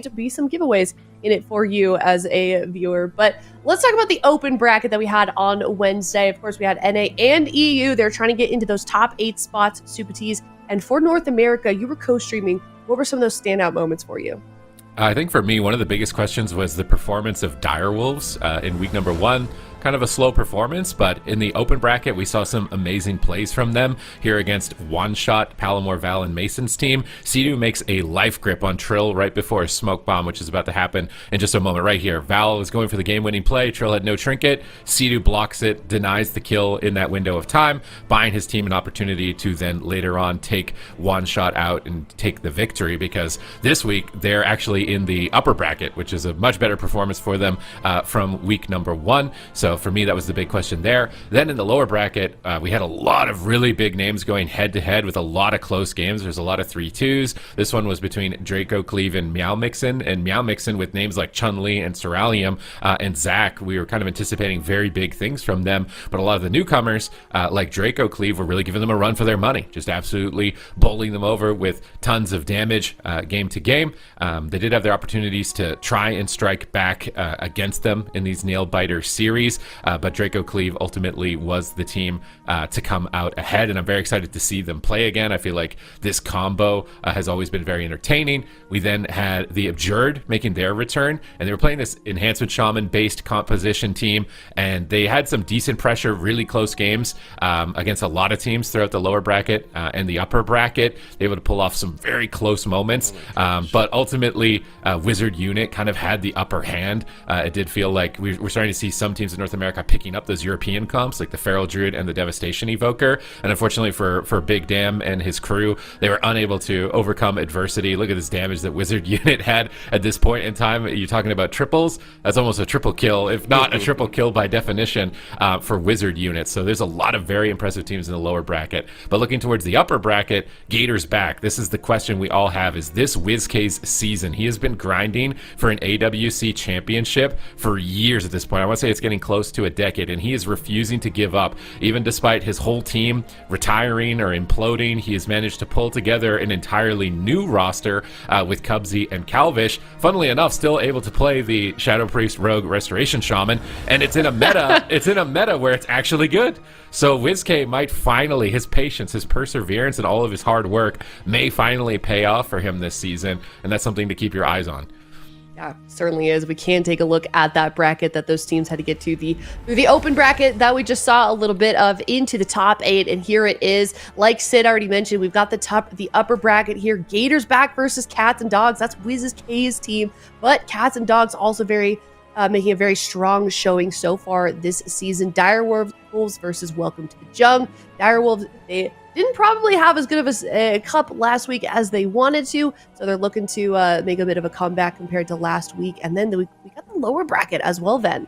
to be some giveaways in it for you as a viewer. But let's talk about the open bracket that we had on Wednesday. Of course, we had NA and EU. They're trying to get into those top 8 spots, Super T's. And for North America, you were co-streaming. What were some of those standout moments for you? I think for me, one of the biggest questions was the performance of Direwolves in week number 1. Kind of a slow performance, but in the open bracket, we saw some amazing plays from them here against One Shot, Palomar, Val, and Mason's team. Sea-Doo makes a life grip on Trill right before a smoke bomb, which is about to happen in just a moment right here. Val is going for the game-winning play. Trill had no trinket. Sea-Doo blocks it, denies the kill in that window of time, buying his team an opportunity to then later on take One Shot out and take the victory, because this week they're actually in the upper bracket, which is a much better performance for them from week number 1. So for me, that was the big question there. Then in the lower bracket, we had a lot of really big names going head-to-head with a lot of close games. There's a lot of 3-2s. This one was between DRACO, CLEAVE, and Meow Mixin. And Meow Mixin with names like Chun-Li and Ceralium and Zach, we were kind of anticipating very big things from them. But a lot of the newcomers, like DRACO, CLEAVE, were really giving them a run for their money, just absolutely bowling them over with tons of damage game to game. They did have their opportunities to try and strike back against them in these nail-biter series. But DRACO CLEAVE ultimately was the team to come out ahead, and I'm very excited to see them play again. I feel like this combo has always been very entertaining. We then had the Abjured making their return, and they were playing this Enhancement Shaman-based composition team, and they had some decent pressure, really close games against a lot of teams throughout the lower bracket and the upper bracket. They were able to pull off some very close moments, but ultimately Wizard Unit kind of had the upper hand. It did feel like we're starting to see some teams in North America picking up those European comps like the Feral Druid and the Devastation Evoker, and unfortunately for Big Dam and his crew, they were unable to overcome adversity. Look at this damage that Wizard Unit had at this point in time. You're talking about triples. That's almost a triple kill, if not a triple kill by definition, for Wizard Unit. So there's a lot of very impressive teams in the lower bracket. But looking towards the upper bracket, Gators back. This is the question we all have. Is this WizK's season? He has been grinding for an AWC championship for years at this point. I want to say it's getting close to a decade, and he is refusing to give up. Even despite his whole team retiring or imploding, he has managed to pull together an entirely new roster with Cubsy and Calvish. Funnily enough, still able to play the Shadow Priest Rogue Restoration Shaman, and it's in a meta. It's in a meta where it's actually good. So WizK might finally, his patience, his perseverance, and all of his hard work may finally pay off for him this season, and that's something to keep your eyes on. Yeah, certainly is. We can take a look at that bracket that those teams had to get to through the open bracket that we just saw a little bit of into the top 8, and here it is. Like Sid already mentioned, we've got the upper bracket here. Gators back versus Cats and Dogs. That's WizK's team, but Cats and Dogs also making a very strong showing so far this season. Direwolves versus Welcome to the Jung. Direwolves, they didn't probably have as good of a cup last week as they wanted to, so they're looking to make a bit of a comeback compared to last week. And then we got the lower bracket as well, Ven.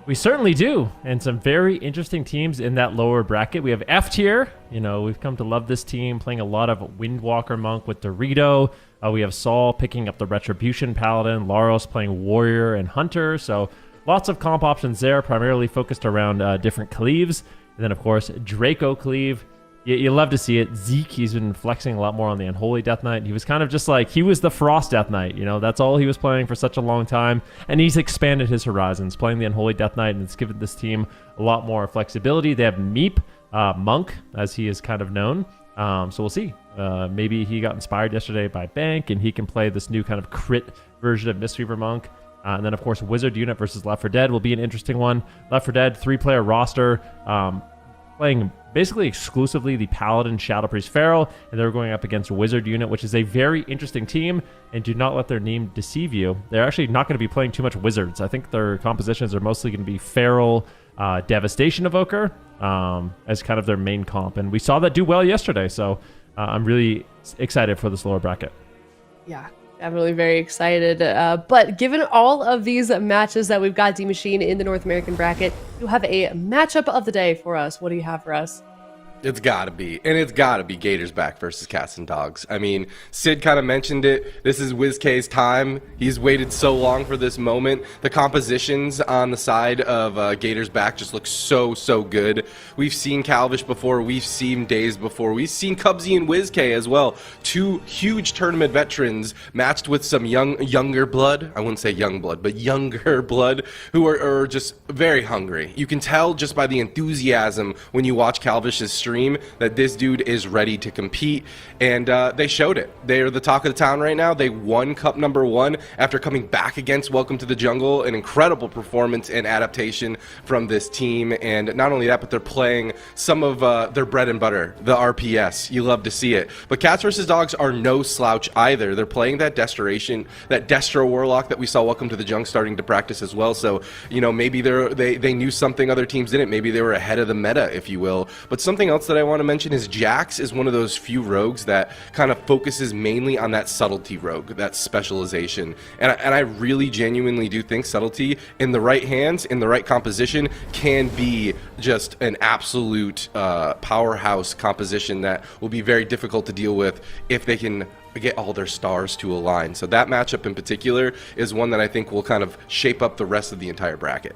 We certainly do, and some very interesting teams in that lower bracket. We have F tier. You know, we've come to love this team, playing a lot of Windwalker Monk with Dorito. We have Saul picking up the Retribution Paladin, Laros playing Warrior and Hunter. So lots of comp options there, primarily focused around different cleaves. And then, of course, DRACO CLEAVE. You love to see it. Zeke, he's been flexing a lot more on the Unholy Death Knight. He was kind of just like, he was the Frost Death Knight. You know, that's all he was playing for such a long time. And he's expanded his horizons, playing the Unholy Death Knight, and it's given this team a lot more flexibility. They have Meep, Monk, as he is kind of known. So we'll see. Maybe he got inspired yesterday by Bank, and he can play this new kind of crit version of Mistweaver Monk. And then, of course, Wizard Unit versus Left 4 Dead will be an interesting one. Left 4 Dead, 3-player roster, playing basically exclusively the Paladin, Shadow Priest, Feral, and they're going up against Wizard Unit, which is a very interesting team, and do not let their name deceive you. They're actually not going to be playing too much Wizards. I think their compositions are mostly going to be Feral, Devastation Evoker, as kind of their main comp, and we saw that do well yesterday, so I'm really excited for this lower bracket. Yeah. I'm really very excited. But given all of these matches that we've got, D-Machine, in the North American bracket, you have a matchup of the day for us. What do you have for us? It's got to be. And it's got to be Gators back versus Cats and Dogs. I mean, Sid kind of mentioned it. This is WizK's time. He's waited so long for this moment. The compositions on the side of Gators back just look so, so good. We've seen Calvish before. We've seen Days before. We've seen Cubsy and WizK as well. Two huge tournament veterans matched with some younger blood. I wouldn't say young blood, but younger blood who are just very hungry. You can tell just by the enthusiasm when you watch Calvish's stream that this dude is ready to compete, and they showed it. They're the talk of the town right now. They won Cup #1 after coming back against Welcome to the Jungle. An incredible performance and adaptation from this team, and not only that, but they're playing some of their bread and butter, the RPS. You love to see it. But Cats vs. Dogs are no slouch either. They're playing that Desperation, that Destro Warlock that we saw Welcome to the Jungle starting to practice as well. So, you know, maybe they knew something other teams didn't. Maybe they were ahead of the meta, if you will. But something else that I want to mention is Jax is one of those few rogues that kind of focuses mainly on that subtlety rogue, that specialization. And I really genuinely do think subtlety in the right hands, in the right composition, can be just an absolute powerhouse composition that will be very difficult to deal with if they can get all their stars to align. So that matchup in particular is one that I think will kind of shape up the rest of the entire bracket.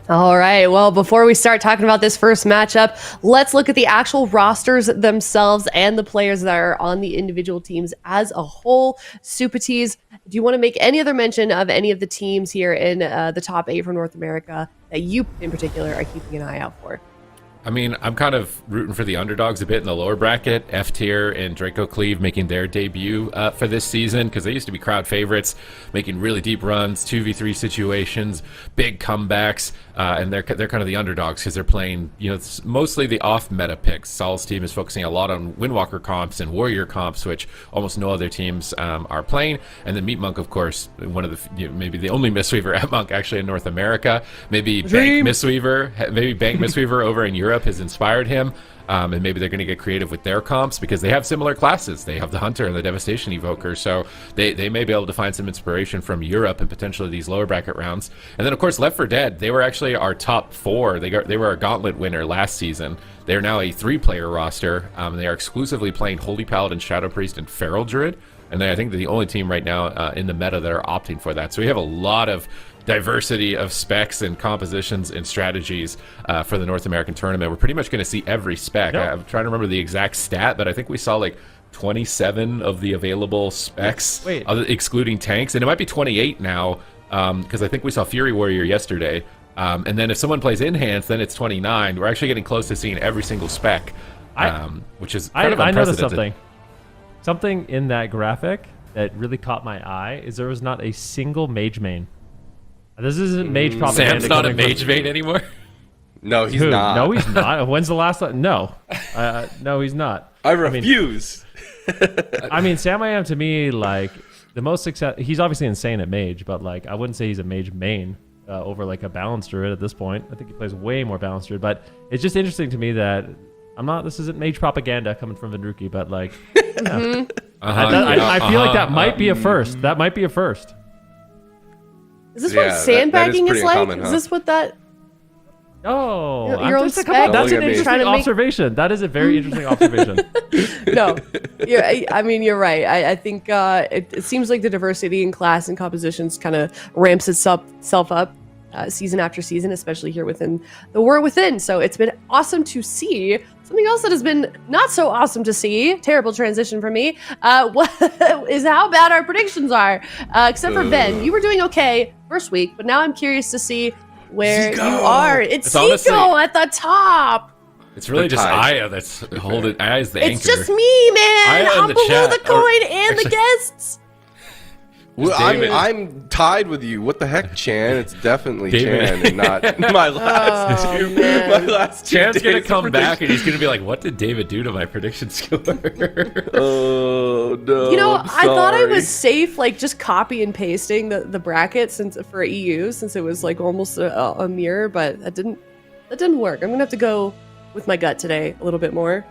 All right. Well, before we start talking about this first matchup, let's look at the actual rosters themselves and the players that are on the individual teams as a whole. Supatees, do you want to make any other mention of any of the teams here in the top 8 for North America that you in particular are keeping an eye out for? I mean, I'm kind of rooting for the underdogs a bit in the lower bracket. F tier and DRACO CLEAVE making their debut for this season, because they used to be crowd favorites, making really deep runs, 2v3 situations, big comebacks, and they're kind of the underdogs because they're playing, you know, it's mostly the off-meta picks. Sol's team is focusing a lot on Windwalker comps and Warrior comps, which almost no other teams are playing. And then Meat Monk, of course, one of the, you know, maybe the only Mistweaver at Monk actually in North America. Maybe Bank Mistweaver over in Europe has inspired him, and maybe they're going to get creative with their comps because they have similar classes. They have the Hunter and the Devastation Evoker, so they may be able to find some inspiration from Europe and potentially these lower bracket rounds. And then, of course, Left 4 Dead, they were actually our top 4. They were a Gauntlet winner last season. They are now a 3-player roster. They are exclusively playing Holy Paladin, Shadow Priest, and Feral Druid, and I think they're the only team right now in the meta that are opting for that. So we have a lot of diversity of specs and compositions and strategies for the North American tournament. We're pretty much going to see every spec. Yep. I'm trying to remember the exact stat, but I think we saw like 27 of the available specs, excluding tanks, and it might be 28 now, because I think we saw Fury Warrior yesterday. And then if someone plays Enhanced, then it's 29. We're actually getting close to seeing every single spec, which is kind of I noticed unprecedented. something in that graphic that really caught my eye is there was not a single mage main. This isn't mage propaganda. Sam's not a mage main anymore. No, he's not. No, he's not. When's the last? No, no, he's not. I refuse. I mean, Sam I am to me like the most success. He's obviously insane at mage, but like I wouldn't say he's a mage main over like a balanced druid at this point. I think he plays way more balanced druid, but it's just interesting to me that I'm not. This isn't mage propaganda coming from Vindruki, but like, yeah. I feel like that might be a first. That might be a first. Is this what sandbagging is like? Uncommon, Is this what that? Oh, your own spec? That's an Look at me. interesting observation. That is a very interesting observation. No, I mean you're right. I think it seems like the diversity in class and compositions kind of ramps itself up season after season, especially here within the War Within. So it's been awesome to see. Something else that has been not so awesome to see, terrible transition for me, is how bad our predictions are. Except for Ben, you were doing okay first week, but now I'm curious to see where Zico. you are. It's honestly, Zico at the top. It's really They're just tied. Aya that's holding. Aya's the anchor. It's just me, man. Aya in I'm the below chat. the coin and the guests. Well, David. I'm tied with you. What the heck, Chan? It's definitely David. Chan and not my last two. man. My last 2 Chan's gonna days of come back and prediction. he's gonna be like, "What did David do to my prediction score?" Oh no! You know, I'm I thought I sorry. was safe, like just copy and pasting the bracket for EU, since it was like almost a mirror, but that didn't work. I'm gonna have to go with my gut today a little bit more.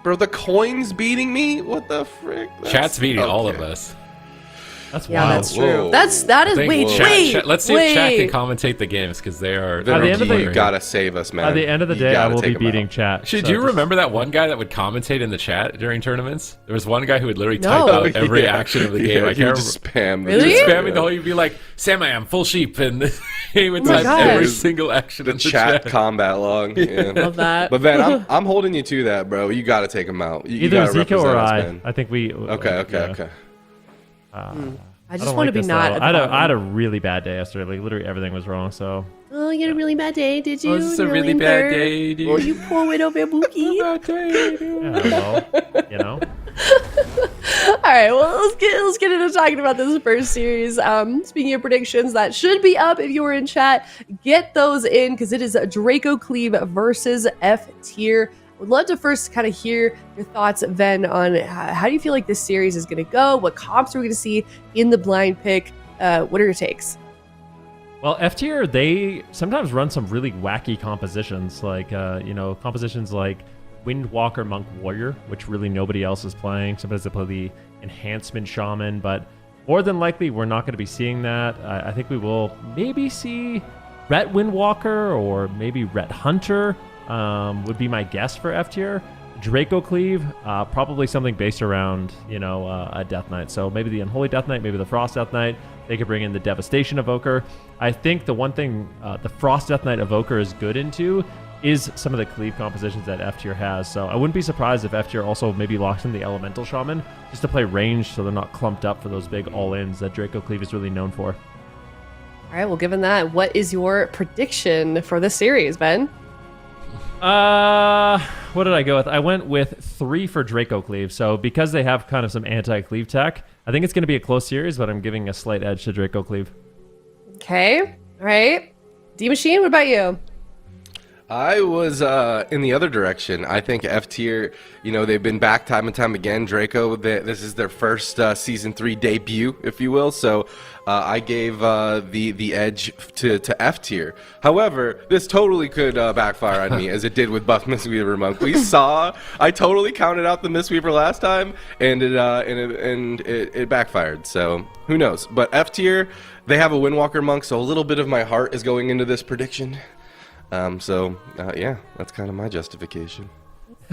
Bro, the coin's beating me. What the frick? Chat's beating all of Okay. us. That's Yeah, wild. that's true. Whoa. That is I think wait. let's see if chat can commentate the games because they are. At the end of the- You gotta save us, man. At the end of the You day, I gotta will be take 'em beating out. chat. Actually, so do you just- remember that one guy that would commentate in the chat during tournaments? There was one guy who would literally No. type out every Yeah. action of the game. Yeah, I he would can't just remember. spam. Really? He was spamming the whole. You'd be like, "Sam, I am full sheep," and he would Oh my type gosh. every single action The in the chat chat. combat log. Yeah. Love that. But Van, I'm holding you to that, bro. You gotta take him out. You Either gotta Zico or represent us, I. man. I think we. Okay. I just don't want to like be this, not though. at the I had a bottom. really bad day yesterday. Like literally everything was wrong. So Oh, you had a really bad day, did you? Oh, this is a You're really in bad third? day, dude. Oh, you poor widow Babuki. yeah, well, you know. All right, well, let's get into talking about this first series. Speaking of predictions, that should be up if you were in chat. Get those in because it is a Draco Cleave versus F tier. Would love to first kind of hear your thoughts, Ven, on how do you feel like this series is going to go? What comps are we going to see in the blind pick? What are your takes? Well, F tier, they sometimes run some really wacky compositions, like compositions like Windwalker Monk Warrior, which really nobody else is playing. Sometimes they play the Enhancement Shaman, but more than likely we're not going to be seeing that. I think we will maybe see Ret Windwalker or maybe Ret Hunter would be my guess for F tier. Draco Cleave, probably something based around, a Death Knight. So maybe the Unholy Death Knight, maybe the Frost Death Knight. They could bring in the Devastation Evoker. I think the one thing the Frost Death Knight Evoker is good into is some of the Cleave compositions that F tier has. So I wouldn't be surprised if F tier also maybe locks in the Elemental Shaman just to play range so they're not clumped up for those big all-ins that Draco Cleave is really known for. All right, well, given that, what is your prediction for this series, Ben? What did I go with? I went with 3 for Draco Cleave. So because they have kind of some anti-Cleave tech, I think it's going to be a close series, but I'm giving a slight edge to Draco Cleave. Okay, all right. D-Machine, what about you? I was in the other direction. I think F tier, they've been back time and time again. Draco, this is their first season 3 debut, if you will. So I gave the edge to F tier. However, this totally could backfire on me, as it did with Buff Mistweaver Monk. I totally counted out the Mistweaver last time, and it backfired. So who knows? But F tier, they have a Windwalker Monk, so a little bit of my heart is going into this prediction. Yeah, that's kind of my justification.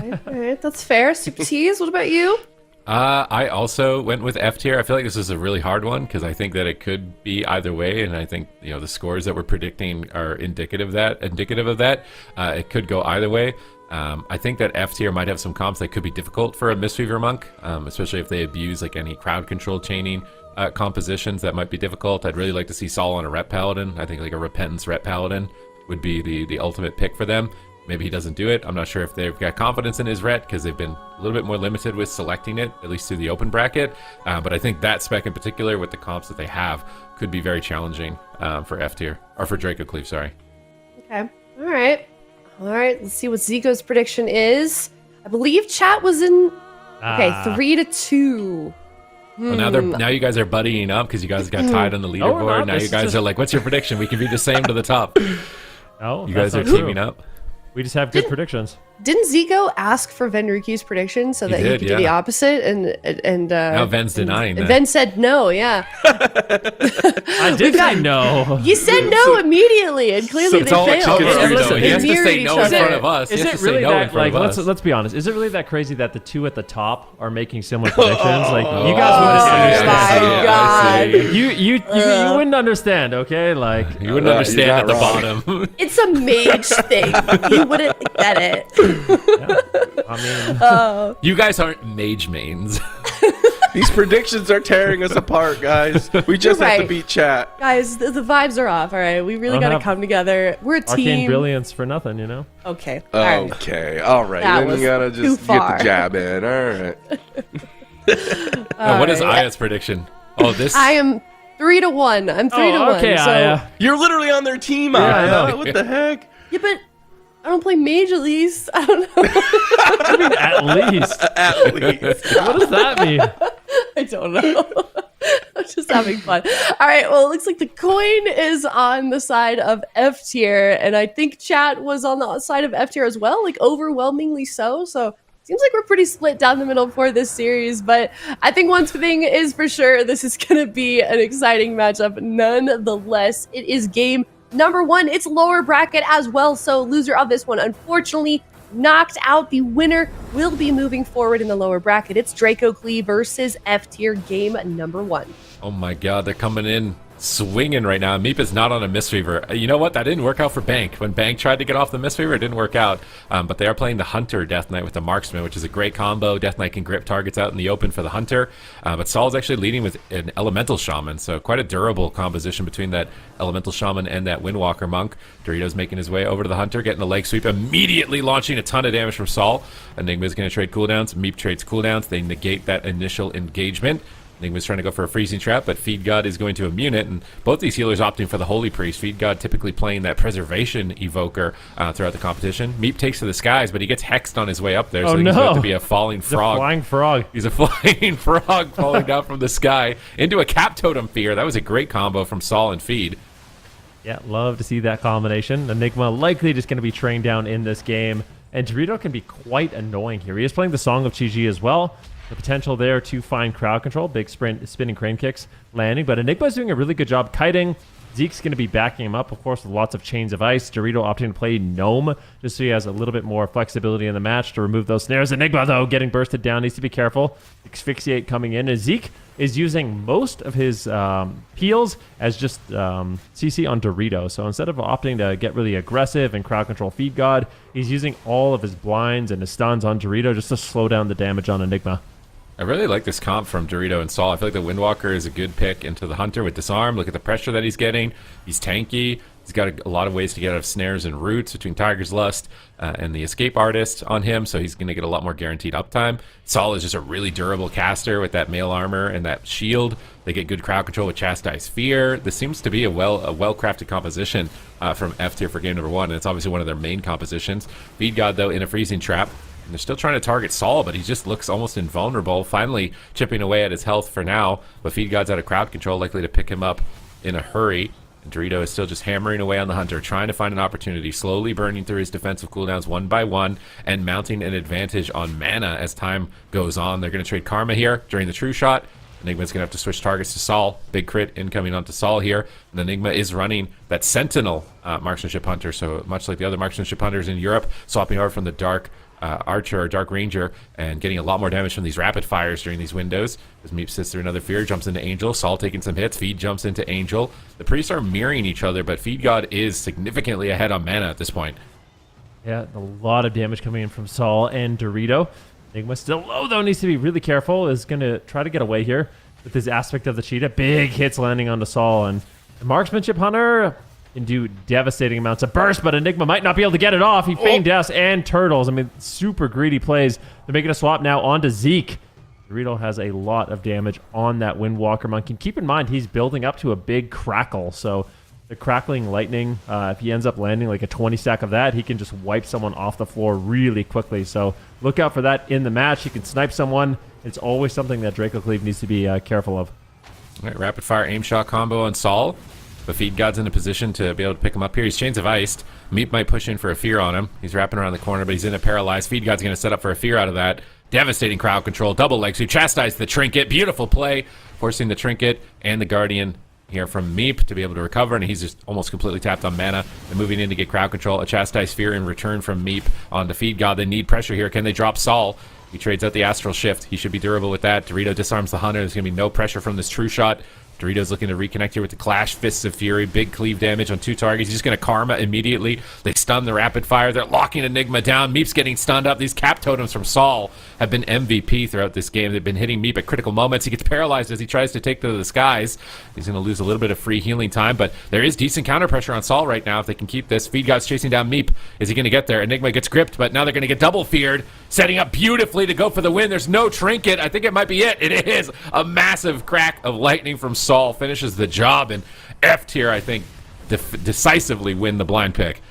All right, that's fair. Super T's, what about you? I also went with F tier. I feel like this is a really hard one because I think that it could be either way, and I think the scores that we're predicting are indicative of that. It could go either way. I think that F tier might have some comps that could be difficult for a Mistweaver Monk, especially if they abuse like any crowd control chaining compositions that might be difficult. I'd really like to see Saul on a Ret Paladin. I think like a Repentance Ret Paladin would be the ultimate pick for them. Maybe he doesn't do it. I'm not sure if they've got confidence in his Ret because they've been a little bit more limited with selecting it, at least through the open bracket. But I think that spec in particular with the comps that they have could be very challenging for F tier, or for Draco Cleave, sorry. Okay, all right. Let's see what Zico's prediction is. I believe chat was in, 3-2. Well, now you guys are buddying up because you guys got tied on the we're leaderboard. not. Now This you is guys just- are like, what's your prediction? We can be the same to the top. Oh, You guys that's are not true. teaming up. We just have good predictions. Didn't Zico ask for Venruki's prediction so that he did, could do the yeah. opposite? And Now Ven's denying and that. Ven said no, yeah. I did say no. You said no immediately, and clearly It's they all what failed. you can do, listen, though. He has to mirrored say each no in other. front of us. He Is has it to say really no in that front like of us. let's be honest? Is it really that crazy that the 2 at the top are making similar predictions? Like you guys wouldn't my understand. God. You wouldn't understand, okay? Like You wouldn't understand you're at the not bottom. It's a mage thing. You wouldn't get it. I mean, You guys aren't mage mains. These predictions are tearing us apart, guys. We just You're have to right. beat chat. Guys, the vibes are off, all right? We really Don't got to have come together. We're a arcane team. brilliance for nothing, you know? Okay, all right. Okay, all right. That Then was you gotta too just get far. the jab in. All right. What is right. Aya's prediction? Oh, this. I am 3-1. I'm 3-1. okay, so, Aya. You're literally on their team, I Aya. know. What the heck? Yeah, but I don't play mage at least. I don't know. I mean, at least. At least. What does that mean? I don't know. I'm just having fun. All right. Well, it looks like the coin is on the side of F tier, and I think chat was on the side of F tier as well, like overwhelmingly so. So seems like we're pretty split down the middle for this series, but I think one thing is for sure, this is going to be an exciting matchup nonetheless. It is game number 1. It's lower bracket as well, so loser of this one, unfortunately, knocked out. The winner will be moving forward in the lower bracket. It's DRACO CLEAVE versus F tier game number 1. Oh my god, they're coming in swinging right now. Meep is not on a Mistweaver. You know what? That didn't work out for Bank. When Bank tried to get off the Mistweaver, it didn't work out. But they are playing the Hunter Death Knight with the Marksman, which is a great combo. Death Knight can grip targets out in the open for the Hunter. But Saul is actually leading with an Elemental Shaman, so quite a durable composition between that Elemental Shaman and that Windwalker Monk. Doritos making his way over to the Hunter, getting a leg sweep, immediately launching a ton of damage from Saul. Enigma's going to trade cooldowns. Meep trades cooldowns. They negate that initial engagement. Enigma's trying to go for a freezing trap, but Feed God is going to immune it, and both these healers opting for the Holy Priest. Feed God typically playing that Preservation Evoker throughout the competition. Meep takes to the skies, but he gets hexed on his way up there, so he's going to be a falling frog. A flying frog. He's a flying frog falling down from the sky into a Cap Totem Fear. That was a great combo from Saul and Feed. Yeah, love to see that combination. Enigma likely just going to be trained down in this game, and Dorito can be quite annoying here. He is playing the Song of Chi-Ji as well. The potential there to find crowd control, big spinning crane kicks landing, but Enigma is doing a really good job kiting. Zeke's going to be backing him up, of course, with lots of chains of ice. Dorito opting to play Gnome, just so he has a little bit more flexibility in the match to remove those snares. Enigma, though, getting bursted down, needs to be careful. Asphyxiate coming in, and Zeke is using most of his peels as just CC on Dorito. So instead of opting to get really aggressive and crowd control Feed God, he's using all of his blinds and his stuns on Dorito just to slow down the damage on Enigma. I really like this comp from Dorito and Saul. I feel like the Windwalker is a good pick into the Hunter with Disarm. Look at the pressure that he's getting. He's tanky. He's got a lot of ways to get out of snares and roots between Tiger's Lust and the Escape Artist on him, so he's going to get a lot more guaranteed uptime. Saul is just a really durable caster with that mail armor and that shield. They get good crowd control with Chastise Fear. This seems to be a well-crafted composition from F tier for game number 1, and it's obviously one of their main compositions. Feed God, though, in a freezing trap. And they're still trying to target Saul, but he just looks almost invulnerable, finally chipping away at his health for now. But Feed God's out of crowd control, likely to pick him up in a hurry. And Dorito is still just hammering away on the Hunter, trying to find an opportunity, slowly burning through his defensive cooldowns one by one, and mounting an advantage on mana as time goes on. They're going to trade Karma here during the True Shot. Enigma's going to have to switch targets to Saul. Big crit incoming onto Saul here. And Enigma is running that Sentinel Marksmanship Hunter, so much like the other Marksmanship Hunters in Europe, swapping over from the Dark Archer or Dark Ranger and getting a lot more damage from these rapid fires during these windows. As Meep sits through another fear, jumps into Angel. Saul taking some hits. Feed jumps into Angel. The priests are mirroring each other, but Feed God is significantly ahead on mana at this point. Yeah, a lot of damage coming in from Saul and Dorito. Enigma still low, though, needs to be really careful. Is going to try to get away here with his aspect of the cheetah. Big hits landing onto Saul, and the Marksmanship Hunter can do devastating amounts of burst, but Enigma might not be able to get it off. He feigned deaths and turtles. I mean, super greedy plays. They're making a swap now onto Zeke. Dorito has a lot of damage on that Windwalker Monk. And keep in mind, he's building up to a big crackle. So the crackling lightning, if he ends up landing like a 20 stack of that, he can just wipe someone off the floor really quickly. So look out for that in the match. He can snipe someone. It's always something that DRACO CLEAVE needs to be careful of. All right, rapid fire aim shot combo on Saul. But Feed God's in a position to be able to pick him up here. He's Chains of Iced. Meep might push in for a fear on him. He's wrapping around the corner, but he's in a paralyzed. Feed God's going to set up for a fear out of that. Devastating crowd control. Double leg sweep. Chastise the Trinket. Beautiful play. Forcing the Trinket and the Guardian here from Meep to be able to recover, and he's just almost completely tapped on mana. And moving in to get crowd control. A Chastise Fear in return from Meep on the Feed God. They need pressure here. Can they drop Saul? He trades out the Astral Shift. He should be durable with that. Dorito disarms the Hunter. There's going to be no pressure from this True Shot. Dorito's looking to reconnect here with the Clash, Fists of Fury, big cleave damage on 2 targets. He's just going to Karma immediately. They stun the rapid fire. They're locking Enigma down. Meep's getting stunned up. These cap totems from Saul have been MVP throughout this game. They've been hitting Meep at critical moments. He gets paralyzed as he tries to take to the skies. He's going to lose a little bit of free healing time, but there is decent counter pressure on Saul right now if they can keep this. Feed God's chasing down Meep. Is he going to get there? Enigma gets gripped, but now they're going to get double feared, setting up beautifully to go for the win. There's no Trinket. I think it might be it. It is a massive crack of lightning from Saul. Finishes the job, and F tier, I think, decisively win the blind pick.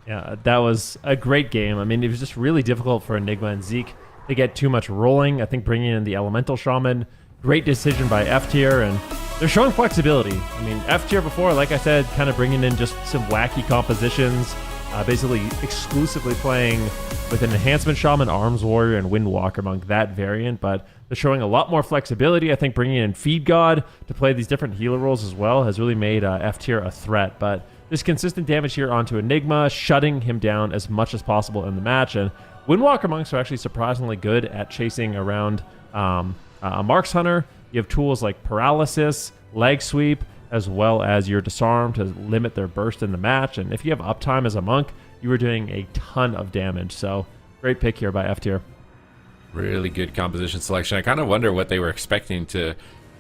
Yeah, that was a great game. I mean, it was just really difficult for Enigma and Zeke to get too much rolling. I think bringing in the Elemental Shaman, great decision by F tier, and they're showing flexibility. I mean, F tier before, like I said, kind of bringing in just some wacky compositions, basically exclusively playing with an Enhancement Shaman, Arms Warrior, and Windwalker Monk, that variant, but they're showing a lot more flexibility. I think bringing in Feed God to play these different healer roles as well has really made F tier a threat, but there's consistent damage here onto Enigma, shutting him down as much as possible in the match, and Windwalker Monks are actually surprisingly good at chasing around a Marks Hunter. You have tools like Paralysis, Leg Sweep, as well as your Disarm to limit their burst in the match. And if you have uptime as a monk, you are doing a ton of damage. So great pick here by F tier. Really good composition selection. I kind of wonder what they were expecting to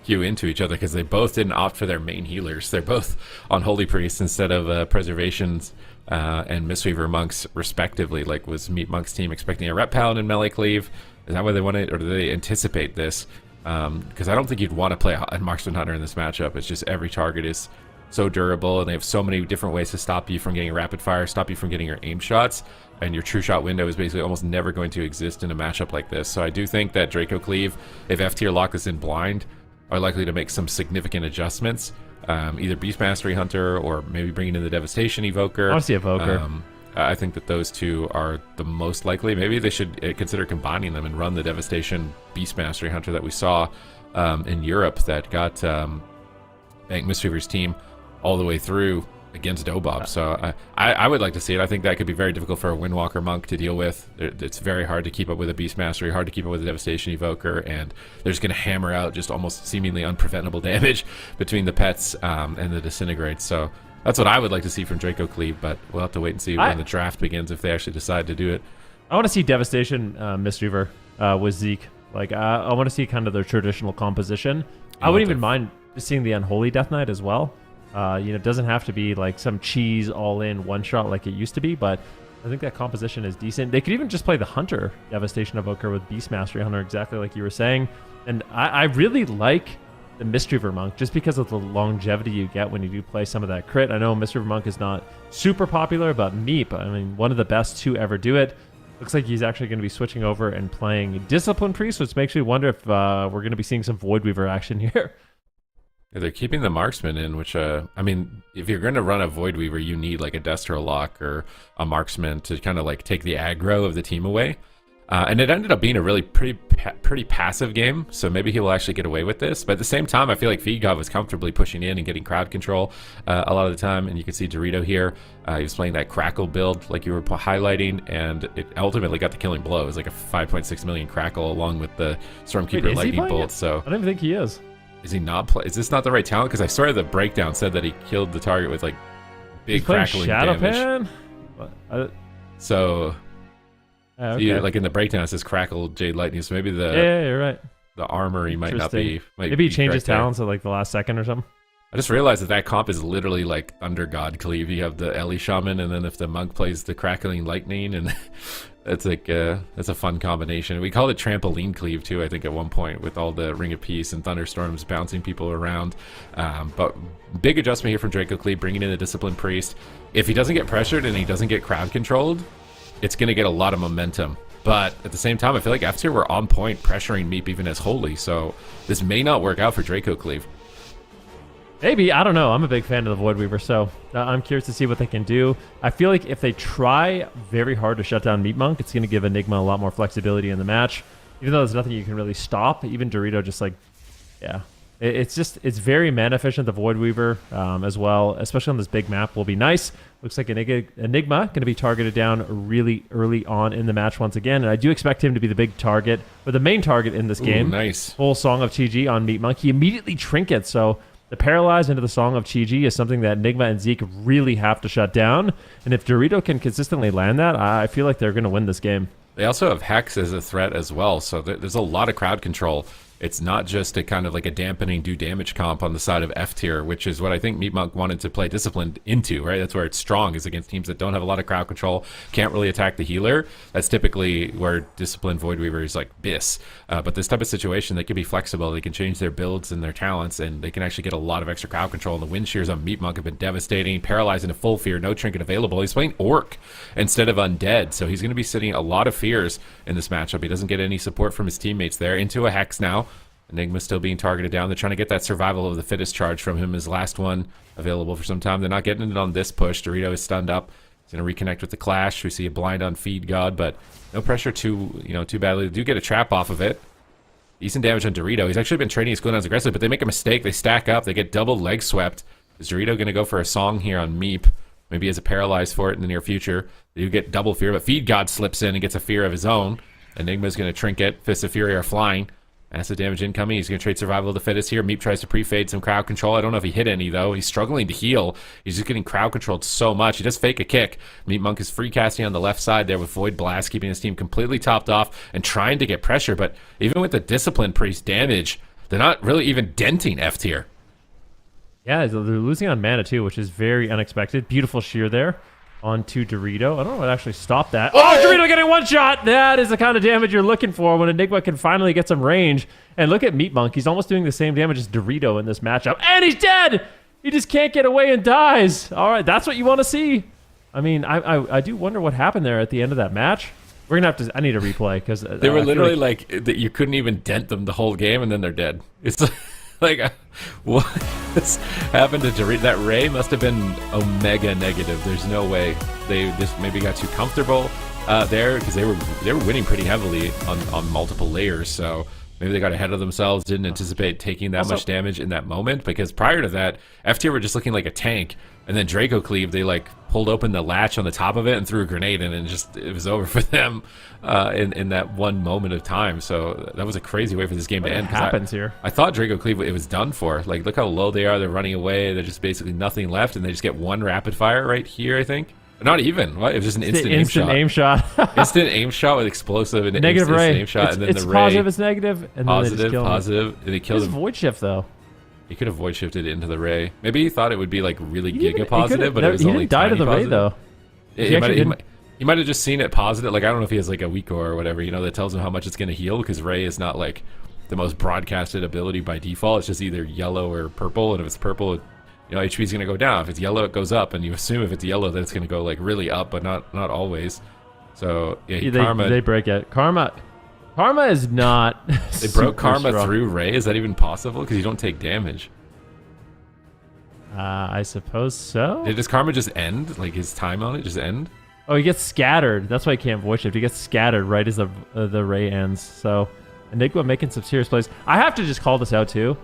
queue into each other, because they both didn't opt for their main healers. They're both on Holy Priest instead of Preservations and Mistweaver Monks, respectively. Like, was Meat Monk's team expecting a Rep Paladin melee cleave? Is that what they wanted, or do they anticipate this? Because I don't think you'd want to play a Marksman Hunter in this matchup. It's just every target is so durable, and they have so many different ways to stop you from getting rapid fire, stop you from getting your aim shots, and your true shot window is basically almost never going to exist in a matchup like this. So I do think that Draco Cleave, if F tier lock this in blind, are likely to make some significant adjustments. Either Beast Mastery Hunter or maybe bringing in the Devastation Evoker. I want to see Evoker. I think that those two are the most likely. Maybe they should consider combining them and run the Devastation Beast Mastery Hunter that we saw in Europe that got Bank Mistweaver's team all the way through against Dobob. So I would like to see it. I think that could be very difficult for a Windwalker Monk to deal with. It's very hard to keep up with a Beast Mastery, hard to keep up with a Devastation Evoker, and they're just going to hammer out just almost seemingly unpreventable damage between the pets and the Disintegrates. So that's what I would like to see from Draco Cleave, but we'll have to wait and see when the draft begins if they actually decide to do it. I want to see Devastation Mistweaver with Zeke. Like, I want to see kind of their traditional composition. I wouldn't even mind seeing the Unholy Death Knight as well. It doesn't have to be like some cheese all-in one-shot like it used to be, but I think that composition is decent. They could even just play the Hunter Devastation Evoker with Beast Mastery Hunter, exactly like you were saying. And I really like the Mistweaver Monk just because of the longevity you get when you do play some of that crit. I know Mistweaver Monk is not super popular, but Meep, I mean, one of the best to ever do it. Looks like he's actually going to be switching over and playing Discipline Priest, which makes me wonder if we're going to be seeing some Void Weaver action here. Yeah, they're keeping the Marksman in, which, I mean, if you're going to run a Void Weaver, you need like a Destro Lock or a Marksman to kind of like take the aggro of the team away. And it ended up being a really pretty passive game, so maybe he will actually get away with this. But at the same time, I feel like Feed God was comfortably pushing in and getting crowd control a lot of the time. And you can see Dorito here. He was playing that Crackle build like you were highlighting, and it ultimately got the killing blow. It was like a 5.6 million Crackle along with the Stormkeeper Lightning Bolt. So I don't even think he is. Is he not play? Is this not the right talent? Because I swear the breakdown said that he killed the target with like big crackling damage. So okay. like in the breakdown it says Crackle Jade Lightning. So maybe the you're right. The armory might not be. Maybe he changed his talents at like the last second or something. I just realized that comp is literally like Thunder God Cleave. You have the Ellie Shaman, and then if the monk plays the Crackling Lightning, and it's like that's a fun combination. We called it Trampoline Cleave too, I think, at one point, with all the Ring of Peace and Thunderstorms bouncing people around. But big adjustment here from Draco Cleave, bringing in the Discipline Priest. If he doesn't get pressured and he doesn't get crowd controlled, it's going to get a lot of momentum. But at the same time, I feel like F tier were on point, pressuring Meep even as Holy. So this may not work out for Draco Cleave. Maybe, I don't know. I'm a big fan of the Void Weaver, so I'm curious to see what they can do. I feel like if they try very hard to shut down Meat Monk, it's going to give Enigma a lot more flexibility in the match. Even though there's nothing you can really stop, even Dorito just like, yeah. It's very mana efficient, the Void Weaver, as well, especially on this big map, will be nice. Looks like Enigma going to be targeted down really early on in the match once again, and I do expect him to be the big target, or the main target in this game. Nice. Full Song of Chi-Ji on Meat Monk. He immediately trinkets, so the Paralyze into the Song of Chi-Ji is something that Enigma and Zeke really have to shut down, and if Dorito can consistently land that, I feel like they're going to win this game. They also have Hex as a threat as well, so there's a lot of crowd control. It's not just a kind of like a dampening do damage comp on the side of F tier, which is what I think Meat Monk wanted to play Disciplined into, right? That's where it's strong, is against teams that don't have a lot of crowd control, can't really attack the healer. That's typically where Disciplined Void Weaver is like Biss. But this type of situation, they can be flexible, they can change their builds and their talents, and they can actually get a lot of extra crowd control. And the wind shears on Meat Monk have been devastating, paralyzing to full fear, no trinket available. He's playing Orc instead of Undead, so he's going to be sitting a lot of fears in this matchup. He doesn't get any support from his teammates there. Into a Hex now. Enigma still being targeted down. They're trying to get that survival of the fittest charge from him, his last one available for some time. They're not getting it on this push. Dorito is stunned up. He's going to reconnect with the Clash. We see a blind on Feed God, but no pressure too badly. They do get a trap off of it. Decent damage on Dorito. He's actually been trading his cooldowns aggressively, but they make a mistake. They stack up. They get double leg swept. Is Dorito going to go for a song here on Meep? Maybe he has a paralyze for it in the near future. They do get double fear, but Feed God slips in and gets a fear of his own. Enigma's going to trinket. Fists of Fury are flying. Massive damage incoming. He's going to trade survival of the fittest here. Meep tries to pre-fade some crowd control. I don't know if he hit any, though. He's struggling to heal. He's just getting crowd controlled so much. He does fake a kick. Meep Monk is free casting on the left side there with Void Blast, keeping his team completely topped off and trying to get pressure. But even with the Discipline Priest damage, they're not really even denting F tier. Yeah, they're losing on mana, too, which is very unexpected. Beautiful shear there onto Dorito. I don't know what actually stopped that. Oh, Dorito getting one shot! That is the kind of damage you're looking for when Enigma can finally get some range. And look at Meat Monk. He's almost doing the same damage as Dorito in this matchup. And he's dead! He just can't get away and dies. All right, that's what you want to see. I mean, I do wonder what happened there at the end of that match. We're going to have to... I need a replay because... They were literally like that. You couldn't even dent them the whole game, and then they're dead. It's like what happened to Dorito? That Ray must have been omega negative. There's no way they just maybe got too comfortable there because they were winning pretty heavily on multiple layers. So maybe they got ahead of themselves, didn't anticipate taking that much damage in that moment. Because prior to that, F tier were just looking like a tank, and then Draco Cleave, they like pulled open the latch on the top of it and threw a grenade in, and it was over for them in that one moment of time. So that was a crazy way for this game to end. What happens here? I thought Draco Cleave, it was done for. Like, look how low they are. They're running away. There's just basically nothing left, and they just get one rapid fire right here, I think. Not even. What? It was just an instant aim shot. Instant aim shot with explosive and negative ray. Aim shot, and then it's the ray. Positive, it's negative, and positive, then they just positive. And he killed him. Void shift though. He could have void shifted into the ray. Maybe he thought it would be like really giga positive, but it was he only didn't die to the positive. ray though. He might have just seen it positive. Like, I don't know if he has like a weak core or whatever, that tells him how much it's going to heal, because ray is not like the most broadcasted ability by default. It's just either yellow or purple, and if it's purple, HP is going to go down. If it's yellow, it goes up, and you assume if it's yellow that it's going to go like really up, but not always. So yeah, they break it. Karma is not. They broke Karma through ray. Is that even possible? Because you don't take damage. I suppose so. Does Karma just end? Like, his time on it just end? Oh, he gets scattered. That's why he can't voice shift. He gets scattered right as the ray ends. So Enigma making some serious plays. I have to just call this out too.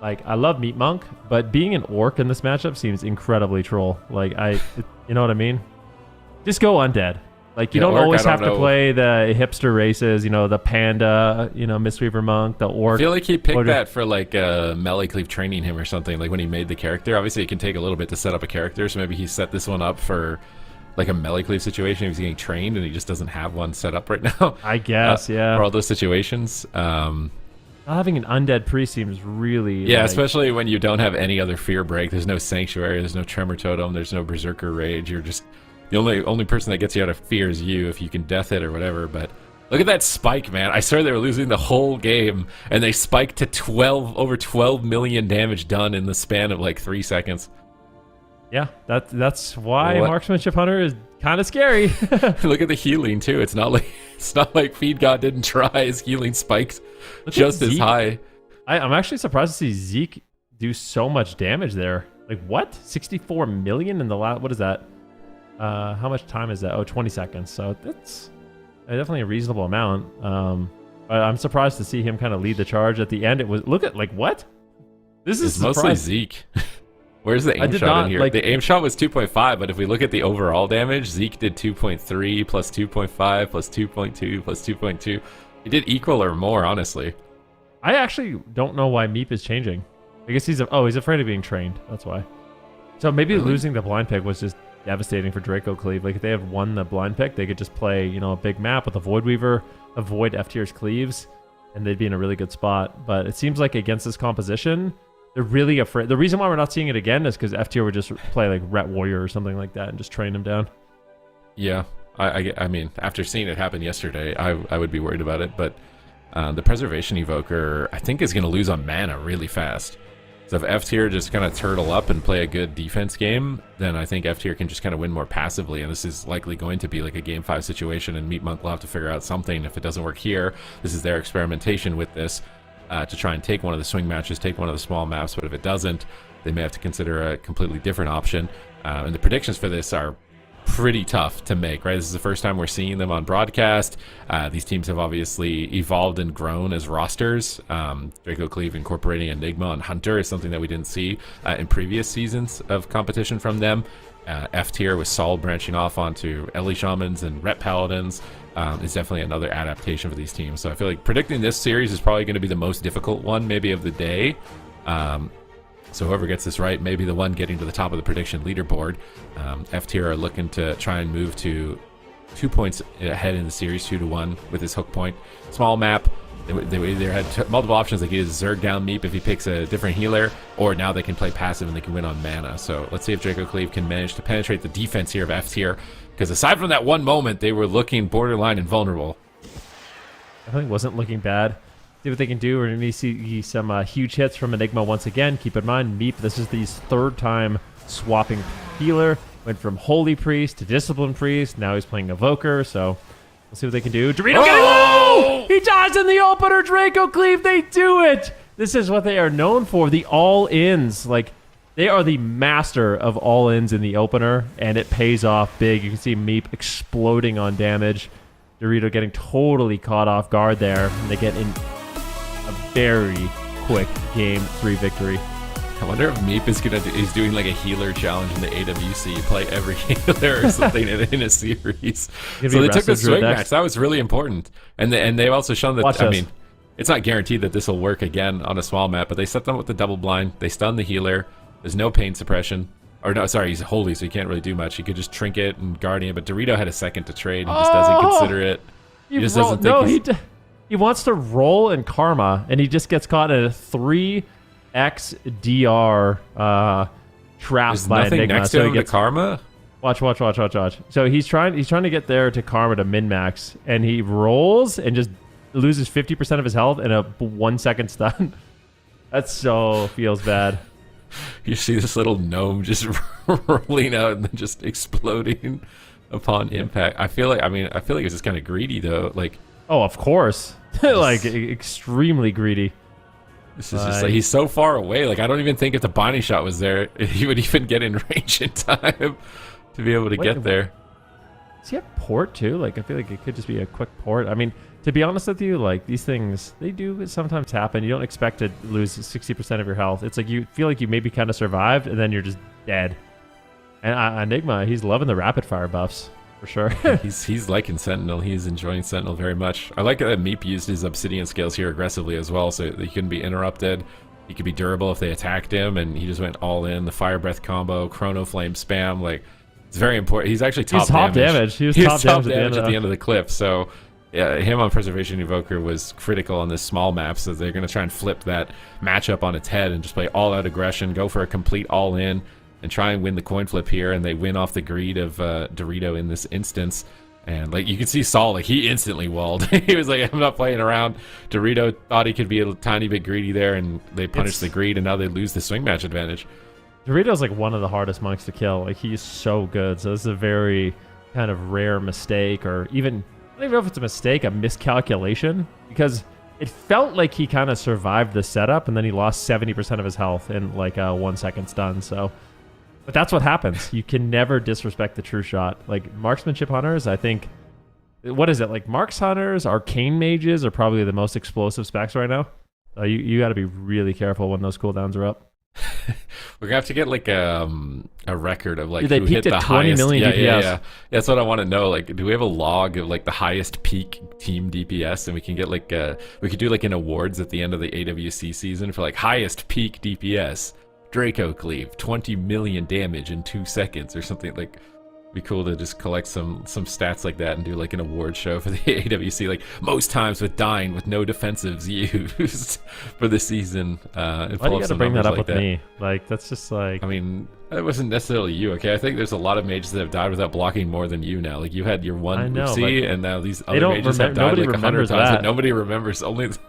Like, I love Meat Monk, but being an orc in this matchup seems incredily troll. Like, you know what I mean? Just go undead. Like, you don't always have to play the hipster races, the panda, Mistweaver Monk, the orc. I feel like he picked that for like Melee Cleave training him or something, like when he made the character. Obviously, it can take a little bit to set up a character, so maybe he set this one up for like a Melee Cleave situation. He's getting trained and he just doesn't have one set up right now. I guess, yeah. For all those situations. Having an undead priest seems really... Yeah, especially when you don't have any other fear break. There's no Sanctuary, there's no Tremor Totem, there's no Berserker Rage. You're just... The only person that gets you out of fear is you if you can death it or whatever. But look at that spike, man. I swear they were losing the whole game, and they spiked to over 12 million damage done in the span of like 3 seconds. Yeah, that's why Marksmanship Hunter is kind of scary. Look at the healing too. It's not like Feed God didn't try. His healing spikes just as high. I'm actually surprised to see Zeke do so much damage there. Like, what? 64 million in the last... What is that? How much time is that? Oh, 20 seconds. So that's definitely a reasonable amount. But I'm surprised to see him kind of lead the charge at the end. It was... Look at... Like, what? This is mostly Zeke. Where's the aim shot in here? The aim shot was 2.5, but if we look at the overall damage, Zeke did 2.3 plus 2.5 plus 2.2 plus 2.2. He did equal or more, honestly. I actually don't know why Meep is changing. I guess he's afraid of being trained. That's why. So maybe losing the blind pick was just devastating for Draco Cleave. Like, if they had won the blind pick, they could just play, a big map with a Void Weaver, avoid F tier's cleaves, and they'd be in a really good spot. But it seems like against this composition, they're really afraid. The reason why we're not seeing it again is because F tier would just play like Ret Warrior or something like that and just train him down. Yeah, I mean, after seeing it happen yesterday, I would be worried about it. But the Preservation Evoker, I think, is going to lose on mana really fast. So if F tier just kind of turtle up and play a good defense game, then I think F tier can just kind of win more passively. And this is likely going to be like a Game 5 situation, and Meat Monk will have to figure out something. If it doesn't work here, this is their experimentation with this. To try and take one of the swing matches, take one of the small maps, but if it doesn't, they may have to consider a completely different option. And the predictions for this are pretty tough to make, right? This is the first time we're seeing them on broadcast. These teams have obviously evolved and grown as rosters. DRACO, CLEAVE incorporating Enigma and Hunter is something that we didn't see in previous seasons of competition from them. F tier with Sol branching off onto Ellie Shamans and Rep Paladins is definitely another adaptation for these teams. So I feel like predicting this series is probably going to be the most difficult one, maybe of the day. So whoever gets this right may be the one getting to the top of the prediction leaderboard. F tier are looking to try and move to 2 points ahead in the series, 2-1 with this hook point. Small map. They either had multiple options. They could either Zerg down Meep if he picks a different healer, or now they can play passive and they can win on mana. So let's see if DRACO, CLEAVE can manage to penetrate the defense here of F tier, because aside from that one moment, they were looking borderline invulnerable. I think wasn't looking bad. See what they can do. We're going to see some huge hits from Enigma once again. Keep in mind, Meep, this is his third time swapping healer. Went from Holy Priest to Discipline Priest. Now he's playing Evoker, so we'll see what they can do. DRACO, oh! He dies in the opener. DRACO, CLEAVE, they do it. This is what they are known for, the all-ins. Like, they are the master of all-ins in the opener, and it pays off big. You can see Meep exploding on damage. DRACO getting totally caught off guard there, and they get in a very quick Game 3 victory. I wonder if Meep is doing like a healer challenge in the AWC. Play every healer or something in a series. So they took the swing match. That was really important. And they've also shown that, I mean, it's not guaranteed that this will work again on a small map, but they set them with the double blind. They stun the healer. There's no pain suppression. Or no, sorry, he's holy, so he can't really do much. He could just trinket and guardian, but DRACO had a second to trade. He just doesn't consider it. He just doesn't think he wants to roll in Karma, and he just gets caught in a 3xDR trap There's by nothing Enigma. next to him to Karma? Watch. So he's trying to get there to Karma to min-max, and he rolls and just loses 50% of his health in a 1 second stun. That so feels bad. You see this little gnome just rolling out and then just exploding upon impact. I feel like it's just kind of greedy though. Like, oh, of course, like extremely greedy. This is just like he's so far away. Like, I don't even think if the binding shot was there, he would even get in range in time to be able to get there. Does he have port too? Like, I feel like it could just be a quick port. I mean, to be honest with you, like, these things, they do sometimes happen. You don't expect to lose 60% of your health. It's like you feel like you maybe kind of survived, and then you're just dead. And Enigma, he's loving the rapid fire buffs, for sure. he's liking Sentinel. He's enjoying Sentinel very much. I like that Meep used his Obsidian scales here aggressively as well, so that he couldn't be interrupted. He could be durable if they attacked him, and he just went all in. The Fire Breath combo, Chrono Flame spam, like, it's very important. He's actually top damage. He was top damage at the end of the clip, so... Yeah, him on Preservation Evoker was critical on this small map, so they're going to try and flip that matchup on its head and just play all-out aggression, go for a complete all-in, and try and win the coin flip here, and they win off the greed of DRACO in this instance. And like you can see Sol, like he instantly walled. He was like, I'm not playing around. DRACO thought he could be a tiny bit greedy there, and they punished the greed, and now they lose the swing match advantage. DRACO's like one of the hardest monks to kill. Like, he's so good, so this is a very kind of rare mistake, or even... I don't even know if it's a mistake, a miscalculation, because it felt like he kind of survived the setup, and then he lost 70% of his health in like a 1 second stun. So, but that's what happens. You can never disrespect the true shot. Like, marksmanship hunters, I think, what is it? Like, marks hunters, arcane mages are probably the most explosive specs right now. You got to be really careful when those cooldowns are up. We're gonna have to get like a record of like Dude, they who hit peaked the at 20 highest. million DPS. Yeah. That's what I want to know. Like, do we have a log of like the highest peak team DPS, and we can get like we could do like an awards at the end of the AWC season for like highest peak DPS. DRACO, CLEAVE, 20 million damage in 2 seconds or something. Like, be cool to just collect some stats like that and do like an award show for the AWC, like most times with dying with no defensives used for the season. Why do you gotta bring that up with me? Like, that's just like... I mean, it wasn't necessarily you, okay? I think there's a lot of mages that have died without blocking more than you now. Like, you had your one oopsie, and now these other mages have died like 100 times that nobody remembers. Only it's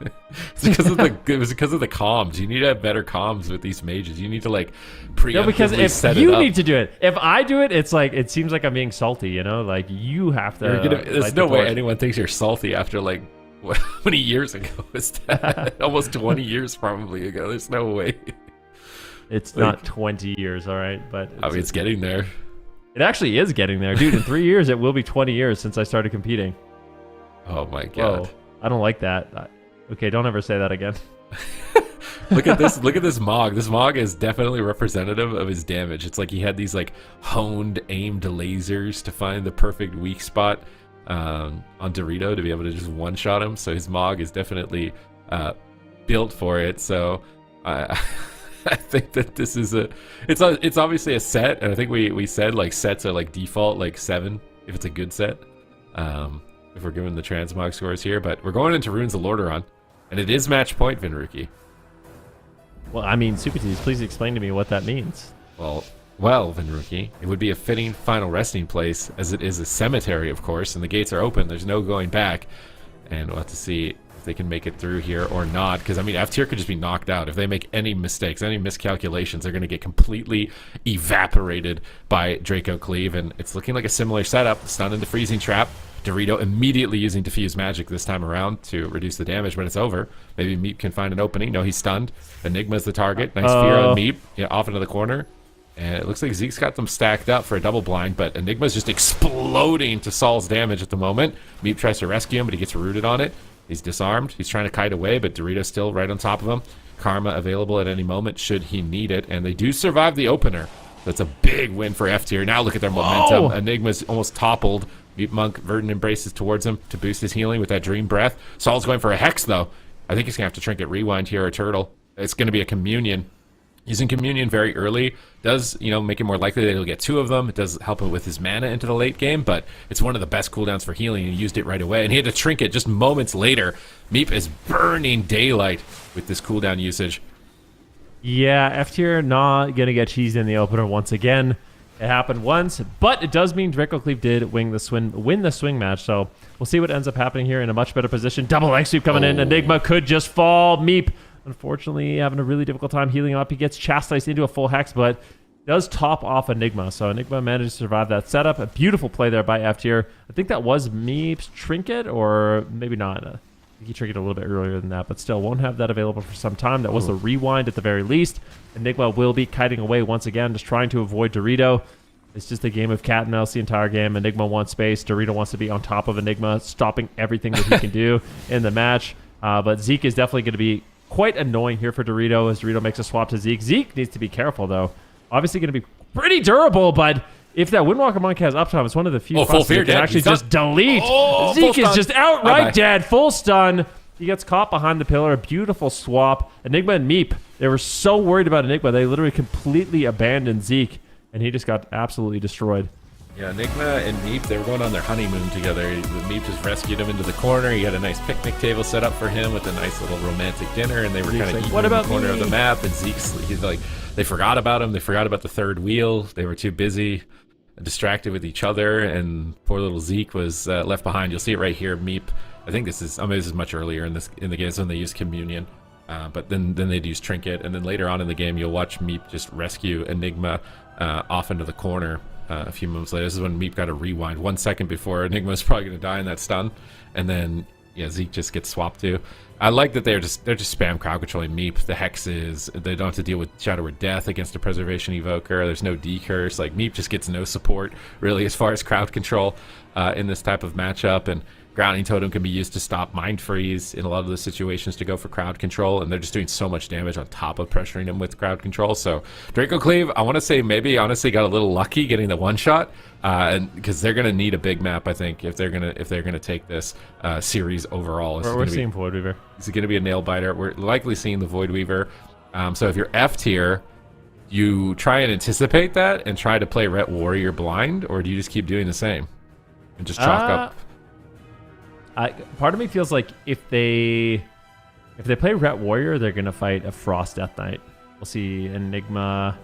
because of it was because of the comms. You need to have better comms with these mages. You need to like because if you need to do it, if I do it, it's like it seems like I'm being salty. You know, like you have to. There's no way anyone thinks you're salty after like what, how many years ago was that? Almost 20 years probably ago. There's no way. It's like, not 20 years, all right, but I mean, it's getting there. It actually is getting there. Dude, in 3 years, it will be 20 years since I started competing. Oh my god. Whoa, I don't like that. Okay, don't ever say that again. Look at this. Look at this Mog. This Mog is definitely representative of his damage. It's like he had these like honed, aimed lasers to find the perfect weak spot on Dorito to be able to just one-shot him. So his Mog is definitely built for it. So I think that this is it's obviously a set, and I think we said like sets are like default like 7 if it's a good set. If we're given the transmog scores here, but we're going into Runes of Lordaeron, and it is match point, Vinruki. Well, I mean, Super Tees, please explain to me what that means. Well, Vinruki, it would be a fitting final resting place, as it is a cemetery, of course, and the gates are open. There's no going back, and we'll have to see if they can make it through here or not, because, I mean, F tier could just be knocked out. If they make any mistakes, any miscalculations, they're going to get completely evaporated by Draco Cleave, and it's looking like a similar setup. Stun into Freezing Trap. Dorito immediately using Diffuse Magic this time around to reduce the damage when it's over. Maybe Meep can find an opening. No, he's stunned. Enigma's the target. Nice fear on Meep. Yeah, off into the corner. And it looks like Zeke's got them stacked up for a double blind, but Enigma's just exploding to Saul's damage at the moment. Meep tries to rescue him, but he gets rooted on it. He's disarmed. He's trying to kite away, but Dorito's still right on top of him. Karma available at any moment should he need it, and they do survive the opener. That's a big win for F tier. Now look at their momentum. Enigma's almost toppled. Meep Monk, Verdant embraces towards him to boost his healing with that Dream Breath. Saul's going for a Hex, though. I think he's going to have to Trinket Rewind here or Turtle. It's going to be a Communion. Using Communion very early does, make it more likely that he'll get 2 of them. It does help him with his mana into the late game, but it's one of the best cooldowns for healing. He used it right away, and he had to Trinket just moments later. Meep is burning daylight with this cooldown usage. Yeah, F tier not going to get cheesed in the opener once again. It happened once, but it does mean Draco Cleave did win the swing match, so we'll see what ends up happening here in a much better position. Double Leg Sweep coming in. Enigma could just fall. Meep, unfortunately, having a really difficult time healing up. He gets chastised into a full Hex, but does top off Enigma, so Enigma managed to survive that setup. A beautiful play there by F tier. I think that was Meep's Trinket, or maybe not. I think he triggered a little bit earlier than that, but still won't have that available for some time. That was the rewind at the very least. Enigma will be kiting away once again, just trying to avoid Dorito. It's just a game of cat and mouse the entire game. Enigma wants space. Dorito wants to be on top of Enigma, stopping everything that he can do in the match. But Zeke is definitely going to be quite annoying here for Dorito as Dorito makes a swap to Zeke. Zeke needs to be careful, though. Obviously going to be pretty durable, but if that Windwalker Monk has uptime, it's one of the few spots that can actually just delete. Zeke is just outright dead. Full stun. He gets caught behind the pillar. A beautiful swap. Enigma and Meep, they were so worried about Enigma, they literally completely abandoned Zeke, and he just got absolutely destroyed. Yeah, Enigma and Meep, they were going on their honeymoon together. Meep just rescued him into the corner. He had a nice picnic table set up for him with a nice little romantic dinner, and they were kind of eating in the corner of the map, and he's like, they forgot about him. They forgot about the third wheel. They were too busy, distracted with each other, and poor little Zeke was left behind. You'll see it right here. Meep, I think this is much earlier in the game when they use Communion, but then they'd use Trinket, and then later on in the game you'll watch Meep just rescue Enigma off into the corner a few moments later. This is when Meep got a rewind 1 second before Enigma's probably going to die in that stun, and then Zeke just gets swapped to. I like that they're just spam crowd controlling Meep. The hexes, they don't have to deal with Shadow Word Death against a Preservation Evoker. There's no decurse. Like, Meep just gets no support really as far as crowd control in this type of matchup, and Grounding Totem can be used to stop Mind Freeze in a lot of the situations to go for crowd control, and they're just doing so much damage on top of pressuring him with crowd control. So Draco Cleave, I want to say maybe honestly got a little lucky getting the one shot, and because they're gonna need a big map, I think, if they're gonna take this series overall. We're seeing Void Weaver. Is it gonna be a nail biter? We're likely seeing the Void Weaver. So if you're F tier, you try and anticipate that and try to play Ret Warrior blind, or do you just keep doing the same and just chalk up? Part of me feels like if they play Ret Warrior, they're gonna fight a Frost Death Knight. We'll see Enigma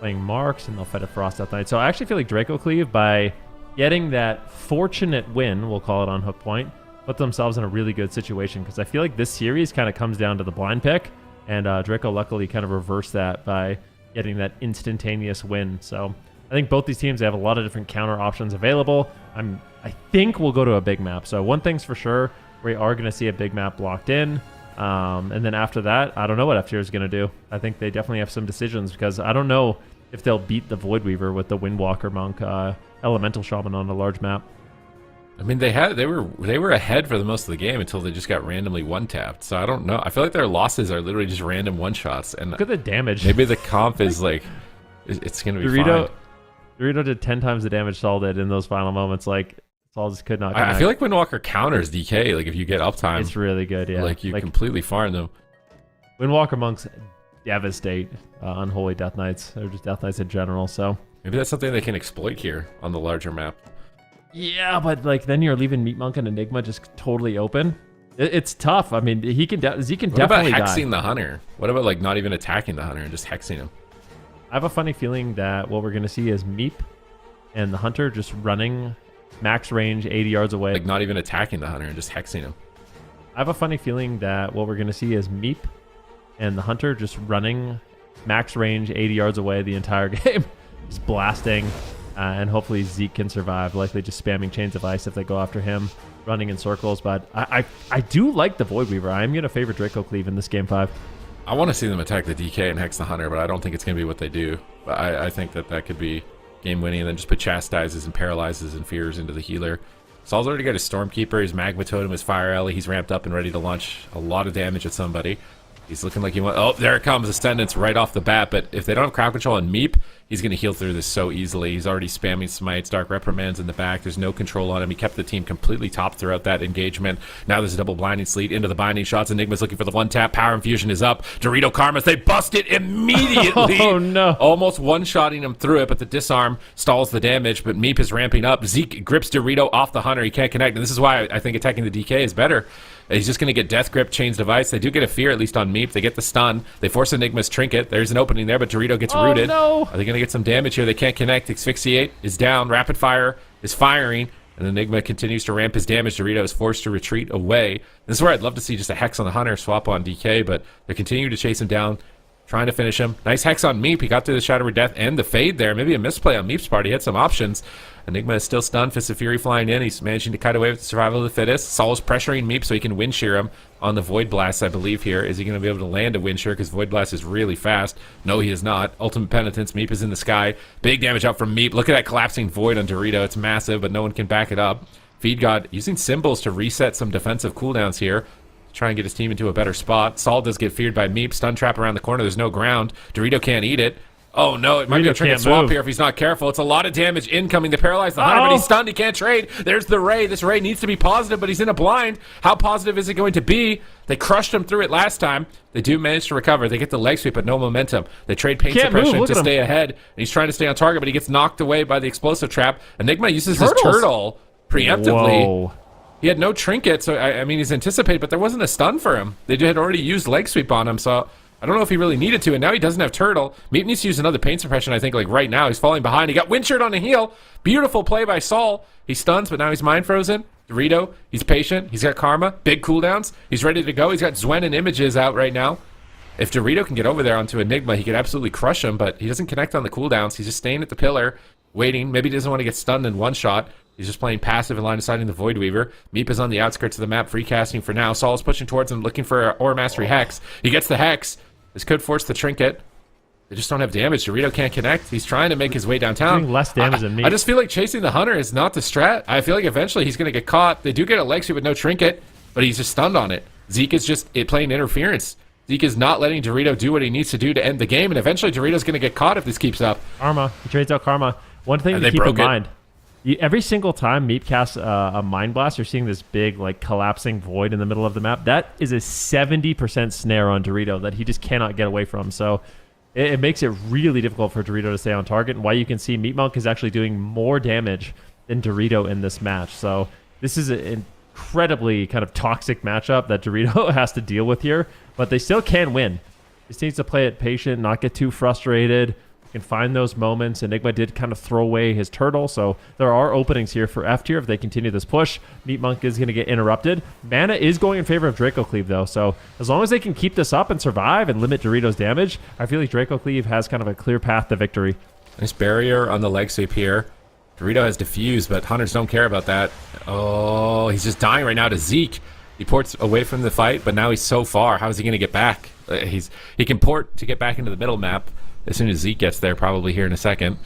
playing Marks, and they'll fight a Frost Death Knight. So I actually feel like Draco Cleave, by getting that fortunate win, we'll call it on Hook Point, put themselves in a really good situation, because I feel like this series kind of comes down to the blind pick, and Draco luckily kind of reversed that by getting that instantaneous win. So I think both these teams, they have a lot of different counter options available. I think we'll go to a big map. So one thing's for sure, we are going to see a big map blocked in. And then after that, I don't know what F tier is going to do. I think they definitely have some decisions, because I don't know if they'll beat the Void Weaver with the Windwalker Monk Elemental Shaman on a large map. I mean, they were ahead for the most of the game until they just got randomly one-tapped. So I don't know. I feel like their losses are literally just random one-shots. And look at the damage. Maybe the comp is like, it's going to be fine. Dorito did 10 times the damage Saul did in those final moments. Like, Saul just could not connect. I feel like Windwalker counters DK. Like, if you get uptime, it's really good, yeah. Like, you completely farm them. Windwalker Monks devastate Unholy Death Knights, or just Death Knights in general, so. Maybe that's something they can exploit here on the larger map. Yeah, but like then you're leaving Meat Monk and Enigma just totally open. It's tough. I mean, Zeke can definitely die. What about hexing the Hunter? What about like not even attacking the Hunter and just hexing him? I have a funny feeling that what we're going to see is Meep and the Hunter just running max range 80 yards away. Like not even attacking the Hunter and just hexing him. I have a funny feeling that what we're going to see is Meep and the Hunter just running max range 80 yards away the entire game. Just blasting. And hopefully Zeke can survive, likely just spamming Chains of Ice if they go after him, running in circles. But I do like the Void Weaver. I'm going to favor Draco Cleave in this Game 5. I want to see them attack the DK and hex the Hunter, but I don't think it's going to be what they do. But I think that could be game-winning, and then just put Chastises and Paralyzes and Fears into the healer. Saul's already got his Stormkeeper, his Magma Totem, his Fire Alley. He's ramped up and ready to launch a lot of damage at somebody. He's looking like he wants... Oh, there it comes. Ascendance right off the bat. But if they don't have crowd control on Meep, he's going to heal through this so easily. He's already spamming Smites, Dark Reprimands in the back. There's no control on him. He kept the team completely top throughout that engagement. Now there's a double Blinding Sleet into the binding shots. Enigma's looking for the one-tap. Power Infusion is up. Dorito Karmas, they bust it immediately. Oh, no. Almost one-shotting him through it, but the disarm stalls the damage. But Meep is ramping up. Zeke grips Dorito off the Hunter. He can't connect. And this is why I think attacking the DK is better. He's just going to get Death Grip, Chains Device. They do get a Fear, at least on Meep. They get the stun. They force Enigma's Trinket. There's an opening there, but Dorito gets rooted. No. Are they going to get some damage here? They can't connect. Asphyxiate is down. Rapid Fire is firing. And Enigma continues to ramp his damage. Dorito is forced to retreat away. This is where I'd love to see just a Hex on the Hunter, swap on DK, but they're continuing to chase him down, trying to finish him. Nice Hex on Meep. He got through the Shadow of Death and the Fade there. Maybe a misplay on Meep's part. He had some options. Enigma is still stunned. Fist of Fury flying in. He's managing to kite away with the survival of the fittest. Saul's pressuring Meep so he can wind shear him on the Void Blast, I believe, here. Is he going to be able to land a wind shear? Because Void Blast is really fast. No, he is not. Ultimate Penitence. Meep is in the sky. Big damage out from Meep. Look at that collapsing Void on Dorito. It's massive, but no one can back it up. Feed God using symbols to reset some defensive cooldowns here. Try and get his team into a better spot. Saul does get feared by Meep. Stun trap around the corner. There's no ground. Dorito can't eat it. Oh no, it might be a trinket swap here if he's not careful. It's a lot of damage incoming to paralyze the Hunter, but he's stunned. He can't trade. There's the Ray. This Ray needs to be positive, but he's in a blind. How positive is it going to be? They crushed him through it last time. They do manage to recover. They get the leg sweep, but no momentum. They trade pain suppression to stay ahead. And he's trying to stay on target, but he gets knocked away by the explosive trap. Enigma uses his turtle preemptively. Whoa. He had no trinket, so I mean, he's anticipated, but there wasn't a stun for him. They had already used leg sweep on him, so I don't know if he really needed to, and now he doesn't have turtle. Meep needs to use another pain suppression, I think, like right now. He's falling behind. He got Windshirt on the heel. Beautiful play by Saul. He stuns, but now he's mind frozen. Dorito, he's patient. He's got Karma. Big cooldowns. He's ready to go. He's got Zwen and Images out right now. If Dorito can get over there onto Enigma, he could absolutely crush him, but he doesn't connect on the cooldowns. He's just staying at the pillar, waiting. Maybe he doesn't want to get stunned in one shot. He's just playing passive and line of sighting the Void Weaver. Meep is on the outskirts of the map, free casting for now. Saul is pushing towards him, looking for an Aura Mastery Hex. He gets the Hex. This could force the trinket. They just don't have damage. Dorito can't connect. He's trying to make his way downtown. Doing less damage than me. I just feel like chasing the Hunter is not the strat. I feel like eventually he's going to get caught. They do get a leg sweep with no trinket, but he's just stunned on it. Zeke is just playing interference. Zeke is not letting Dorito do what he needs to do to end the game, and eventually Dorito's going to get caught if this keeps up. Karma. He trades out Karma. One thing to keep in mind. Every single time Meep casts a Mind Blast, you're seeing this big, like, collapsing void in the middle of the map. That is a 70% snare on Dorito that he just cannot get away from. So it makes it really difficult for Dorito to stay on target, and why you can see Meat Monk is actually doing more damage than Dorito in this match. So this is an incredibly kind of toxic matchup that Dorito has to deal with here, but they still can win. Just needs to play it patient, not get too frustrated. Can find those moments. Enigma did kind of throw away his turtle, so there are openings here for F tier if they continue this push. Meat Monk is going to get interrupted. Mana is going in favor of Draco Cleave, though, so as long as they can keep this up and survive and limit Dorito's damage, I feel like Draco Cleave has kind of a clear path to victory. Nice barrier on the leg sweep here. Dorito has diffused, but Hunters don't care about that. Oh, he's just dying right now to Zeke. He ports away from the fight, but now he's so far. How is he going to get back? He can port to get back into the middle map. as soon as Zeke gets there, probably here in a second.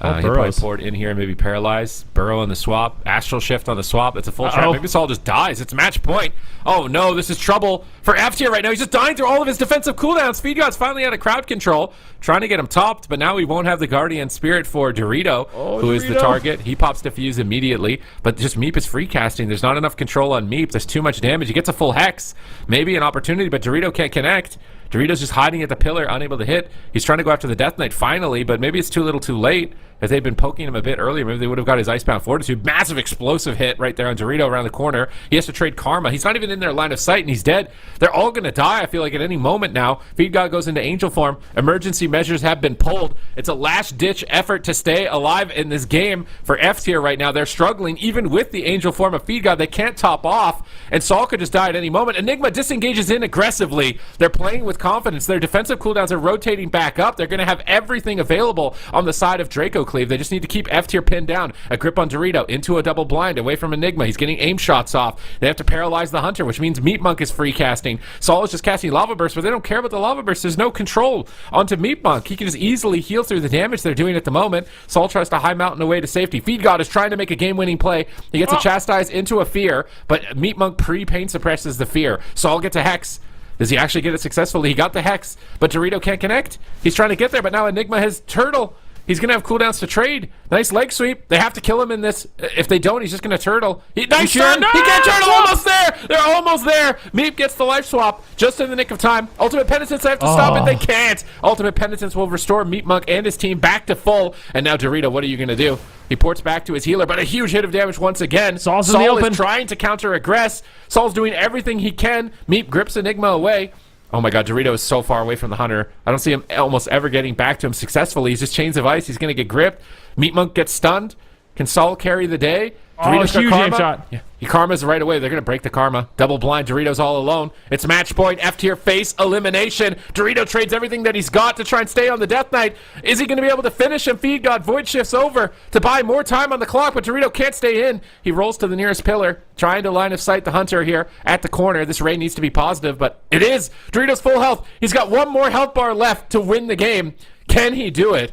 He'll probably Burrows. port in here and maybe paralyze. Burrow on the swap. Astral Shift on the swap. It's a full trap. Maybe Saul just dies. It's match point. Oh no, this is trouble for F tier right now. He's just dying through all of his defensive cooldowns. Feed God's finally out of crowd control. Trying to get him topped, but now we won't have the Guardian Spirit for Dorito, who is the target. He pops Diffuse immediately, but just Meep is free casting. There's not enough control on Meep. There's too much damage. He gets a full Hex. Maybe an opportunity, but Dorito can't connect. Dorito's just hiding at the pillar, unable to hit. He's trying to go after the Death Knight finally, but maybe it's too little too late. If they'd been poking him a bit earlier, maybe they would have got his Icebound Fortitude. Massive explosive hit right there on Dorito around the corner. He has to trade Karma. He's not even in their line of sight, and he's dead. They're all going to die, I feel like, at any moment now. Feed God goes into Angel form. Emergency measures have been pulled. It's a last-ditch effort to stay alive in this game for F tier right now. They're struggling, even with the Angel form of Feed God. They can't top off, and Saul could just die at any moment. Enigma disengages in aggressively. They're playing with confidence. Their defensive cooldowns are rotating back up. They're going to have everything available on the side of Draco Cleave. They just need to keep F tier pinned down. A grip on Dorito into a double blind away from Enigma. He's getting aim shots off. They have to paralyze the Hunter, which means Meat Monk is free casting. Saul is just casting Lava Burst, but they don't care about the Lava Burst. There's no control onto Meat Monk. He can just easily heal through the damage they're doing at the moment. Saul tries to high mountain away to safety. Feed God is trying to make a game-winning play. He gets a Chastise into a Fear, but Meat Monk pre-pain suppresses the Fear. Saul gets a Hex. Does he actually get it successfully? He got the Hex, but Dorito can't connect. He's trying to get there, but now Enigma has Turtle. He's going to have cooldowns to trade. Nice leg sweep. They have to kill him in this. If they don't, he's just going to turtle. Nice turn. No! He can't turtle. Almost there. They're almost there. Meep gets the life swap just in the nick of time. Ultimate Penitence, they have to stop it. They can't. Ultimate Penitence will restore Meat Monk and his team back to full. And now Dorito, what are you going to do? He ports back to his healer, but a huge hit of damage once again. Saul is trying to counter-aggress. Saul's doing everything he can. Meep grips Enigma away. Oh my god, Dorito is so far away from the Hunter. I don't see him almost ever getting back to him successfully. He's just Chains of Ice. He's going to get gripped. Meat Monk gets stunned. Can Saul carry the day? Dorito's got huge Karma. aim shot. Yeah. He Karma's right away. They're going to break the Karma. Double blind. Doritos all alone. It's match point. F tier face elimination. Dorito trades everything that he's got to try and stay on the Death Knight. Is he going to be able to finish him? Feed God void shifts over to buy more time on the clock, but Dorito can't stay in. He rolls to the nearest pillar, trying to line of sight the Hunter here at the corner. This raid needs to be positive, but it is. Dorito's full health. He's got one more health bar left to win the game. Can he do it?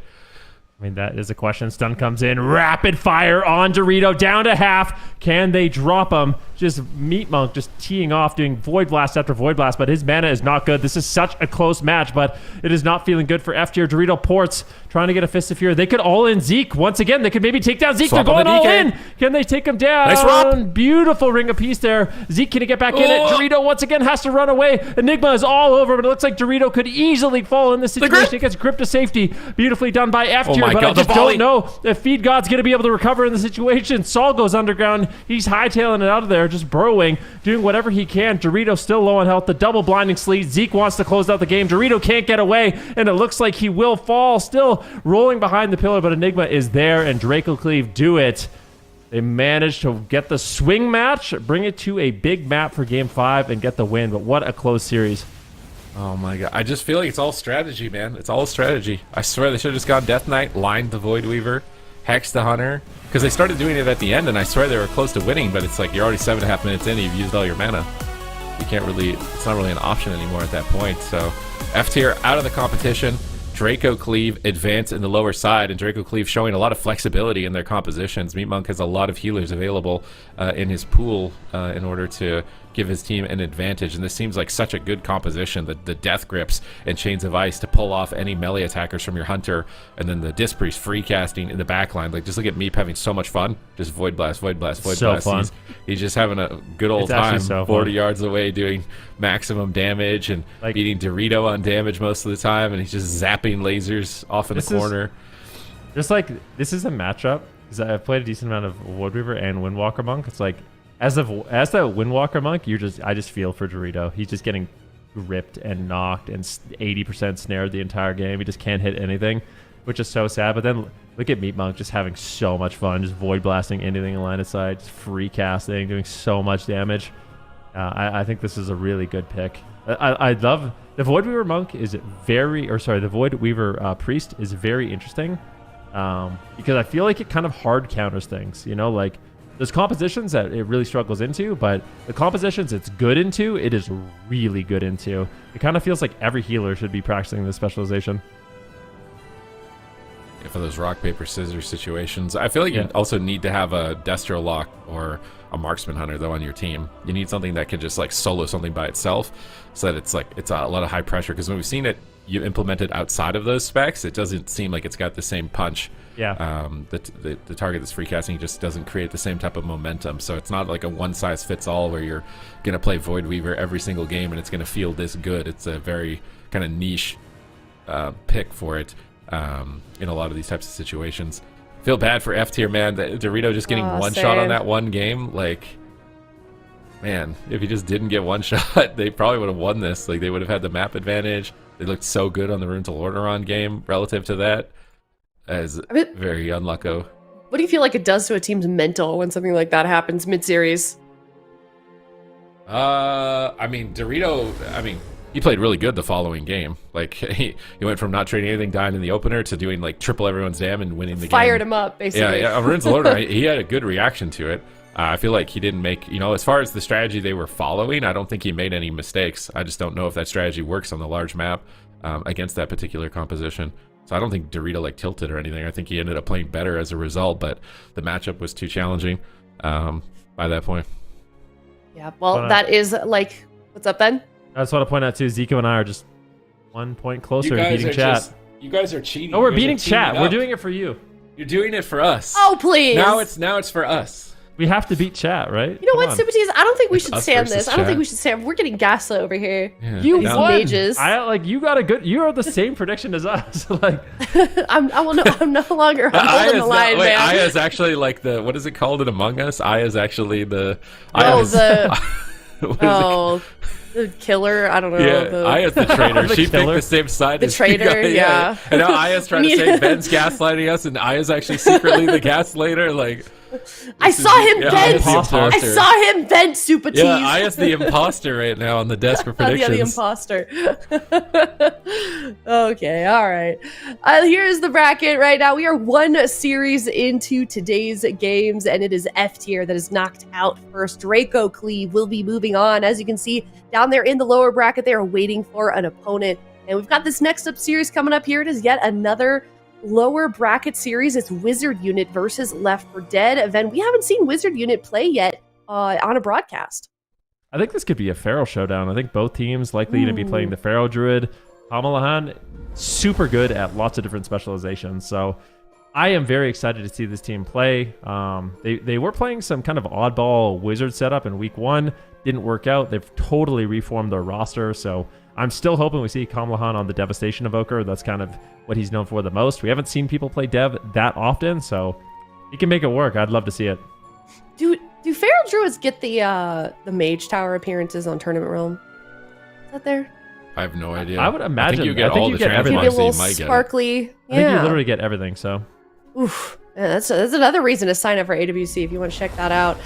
I mean, that is a question. Stun comes in. Rapid fire on Dorito. Down to half. Can they drop him? Just Meat Monk just teeing off, doing Void Blast after Void Blast, but his mana is not good. This is such a close match, but it is not feeling good for F tier. Dorito ports, trying to get a Fist of Fury. They could all in Zeke. Once again, they could maybe take down Zeke. Swap They're going on the all DK. in. Can they take him down? Nice swap. Beautiful Ring of Peace there. Zeke, can he get back in it? Dorito once again has to run away. Enigma is all over, but it looks like Dorito could easily fall in this situation. He gets gripped to safety. Beautifully done by F tier, my but God, I just the volley. don't know if Feed God's going to be able to recover in the situation. Saul goes underground. He's hightailing it out of there, just burrowing, doing whatever he can. Dorito still low on health. The double blinding sleeve. Zeke wants to close out the game. Dorito can't get away, and it looks like he will fall. Still rolling behind the pillar, but Enigma is there, and Draco Cleave do it. They managed to get the swing match, bring it to a big map for Game 5, and get the win. But what a close series. Oh my god. I just feel like it's all strategy, man. It's all strategy. I swear they should have just gone Death Knight, lined the Void Weaver, hexed the Hunter. Because they started doing it at the end, and I swear they were close to winning, but it's like you're already 7.5 minutes in, and you've used all your mana. You can't really, it's not really an option anymore at that point. So F tier out of the competition. Draco Cleave advance in the lower side, and Draco Cleave showing a lot of flexibility in their compositions. Meat Monk has a lot of healers available in his pool in order to give his team an advantage, and this seems like such a good composition. The Death Grips and Chains of Ice to pull off any melee attackers from your Hunter, and then the Disc Priest free casting in the backline. Like, just look at Meep having so much fun. Just Void Blast, Void Blast, Void So Blast. fun. He's just having a good old It's actually time. so 40 fun. yards away doing maximum damage and Like- beating Dorito on damage most of the time, and he's just zapping lasers off in the This is- corner. Just like, this is a matchup, because I've played a decent amount of Woodweaver and Windwalker Monk. It's like, as the Windwalker Monk, I just feel for Dorito. He's just getting ripped and knocked and 80% snared the entire game. He just can't hit anything, which is so sad. But then look at Meat Monk just having so much fun, just void blasting anything in line of sight, just free casting, doing so much damage. I think this is a really good pick. I love the Void Weaver Monk is the Void Weaver Priest is very interesting because I feel like it kind of hard counters things. You know, like there's compositions that it really struggles into, but the compositions it's good into, it is really good into. It kind of feels like every healer should be practicing this specialization. for those rock, paper, scissors situations. I feel like you also need to have a Destro Lock or a Marksman Hunter, though, on your team. You need something that can just, like, solo something by itself so that it's a lot of high pressure. Because when we've seen it, you implement it outside of those specs, it doesn't seem like it's got the same punch. Yeah. The target that's free casting just doesn't create the same type of momentum. So it's not like a one-size-fits-all where you're going to play Void Weaver every single game and it's going to feel this good. It's a very kind of niche pick for it in a lot of these types of situations. Feel bad for F tier, man. Dorito just getting one shot on that one game. Like, man, if he just didn't get one shot, they probably would have won this. Like, they would have had the map advantage. They looked so good on the Rune to Lordaeron game relative to that. As very unlucky. What do you feel like it does to a team's mental when something like that happens mid-series? I mean, Dorito, he played really good the following game. Like, he went from not trading anything, dying in the opener, to doing, like, triple everyone's dam and winning the game. Fired him up, basically. Yeah, on Rune's Lordaeron, he had a good reaction to it. I feel like he didn't make, as far as the strategy they were following, I don't think he made any mistakes. I just don't know if that strategy works on the large map against that particular composition. So I don't think Dorito, like, tilted or anything. I think he ended up playing better as a result, but the matchup was too challenging by that point. Yeah, well, that is, like, what's up, Ben? I just want to point out, too, Zico and I are just 1 point closer to beating chat. You guys are cheating. No, we're beating chat. We're doing it for you. You're doing it for us. Oh, please. Now it's for us. We have to beat chat, right? You know what, Sympathies? I don't think we should stand this. I don't chat. think we should stand. We're getting gaslit over here. Yeah. You These won. mages. You got a good. You are the same prediction as us. Like, I'm no longer holding the line, man. Aya is actually like the, what is it called in Among Us? Aya is actually the. The killer. I don't know. Yeah, Aya's the traitor. The She killer. picked the same side. The as traitor, you. yeah. And now Aya's trying to say Ben's gaslighting us, and Aya's actually secretly the gaslighter. Like, I saw him vent. imposter. I saw him vent, Super Tees. yeah, Aya's the imposter right now on the desk for predictions. Yeah, the imposter. Okay, all right. Here's the bracket right now. We are one series into today's games, and it is F tier that is knocked out first. DRACO CLEAVE will be moving on. As you can see down there in the lower bracket, they are waiting for an opponent. And we've got this next up series coming up here. It is yet another lower bracket series. It's Wizard Unit versus Left 4 Dead. Event. We haven't seen Wizard Unit play yet on a broadcast. I think this could be a Pharaoh showdown. I think both teams likely going to be playing the Pharaoh Druid. Hamalahan, super good at lots of different specializations. So I am very excited to see this team play. They were playing some kind of oddball Wizard setup in week 1. Didn't work out. They've totally reformed their roster. So I'm still hoping we see Kamalahan on the Devastation Evoker. That's kind of what he's known for the most. We haven't seen people play Dev that often, so he can make it work. I'd love to see it. Do Feral Druids get the Mage Tower appearances on Tournament Realm? Is that there? I have no idea. I would imagine. I think you get all the everything. Maybe a transmogs that little you might get. sparkly. I think you literally get everything, so. Oof. Yeah, that's another reason to sign up for AWC if you want to check that out.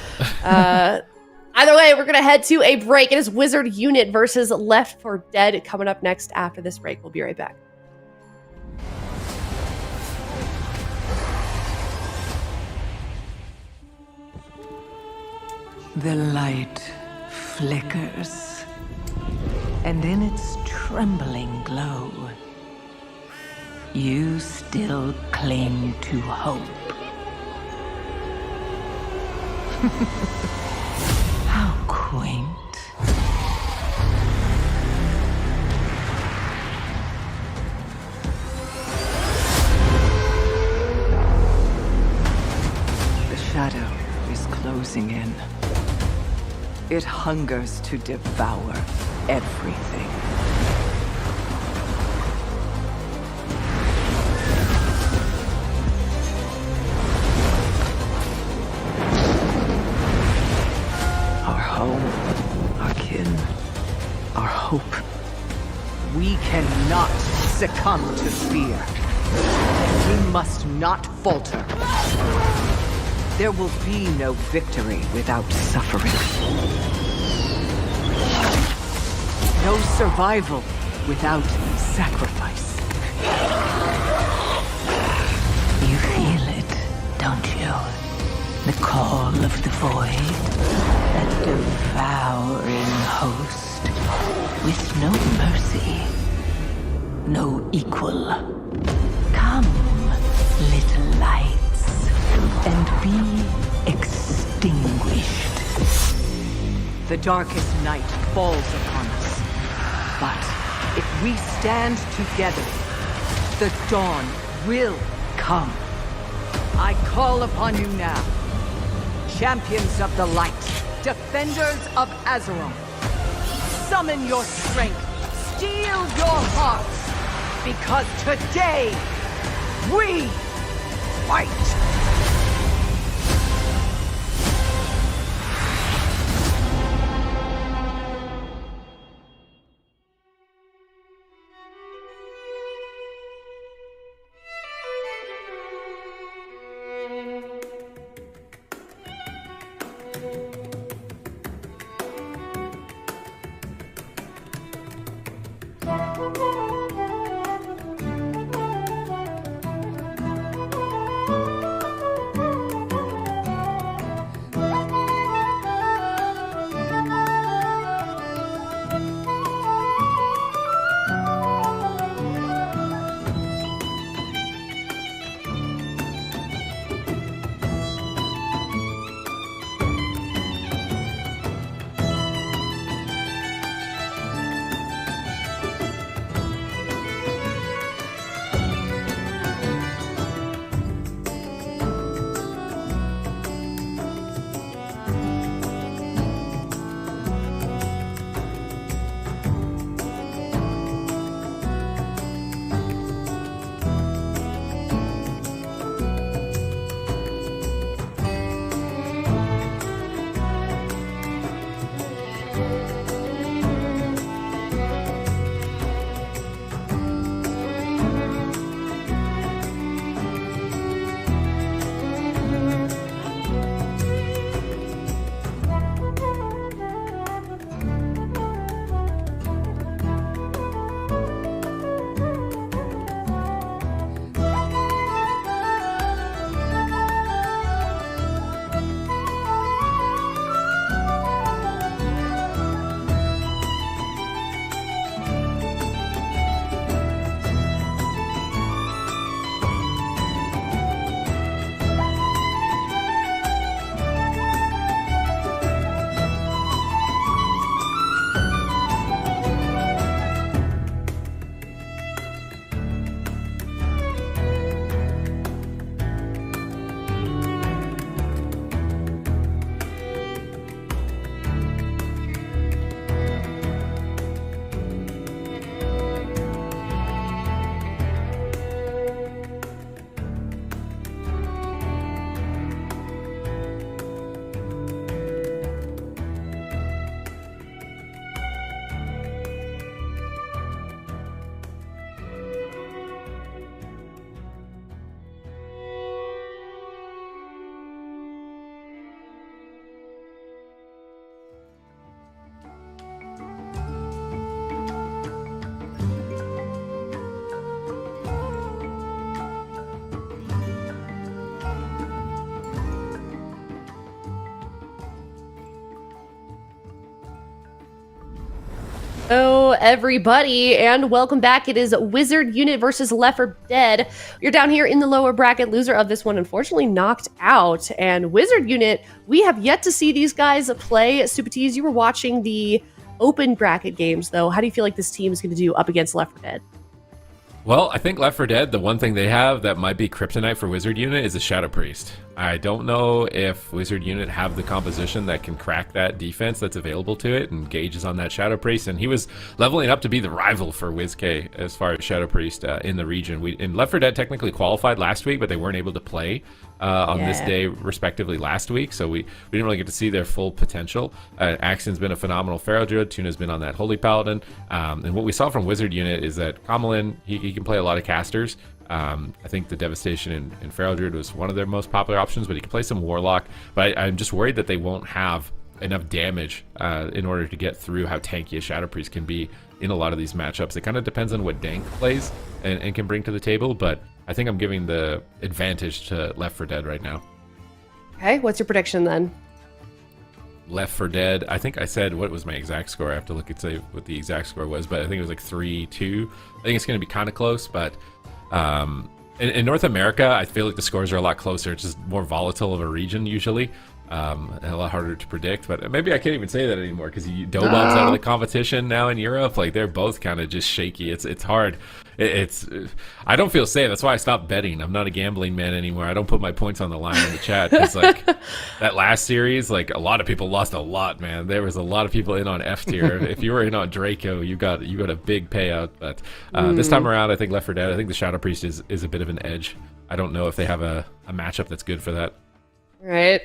Either way, we're going to head to a break. It is Wizard Unit versus Left 4 Dead coming up next after this break. We'll be right back. The light flickers, and in its trembling glow, you still cling to hope. How quaint. The shadow is closing in. It hungers to devour everything. Our home, our kin, our hope. We cannot succumb to fear. We must not falter. There will be no victory without suffering. No survival without sacrifice. You feel it, don't you? The call of the void, that devouring host, with no mercy, no equal. Come, extinguished. The darkest night falls upon us. But if we stand together, the dawn will come. I call upon you now, champions of the light, defenders of Azeroth. Summon your strength, steel your hearts, because today, we fight! Hello, everybody, and welcome back. It is Wizard Unit versus Left 4 Dead. You're down here in the lower bracket. Loser of this one, unfortunately, knocked out. And Wizard Unit, we have yet to see these guys play. Super Tease, you were watching the open bracket games, though. How do you feel like this team is going to do up against Left 4 Dead? Well, I think Left 4 Dead, the one thing they have that might be kryptonite for Wizard Unit is a Shadow Priest. I don't know if Wizard Unit have the composition that can crack that defense that's available to it, and Gage is on that Shadow Priest, and he was leveling up to be the rival for WizK as far as Shadow Priest in the region. And Left 4 Dead technically qualified last week, but they weren't able to play on this day respectively last week, so we didn't really get to see their full potential. Axion's been a phenomenal Pharaoh Druid, Tuna's been on that Holy Paladin, and what we saw from Wizard Unit is that Kamalin, he can play a lot of casters. I think the Devastation in Pharaoh Druid was one of their most popular options, but he can play some Warlock. But I'm just worried that they won't have enough damage in order to get through how tanky a Shadow Priest can be in a lot of these matchups. It kind of depends on what Dank plays and can bring to the table, but I think I'm giving the advantage to Left 4 Dead right now. Okay, what's your prediction then? Left 4 Dead, I think I said, what was my exact score? I have to look and say what the exact score was, but I think it was like 3-2. I think it's going to be kind of close, but in North America, I feel like the scores are a lot closer. It's just more volatile of a region usually. a lot harder to predict. But maybe I can't even say that anymore because Dobob's out of the competition now in Europe. Like they're both kind of just shaky. It's hard. I don't feel safe. That's why I stopped betting. I'm not a gambling man anymore. I don't put my points on the line in the chat because like that last series, like a lot of people lost a lot, man. There was a lot of people in on F tier. If you were in on Draco, you got a big payout. But this time around, I think Left 4 Dead. I think the Shadow Priest is a bit of an edge. I don't know if they have a matchup that's good for that. All right.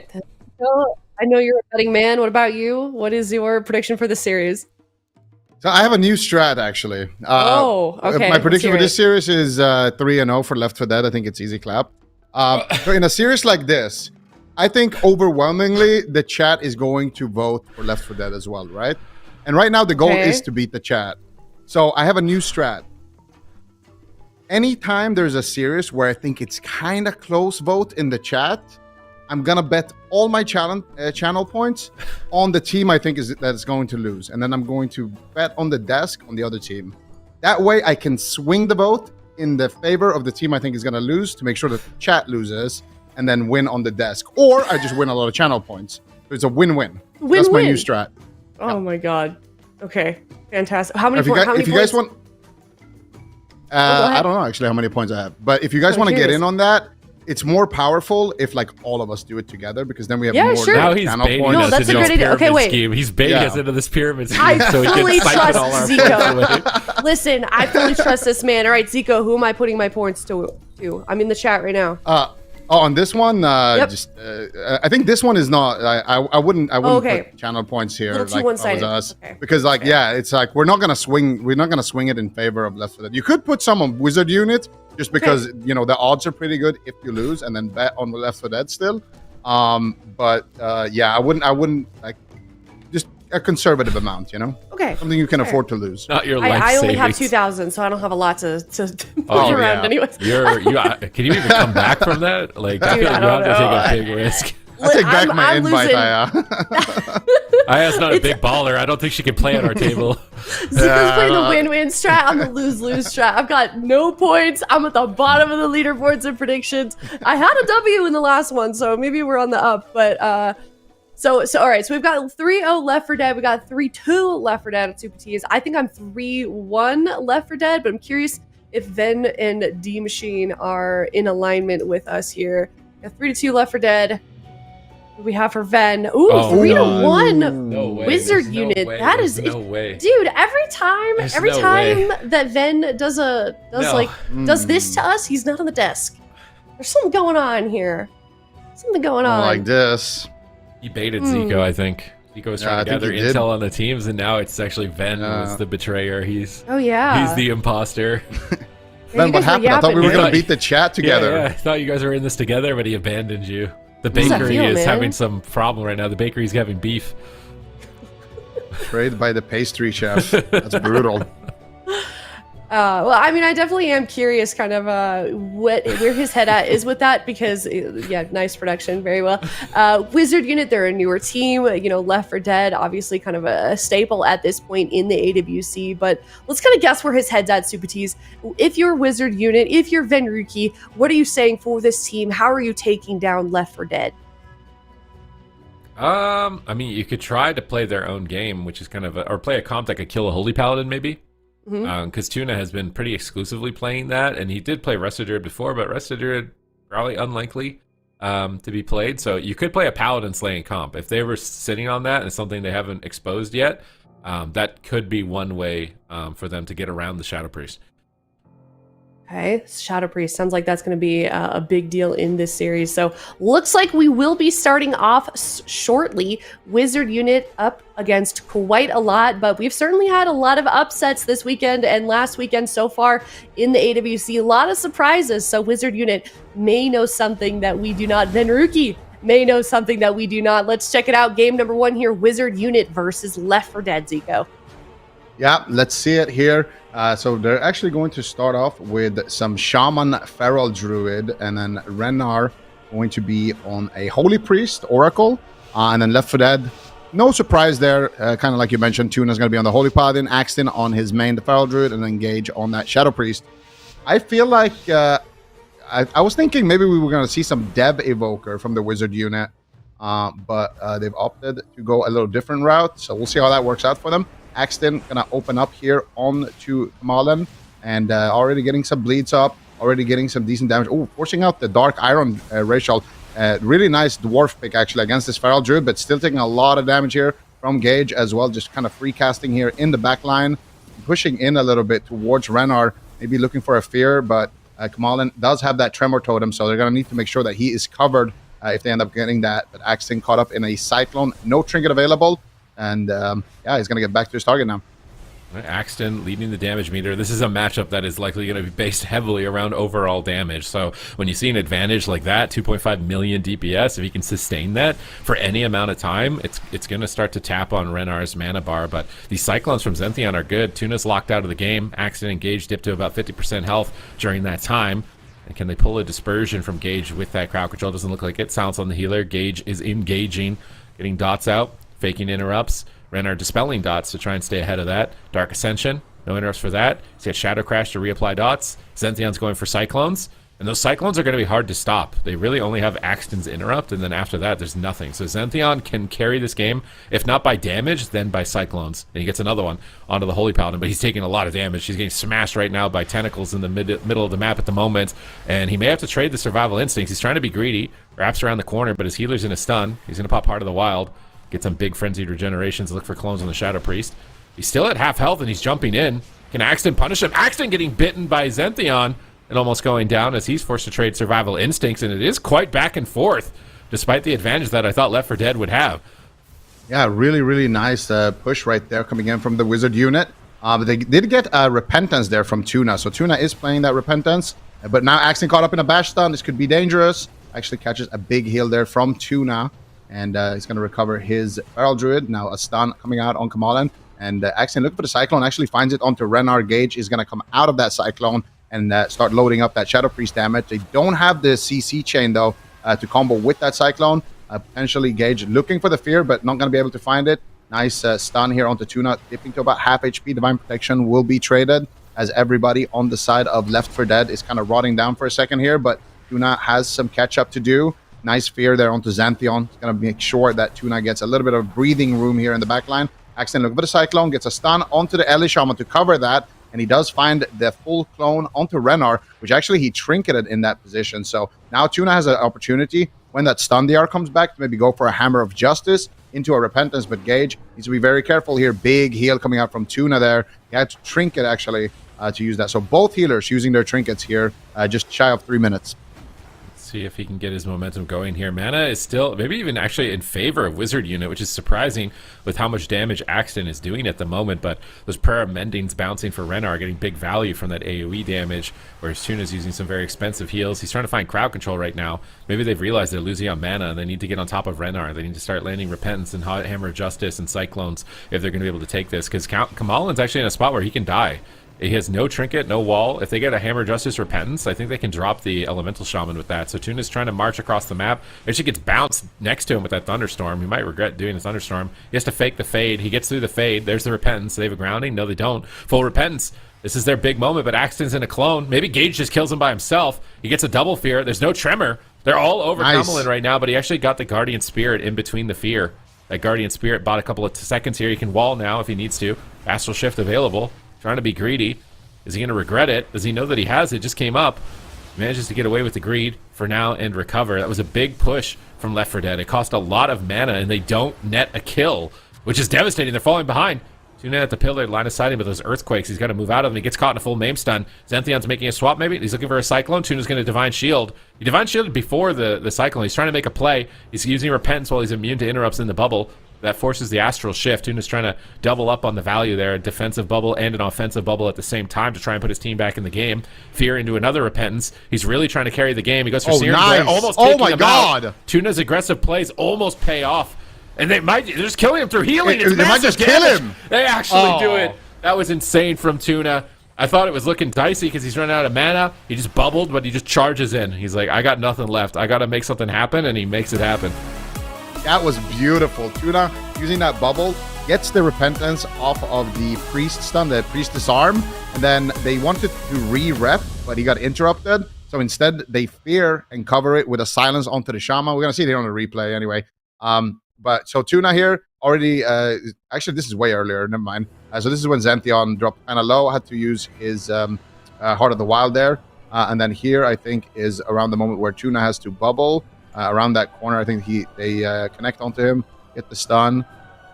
So, I know you're a betting man. What about you? What is your prediction for the series? So I have a new strat actually. Okay. My prediction for this series is 3-0 for Left 4 Dead. I think it's easy clap. So in a series like this, I think overwhelmingly the chat is going to vote for Left 4 Dead as well, right? And right now the goal is to beat the chat. So I have a new strat. Anytime there's a series where I think it's kind of close vote in the chat, I'm gonna bet all my channel points on the team I think that's going to lose, and then I'm going to bet on the desk on the other team. That way, I can swing the vote in the favor of the team I think is gonna lose to make sure that the chat loses, and then win on the desk. Or I just win a lot of channel points. So it's a win-win. That's my new strat. Oh my god. Okay, fantastic. How many If you guys want, I don't know actually how many points I have, but if you guys want to get in on that. It's more powerful if like all of us do it together because then we have more Now he's channel baiting points. us that's into a this good idea. Okay, pyramid wait. scheme. He's baiting us into this pyramid scheme I so he fully can siphon trust all our Zico. points away. Listen, I fully trust this man. All right, Zico, who am I putting my points to? I'm in the chat right now. On this one, I think this one is not. I wouldn't put channel points here Little too like one-sided. us Okay. because like it's like we're not gonna swing it in favor of Left 4 Dead. You could put some on Wizard Unit just because the odds are pretty good if you lose and then bet on the Left 4 Dead still. But I wouldn't like just a conservative amount. Okay. Something you can afford to lose. Not your life I only have savings. 2,000, so I don't have a lot to move Oh, around yeah. anyways. Can you even come back from that? Like, I Dude, feel like I you have don't to take a big risk. I take back my I'm invite. losing. Aya's not a big baller. I don't think she can play at our table. Zico's playing the win-win strat. I'm the lose-lose strat. I've got no points. I'm at the bottom of the leaderboards and predictions. I had a W in the last one, so maybe we're on the up. But so all right. So we've got 3-0 Left 4 Dead. We got 3-2 Left 4 Dead at Super T's. I think I'm 3-1 Left 4 Dead, but I'm curious if Ven and D Machine are in alignment with us here. 3-2 Left 4 Dead. What do we have for Ven? Ooh, 3-1 No way. Wizard There's no Unit. way. That There's is no way. dude. Every time There's no way. that Ven does this to us, he's not on the desk. There's something going on here. Something going on. Like this. He baited Zico, I think. Zico was trying to gather he did. intel on the teams, and now it's actually Ven was the betrayer. He's the imposter. Then what happened? I thought we were going to beat the chat together. Yeah, I thought you guys were in this together, but he abandoned you. The does that bakery feel, is man? having some problem right now. The bakery's having beef. Traded by the pastry chef. That's brutal. Well, I mean, I definitely am curious, kind of, where his head at is with that, because nice production, very well. Wizard Unit, they're a newer team. Left 4 Dead, obviously, kind of a staple at this point in the AWC. But let's kind of guess where his head's at, Super T's. If you're Wizard Unit, if you're Venruki, what are you saying for this team? How are you taking down Left 4 Dead? I mean, you could try to play their own game, which is kind of or play a comp that could kill a Holy Paladin, maybe. Because Tuna has been pretty exclusively playing that, and he did play Resto Druid before, but Resto Druid probably unlikely to be played. So you could play a Paladin slaying comp. If they were sitting on that and it's something they haven't exposed yet, that could be one way for them to get around the Shadow Priest. Okay, Shadow Priest. Sounds like that's going to be a big deal in this series. So looks like we will be starting off shortly. Wizard Unit up against quite a lot, but we've certainly had a lot of upsets this weekend and last weekend so far in the AWC. A lot of surprises. So Wizard Unit may know something that we do not. Venruki may know something that we do not. Let's check it out. Game number 1 here. Wizard Unit versus Left 4 Dead, Zico. Yeah, let's see it here. So they're actually going to start off with some Shaman Feral Druid, and then Renar going to be on a Holy Priest Oracle, and then Left 4 Dead. No surprise there, kind of like you mentioned, Tuna's going to be on the Holy Paladin, Axton on his main, the Feral Druid, and Engage on that Shadow Priest. I feel like, I was thinking maybe we were going to see some Dev Evoker from the Wizard Unit. but they've opted to go a little different route. So we'll see how that works out for them. Axton gonna open up here on to Kamalen, and already getting some bleeds up, already getting some decent damage. Oh, forcing out the Dark Iron Racial. Really nice dwarf pick actually against this Feral Druid, but still taking a lot of damage here from Gage as well. Just kind of free casting here in the back line, pushing in a little bit towards Renar, maybe looking for a fear, but Kamalen does have that Tremor Totem, so they're going to need to make sure that he is covered if they end up getting that. But Axton caught up in a Cyclone, no trinket available, and yeah, he's going to get back to his target now. Axton leading the damage meter. This is a matchup that is likely going to be based heavily around overall damage. So when you see an advantage like that, 2.5 million DPS, if he can sustain that for any amount of time, it's going to start to tap on Renar's mana bar. But these Cyclones from Zentheon are good. Tuna's locked out of the game. Axton and Gage dipped to about 50% health during that time. And can they pull a dispersion from Gage with that crowd control? Doesn't look like it. Silence on the healer. Gage is engaging, getting dots out, faking interrupts. Renar dispelling dots to try and stay ahead of that. Dark Ascension, no interrupts for that. He's got Shadow Crash to reapply dots. Zentheon's going for Cyclones. And those Cyclones are going to be hard to stop. They really only have Axton's interrupt, and then after that, there's nothing. So Zentheon can carry this game, if not by damage, then by Cyclones. And he gets another one onto the Holy Paladin, but he's taking a lot of damage. He's getting smashed right now by tentacles in the middle of the map at the moment, and he may have to trade the Survival Instincts. He's trying to be greedy, wraps around the corner, but his healer's in a stun. He's going to pop Heart of the Wild. Get some big frenzied regenerations, look for clones on the Shadow Priest. He's still at half health and he's jumping in. Can Axton punish him? Axton getting bitten by Zentheon and almost going down as he's forced to trade Survival Instincts, and it is quite back and forth, despite the advantage that I thought Left 4 Dead would have. Yeah, really, really nice push right there coming in from the Wizard unit. But they did get Repentance there from Tuna, so Tuna is playing that Repentance. But now Axton caught up in a bash stun. This could be dangerous. Actually catches a big heal there from Tuna. And he's going to recover his Feral Druid. Now a stun coming out on Kamalen. And Axton looking for the Cyclone. Actually finds it onto Renar. Gage is going to come out of that Cyclone and start loading up that Shadow Priest damage. They don't have the CC chain, though, to combo with that Cyclone. Potentially Gage looking for the Fear, but not going to be able to find it. Nice stun here onto Tuna. Dipping to about half HP. Divine Protection will be traded, as everybody on the side of Left 4 Dead is kind of rotting down for a second here. But Tuna has some catch-up to do. Nice Fear there onto Zentheon. It's going to make sure that Tuna gets a little bit of breathing room here in the back line. Axton looking for the Cyclone, gets a stun onto the Eli Shaman to cover that, and he does find the full clone onto Renar, which actually he trinketed in that position. So now Tuna has an opportunity when that stun DR comes back to maybe go for a Hammer of Justice into a Repentance, but Gage needs to be very careful here. Big heal coming out from Tuna there. He had to trinket actually to use that. So both healers using their trinkets here, just shy of 3 minutes. See if he can get his momentum going here. Mana is still maybe even actually in favor of Wizard unit, which is surprising with how much damage Axton is doing at the moment. But those Prayer of Mendings bouncing for Renar, getting big value from that AoE damage, whereas Tuna's using some very expensive heals. He's trying to find crowd control right now. Maybe they've realized they're losing on mana and they need to get on top of Renar. They need to start landing Repentance and Hammer of Justice and Cyclones if they're going to be able to take this, because Kamalen's actually in a spot where he can die. He has no trinket, no wall. If they get a Hammer Justice Repentance, I think they can drop the Elemental Shaman with that. So Tuna's trying to march across the map. Actually gets bounced next to him with that Thunderstorm. He might regret doing the Thunderstorm. He has to fake the Fade. He gets through the Fade. There's the Repentance. They have a grounding. No, they don't. Full Repentance. This is their big moment, but Axton's in a clone. Maybe Gage just kills him by himself. He gets a double Fear. There's no Tremor. They're all over Kamalen right now, but he actually got the Guardian Spirit in between the Fear. That Guardian Spirit bought a couple of seconds here. He can wall now if he needs to. Astral Shift available. Trying to be greedy. Is he going to regret it? Does he know that he has it? Just came up. Manages to get away with the greed for now and recover. That was a big push from Left 4 Dead. It cost a lot of mana, and they don't net a kill, which is devastating. They're falling behind. Tuna at the pillar, line of sighting with those Earthquakes. He's got to move out of them. He gets caught in a full Maim stun. Zentheon's making a swap, maybe. He's looking for a Cyclone. Tuna's going to Divine Shield. He Divine Shielded before the Cyclone. He's trying to make a play. He's using Repentance while he's immune to interrupts in the bubble. That forces the Astral Shift. Tuna's trying to double up on the value there, a defensive bubble and an offensive bubble at the same time to try and put his team back in the game. Fear into another Repentance. He's really trying to carry the game. He goes for Searing Glare, almost taking him out. Tuna's aggressive plays almost pay off. And they're just killing him through healing. They might just kill him. They actually do it. That was insane from Tuna. I thought it was looking dicey because he's running out of mana. He just bubbled, but he just charges in. He's like, I got nothing left. I got to make something happen, and he makes it happen. That was beautiful. Tuna using that bubble gets the Repentance off of the Priest stun, the Priest disarm, and then they wanted to re-rep, but he got interrupted. So instead, they Fear and cover it with a Silence onto the Shaman. We're going to see it here on the replay anyway. But so Tuna here already, actually this is way earlier, never mind. So this is when Xanthion dropped kind of low, had to use his Heart of the Wild there. And then here I think is around the moment where Tuna has to bubble. Around that corner, I think they connect onto him, get the stun.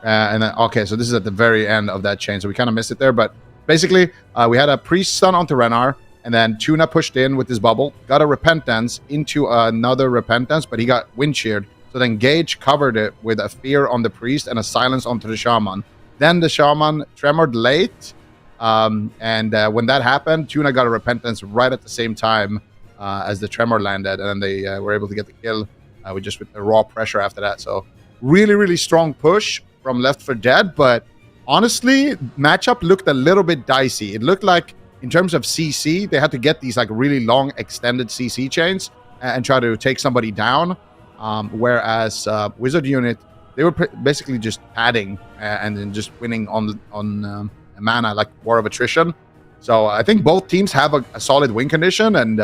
And then, okay, so this is at the very end of that chain. So we kind of missed it there. But basically, we had a priest stun onto Renar. And then Tuna pushed in with his bubble, got a Repentance into another Repentance, but he got wind sheared. So then Gage covered it with a Fear on the priest and a Silence onto the Shaman. Then the Shaman tremored late. And when that happened, Tuna got a Repentance right at the same time as the tremor landed. And then they were able to get the kill with the raw pressure after that. So really, really strong push from Left 4 Dead. But honestly, matchup looked a little bit dicey. It looked like, in terms of CC, they had to get these like really long extended CC chains and try to take somebody down. Whereas Wizard Unit, they were basically just padding and then just winning on mana, like War of Attrition. So I think both teams have a solid win condition, and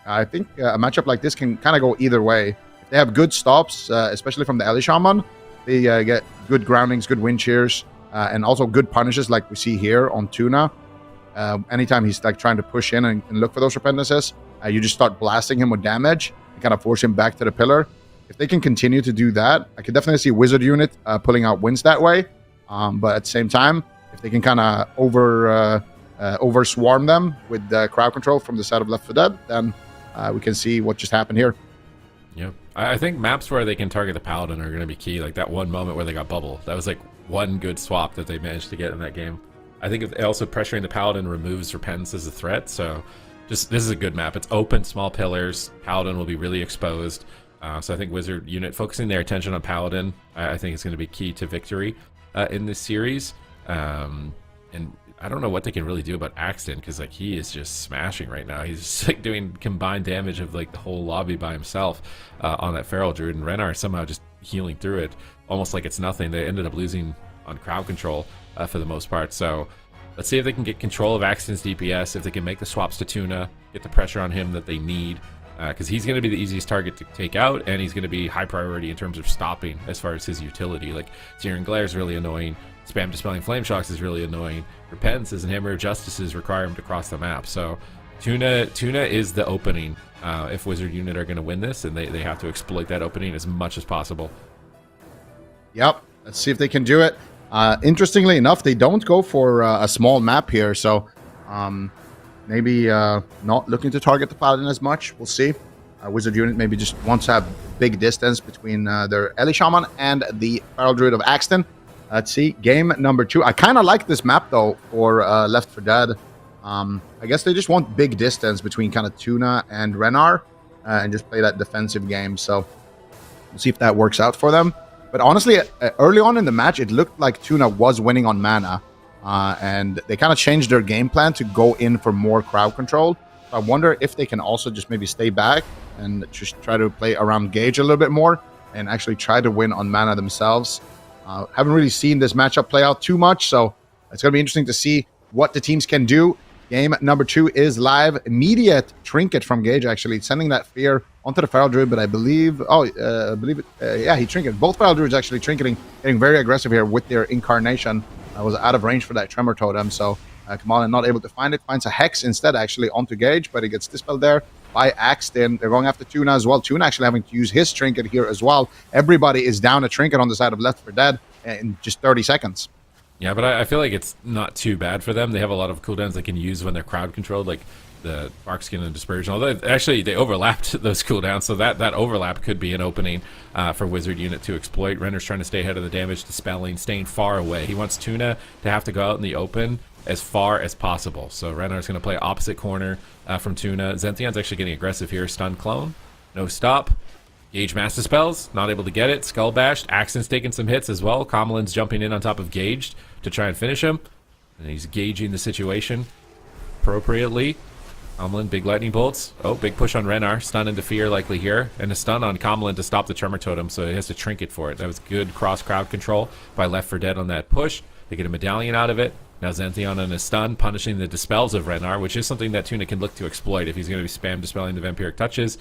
I think a matchup like this can kind of go either way. If they have good stops, especially from the Ellie Shaman, they get good groundings, good wind shears, and also good punishes like we see here on Tuna. Anytime he's like trying to push in and look for those Repentances, you just start blasting him with damage and kind of force him back to the pillar. If they can continue to do that, I could definitely see Wizard Unit pulling out wins that way. But at the same time, if they can kind of over swarm them with the crowd control from the side of Left 4 Dead, then we can see what just happened here. Yep. I think maps where they can target the Paladin are going to be key. Like that one moment where they got bubble. That was like one good swap that they managed to get in that game. I think also pressuring the Paladin removes Repentance as a threat. So this is a good map. It's open, small pillars. Paladin will be really exposed. So I think Wizard Unit focusing their attention on Paladin, I think is going to be key to victory in this series. And I don't know what they can really do about Axton, because like he is just smashing right now. He's just, like doing combined damage of like the whole lobby by himself on that Feral Druid, and Renar somehow just healing through it almost like it's nothing. They ended up losing on crowd control for the most part. So let's see if they can get control of Axton's DPS, if they can make the swaps to Tuna, get the pressure on him that they need, because he's going to be the easiest target to take out, and he's going to be high priority in terms of stopping as far as his utility. Like Searing Glare is really annoying, Spam Dispelling Flame Shocks is really annoying, Repentances and Hammer of Justices require him to cross the map. So Tuna is the opening if Wizard Unit are going to win this, and they have to exploit that opening as much as possible. Yep, let's see if they can do it. Interestingly enough, they don't go for a small map here, so maybe not looking to target the Paladin as much. We'll see. Wizard Unit maybe just wants to have big distance between their Ellie Shaman and the Feral Druid of Axton. Let's see. Game number 2. I kind of like this map, though, for Left 4 Dead. I guess they just want big distance between kind of Tuna and Renar and just play that defensive game. So we'll see if that works out for them. But honestly, early on in the match, it looked like Tuna was winning on mana. And they kind of changed their game plan to go in for more crowd control. So I wonder if they can also just maybe stay back and just try to play around Gage a little bit more and actually try to win on mana themselves. Haven't really seen this matchup play out too much, so it's going to be interesting to see what the teams can do. Game number 2 is live. Immediate trinket from Gage, actually, sending that fear onto the Feral Druid, but I believe, yeah, he trinketed. Both Feral Druids actually trinketing, getting very aggressive here with their incarnation. Was out of range for that Tremor Totem, so Kamala not able to find it. Finds a Hex instead, actually, onto Gage, but he gets dispelled there by Axton. They're going after Tuna as well. Tuna actually having to use his trinket here as well. Everybody is down a trinket on the side of Left 4 Dead in just 30 seconds. Yeah, but I feel like it's not too bad for them. They have a lot of cooldowns they can use when they're crowd controlled, like the Barkskin and Dispersion. Although actually they overlapped those cooldowns, so that overlap could be an opening for Wizard Unit to exploit. Renner's trying to stay ahead of the damage, dispelling, staying far away. He wants Tuna to have to go out in the open as far as possible. So Renner's going to play opposite corner from Tuna. Xanthion's actually getting aggressive here. Stun Clone, no stop. Gage Master Spells, not able to get it. Skull Bashed. Axton's taking some hits as well. Comelin's jumping in on top of Gaged to try and finish him. And he's gauging the situation appropriately. Comelin, big lightning bolts. Oh, big push on Renar. Stun into Fear likely here. And a stun on Comelin to stop the Tremor Totem, so he has to trinket for it. That was good cross crowd control by Left 4 Dead on that push. They get a medallion out of it. Now Zentheon on his stun, punishing the dispels of Renar, which is something that Tuna can look to exploit if he's going to be spam dispelling the Vampiric Touches.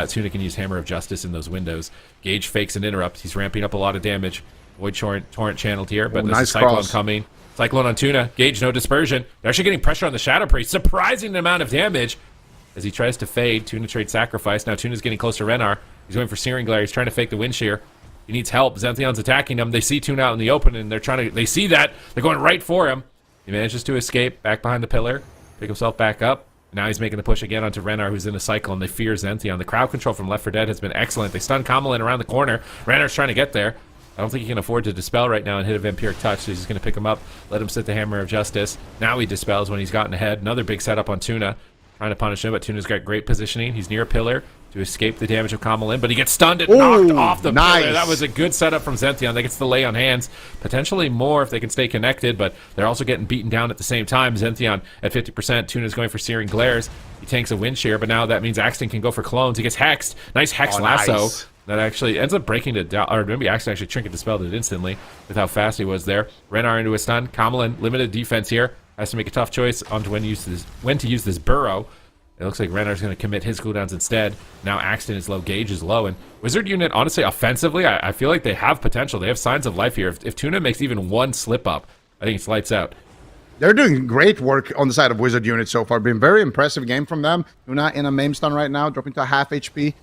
Tuna can use Hammer of Justice in those windows. Gage fakes an interrupt. He's ramping up a lot of damage. Void Torrent channeled here, but there's a Cyclone coming. Cyclone on Tuna. Gage, no dispersion. They're actually getting pressure on the Shadow Priest. Surprising amount of damage as he tries to fade. Tuna trades Sacrifice. Now Tuna's getting close to Renar. He's going for Searing Glare. He's trying to fake the Wind Shear. He needs help. Zentheon's attacking him. They see Tuna out in the open, and they see that. They're going right for him. He manages to escape back behind the pillar, pick himself back up. Now he's making the push again onto Renar, who's in a Cyclone. They fear Zentheon. The crowd control from Left 4 Dead has been excellent. They stun Kamelin around the corner. Renar's trying to get there. I don't think he can afford to dispel right now and hit a Vampiric Touch, so he's just going to pick him up, let him sit the Hammer of Justice. Now he dispels when he's gotten ahead. Another big setup on Tuna, trying to punish him, but Tuna's got great positioning. He's near a pillar to escape the damage of Kamelin, but he gets stunned and knocked off the pillar. That was a good setup from Zentheon. They get the lay on hands, potentially more if they can stay connected, but they're also getting beaten down at the same time. Zentheon at 50%. Tuna's going for Searing Glares. He tanks a Wind Shear, but now that means Axton can go for clones. He gets hexed. Nice Hex Lasso. Nice. That actually ends up breaking it down, or maybe Axton actually Trinket dispelled it instantly with how fast he was there. Renar into a stun. Kamelin, limited defense here. Has to make a tough choice on when to use this Burrow. It looks like Renar's going to commit his cooldowns instead. Now Axton is low, Gage is low, and Wizard Unit, honestly, offensively, I feel like they have potential. They have signs of life here. If Tuna makes even one slip up, I think it's lights out. They're doing great work on the side of Wizard Unit so far. Been very impressive game from them. Tuna in a maim stun right now, dropping to half HP.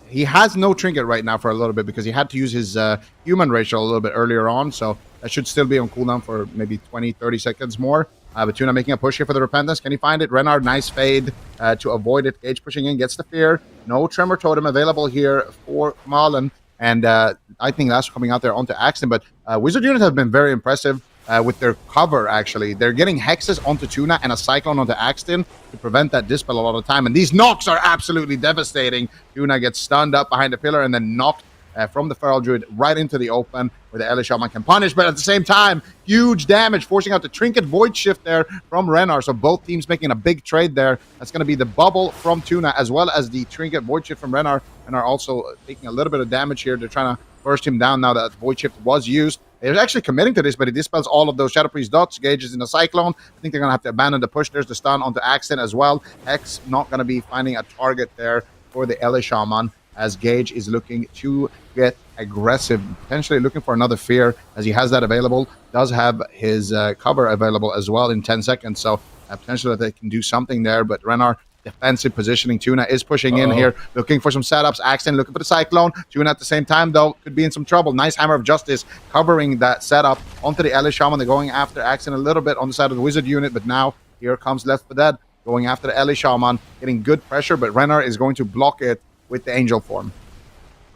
He has no trinket right now for a little bit because he had to use his human ratio a little bit earlier on, so that should still be on cooldown for maybe 20-30 seconds more. But Tuna making a push here for the Repentance. Can he find it? Renar, nice fade to avoid it. Gage pushing in, gets the Fear. No Tremor Totem available here for Kamelin, and I think that's coming out there onto Axton. But Wizard Unit have been very impressive with their cover, actually. They're getting Hexes onto Tuna and a Cyclone onto Axton to prevent that Dispel a lot of time. And these knocks are absolutely devastating. Tuna gets stunned up behind the pillar and then knocked from the Feral Druid right into the open where the Elish Shaman can punish. But at the same time, huge damage, forcing out the Trinket Void Shift there from Renar. So both teams making a big trade there. That's going to be the bubble from Tuna as well as the Trinket Void Shift from Renar. Renar also taking a little bit of damage here. They're trying to burst him down now that Void Shift was used. They're actually committing to this, but he dispels all of those Shadow Priest dots. Gage is in a Cyclone. I think they're going to have to abandon the push. There's the stun onto Axton as well. Hex not going to be finding a target there for the Elish Shaman, as Gage is looking to get aggressive, potentially looking for another Fear, as he has that available. Does have his cover available as well in 10 seconds, so potentially they can do something there. But Renar, defensive positioning. Tuna is pushing in here, looking for some setups. Axton looking for the Cyclone. Tuna at the same time, though, could be in some trouble. Nice Hammer of Justice covering that setup onto the Elish Shaman. They're going after Axton a little bit on the side of the Wizard Unit, but now here comes Left 4 Dead going after the Elish Shaman, getting good pressure, but Renar is going to block it with the Angel form.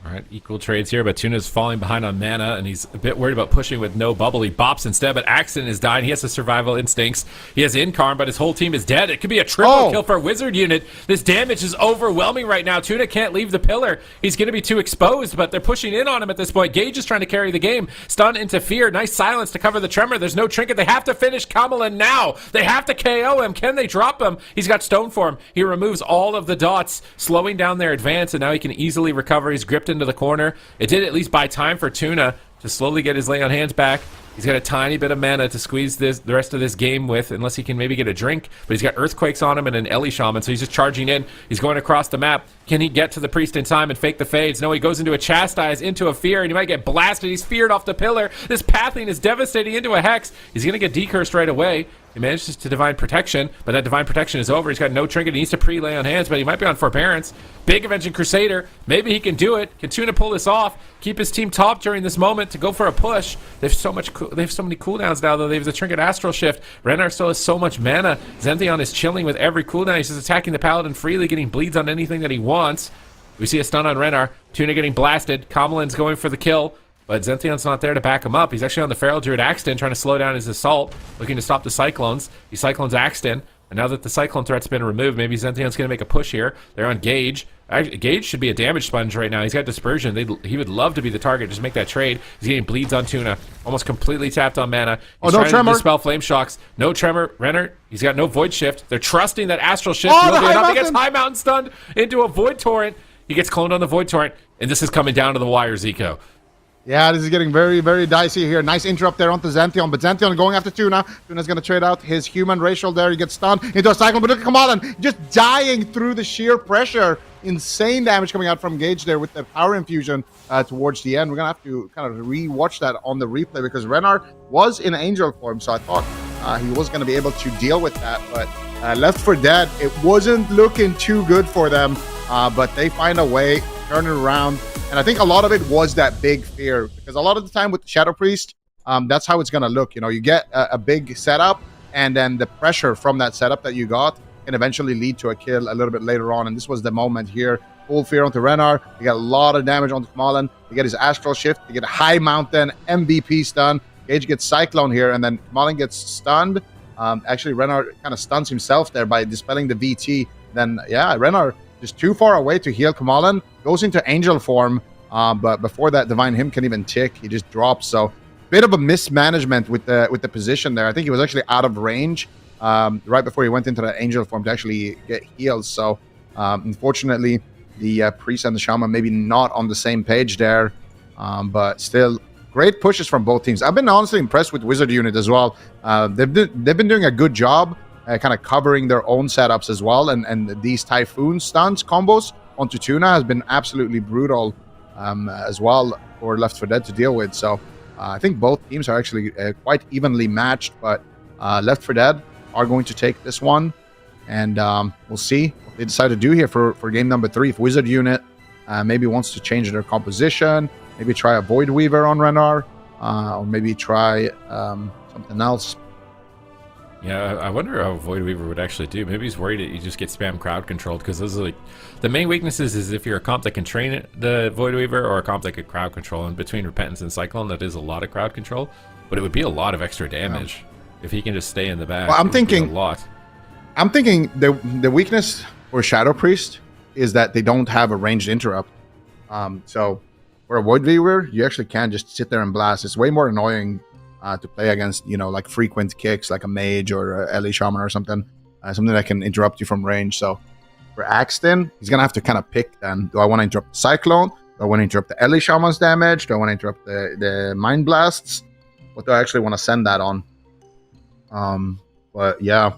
All right, equal trades here, but Tuna's falling behind on mana, and he's a bit worried about pushing with no bubble. He bops instead, but Axton is dying. He has the survival instincts. He has Incarn, but his whole team is dead. It could be a triple kill for a Wizard Unit. This damage is overwhelming right now. Tuna can't leave the pillar. He's going to be too exposed, but they're pushing in on him at this point. Gage is trying to carry the game. Stun into Fear. Nice silence to cover the Tremor. There's no trinket. They have to finish Kamelin now. They have to KO him. Can they drop him? He's got Stone Form. He removes all of the dots, slowing down their advance, and now he can easily recover. He's gripped into the corner. It did at least buy time for Tuna to slowly get his lay on hands back. He's got a tiny bit of mana to squeeze the rest of this game with, unless he can maybe get a drink. But he's got Earthquakes on him and an Elish Shaman, so he's just charging in. He's going across the map. Can he get to the Priest in time and fake the fades? No, he goes into a Chastise, into a Fear, and he might get blasted. He's feared off the pillar. This pathing is devastating into a Hex. He's going to get decursed right away. He manages to Divine Protection, but that Divine Protection is over. He's got no trinket. He needs to pre-lay on hands, but he might be on Forbearance. Big Avenging Crusader. Maybe he can do it. Can Tuna pull this off? Keep his team top during this moment to go for a push. They have so many cooldowns now, though. They have the Trinket Astral Shift. Renar still has so much mana. Zentheon is chilling with every cooldown. He's just attacking the Paladin freely, getting bleeds on anything that he wants. We see a stun on Renar. Tuna getting blasted. Kamelin's going for the kill, but Zentheon's not there to back him up. He's actually on the Feral Druid Axton, trying to slow down his assault, looking to stop the Cyclones. He Cyclones Axton, and now that the Cyclone threat's been removed, maybe Zentheon's going to make a push here. They're on Gage. Gage should be a damage sponge right now. He's got Dispersion. He would love to be the target. Just make that trade. He's getting bleeds on Tuna. Almost completely tapped on mana. He's trying to dispel Flame Shocks. No Tremor. Renner, he's got no Void Shift. They're trusting that Astral Shift will be enough. He gets High Mountain stunned into a Void Torrent. He gets cloned on the Void Torrent, and this is coming down to the wire, Zico. Yeah, this is getting very, very dicey here. Nice interrupt there onto Zention, but Zention going after Tuna. Tuna's going to trade out his human racial there. He gets stunned into a cycle, but look at Kamalan just dying through the sheer pressure. Insane damage coming out from Gage there with the power infusion towards the end. We're going to have to kind of re-watch that on the replay because Renar was in angel form, so I thought he was going to be able to deal with that, but Left 4 Dead, it wasn't looking too good for them, but they find a way, turn it around. And I think a lot of it was that big fear, because a lot of the time with the Shadow Priest, that's how it's going to look. You know, you get a big setup, and then the pressure from that setup that you got can eventually lead to a kill a little bit later on. And this was the moment here. Full fear onto Renar. You get a lot of damage onto Kamalan. You get his Astral Shift. You get a High Mountain MVP stun. Gage gets Cyclone here, and then Kamalan gets stunned. Actually, Renar kind of stuns himself there by dispelling the VT. Then, yeah, Renar just too far away to heal Kamalan. Goes into angel form, but before that Divine Hymn can even tick, he just drops. So bit of a mismanagement with the position there. I think he was actually out of range right before he went into that angel form to actually get healed. So unfortunately, the priest and the shaman maybe not on the same page there, but still great pushes from both teams. I've been honestly impressed with Wizard Unit as well. They've been doing a good job kind of covering their own setups as well, and these Typhoon stunts combos onto Tuna has been absolutely brutal as well for Left 4 Dead to deal with. So I think both teams are actually quite evenly matched, but Left 4 Dead are going to take this one, and we'll see what they decide to do here for game number 3. If Wizard Unit maybe wants to change their composition, maybe try a Void Weaver on Renar, or maybe try something else. Yeah, I wonder how Void Weaver would actually do. Maybe he's worried that you just get spam crowd controlled, because those are like the main weaknesses. Is if you're a comp that can train the Void Weaver, or a comp that could crowd control. And between Repentance and Cyclone, that is a lot of crowd control, but it would be a lot of extra damage if he can just stay in the back. Well, I'm thinking a lot. I'm thinking the weakness for Shadow Priest is that they don't have a ranged interrupt. So for a Void Weaver, you actually can just sit there and blast. It's way more annoying to play against, like frequent kicks like a mage or a LE shaman or something that can interrupt you from range. So for Axton, he's gonna have to kind of pick then. Do I want to interrupt the Cyclone? Do I want to interrupt the LE shaman's damage? Do I want to interrupt the Mind Blasts? What do I actually want to send that on? But yeah,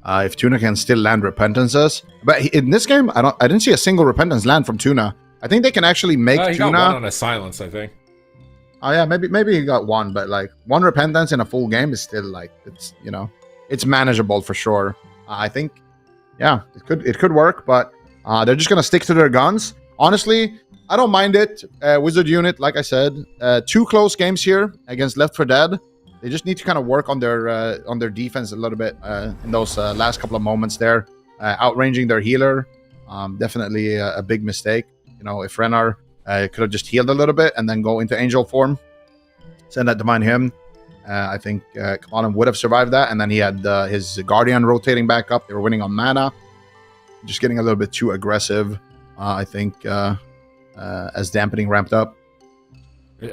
if Tuna can still land Repentances, but in this game I didn't see a single Repentance land from Tuna. I think they can actually make he Tuna got one on a silence, I think. Oh yeah, maybe he got one, but like one Repentance in a full game is still like it's manageable for sure. I think, yeah, it could work, but they're just gonna stick to their guns. Honestly, I don't mind it. Wizard Unit, like I said, 2 close games here against Left 4 Dead. They just need to kind of work on their defense a little bit in those last couple of moments there, outranging their healer. Definitely a big mistake. If Renar could have just healed a little bit and then go into angel form, send that Divine Hymn. I think Kamalan would have survived that, and then he had his Guardian rotating back up. They were winning on mana, just getting a little bit too aggressive, I think, as dampening ramped up.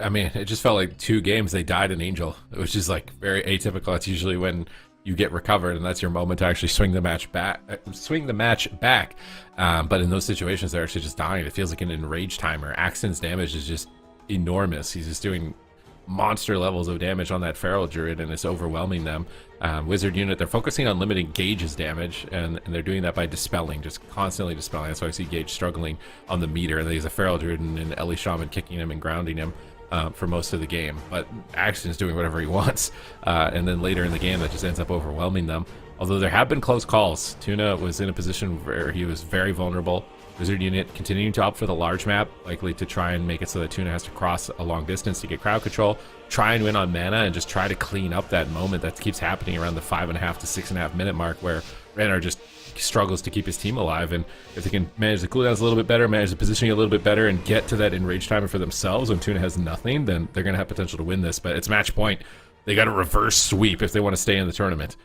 I mean, it just felt like 2 games they died in angel, which is like very atypical. That's usually when you get recovered, and that's your moment to actually swing the match back. But in those situations, they're actually just dying. It feels like an enraged timer. Axton's damage is just enormous. He's just doing monster levels of damage on that Feral Druid, and it's overwhelming them. Wizard Unit, they're focusing on limiting Gage's damage, and they're doing that by dispelling, just constantly dispelling. That's why I see Gage struggling on the meter, and he's a Feral Druid and an LE Shaman kicking him and grounding him for most of the game. But Axton's doing whatever he wants, and then later in the game that just ends up overwhelming them. Although there have been close calls. Tuna was in a position where he was very vulnerable. Wizard Unit continuing to opt for the large map, likely to try and make it so that Tuna has to cross a long distance to get crowd control, try and win on mana, and just try to clean up that moment that keeps happening around the 5.5 to 6.5 minute mark where Renar just struggles to keep his team alive. And if they can manage the cooldowns a little bit better, manage the positioning a little bit better, and get to that enraged timer for themselves when Tuna has nothing, then they're going to have potential to win this. But it's match point. They got to reverse sweep if they want to stay in the tournament.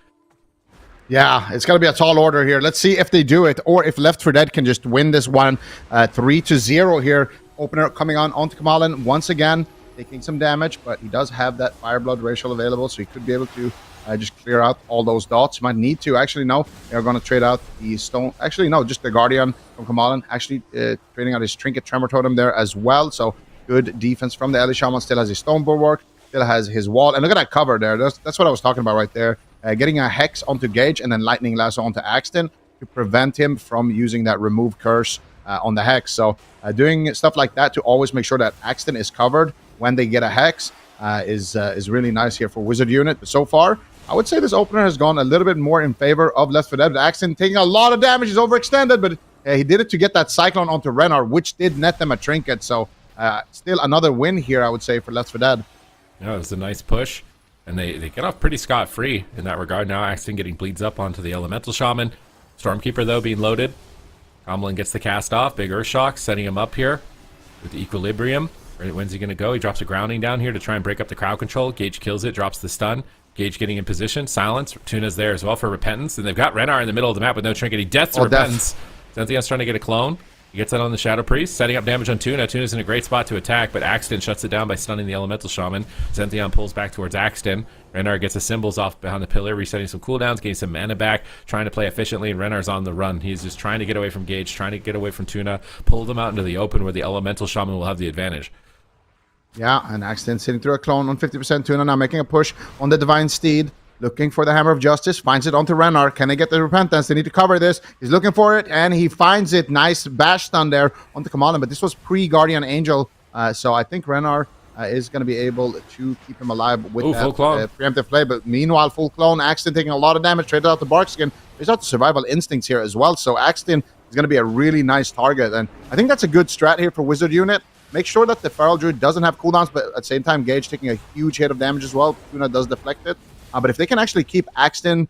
Yeah, it's got to be a tall order here. Let's see if they do it, or if Left 4 Dead can just win this one 3-0 here. Opener coming onto Kamalan once again, taking some damage, but he does have that Fireblood racial available, so he could be able to just clear out all those dots. Might need to. Actually, no. They're going to trade out the stone. Actually, no, just the Guardian from Kamalan. Actually, trading out his Trinket Tremor Totem there as well. So good defense from the Ellie Shaman. Still has his Stone Bulwark, still has his wall. And look at that cover there. That's what I was talking about right there. Getting a Hex onto Gage and then Lightning Lasso onto Axton to prevent him from using that Remove Curse on the Hex. So doing stuff like that to always make sure that Axton is covered when they get a Hex is really nice here for Wizard unit. But so far, I would say this opener has gone a little bit more in favor of Left 4 Dead. Axton taking a lot of damage. He's overextended, but he did it to get that Cyclone onto Renar, which did net them a trinket. So still another win here, I would say, for Left 4 Dead. Yeah, it was a nice push. And they get off pretty scot-free in that regard. Now Axton getting bleeds up onto the Elemental Shaman. Stormkeeper, though, being loaded. Comlin gets the cast off. Big Earthshock setting him up here with the Equilibrium. When's he going to go? He drops a grounding down here to try and break up the crowd control. Gage kills it, drops the stun. Gage getting in position. Silence. Tuna's there as well for Repentance. And they've got Renar in the middle of the map with no trinket. He deaths to Repentance. Zenthion's trying to get a clone. He gets that on the Shadow Priest, setting up damage on Tuna. Tuna's in a great spot to attack, but Axton shuts it down by stunning the Elemental Shaman. Zentheon pulls back towards Axton. Renar gets the symbols off behind the pillar, resetting some cooldowns, getting some mana back, trying to play efficiently, and Renar's on the run. He's just trying to get away from Gage, trying to get away from Tuna, pull them out into the open where the Elemental Shaman will have the advantage. Yeah, and Axton sitting through a clone on 50% Tuna, now making a push on the Divine Steed. Looking for the Hammer of Justice, finds it onto Renar. Can they get the Repentance? They need to cover this. He's looking for it, and he finds it. Nice bash stun there onto Kamalin, but this was pre-Guardian Angel, so I think Renar is going to be able to keep him alive with that preemptive play. But meanwhile, full clone, Axton taking a lot of damage, traded out the Barkskin. There's out the Survival Instincts here as well, so Axton is going to be a really nice target, and I think that's a good strat here for Wizard unit. Make sure that the Feral Druid doesn't have cooldowns, but at the same time, Gage taking a huge hit of damage as well. Tuna does deflect it. But if they can actually keep Axton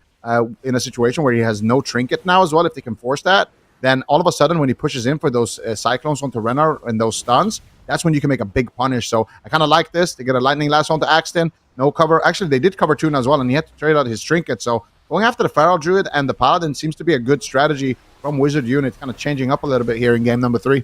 in a situation where he has no trinket now as well, if they can force that, then all of a sudden when he pushes in for those Cyclones onto Renar and those stuns, that's when you can make a big punish. So I kind of like this. They get a Lightning Lasso onto Axton. No cover. Actually, they did cover Tuna as well, and he had to trade out his trinket. So going after the Feral Druid and the Paladin seems to be a good strategy from Wizard unit, kind of changing up a little bit here in game number 3.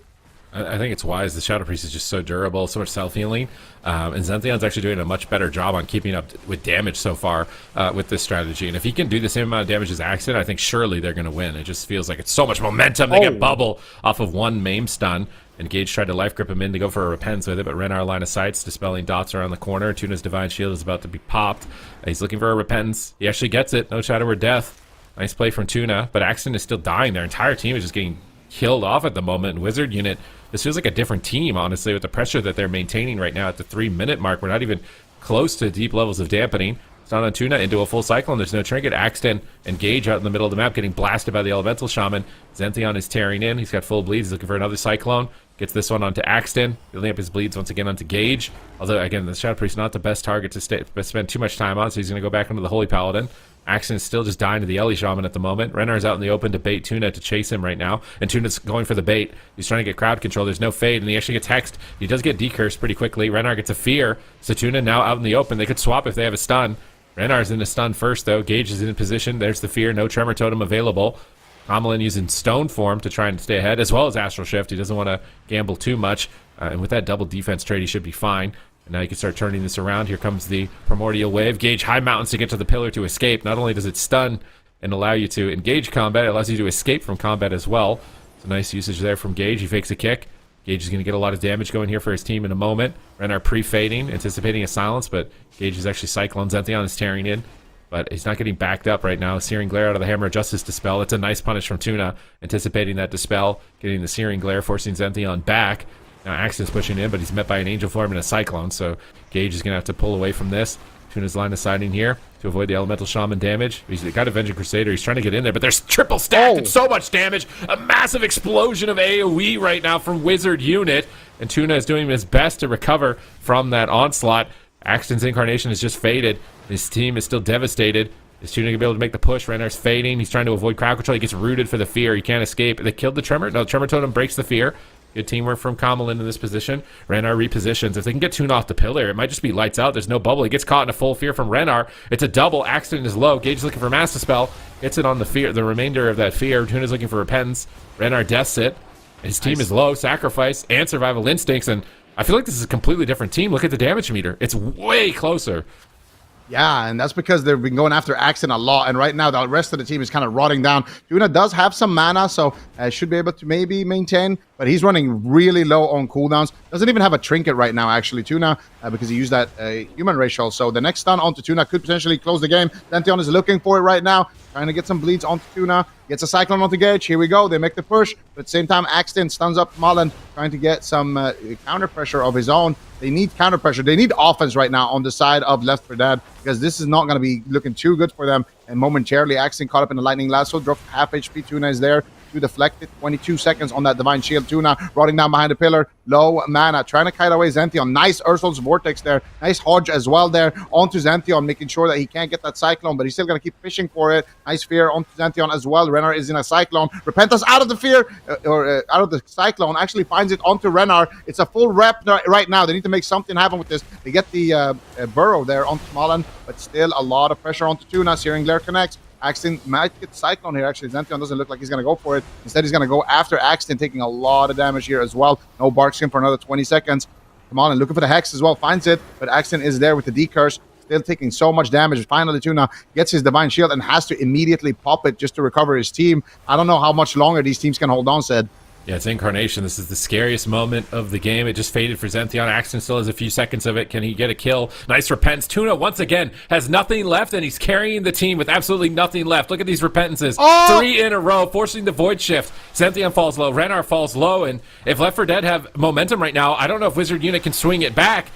I think it's wise. The Shadow Priest is just so durable, so much self-healing. And Zenthion's actually doing a much better job on keeping up with damage so far with this strategy. And if he can do the same amount of damage as Axton, I think surely they're going to win. It just feels like it's so much momentum. They get Bubble off of one Maim stun. And Gage tried to life grip him in to go for a Repentance with it, but Renar line of sight's dispelling dots around the corner. Tuna's Divine Shield is about to be popped. He's looking for a Repentance. He actually gets it. No Shadow or Death. Nice play from Tuna. But Axton is still dying. Their entire team is just getting killed off at the moment. Wizard unit, this feels like a different team, honestly, with the pressure that they're maintaining right now at the 3-minute mark. We're not even close to deep levels of dampening. Stun on Tuna into a full Cyclone. There's no trinket. Axton and Gage out in the middle of the map getting blasted by the Elemental Shaman. Zentheon is tearing in. He's got full bleeds. He's looking for another Cyclone. Gets this one onto Axton. Building up his bleeds once again onto Gage. Although, again, the Shadow Priest not the best target to spend too much time on, so he's going to go back into the Holy Paladin. Axton is still just dying to the Ellie Shaman at the moment. Renar's out in the open to bait Tuna to chase him right now. And Tuna's going for the bait. He's trying to get crowd control. There's no fade, and he actually gets hexed. He does get decursed pretty quickly. Renar gets a fear. So Tuna now out in the open. They could swap if they have a stun. Renar's in a stun first, though. Gage is in position. There's the fear. No Tremor Totem available. Amelin using Stone Form to try and stay ahead, as well as Astral Shift. He doesn't want to gamble too much. And with that double defense trade, he should be fine. And now you can start turning this around. Here comes the Primordial Wave. Gage high mountains to get to the pillar to escape. Not only does it stun and allow you to engage combat, it allows you to escape from combat as well. It's a nice usage there from Gage. He fakes a kick. Gage is going to get a lot of damage going here for his team in a moment. Renar pre-fading, anticipating a silence, but Gage is actually Cyclone. Zentheon is tearing in, but he's not getting backed up right now. Searing Glare out of the Hammer of Justice Dispel. It's a nice punish from Tuna, anticipating that Dispel, getting the Searing Glare, forcing Zentheon back. Now Axton's pushing in, but he's met by an Angel Form and a Cyclone, so Gage is going to have to pull away from this. Tuna's line of sighting here to avoid the Elemental Shaman damage. He's got Avenging Crusader. He's trying to get in there, but there's triple stacked and so much damage. A massive explosion of AoE right now from Wizard unit, and Tuna is doing his best to recover from that onslaught. Axton's Incarnation is just faded. His team is still devastated. Is Tuna going to be able to make the push? Renar's fading. He's trying to avoid crowd control. He gets rooted for the fear. He can't escape. They killed the Tremor. No, the Tremor Totem breaks the fear. Good teamwork from Kamalin in this position. Renar repositions. If they can get Tuna off the pillar, it might just be lights out. There's no bubble. He gets caught in a full fear from Renar. It's a double. Axton is low. Gage is looking for Mass Dispel. Gets it on the fear. The remainder of that fear. Tuna's looking for Repentance. Renar deaths it. His team is low. Sacrifice and Survival Instincts. And I feel like this is a completely different team. Look at the damage meter. It's way closer. Yeah, and that's because they've been going after Axton a lot, and right now the rest of the team is kind of rotting down. Tuna does have some mana, so should be able to maybe maintain but he's running really low on cooldowns. Doesn't even have a trinket right now, actually, Tuna, because he used that human racial. So the next stun onto Tuna could potentially close the game. Zention is looking for it right now, trying to get some bleeds onto Tuna. Gets a Cyclone onto Gage. Here we go. They make the push. But at the same time, Axton stuns up Mullen, trying to get some counter pressure of his own. They need counter pressure. They need offense right now on the side of Left 4 Dead, because this is not going to be looking too good for them. And momentarily, Axton caught up in the Lightning Lasso, dropped half HP. Tuna is there to deflect it. 22 seconds on that Divine Shield. Tuna rotting down behind the pillar. Low mana. Trying to kite away Zention. Nice Ursul's Vortex there. Nice Hodge as well there. Onto Zention, making sure that he can't get that Cyclone, but he's still going to keep fishing for it. Nice Fear onto Zention as well. Renar is in a Cyclone. Repentance out of the Fear, out of the Cyclone. Actually finds it onto Renar. It's a full rep right now. They need to make something happen with this. They get the Burrow there onto Mullen, but still a lot of pressure onto Tuna. Searing Glare connects. Axton might get Cyclone here. Actually, Zention doesn't look like he's going to go for it. Instead, he's going to go after Axton, taking a lot of damage here as well. No Bark Skin for another 20 seconds. Come on, and looking for the Hex as well. Finds it, but Axton is there with the D-Curse. Still taking so much damage. Finally, Tuna gets his Divine Shield and has to immediately pop it just to recover his team. I don't know how much longer these teams can hold on, Sid. Yeah, it's Incarnation. This is the scariest moment of the game. It just faded for Zention. Axton still has a few seconds of it. Can he get a kill? Nice Repentance. Tuna, once again, has nothing left, and he's carrying the team with absolutely nothing left. Look at these Repentances. Oh! 3 in a row, forcing the Void Shift. Zention falls low. Renar falls low, and if Left 4 Dead have momentum right now, I don't know if Wizard Unit can swing it back.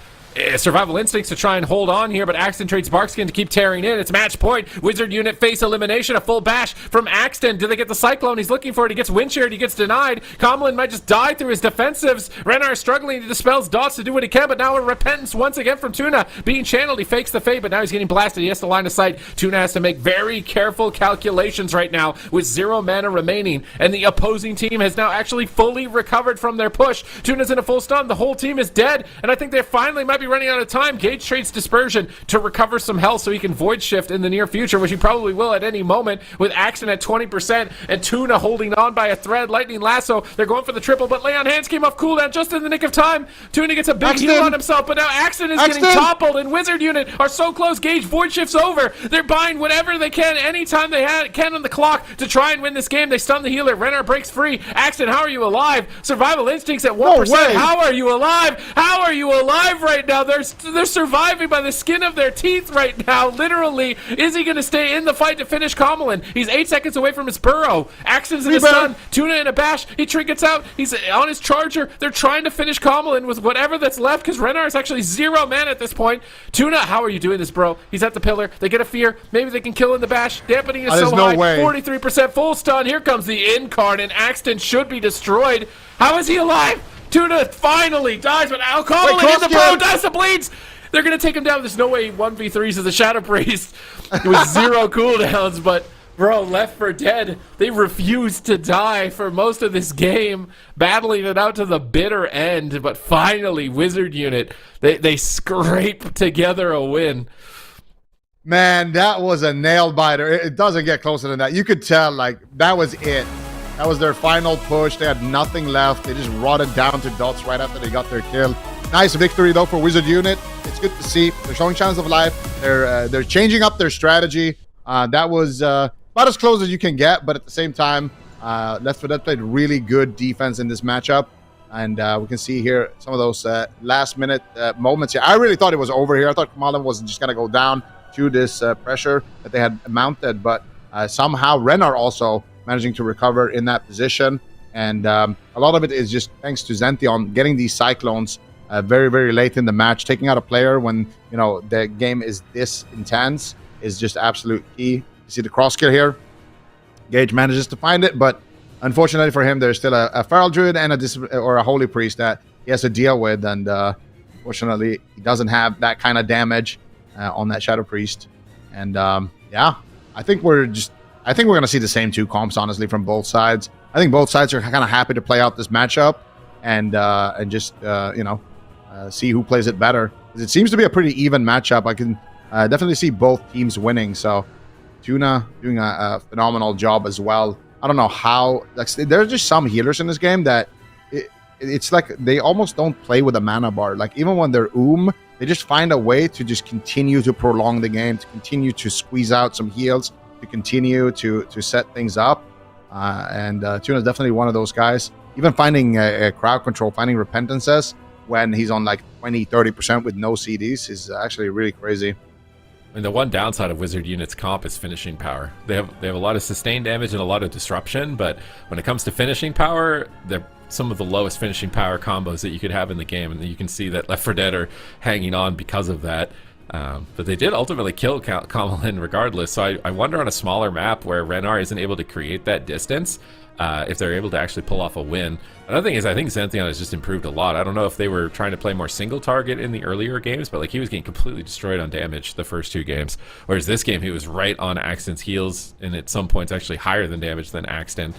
Survival Instincts to try and hold on here, but Axton trades Barkskin to keep tearing in. It's match point. Wizard Unit face elimination. A full bash from Axton. Do they get the Cyclone? He's looking for it. He gets wind sheared. He gets denied. Comlin might just die through his defensives. Renar struggling. He dispels dots to do what he can, but now a Repentance once again from Tuna. Being channeled, he fakes the fade, but now he's getting blasted. He has to line of sight. Tuna has to make very careful calculations right now with 0 mana remaining, and the opposing team has now actually fully recovered from their push. Tuna's in a full stun. The whole team is dead, and I think they finally might be running out of time. Gage trades Dispersion to recover some health so he can Void Shift in the near future, which he probably will at any moment, with Axton at 20% and Tuna holding on by a thread. Lightning Lasso, they're going for the triple, but Lay on Hands came off cooldown just in the nick of time. Tuna gets a big heal on himself, but now Axton is getting toppled, and Wizard Unit are so close. Gage Void Shift's over. They're buying whatever they can anytime they can on the clock to try and win this game. They stun the healer. Renar breaks free. Axton, how are you alive? Survival Instincts at 1%. No way. How are you alive? How are you alive right now? They're surviving by the skin of their teeth right now, literally. Is he going to stay in the fight to finish Comlin? He's 8 seconds away from his burrow. Axton's in a stun. Tuna in a bash. He trinkets out. He's on his charger. They're trying to finish Comlin with whatever that's left, because Renar is actually 0 mana at this point. Tuna, how are you doing this, bro? He's at the pillar. They get a fear. Maybe they can kill in the bash. Dampening is so high. 43% full stun. Here comes the Incarnate. Axton should be destroyed. How is he alive? Tuna finally dies, but Comlin in the bro does the bleeds. They're going to take him down. There's no way he 1v3s as a Shadow Priest with 0 cooldowns, but bro, Left 4 Dead, they refused to die for most of this game, battling it out to the bitter end, but finally, Wizard Unit, they scrape together a win. Man, that was a nail biter. It doesn't get closer than that. You could tell, like, that was it. That was their final push. They had nothing left. They just rotted down to dots right after they got their kill. Nice victory, though, for Wizard Unit. It's good to see. They're showing signs of life. They're changing up their strategy. That was about as close as you can get, but at the same time, Left 4 Dead played really good defense in this matchup. And we can see here some of those last-minute moments here. I really thought it was over here. I thought Kamala wasn't just going to go down to this pressure that they had mounted, but somehow Renar also managing to recover in that position. And a lot of it is just thanks to Zention getting these Cyclones very, very late in the match. Taking out a player when, you know, the game is this intense is just absolute key. You see the cross kill here. Gage manages to find it, but unfortunately for him, there's still a Feral Druid and a Holy Priest that he has to deal with. And fortunately, he doesn't have that kind of damage on that Shadow Priest. And yeah, I think we're going to see the same two comps, honestly, from both sides. I think both sides are kind of happy to play out this matchup and just, you know, see who plays it better. It seems to be a pretty even matchup. I can definitely see both teams winning. So Tuna doing a phenomenal job as well. I don't know how, like, there's just some healers in this game that it's like they almost don't play with a mana bar. Like, even when they're they just find a way to just continue to prolong the game, to continue to squeeze out some heals, to continue to set things up. And Tuna is definitely one of those guys. even finding crowd control, finding repentances when he's on like 20-30% with no CDs is actually really crazy. And the one downside of Wizard Unit's comp is finishing power. They have a lot of sustained damage and a lot of disruption, but when it comes to finishing power, they're some of the lowest finishing power combos that you could have in the game, and you can see that Left 4 Dead are hanging on because of that. But they did ultimately kill Kamalin regardless, so I wonder on a smaller map where Renar isn't able to create that distance, if they're able to actually pull off a win. Another thing is I think Xanthion has just improved a lot. I don't know if they were trying to play more single target in the earlier games, but like he was getting completely destroyed on damage the first 2 games, whereas this game he was right on Axton's heels and at some points actually higher than damage than Axton.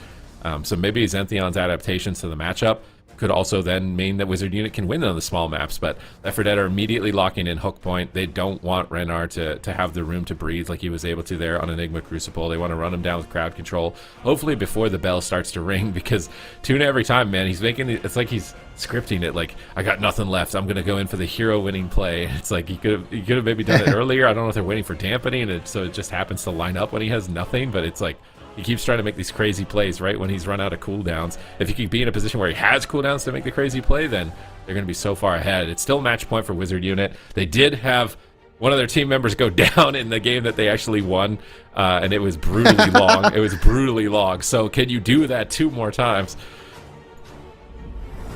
So maybe Xanthion's adaptations to the matchup could also then mean that Wizard Unit can win on the small maps, but Left 4 Dead are immediately locking in hook point. They don't want Renar to have the room to breathe like he was able to there on Enigma Crucible. They want to run him down with crowd control, hopefully before the bell starts to ring, because Tuna every time, man, he's making it, it's like he's scripting it like, I got nothing left, I'm gonna go in for the hero winning play. It's like he could have maybe done it earlier. I don't know if they're waiting for dampening, so it just happens to line up when he has nothing, but it's like he keeps trying to make these crazy plays right when he's run out of cooldowns. If he can be in a position where he has cooldowns to make the crazy play, then they're going to be so far ahead. It's still match point for Wizard Unit. They did have one of their team members go down in the game that they actually won, and it was brutally long. It was brutally long. So can you do that 2 more times?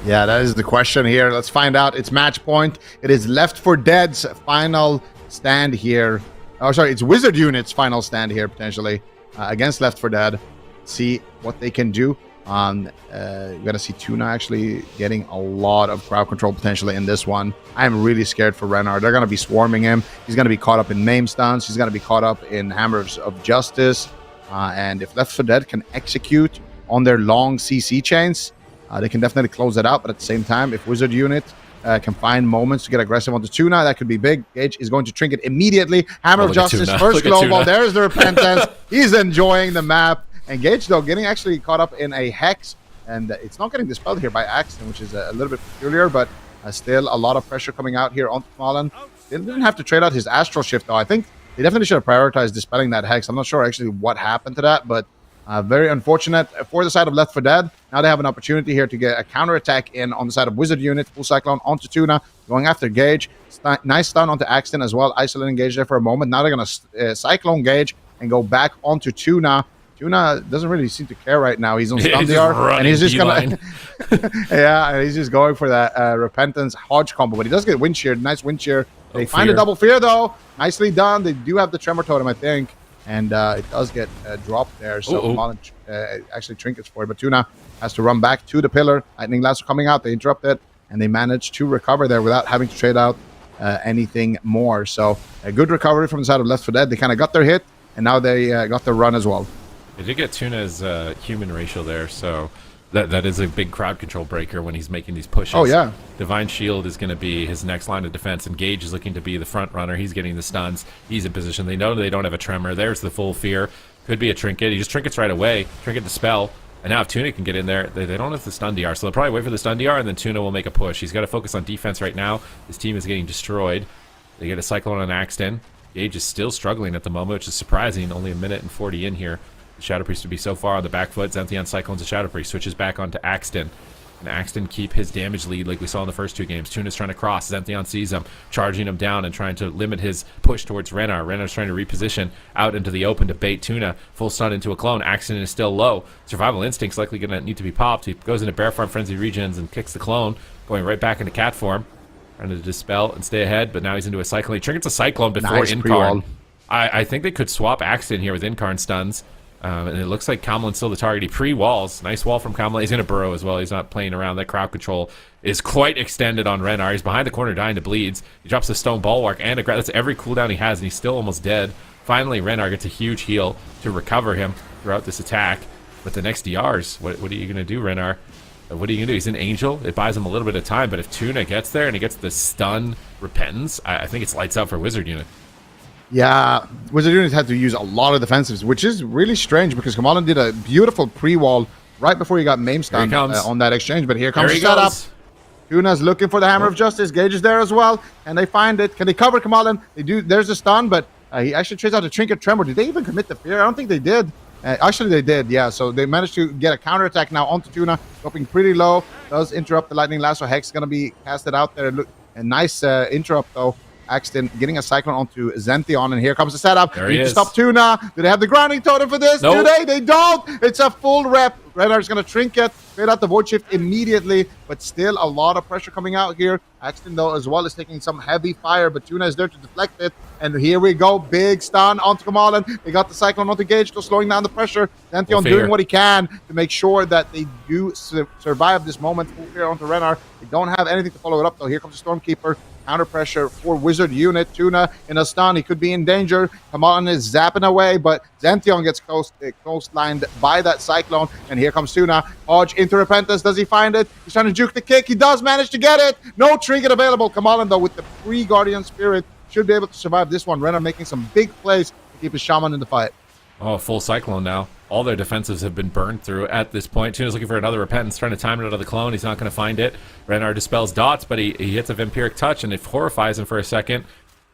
Yeah, that is the question here. Let's find out. It's match point. It is Left 4 Dead's final stand here. Oh, sorry, it's Wizard Unit's final stand here, potentially. Against Left 4 Dead, see what they can do. You're gonna see Tuna actually getting a lot of crowd control potentially in this one. I'm really scared for Renar. They're gonna be swarming him. He's gonna be caught up in Maim Stuns. He's gonna be caught up in Hammers of Justice. And if Left 4 Dead can execute on their long CC chains, they can definitely close that out. But at the same time, if Wizard Unit can find moments to get aggressive onto Tuna, that could be big. Gage is going to trinket immediately. Hammer of Justice, first global. There's the repentance. He's enjoying the map. And Gage, though, getting actually caught up in a hex, and it's not getting dispelled here by accident, which is a little bit peculiar, but still a lot of pressure coming out here onto Malin. They didn't have to trade out his Astral Shift, though. I think they definitely should have prioritized dispelling that hex. I'm not sure actually what happened to that, but very unfortunate for the side of Left 4 Dead. Now they have an opportunity here to get a counterattack in on the side of Wizard Unit. Full Cyclone onto Tuna, going after Gage. Nice stun onto Axton as well. Isolating Gage there for a moment. Now they're going to Cyclone Gage and go back onto Tuna. Tuna doesn't really seem to care right now. He's on stun DR, and he's just gonna, yeah, and he's just going for that Repentance Hodge combo. But he does get wind sheared. Nice wind shear. They find a double fear though. Nicely done. They do have the Tremor Totem, I think, and it does get dropped there. So Malin actually trinkets for it, but Tuna has to run back to the pillar. Lightning Lasso coming out. They interrupt it, and they manage to recover there without having to trade out anything more. So a good recovery from the side of Left 4 Dead. They kind of got their hit, and now they got their run as well. They did get Tuna's human racial there, so that is a big crowd control breaker when he's making these pushes. Oh, yeah. Divine Shield is going to be his next line of defense, and Gage is looking to be the front runner. He's getting the stuns. He's in position. They know they don't have a Tremor. There's the full fear. Could be a Trinket. He just trinkets right away. Trinket the spell. And now if Tuna can get in there, they don't have the stun DR, so they'll probably wait for the stun DR, and then Tuna will make a push. He's got to focus on defense right now. His team is getting destroyed. They get a Cyclone on Axton. Gage is still struggling at the moment, which is surprising. Only 1 minute and 40 in here. The Shadow Priest would be so far on the back foot. Xanthion Cyclones the Shadow Priest, switches back onto Axton. And Axton keep his damage lead like we saw in the first 2 games. Tuna's trying to cross. Xanthion sees him, charging him down and trying to limit his push towards Renar. Renar's trying to reposition out into the open to bait Tuna. Full stun into a clone. Axton is still low. Survival Instinct's likely going to need to be popped. He goes into Bear Farm Frenzy Regions and kicks the clone, going right back into cat form. Trying to dispel and stay ahead, but now he's into a Cyclone. He triggers a Cyclone before Incarn. I think they could swap Axton here with Incarn stuns. And it looks like Kamlin's still the target. He pre-walls. Nice wall from Kamlin. He's going to burrow as well. He's not playing around. That crowd control is quite extended on Renar. He's behind the corner dying to bleeds. He drops the Stone Bulwark and that's every cooldown he has, and he's still almost dead. Finally, Renar gets a huge heal to recover him throughout this attack. But the next DRs, what are you going to do, Renar? What are you going to do? He's an Angel. It buys him a little bit of time, but if Tuna gets there and he gets the stun Repentance, I think it's lights out for Wizard Unit. Yeah, Wizard Unit had to use a lot of defensives, which is really strange because Kamalin did a beautiful pre-wall right before he got Maim Stun on that exchange. But here comes the setup. Tuna's looking for the Hammer of Justice. Gage is there as well, and they find it. Can they cover Kamalin? They do. There's a stun, but he actually trades out a Trinket Tremor. Did they even commit the fear? I don't think they did. Actually, they did, yeah. So they managed to get a counterattack now onto Tuna, dropping pretty low. Does interrupt the Lightning Lasso. Hex going to be casted out there. Look, a nice interrupt, though. Axton getting a Cyclone onto Zention, and here comes the setup. There he Need to is. stop Tuna. Do they have the grounding totem for this? Nope. Do they? They don't. It's a full rep. Renar's going to trinket, straight out the Void Shift immediately, but still a lot of pressure coming out here. Axton, though, as well, is taking some heavy fire, but Tuna is there to deflect it. And here we go. Big stun onto Kamalan. They got the Cyclone onto Gage, still slowing down the pressure. Zention doing what he can to make sure that they do survive this moment. Full fear onto Renar. They don't have anything to follow it up, though. Here comes the Stormkeeper. Counter pressure for Wizard unit. Tuna in a stun. He could be in danger. Kamalan is zapping away, but Zention gets coastlined by that Cyclone. And here comes Tuna. Hodge into Repentance. Does he find it? He's trying to juke the kick. He does manage to get it. No trinket available. Kamalan, though, with the pre-Guardian Spirit, should be able to survive this one. Rennar making some big plays to keep his Shaman in the fight. Oh, full Cyclone now. All their defensives have been burned through at this point. Tuna's looking for another Repentance, trying to time it out of the clone. He's not going to find it. Renar dispels dots, but he hits a Vampiric Touch, and it horrifies him for a second.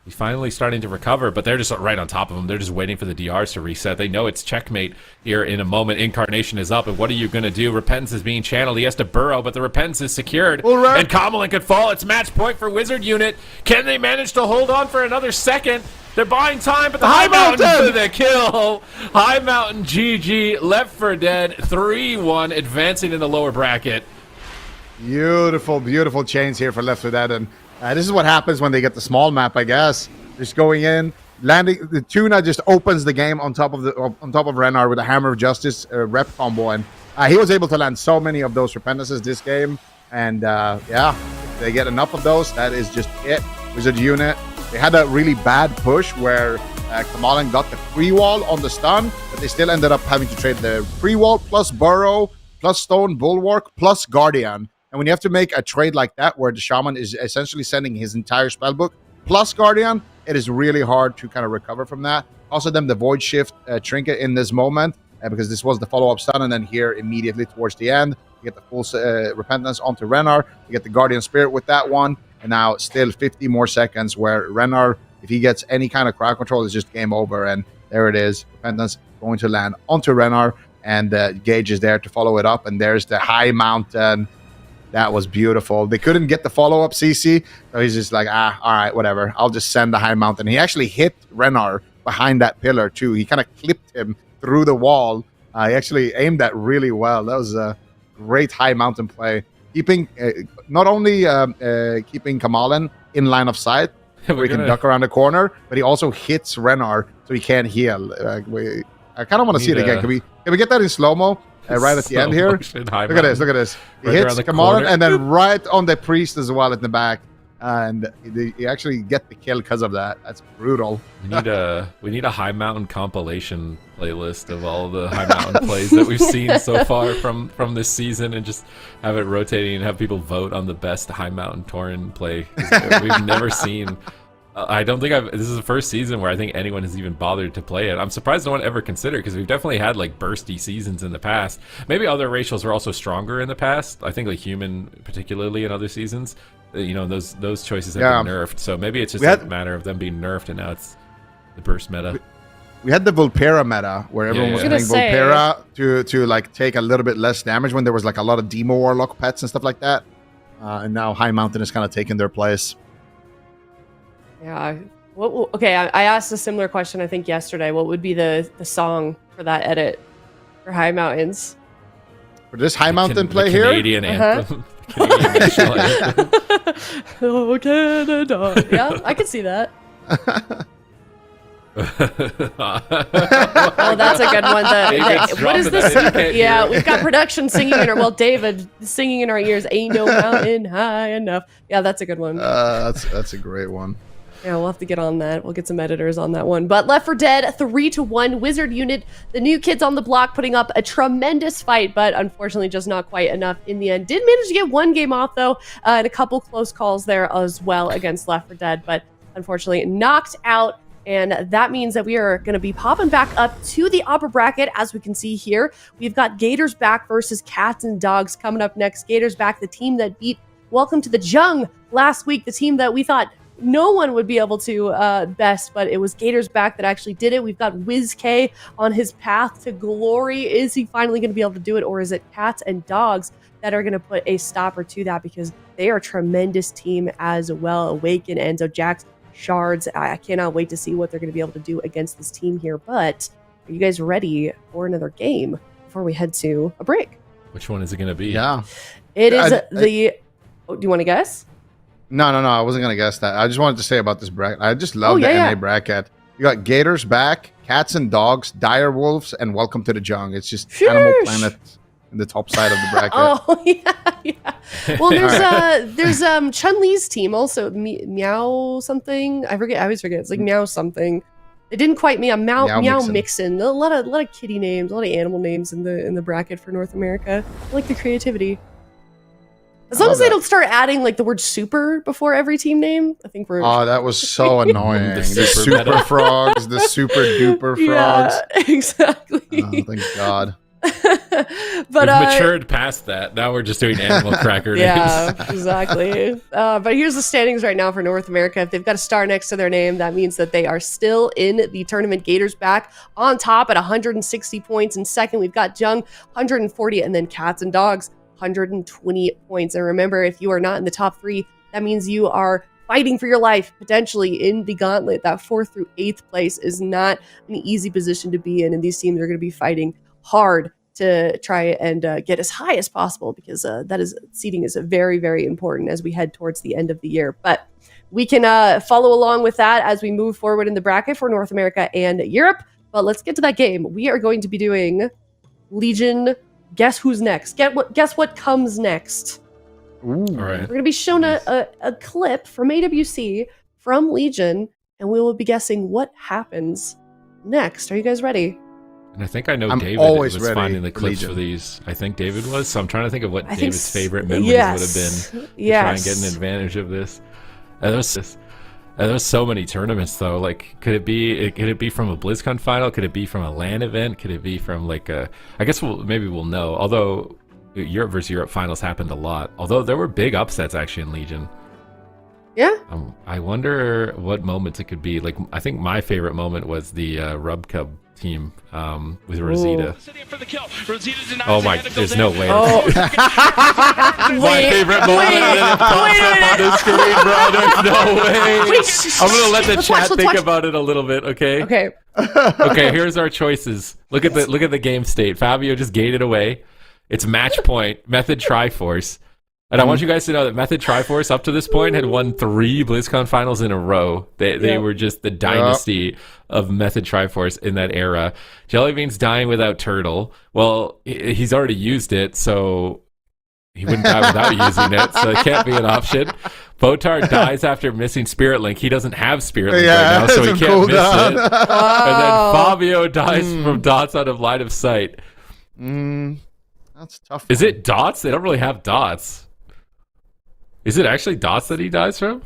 He's finally starting to recover, but they're just right on top of him. They're just waiting for the DRs to reset. They know it's checkmate here in a moment. Incarnation is up, and what are you going to do? Repentance is being channeled. He has to burrow, but the Repentance is secured. Right. And Kamalin could fall. It's match point for Wizard unit. Can they manage to hold on for another second? They're buying time, but the High Mountain for the kill. High Mountain GG, Left 4 Dead 3-1, advancing in the lower bracket. Beautiful, beautiful chains here for Left 4 Dead, and this is what happens when they get the small map, I guess. Just going in, landing. The Tuna just opens the game on top of Renar with a Hammer of Justice rep combo, and he was able to land so many of those Repentances this game. And yeah, if they get enough of those, that is just it. Wizard unit. They had a really bad push where Kamalan got the free wall on the stun, but they still ended up having to trade the free wall plus Burrow plus Stone Bulwark plus Guardian. And when you have to make a trade like that, where the Shaman is essentially sending his entire spellbook plus Guardian, it is really hard to kind of recover from that. Also, them the Void Shift trinket in this moment, because this was the follow-up stun, and then here immediately towards the end, you get the full Repentance onto Renar. You get the Guardian Spirit with that one, and now still 50 more seconds where Renar, if he gets any kind of crowd control, is just game over. And there it is. Repentance going to land onto Renar, and Gage is there to follow it up. And there's the High Mountain. That was beautiful. They couldn't get the follow-up CC, so he's just like, all right, whatever. I'll just send the High Mountain. He actually hit Renar behind that pillar, too. He kind of clipped him through the wall. He actually aimed that really well. That was a great High Mountain play. Keeping, not only keeping Kamalan in line of sight, where he can duck around the corner, but he also hits Renar so he can't heal. I kind of want to see it again. Can we get that in slow-mo? Right at the end here. Look at this. Look at this. He hits Kamalan, and then right on the priest as well in the back. And you actually get the kill because of that. That's brutal. We need a High Mountain compilation playlist of all the High Mountain plays that we've seen so far from this season, and just have it rotating and have people vote on the best High Mountain Tauren play. We've never seen. I don't think this is the first season where I think anyone has even bothered to play it. I'm surprised no one ever considered, because we've definitely had like bursty seasons in the past. Maybe other racials were also stronger in the past. I think like human, particularly in other seasons, you know, those choices have been nerfed. So maybe it's just a matter of them being nerfed, and now it's the burst meta. We had the Vulpera meta where everyone was playing Vulpera to like take a little bit less damage when there was like a lot of Demo Warlock pets and stuff like that. And now High Mountain is kind of taking their place. Yeah. Okay, I asked a similar question, I think, yesterday. What would be the song for that edit for High Mountains? For this High Mountain play here? Canadian anthem. Canadian national anthem. Oh, Canada. Yeah, I could see that. Oh, that's a good one. What is this? Yeah, we've got production singing in our... Well, David singing in our ears, ain't no mountain high enough. Yeah, that's a good one. That's a great one. Yeah, we'll have to get on that. We'll get some editors on that one. But Left 4 Dead 3-1 Wizard unit. The new kids on the block putting up a tremendous fight, but unfortunately just not quite enough in the end. Did manage to get one game off, though, and a couple close calls there as well against Left 4 Dead, but unfortunately knocked out. And that means that we are going to be popping back up to the upper bracket. As we can see here, we've got Gators back versus Cats and Dogs coming up next. Gators back, the team that beat Welcome to the Jung last week, the team that we thought no one would be able to best, but it was Gators back that actually did it. We've got WizK on his path to glory. Is he finally going to be able to do it, or is it Cats and Dogs that are going to put a stopper to that, because they are a tremendous team as well. Awaken, Enzo, Jax, Shards. I cannot wait to see what they're going to be able to do against this team here. But are you guys ready for another game before we head to a break? Which one is it going to be? Yeah. It is do you want to guess? No. I wasn't going to guess that. I just wanted to say about this bracket. I just love the NA bracket. You got Gators back, Cats and Dogs, Dire Wolves, and Welcome to the Jung. It's just Animal Planet in the top side of the bracket. Oh, yeah. Well, there's Chun-Li's team also, Meow something. I always forget. It's like Meow something. It didn't quite Meow Mixin. A lot of kitty names, a lot of animal names in the bracket for North America. I like the creativity. As long as they don't start adding like the word super before every team name, I think we're... Oh, that was so annoying. the super frogs, the super duper frogs. Yeah, exactly. Oh, thank God. But we've matured past that. Now we're just doing animal cracker names. Yeah, exactly. But here's the standings right now for North America. If they've got a star next to their name, that means that they are still in the tournament. Gators back on top at 160 points. In second, we've got Jung, 140, and then Cats and Dogs, 120 points. And remember, if you are not in the top 3, that means you are fighting for your life, potentially in the gauntlet. That 4th through 8th place is not an easy position to be in, and these teams are going to be fighting hard to try and get as high as possible, because seeding is very, very important as we head towards the end of the year. But we can follow along with that as we move forward in the bracket for North America and Europe. But let's get to that game. We are going to be doing Legion. Guess who's next? Guess what comes next? Ooh. All right. We're going to be shown a clip from AWC from Legion, and we will be guessing what happens next. Are you guys ready? And I think I know I'm David always was ready, finding the clips Legion. for these. I think David was. So I'm trying to think of what I think David's favorite memories would have been. To try and get an advantage of this. And there's so many tournaments though. Like, could it be from a BlizzCon final? Could it be from a LAN event? Could it be from like a? I guess maybe we'll know. Although Europe versus Europe finals happened a lot. Although there were big upsets actually in Legion. Yeah. I wonder what moments it could be. Like, I think my favorite moment was the Rub Cub team with Rosita. Oh my, there's no way. Oh. My favorite moment and then it pops up on the screen, bro. There's no way. I'm gonna let the chat think about it a little bit, okay? Okay. Okay, here's our choices. Look at the game state. Fabio just gated away. It's match point, Method Triforce. And I want you guys to know that Method Triforce, up to this point, had won 3 BlizzCon finals in a row. They were just the dynasty of Method Triforce in that era. Jellybean's dying without Turtle. Well, he's already used it, so he wouldn't die without using it, so it can't be an option. Botar dies after missing Spirit Link. He doesn't have Spirit Link right now, so he can't miss it. And then Fabio dies from dots out of line of sight. That's tough. Is it dots? They don't really have dots. Is it actually dots that he dies from?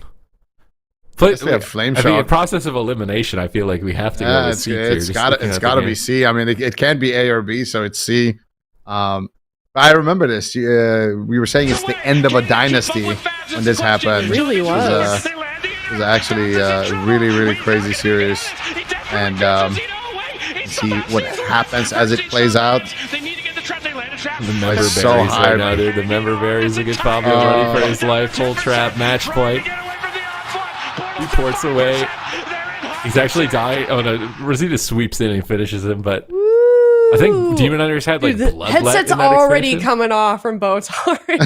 Flame Shock. I mean, in process of elimination, I feel like we have to go with C tier. It's got to be C. I mean, it can't be A or B, so it's C. But I remember this. We were saying it's the end of a dynasty when this happened. It really was. It was actually a really, really crazy series. And see what happens as it plays out. The member berries right now, dude. The member berries against Fabio running for his life. Full trap, match point. He ports away. He's actually dying. Oh no, Rosita sweeps in and finishes him, but I think Demon Hunters had like bloodlet. Headset's in that already extension. coming off from Botar. He's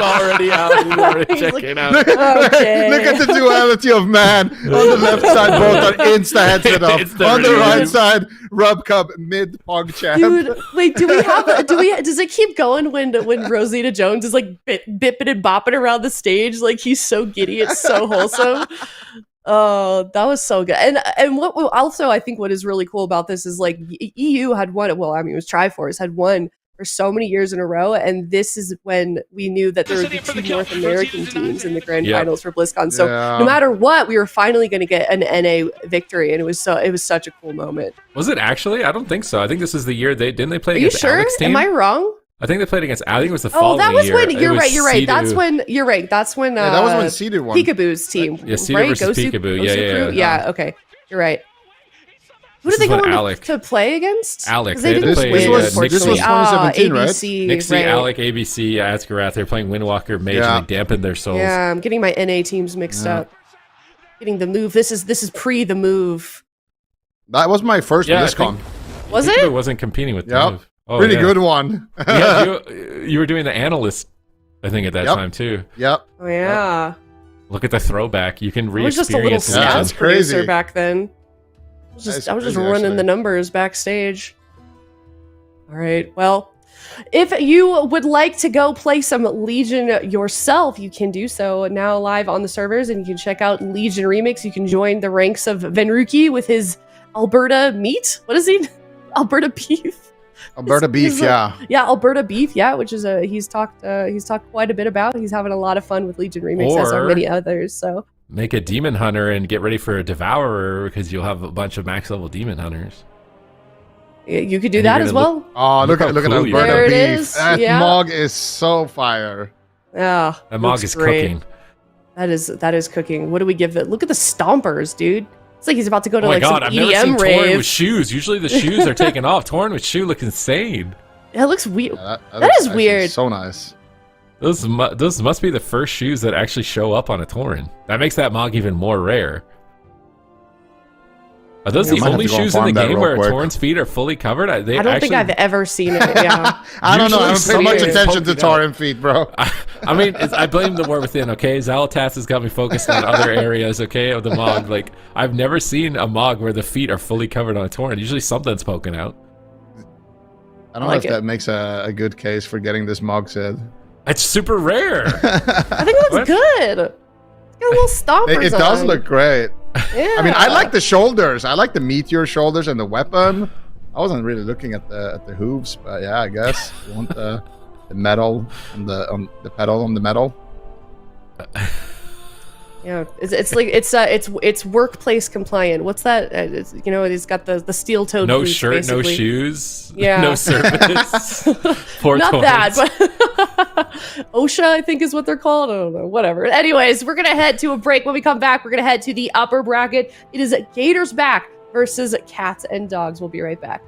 already out. He's already checking out. Okay. Look at the duality of man. On the left side, both are insta headset off. On the right side, Rub Cub mid pog champ. Dude, wait, does it keep going when Rosita Jones is like bipping and bopping around the stage? Like, he's so giddy, it's so wholesome. Oh, that was so good. And what also I think what is really cool about this is like EU had won it. Well, I mean, it was Triforce had won for so many years in a row, and this is when we knew that there would be 2 North American teams in the grand finals for BlizzCon. So no matter what, we were finally going to get an NA victory, and it was such a cool moment. Was it actually? I don't think so. I think this is the year didn't they play Are you against sure? Alex team? Am I wrong? I think they played against. I think it was the Oh, following that was year. when It you're was right. You're right. That's Sea-Doo. when you're right. That's when. Yeah, that was when Sea-Doo won. Peekaboo's team. Yeah, Sea-Doo right? versus Gosu- Peekaboo. Yeah, Gosu yeah, Crew? yeah. Yeah. Okay, you're right. Who This did they is go when on Alec- to play against? Alec, 'Cause they had to didn't play, win, this was unfortunately. 2017, right? ABC, Nixie, right. Alec, ABC, Azkarath. They're playing Windwalker Mage Yeah. and they dampened their souls. Yeah, I'm getting my NA teams mixed up. Getting the move. This is pre the move. That was my first Yeah, I BlizzCon. think- Was Peekaboo it? wasn't competing with the Yep. move. Oh, Pretty yeah. good one. Yeah, you were doing the analyst, I think, at that Yep. time too. Yep. Oh yeah. Look at the throwback. You can I was just a little re-experience the Yeah, stats that's legend. producer crazy. back then. That's I was just crazy, running actually. the numbers backstage. All right. Well, if you would like to go play some Legion yourself, you can do so now live on the servers, and you can check out Legion Remix. You can join the ranks of Venruki with his Alberta meat. What is he? Alberta beef. Alberta beef, He's yeah. Yeah, Alberta beef. Yeah, which is he's talked quite a bit about. He's having a lot of fun with Legion Remix, as are Or- many others. So Make a demon hunter and get ready for a devourer because you'll have a bunch of max level demon hunters. you could do And that you're as gonna well. Oh, look how at cool you are. Alberta There it beef. is, That yeah. mog is so fire. Yeah, That mog looks is great. cooking. That is cooking. What do we give it? Look at the stompers, dude. It's like he's about to go to Oh my like god, some I've never EDM seen Torn rave. with shoes. Usually the shoes are taken off. Torn with shoe look insane. It looks weird. Yeah, That looks is actually weird. So nice. Those must be the first shoes that actually show up on a Tauren. That makes that mog even more rare. Are those Yeah, I the might have only to go and shoes in the farm that game real where quick. Tauren's feet are fully covered? I don't think I've ever seen it. Yeah. I don't know. I don't Usually pay much it's attention to poking out. Tauren feet, bro. I mean, I blame the war within. Okay, Xalatath has got me focused on other areas. Okay, of the mog. Like I've never seen a mog where the feet are fully covered on a Tauren. Usually something's poking out. I don't I like know if it. that makes a good case for getting this mog said. It's super rare. I think it looks What? good. It's got a little stompers It does on. look great. Yeah. I mean, I like the shoulders. I like the meteor shoulders and the weapon. I wasn't really looking at the hooves, but yeah, I guess you want the metal on the pedal on the metal. Yeah, it's like it's workplace compliant. What's that? It's got the steel toed. No boots, shirt, no basically. shoes. Yeah. No service. Poor Not Taurens. that, but OSHA, I think is what they're called. I don't know. Whatever. Anyways, we're gonna head to a break. When we come back, we're gonna head to the upper bracket. It is Gators back versus Cats and Dogs. We'll be right back.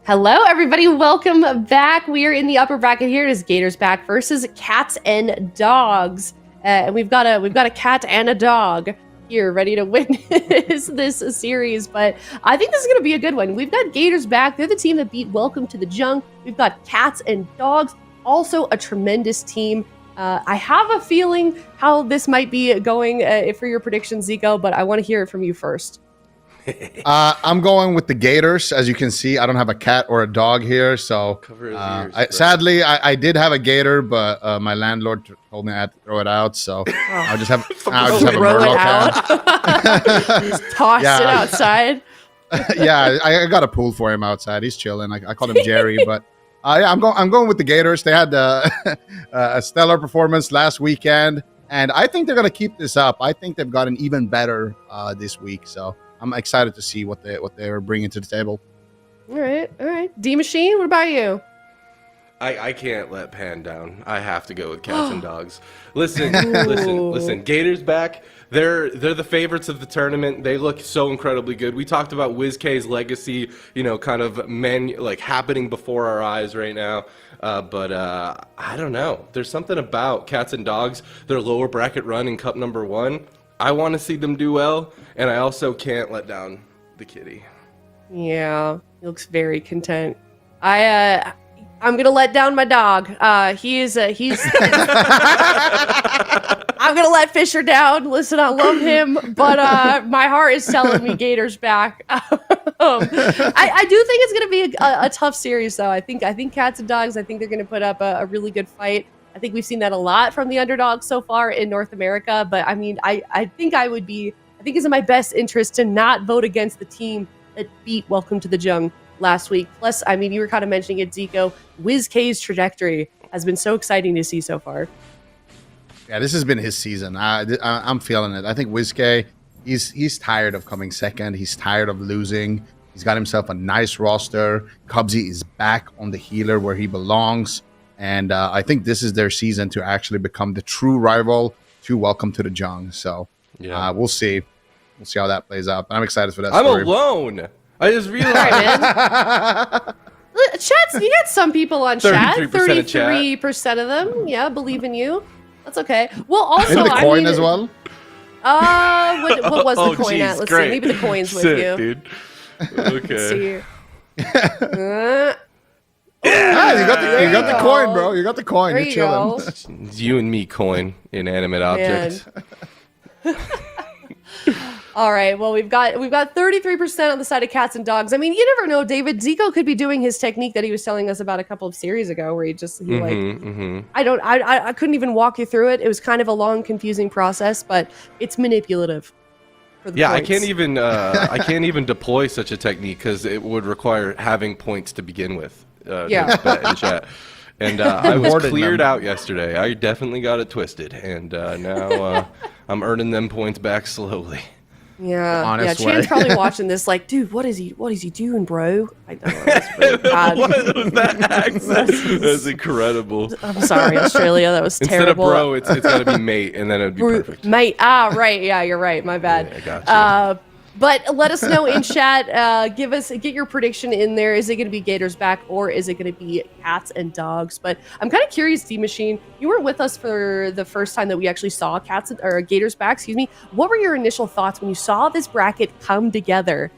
Hello, everybody. Welcome back. We are in the upper bracket here. It is Gators back versus Cats and Dogs. And we've got a cat and a dog here ready to win this series. But I think this is going to be a good one. We've got Gators back. They're the team that beat Welcome to the Jung. We've got Cats and Dogs, also a tremendous team. I have a feeling how this might be going for your predictions, Zico, but I want to hear it from you first. I'm going with the Gators. As you can see, I don't have a cat or a dog here, so sadly, I did have a gator, but my landlord told me I had to throw it out, so I'll just have a Murloc cat. Just tossed it outside. Yeah, I got a pool for him outside. He's chilling. I call him Jerry, but yeah, I'm going with the Gators. They had a stellar performance last weekend, and I think they're going to keep this up. I think they've gotten even better this week, so I'm excited to see what they're bringing to the table. All right. D Machine, what about you? I can't let Pan down. I have to go with Cats and Dogs. Listen. Gators back. They're the favorites of the tournament. They look so incredibly good. We talked about WizK's legacy, kind of happening before our eyes right now. But I don't know. There's something about Cats and Dogs, their lower bracket run in Cup number 1. I want to see them do well, and I also can't let down the kitty. Yeah, he looks very content. I'm gonna let down my dog. He's I'm gonna let Fisher down. Listen, I love him, but my heart is telling me Gators back. I do think it's gonna be a tough series, though. I think Cats and Dogs. I think they're gonna put up a really good fight. I think we've seen that a lot from the underdogs so far in North America. But I mean, I think it's in my best interest to not vote against the team that beat Welcome to the Jung last week. Plus, I mean, you were kind of mentioning it, Zico. WizK's trajectory has been so exciting to see so far. Yeah, this has been his season. I'm feeling it. I think WizK, he's tired of coming second. He's tired of losing. He's got himself a nice roster. Cubsy is back on the healer where he belongs. And I think this is their season to actually become the true rival to Welcome to the Jung. So we'll see. We'll see how that plays out. But I'm excited for that story. I'm alone. I just realized. Chat, you got some people on chat. 33% 33% of them. Yeah, believe in you. That's okay. Well, also, maybe the coin as well. What was the coin at? Let's see. Maybe the coin's with you. Dude. Okay. Let's see. Yeah, you got the coin, bro. You got the coin. There You're chilling. It's you and me, coin, inanimate object. All right. Well, we've got 33% on the side of Cats and Dogs. I mean, you never know, David. Zico could be doing his technique that he was telling us about a couple of series ago, where I couldn't even walk you through it. It was kind of a long, confusing process, but it's manipulative. Yeah, points. I can't even deploy such a technique because it would require having points to begin with. Bet in chat. And I was cleared out yesterday. I definitely got it twisted, and now I'm earning them points back slowly. Yeah, Chan's probably watching this like, dude, what is he doing, bro? I know, that's really bad. What was that accent? That's incredible. I'm sorry, Australia, that was terrible. Instead of bro, it's got to be mate, and then it'd be perfect. Mate, right, yeah, you're right, my bad. Yeah, I got you. But let us know in chat. Get your prediction in there. Is it going to be Gators back, or is it going to be Cats and Dogs? But I'm kind of curious, D Machine. You were with us for the first time that we actually saw Gators back. Excuse me. What were your initial thoughts when you saw this bracket come together?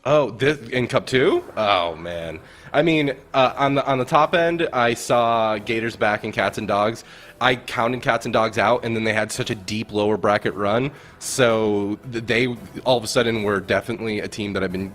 Oh, this in Cup 2? Oh man. I mean, on the top end, I saw Gators back and Cats and Dogs. I counted Cats and Dogs out, and then they had such a deep lower bracket run. So they all of a sudden were definitely a team that I've been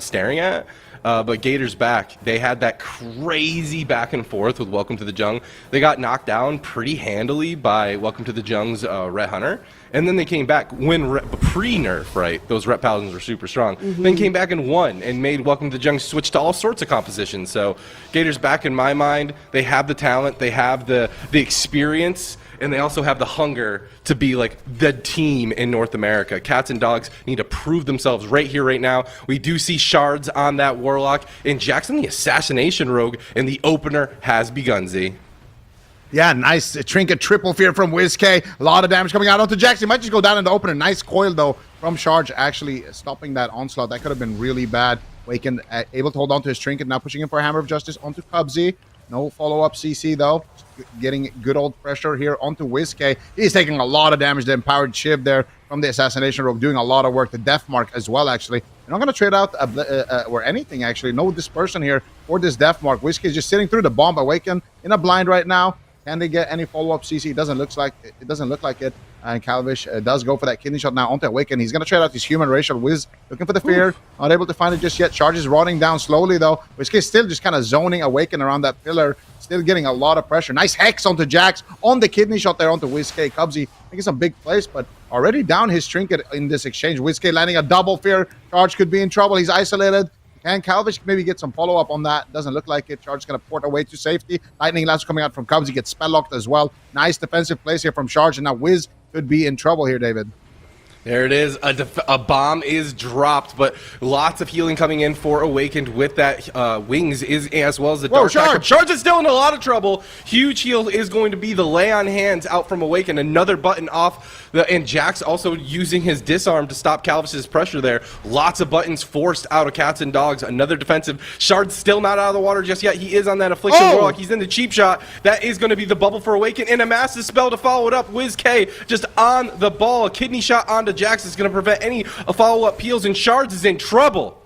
staring at. But Gators back, they had that crazy back and forth with Welcome to the Jung. They got knocked down pretty handily by Welcome to the Jung's Rhett Hunter. And then they came back when pre-nerf, right? Those Rep Paladins were super strong. Then came back and won and made Welcome to the Jung switch to all sorts of compositions. So Gators back, in my mind, they have the talent, they have the experience, and they also have the hunger to be like the team in North America. Cats and Dogs need to prove themselves right here, right now. We do see shards on that Warlock, and Jackson the Assassination Rogue, and the opener has begun, Z. Yeah, nice trinket triple fear from WizK. A lot of damage coming out onto Jackson. Might just go down in the opener. Nice coil, though, from Charge, actually stopping that onslaught. That could have been really bad. Waken able to hold on to his trinket, now pushing in for a Hammer of Justice onto Cubsy. No follow-up CC, though. Getting good old pressure here onto WizK. He's taking a lot of damage. The Empowered Shiv there from the Assassination Rogue doing a lot of work. The Death Mark as well, actually. You're not going to trade out or anything, actually. No dispersion here for this Death Mark. WizK is just sitting through the bomb. Awaken in a blind right now. Can they get any follow-up CC? It doesn't look like it. And Calvish does go for that kidney shot now onto Awaken. He's going to trade out his human racial Wiz, looking for the fear. Oof. Not able to find it just yet. Charges rotting down slowly, though. WizK is still just kind of zoning Awaken around that pillar. Still getting a lot of pressure. Nice Hex onto Jax on the kidney shot there onto WizK. Cubsy making some big plays, but already down his trinket in this exchange. WizK landing a double fear. Charge could be in trouble. He's isolated. Can Calvish maybe get some follow-up on that? Doesn't look like it. Charge is going to port away to safety. Lightning Lasso coming out from Cubs. He gets spell-locked as well. Nice defensive plays here from Charge. And now Wiz could be in trouble here, David. There it is. A bomb is dropped, but lots of healing coming in for Awakened with that Wings is as well as the Dark Tracker. Charge is still in a lot of trouble. Huge heal is going to be the lay on hands out from Awakened. Another button off, and Jax also using his disarm to stop Calvish's pressure there. Lots of buttons forced out of Cats and Dogs. Another defensive. Shard's still not out of the water just yet. He is on that Affliction Warlock. He's in the cheap shot. That is going to be the bubble for Awakened, and a massive spell to follow it up. WizK just on the ball. A kidney shot onto Jax is going to prevent any follow-up peels, and Shards is in trouble.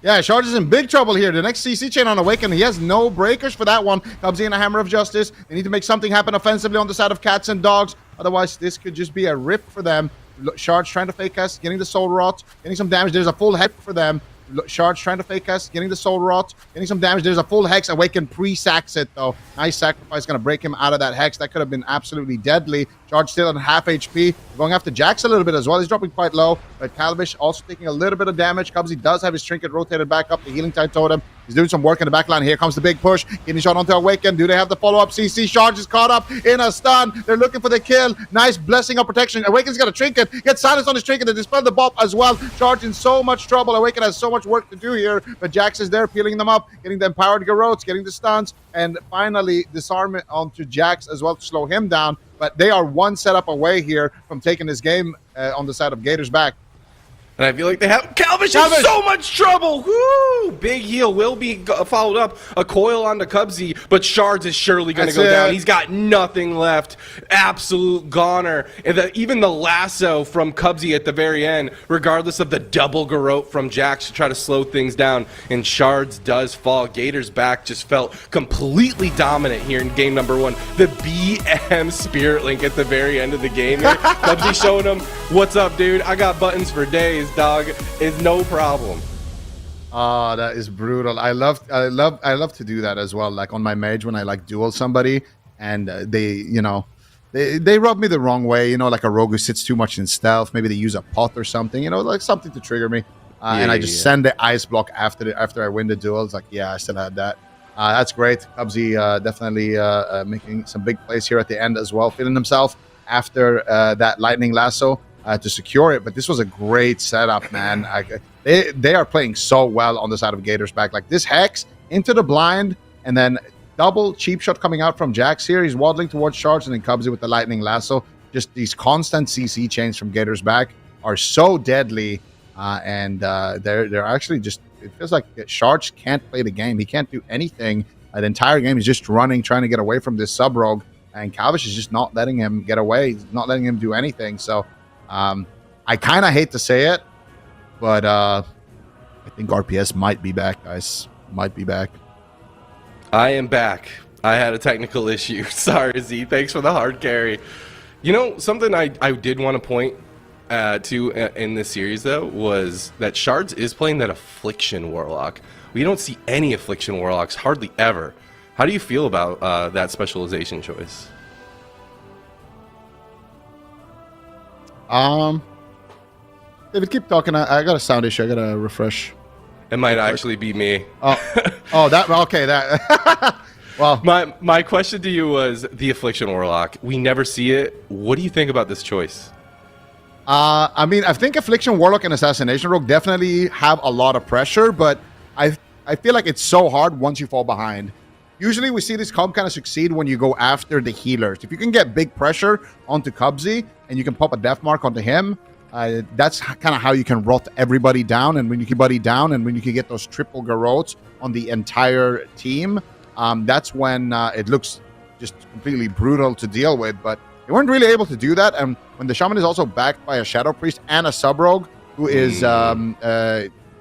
Yeah, Shards is in big trouble here. The next CC chain on Awaken, he has no breakers for that one. Cubsy and a Hammer of Justice. They need to make something happen offensively on the side of Cats and Dogs. Otherwise, this could just be a rip for them. Shards trying to fake us, getting the Soul Rot, getting some damage. There's a full hex for them. Shards trying to fake us, getting the Soul Rot, getting some damage. There's a full Hex. Awaken pre-sacks it, though. Nice sacrifice, going to break him out of that Hex. That could have been absolutely deadly. Charge still on half HP. Going after Jax a little bit as well. He's dropping quite low, but Calvish also taking a little bit of damage. Cubsy does have his trinket rotated back up. The Healing Tide Totem. He's doing some work in the back line. Here comes the big push. Getting shot onto Awaken. Do they have the follow-up CC? Charge is caught up in a stun. They're looking for the kill. Nice blessing of protection. Awaken's got a trinket. Gets silence on his trinket. They dispel the bop as well. Charge in so much trouble. Awaken has so much work to do here, but Jax is there peeling them up, getting the empowered Garrotes, getting the stuns, and finally disarm it onto Jax as well to slow him down. But they are one setup away here from taking this game on the side of Gators back. And I feel like they have Calvish in so much trouble. Woo! Big heal will be followed up. A coil onto Cubsy, but Shards is surely going to go down. He's got nothing left. Absolute goner. And even the lasso from Cubsy at the very end, regardless of the double Garrote from Jax to try to slow things down. And Shards does fall. Gators back just felt completely dominant here in game number one. The BM Spirit Link at the very end of the game here. Cubsy showing him, what's up, dude? I got buttons for days. Dog is no problem. Oh, that is brutal. I love to do that as well. Like on my mage when I like duel somebody and they rub me the wrong way. Like a rogue who sits too much in stealth. Maybe they use a pot or something. Like something to trigger me. And I just send the ice block after I win the duel. It's like, yeah, I still had that. That's great. Cubsy definitely making some big plays here at the end as well, feeling himself after that lightning lasso. To secure it, but this was a great setup, man. They are playing so well on the side of Gators back. Like this Hex into the blind, and then double cheap shot coming out from Jax here. He's waddling towards Charge, and then Cubsy with the lightning lasso. Just these constant CC chains from Gators back are so deadly, and they're actually just. It feels like Charge can't play the game. He can't do anything. The entire game is just running, trying to get away from this sub rogue, and Calvish is just not letting him get away. He's not letting him do anything. So. I kind of hate to say it, but I think RPS might be back, guys. Might be back. I am back. I had a technical issue. Sorry, Z. Thanks for the hard carry. Something I did want to point to in this series, though, was that Shards is playing that Affliction Warlock. We don't see any Affliction Warlocks, hardly ever. How do you feel about that specialization choice? David, keep talking. I got a sound issue. I got to refresh. It might actually be me. That. Well, my question to you was the Affliction Warlock. We never see it. What do you think about this choice? I think Affliction Warlock and Assassination Rogue definitely have a lot of pressure, but I feel like it's so hard once you fall behind. Usually we see this comp kind of succeed when you go after the healers. If you can get big pressure onto Cubsy and you can pop a death mark onto him, That's kind of how you can rot everybody down, and when you can get those triple garrotes on the entire team, that's when it looks just completely brutal to deal with. But they weren't really able to do that, and when the shaman is also backed by a shadow priest and a sub rogue who is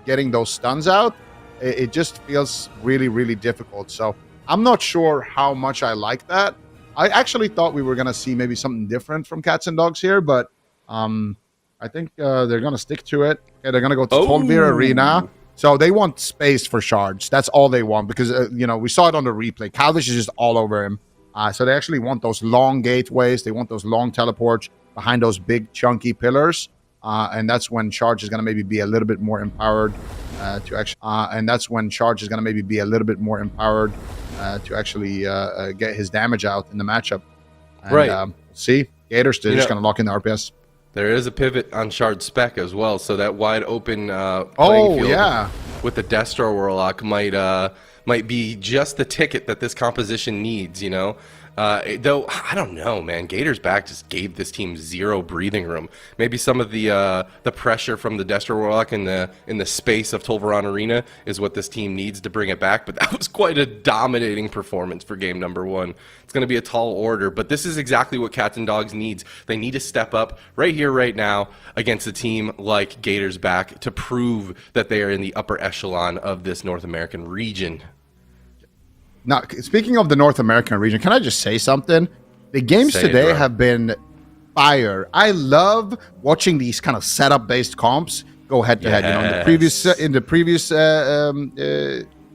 getting those stuns out, it just feels really, really difficult. So I'm not sure how much I like that. I actually thought we were going to see maybe something different from Cats and Dogs here, but I think they're going to stick to it. Okay, they're going to go to Tolvir Arena. So they want space for shards. That's all they want because, we saw it on the replay. Calvish is just all over him. So they actually want those long gateways. They want those long teleports behind those big chunky pillars. And that's when Charge is going to maybe be a little bit more empowered to actually get his damage out in the matchup. And, right. See, Gators, they're just going to lock in the RPS. There is a pivot on Shard spec as well, so that wide open playing field with the Destro Warlock might be just the ticket that this composition needs, though I don't know, man. Gators back just gave this team zero breathing room. Maybe some of the pressure from the Destro Warlock in the space of Tolvaran Arena is what this team needs to bring it back. But that was quite a dominating performance for game number 1. It's going to be a tall order, but this is exactly what Cats and Dogs needs. They need to step up right here, right now, against a team like Gators back to prove that they are in the upper echelon of this North American region. Now, speaking of the North American region, can I just say something? The games today have been fire. I love watching these kind of setup-based comps go head-to-head. In the previous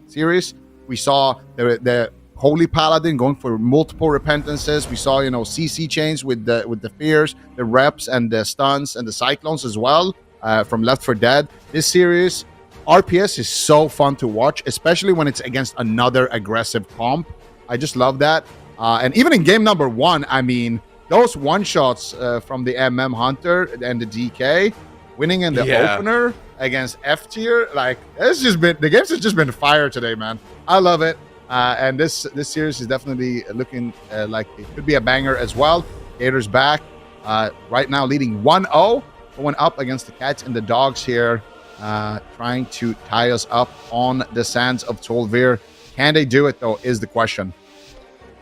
series, we saw the Holy Paladin going for multiple repentances. We saw, CC chains with the fears, the reps, and the stuns, and the cyclones as well from Left 4 Dead. This series, RPS is so fun to watch, especially when it's against another aggressive comp. I just love that. And even in game number 1, I mean, those one-shots from the MM Hunter and the DK, winning in the opener against F tier, the games has just been fire today, man. I love it. And this series is definitely looking like it could be a banger as well. Gators back right now leading 1-0, going up against the Cats and the Dogs here. Trying to tie us up on the sands of Tolvir. Can they do it, though, is the question.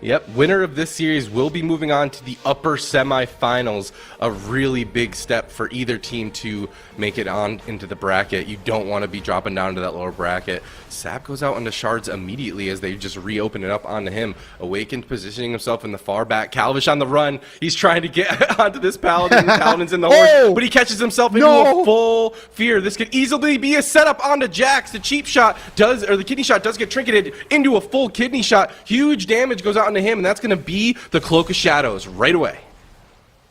Yep, winner of this series will be moving on to the upper semifinals. A really big step for either team to make it on into the bracket. You don't want to be dropping down to that lower bracket. Sap goes out onto Shards immediately as they just reopen it up onto him. Awakened positioning himself in the far back. Calvish on the run. He's trying to get onto this Paladin. Paladin's in the horse, but he catches himself into a full fear. This could easily be a setup onto Jax. The cheap shot the kidney shot does get trinketed into a full kidney shot. Huge damage goes out to him, and that's going to be the Cloak of Shadows right away.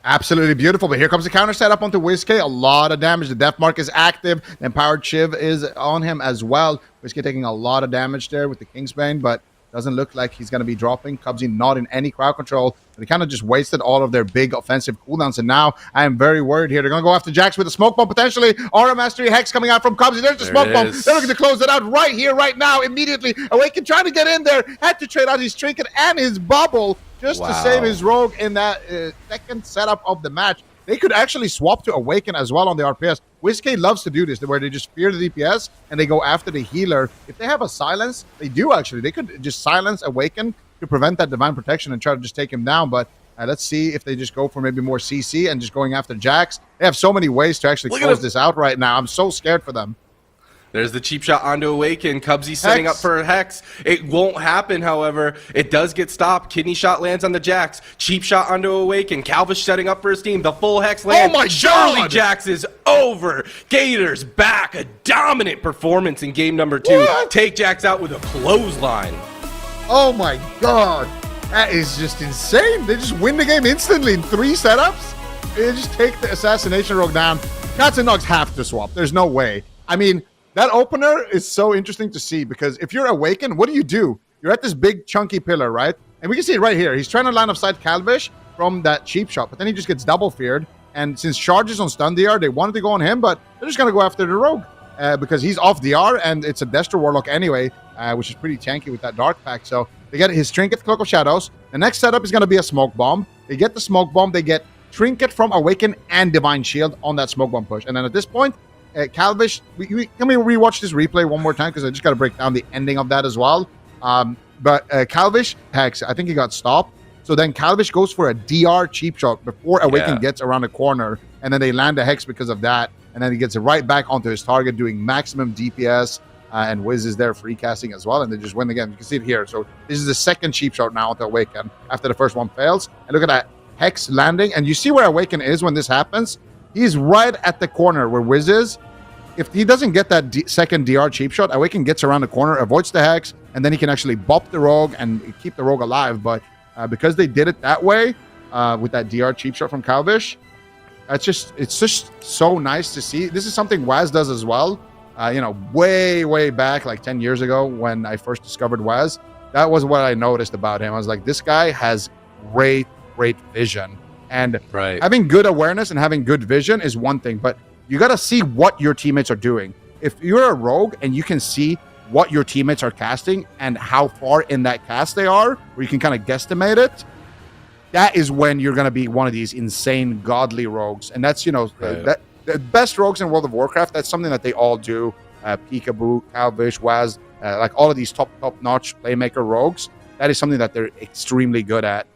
Absolutely beautiful, but here comes the counter setup onto WizK. A lot of damage. The Death Mark is active. The Empowered Shiv is on him as well. WizK taking a lot of damage there with the Kingsbane, but doesn't look like he's going to be dropping. Cubsy not in any crowd control. They kind of just wasted all of their big offensive cooldowns, and now I am very worried here. They're going to go after Jax with a smoke bomb, potentially. Aura Mastery Hex coming out from Cubsy. There's the smoke bomb. They're looking to close it out right here, right now, immediately. Awaken trying to get in there. Had to trade out his trinket and his bubble just to save his rogue in that second setup of the match. They could actually swap to Awaken as well on the RPS. WizK loves to do this, where they just fear the DPS and they go after the healer. If they have a silence, they do actually. They could just silence Awaken to prevent that divine protection and try to just take him down. But let's see if they just go for maybe more CC and just going after Jax. They have so many ways to actually close this out right now. I'm so scared for them. There's the cheap shot onto Awaken. Cubsy setting up for a Hex. It won't happen, however. It does get stopped. Kidney shot lands on the Jax. Cheap shot onto Awaken. Calvish setting up for his team. The full Hex lands. Oh my Surely Jax is over. Gators back. A dominant performance in game number 2. What? Take Jax out with a clothesline. Oh my god. That is just insane. They just win the game instantly in 3 setups. They just take the Assassination Rogue down. Cats and Dogs have to swap. There's no way. I mean, that opener is so interesting to see because if you're Awakened, what do? You're at this big chunky pillar, right? And we can see it right here. He's trying to line of sight Calvish from that cheap shot, but then he just gets double feared. And since Charge is on stun DR, they wanted to go on him, but they're just going to go after the rogue because he's off DR and it's a Destro Warlock anyway, which is pretty tanky with that Dark Pact. So they get his Trinket, Cloak of Shadows. The next setup is going to be a Smoke Bomb. They get the Smoke Bomb. They get Trinket from Awaken and Divine Shield on that Smoke Bomb push. And then at this point, Calvish, can we rewatch this replay one more time? Because I just got to break down the ending of that as well. But Calvish, Hex, I think he got stopped. So then Calvish goes for a DR cheap shot before Awaken gets around the corner. And then they land a Hex because of that. And then he gets it right back onto his target, doing maximum DPS. And Wiz is there free casting as well. And they just win again. You can see it here. So this is the second cheap shot now onto Awaken after the first one fails. And look at that Hex landing. And you see where Awaken is when this happens? He's right at the corner where Wiz is. If he doesn't get that second DR cheap shot, Awaken gets around the corner, avoids the Hex, and then he can actually bop the Rogue and keep the Rogue alive. But because they did it that way, with that DR cheap shot from Calvish, it's just so nice to see. This is something Waz does as well. Way back, like 10 years ago when I first discovered Waz, that was what I noticed about him. I was like, this guy has great vision. And having good awareness and having good vision is one thing, but you got to see what your teammates are doing. If you're a rogue and you can see what your teammates are casting and how far in that cast they are, where you can kind of guesstimate it, that is when you're going to be one of these insane godly rogues. And that's, the best rogues in World of Warcraft, that's something that they all do. Peekaboo, Calvish, Waz, like all of these top-notch playmaker rogues, that is something that they're extremely good at.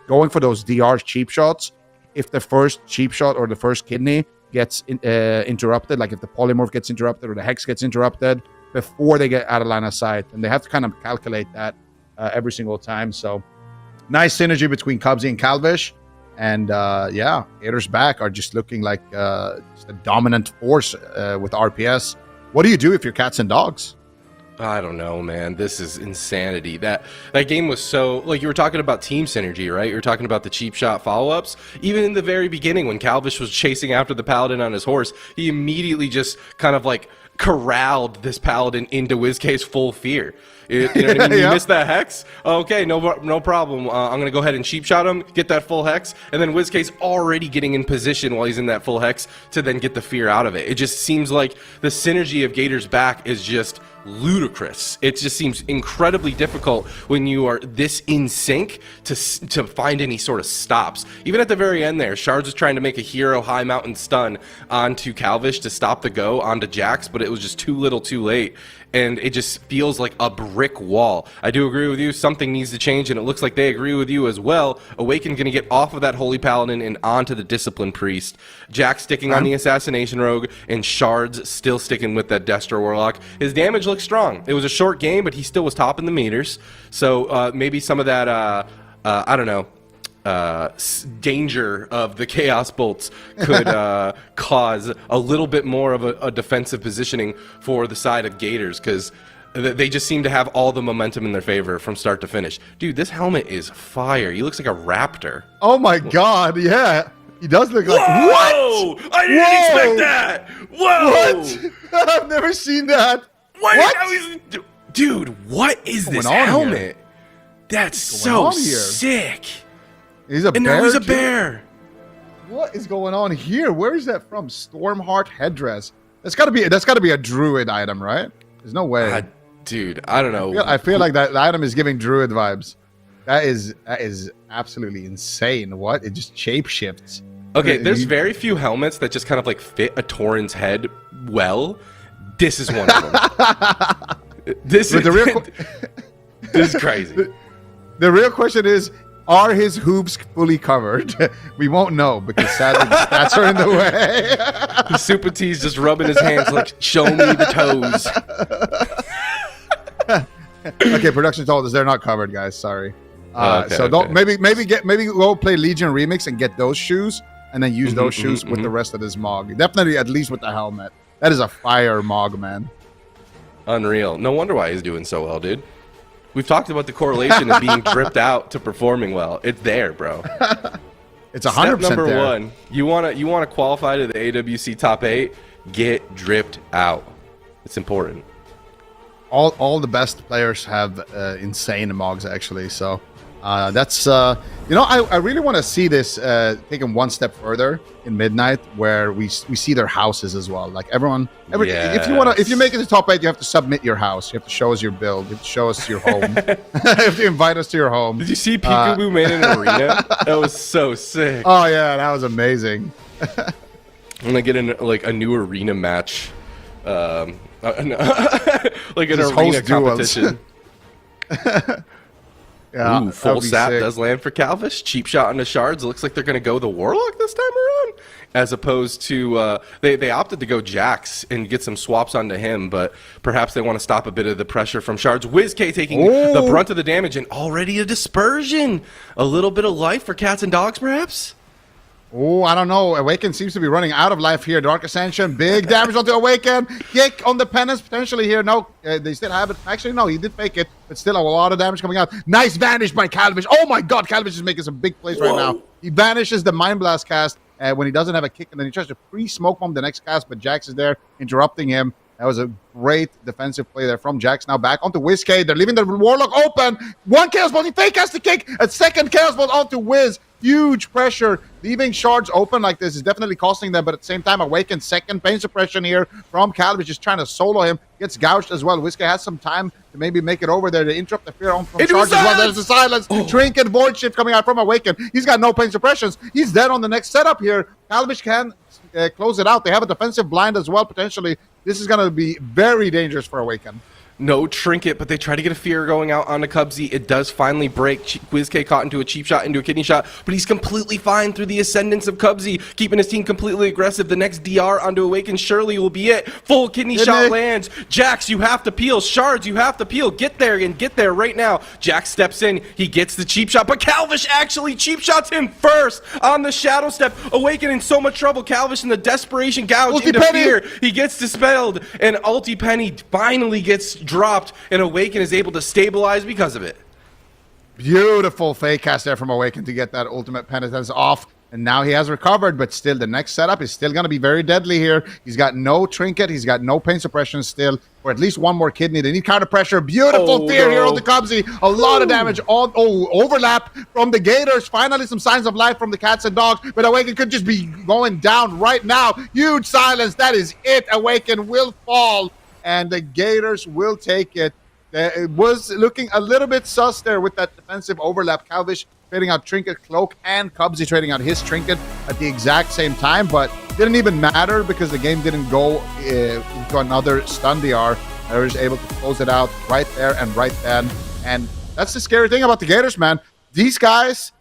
Going for those DR cheap shots, if the first cheap shot or the first kidney gets interrupted, like if the polymorph gets interrupted or the Hex gets interrupted before they get out of line of sight, and they have to kind of calculate that every single time. So nice synergy between Cubsy and Calvish. And Gators back are just looking like just a dominant force with RPS. What do you do if you're cats and dogs? I don't know, man. This is insanity. That game was so, like, you were talking about team synergy, right? You were talking about the cheap shot follow-ups. Even in the very beginning, when Calvish was chasing after the Paladin on his horse, he immediately just kind of like corralled this Paladin into WizK's full fear. You know what I mean? You missed that Hex? Okay, no problem. I'm going to go ahead and cheap shot him, get that full Hex, and then WizK's already getting in position while he's in that full Hex to then get the fear out of it. It just seems like the synergy of Gators back is just ludicrous. It just seems incredibly difficult when you are this in sync to find any sort of stops. Even at the very end there, Shards was trying to make a hero high mountain stun onto Calvish to stop the go onto Jax, but it was just too little too late. And it just feels like a brick wall. I do agree with you. Something needs to change, and it looks like they agree with you as well. Awaken's going to get off of that Holy Paladin and onto the Discipline Priest. Jack sticking on the Assassination Rogue, and Shards still sticking with that Destro Warlock. His damage looks strong. It was a short game, but he still was topping the meters. So maybe some of that, I don't know, danger of the Chaos Bolts could cause a little bit more of a defensive positioning for the side of Gators, because they just seem to have all the momentum in their favor from start to finish. Dude, this helmet is fire. He looks like a raptor. Oh my god, yeah. He does look like... Whoa! What? I didn't expect that! Whoa! What? I've never seen that. What? Dude, what is this helmet? Here? That's so sick. He's a bear. Now he's a bear. What is going on here? Where is that from? Stormheart headdress. That's got to be a druid item, right? There's no way. Dude, I don't know. I feel like that item is giving druid vibes. That is absolutely insane. What? It just shape shifts. Okay, there's very few helmets that just kind of like fit a Tauren's head well. This is one of them. This is crazy. The real question is, are his hoops fully covered? We won't know because sadly the stats are in the way. The Super T's just rubbing his hands like, show me the toes. Okay, production told us they're not covered, guys. Sorry. Okay. Don't maybe go play Legion Remix and get those shoes and then use those shoes with the rest of this Mog. Definitely at least with the helmet. That is a fire Mog, man. Unreal. No wonder why he's doing so well, dude. We've talked about the correlation of being dripped out to performing well. It's there, bro. It's 100% Step number there. 1. You wanna qualify to the AWC top 8. Get dripped out. It's important. All the best players have insane Mogs actually. So That's I really want to see this taken one step further in Midnight, where we see their houses as well. Like if you make it to top 8, you have to submit your house. You have to show us your build. You have to show us your home. You have to invite us to your home. Did you see Peekaboo made an arena? That was so sick. Oh yeah, that was amazing. I'm gonna get in like a new arena match, like an arena competition. Yeah, ooh, full sap does land for Calvish. Cheap shot into shards. It looks like they're going to go the Warlock this time around, as opposed to they opted to go Jax and get some swaps onto him, but perhaps they want to stop a bit of the pressure from shards. WizK taking the brunt of the damage, and already a dispersion. A little bit of life for cats and dogs, perhaps. Oh, I don't know. Awaken seems to be running out of life here. Dark Ascension, big damage onto Awaken. Kick on the penance potentially here. No, they still have it. Actually, no, he did fake it, but still a lot of damage coming out. Nice vanish by Calvish. Oh my God, Calvish is making some big plays right now. He vanishes the Mind Blast cast when he doesn't have a kick, and then he tries to pre-smoke bomb the next cast, but Jax is there interrupting him. That was a great defensive play there from Jax. Now back onto WizK. They're leaving the Warlock open. One Chaos Bolt. He fake has the kick. A second Chaos Bolt onto Wiz. Huge pressure. Leaving shards open like this is definitely costing them, but at the same time, Awaken second pain suppression here from Calvish, just trying to solo him. Gets gouged as well. WizK has some time to maybe make it over there to interrupt the fear on from shards as well. There's the silence. Trinket Void Shift coming out from Awaken. He's got no pain suppressions. He's dead on the next setup here. Calvish can close it out. They have a defensive blind as well, potentially. This is going to be very dangerous for Awaken. No trinket, but they try to get a fear going out onto Cubsy. It does finally break. WizK caught into a cheap shot, into a kidney shot, but he's completely fine through the ascendance of Cubsy, keeping his team completely aggressive. The next DR onto Awaken surely will be it. Full kidney shot lands. Jax, you have to peel. Shards, you have to peel. Get there and get there right now. Jax steps in. He gets the cheap shot, but Calvish actually cheap shots him first on the shadow step. Awaken in so much trouble. Calvish in the desperation gouge into fear. He gets dispelled, and Ulti Penny finally gets dropped, and Awaken is able to stabilize because of it. Beautiful fake cast there from Awaken to get that ultimate penitence off, and now he has recovered, but still the next setup is still going to be very deadly here. He's got no trinket, he's got no pain suppression still, or at least one more kidney. They need counter pressure. Beautiful fear here on the Cubsy. A lot of damage on overlap from the Gators. Finally some signs of life from the cats and dogs, but Awaken could just be going down right now. Huge silence. That is it. Awaken will fall, and the Gators will take it. It was looking a little bit sus there with that defensive overlap. Calvish trading out Trinket Cloak and Cubsy trading out his Trinket at the exact same time, but didn't even matter because the game didn't go into another stun DR. They were just able to close it out right there and right then. And that's the scary thing about the Gators, man. These guys,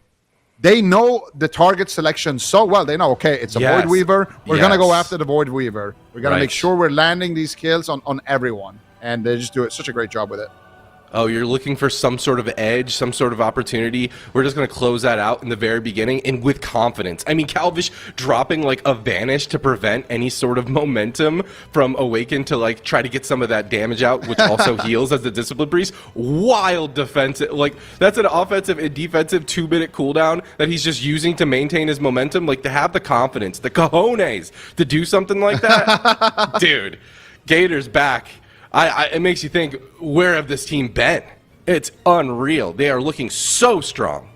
they know the target selection so well. They know, okay, it's a Void Weaver. We're going to go after the Void Weaver. We're going to make sure we're landing these kills on everyone. And they just do such a great job with it. Oh, you're looking for some sort of edge, some sort of opportunity. We're just going to close that out in the very beginning and with confidence. I mean, Calvish dropping like a vanish to prevent any sort of momentum from Awaken to like try to get some of that damage out, which also heals as the Discipline Priest. Wild defensive. Like, that's an offensive and defensive 2-minute cooldown that he's just using to maintain his momentum. Like, to have the confidence, the cojones to do something like that. Dude, Gators back. It makes you think, where have this team been? It's unreal. They are looking so strong.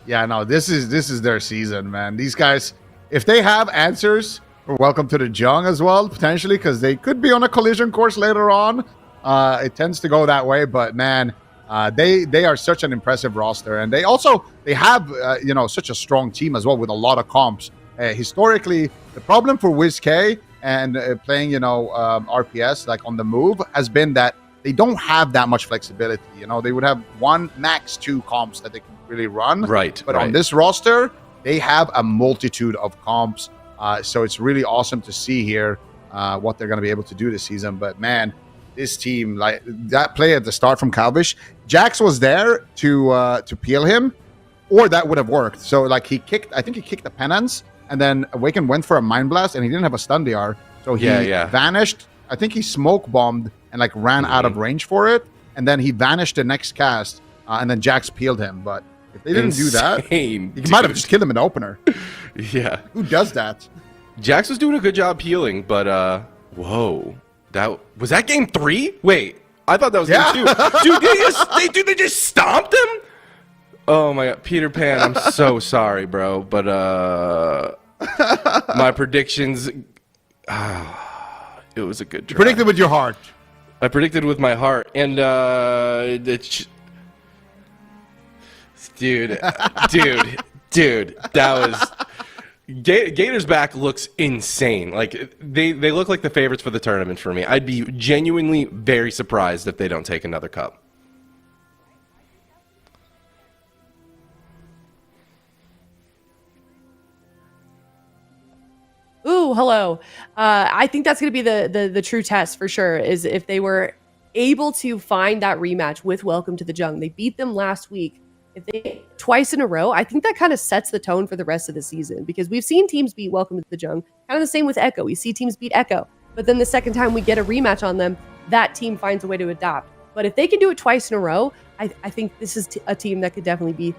Yeah, no, this is their season, man. These guys, if they have answers for Welcome to the Jung as well, potentially, because they could be on a collision course later on. It tends to go that way, but man, they are such an impressive roster, and they have such a strong team as well with a lot of comps. Historically, the problem for WizK and playing, RPS like on the move has been that they don't have that much flexibility. They would have one, max 2 comps that they can really run. Right. But on this roster, they have a multitude of comps. So it's really awesome to see here what they're going to be able to do this season. But man, this team, like that play at the start from Calvish, Jax was there to peel him, or that would have worked. So like I think he kicked the penance. And then Awaken went for a Mind Blast, and he didn't have a stun DR. So he vanished. I think he smoke bombed and like ran out of range for it. And then he vanished the next cast, and then Jax peeled him. But if they didn't do that, he might have just killed him in the opener. Yeah. Who does that? Jax was doing a good job healing, but whoa. Was that game 3? Wait, I thought that was game 2. Dude, they just stomped him? Oh my God, Peter Pan, I'm so sorry, bro, but my predictions. It was a good draw. Predicted with your heart. I predicted with my heart, and dude, that was. Gators back looks insane. Like they look like the favorites for the tournament for me. I'd be genuinely very surprised if they don't take another cup. Ooh, hello. I think that's going to be the true test for sure, is if they were able to find that rematch with Welcome to the Jung. They beat them last week. If they twice in a row, I think that kind of sets the tone for the rest of the season, because we've seen teams beat Welcome to the Jung. Kind of the same with Echo. We see teams beat Echo, but then the second time we get a rematch on them, that team finds a way to adapt. But if they can do it twice in a row, I think this is a team that could definitely be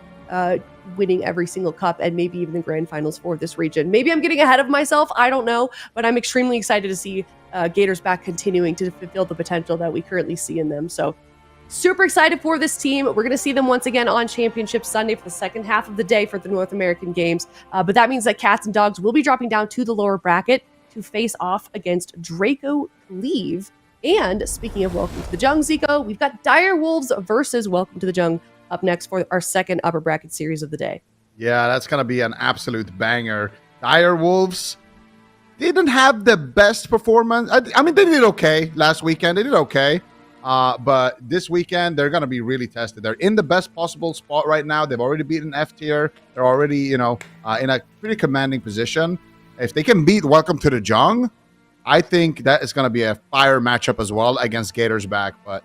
winning every single cup and maybe even the grand finals for this region. Maybe I'm getting ahead of myself. I don't know, but I'm extremely excited to see Gators back continuing to fulfill the potential that we currently see in them. So super excited for this team. We're going to see them once again on Championship Sunday for the second half of the day for the North American Games. But that means that Cats and Dogs will be dropping down to the lower bracket to face off against DRACO CLEAVE. And speaking of Welcome to the Jung, Zico, we've got Dire Wolves versus Welcome to the Jung up next for our second upper bracket series of the day. Yeah, that's going to be an absolute banger. Dire Wolves, they didn't have the best performance. I mean, they did okay last weekend. They did okay. But this weekend, they're going to be really tested. They're in the best possible spot right now. They've already beaten F tier. They're already, in a pretty commanding position. If they can beat Welcome to the Jung, I think that is going to be a fire matchup as well against Gators back. But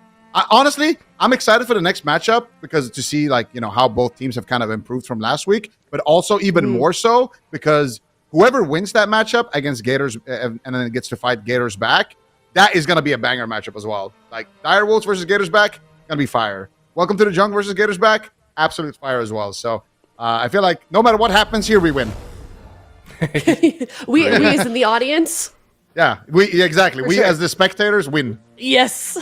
honestly, I'm excited for the next matchup because to see how both teams have kind of improved from last week, but also even more so because whoever wins that matchup against Gators and then gets to fight Gators back, that is going to be a banger matchup as well. Like Dire Wolves versus Gators back, going to be fire. Welcome to the Jung versus Gators back, absolute fire as well. So I feel like no matter what happens here, we win. we as in the audience. Yeah, exactly. We as the spectators win. Yes,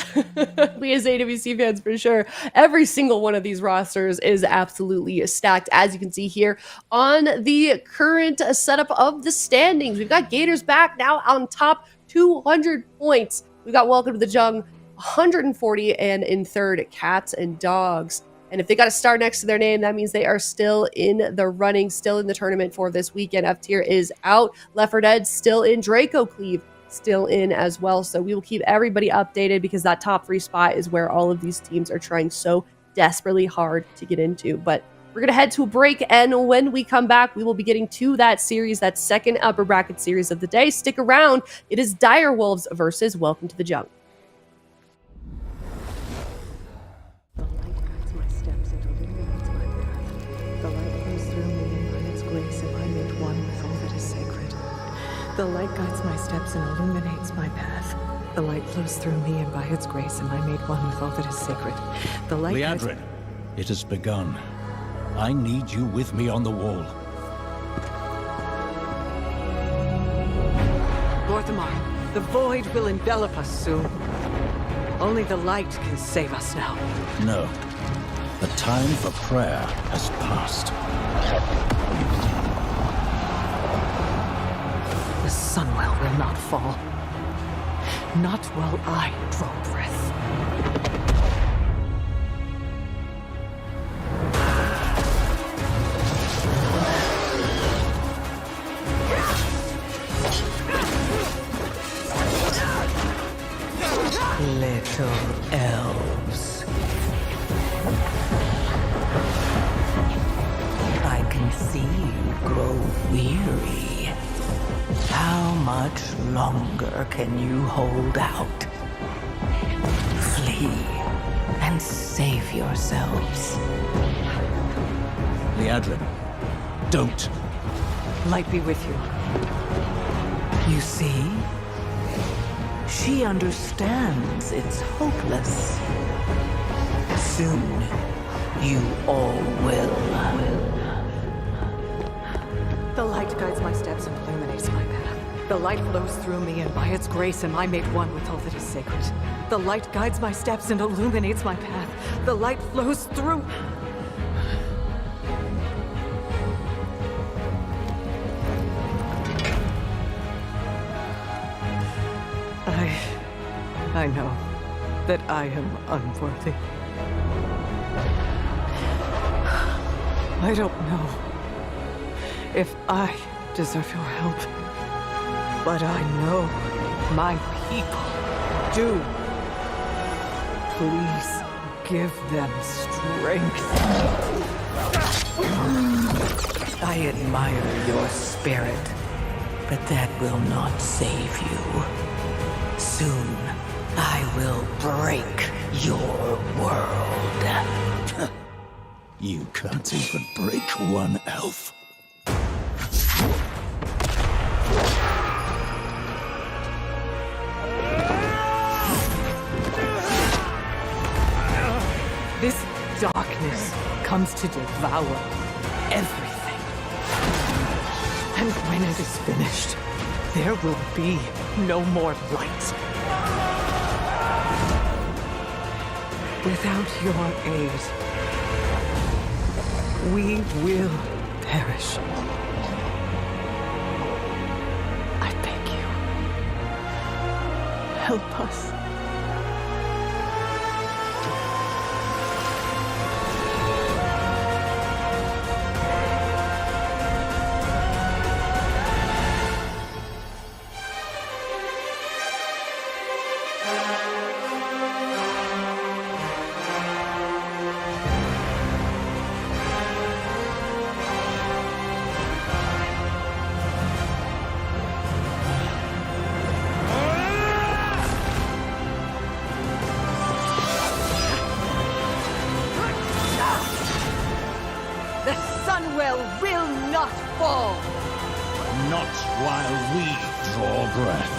we as AWC fans for sure. Every single one of these rosters is absolutely stacked, as you can see here on the current setup of the standings. We've got Gators back now on top, 200 points. We've got Welcome to the Jung, 140, and in third, Cats and Dogs. And if they got a star next to their name, that means they are still in the running, still in the tournament for this weekend. F tier is out. Left 4 Dead still in. DRACO CLEAVE still in as well. So we will keep everybody updated because that top 3 spot is where all of these teams are trying so desperately hard to get into. But we're going to head to a break, and when we come back, we will be getting to that series, that second upper bracket series of the day. Stick around. It is Dire Wolves versus Welcome to the Jung. The light guides my steps and illuminates my path. The light flows through me, and by its grace am I made one with all that is sacred. The light Liadrin, it has begun. I need you with me on the wall. Lorthamar, the void will envelop us soon. Only the light can save us now. No. The time for prayer has passed. The Sunwell will not fall. Not while I draw breath. Little elves. I can see you grow weary. How much longer can you hold out? Flee and save yourselves. Liadrin, don't. Light be with you. You see? She understands it's hopeless. Soon, you all will. The light guides my steps and illuminates my path. The light flows through me, and by its grace am I made one with all that is sacred. The light guides my steps and illuminates my path. The light flows through... I know that I am unworthy. I don't know if I deserve your help, but I know my people do. Please give them strength. I admire your spirit, but that will not save you. Soon, I will break your world. You can't even break one elf. This darkness comes to devour everything. And when it is finished, there will be no more light. Without your aid, we will perish. I beg you, help us. The Sunwell will not fall! Not while we draw breath.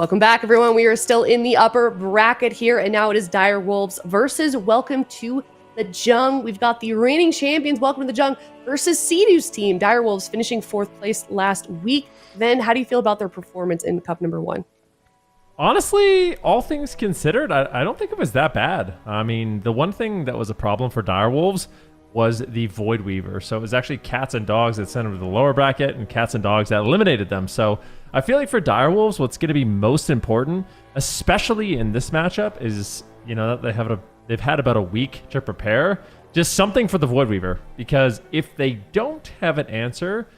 Welcome back, everyone. We are still in the upper bracket here, and now it is Dire Wolves versus Welcome to the Jung. We've got the reigning champions, Welcome to the Jung, versus Sea-Doo's team. Dire Wolves finishing 4th place last week. Then, how do you feel about their performance in Cup number 1? Honestly, all things considered, I don't think it was that bad. I mean, the one thing that was a problem for Dire Wolves was the Void Weaver. So it was actually Cats and Dogs that sent them to the lower bracket, and Cats and Dogs that eliminated them. So I feel like for Dire Wolves, what's going to be most important, especially in this matchup, is that they've had about a week to prepare. Just something for the Void Weaver, because if they don't have an answer,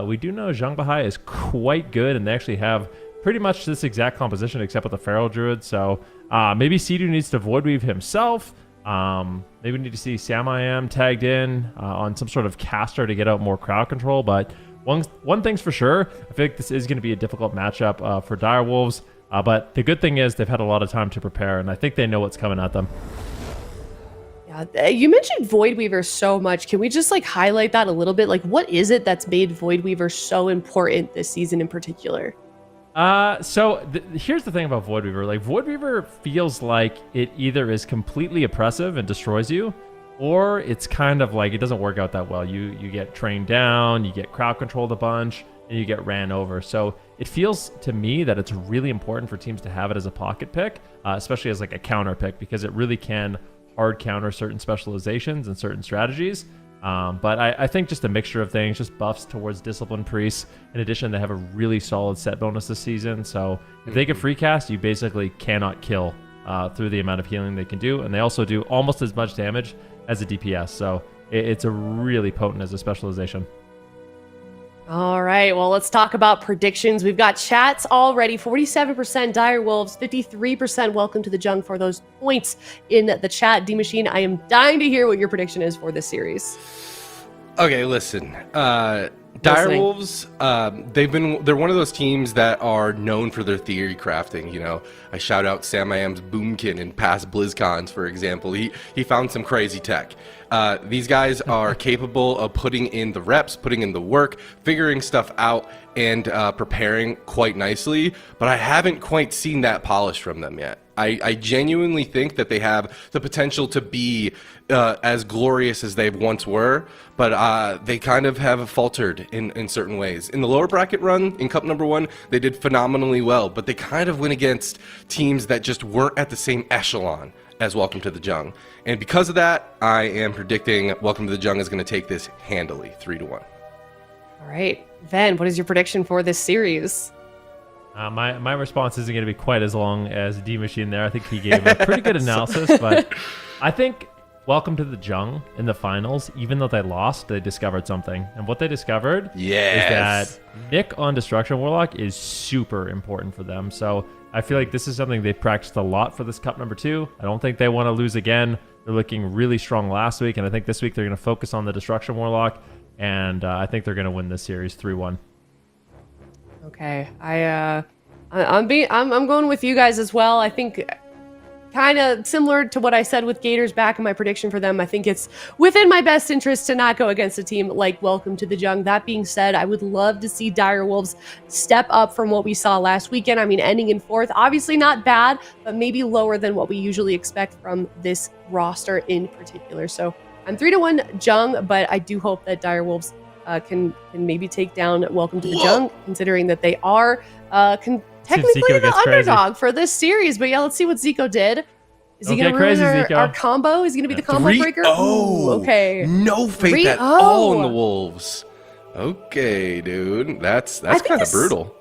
we do know Zhang Bahai is quite good, and they actually have pretty much this exact composition except with the Feral Druid. So maybe Sea-Doo needs to Void Weave himself. Maybe we need to see Samayam tagged in on some sort of caster to get out more crowd control. But one thing's for sure, I feel like this is going to be a difficult matchup for Dire Wolves. But the good thing is they've had a lot of time to prepare, and I think they know what's coming at them. Yeah, you mentioned Void Weaver so much. Can we just highlight that a little bit? What is it that's made Void Weaver so important this season in particular? Here's the thing about Void Weaver. Void Weaver feels like it either is completely oppressive and destroys you, or it's kind of it doesn't work out that well. You get trained down, you get crowd controlled a bunch, and you get ran over. So it feels to me that it's really important for teams to have it as a pocket pick, especially as a counter pick, because it really can hard counter certain specializations and certain strategies. But I think just a mixture of things, just buffs towards Discipline Priests. In addition, they have a really solid set bonus this season. So if they get free cast, you basically cannot kill through the amount of healing they can do. And they also do almost as much damage as a DPS. So it's a really potent as a specialization. All right, well, let's talk about predictions. We've got chats already. 47% Dire Wolves, 53% Welcome to the Jung for those points in the chat. D-Machine, I am dying to hear what your prediction is for this series. Okay, listen. Dire Wolves, they're one of those teams that are known for their theory crafting. I shout out Samayam's Boomkin in past BlizzCons, for example. He found some crazy tech. These guys are capable of putting in the reps, putting in the work, figuring stuff out, and preparing quite nicely, but I haven't quite seen that polish from them yet. I genuinely think that they have the potential to be as glorious as they once were, but they kind of have faltered in certain ways. In the lower bracket run, in Cup number 1, they did phenomenally well, but they kind of went against teams that just weren't at the same echelon as Welcome to the Jung. And because of that, I am predicting Welcome to the Jung is going to take this handily, 3-1. All right. Ven, what is your prediction for this series? My response isn't going to be quite as long as D-Machine there. I think he gave a pretty good analysis, but I think Welcome to the Jung in the finals, even though they lost, they discovered something. And what they discovered is that Nick on Destruction Warlock is super important for them. So I feel like this is something they've practiced a lot for this Cup number 2. I don't think they want to lose again. They're looking really strong last week, and I think this week they're going to focus on the Destruction Warlock, and I think they're going to win this series 3-1. Okay, I'm going with you guys as well. I think kind of similar to what I said with Gators back in my prediction for them. I think it's within my best interest to not go against a team like Welcome to the Jung. That being said, I would love to see Dire Wolves step up from what we saw last weekend. I mean, ending in 4th, obviously not bad, but maybe lower than what we usually expect from this roster in particular. So I'm 3-1 Jung, but I do hope that Dire Wolves can maybe take down Welcome to the Jung, considering that they are technically the underdog for this series. But yeah, let's see what Zico did. Is he going to ruin our combo? Is he going to be the combo breaker? Oh, okay. No faith at all in the Wolves. Okay, dude. That's kind of brutal.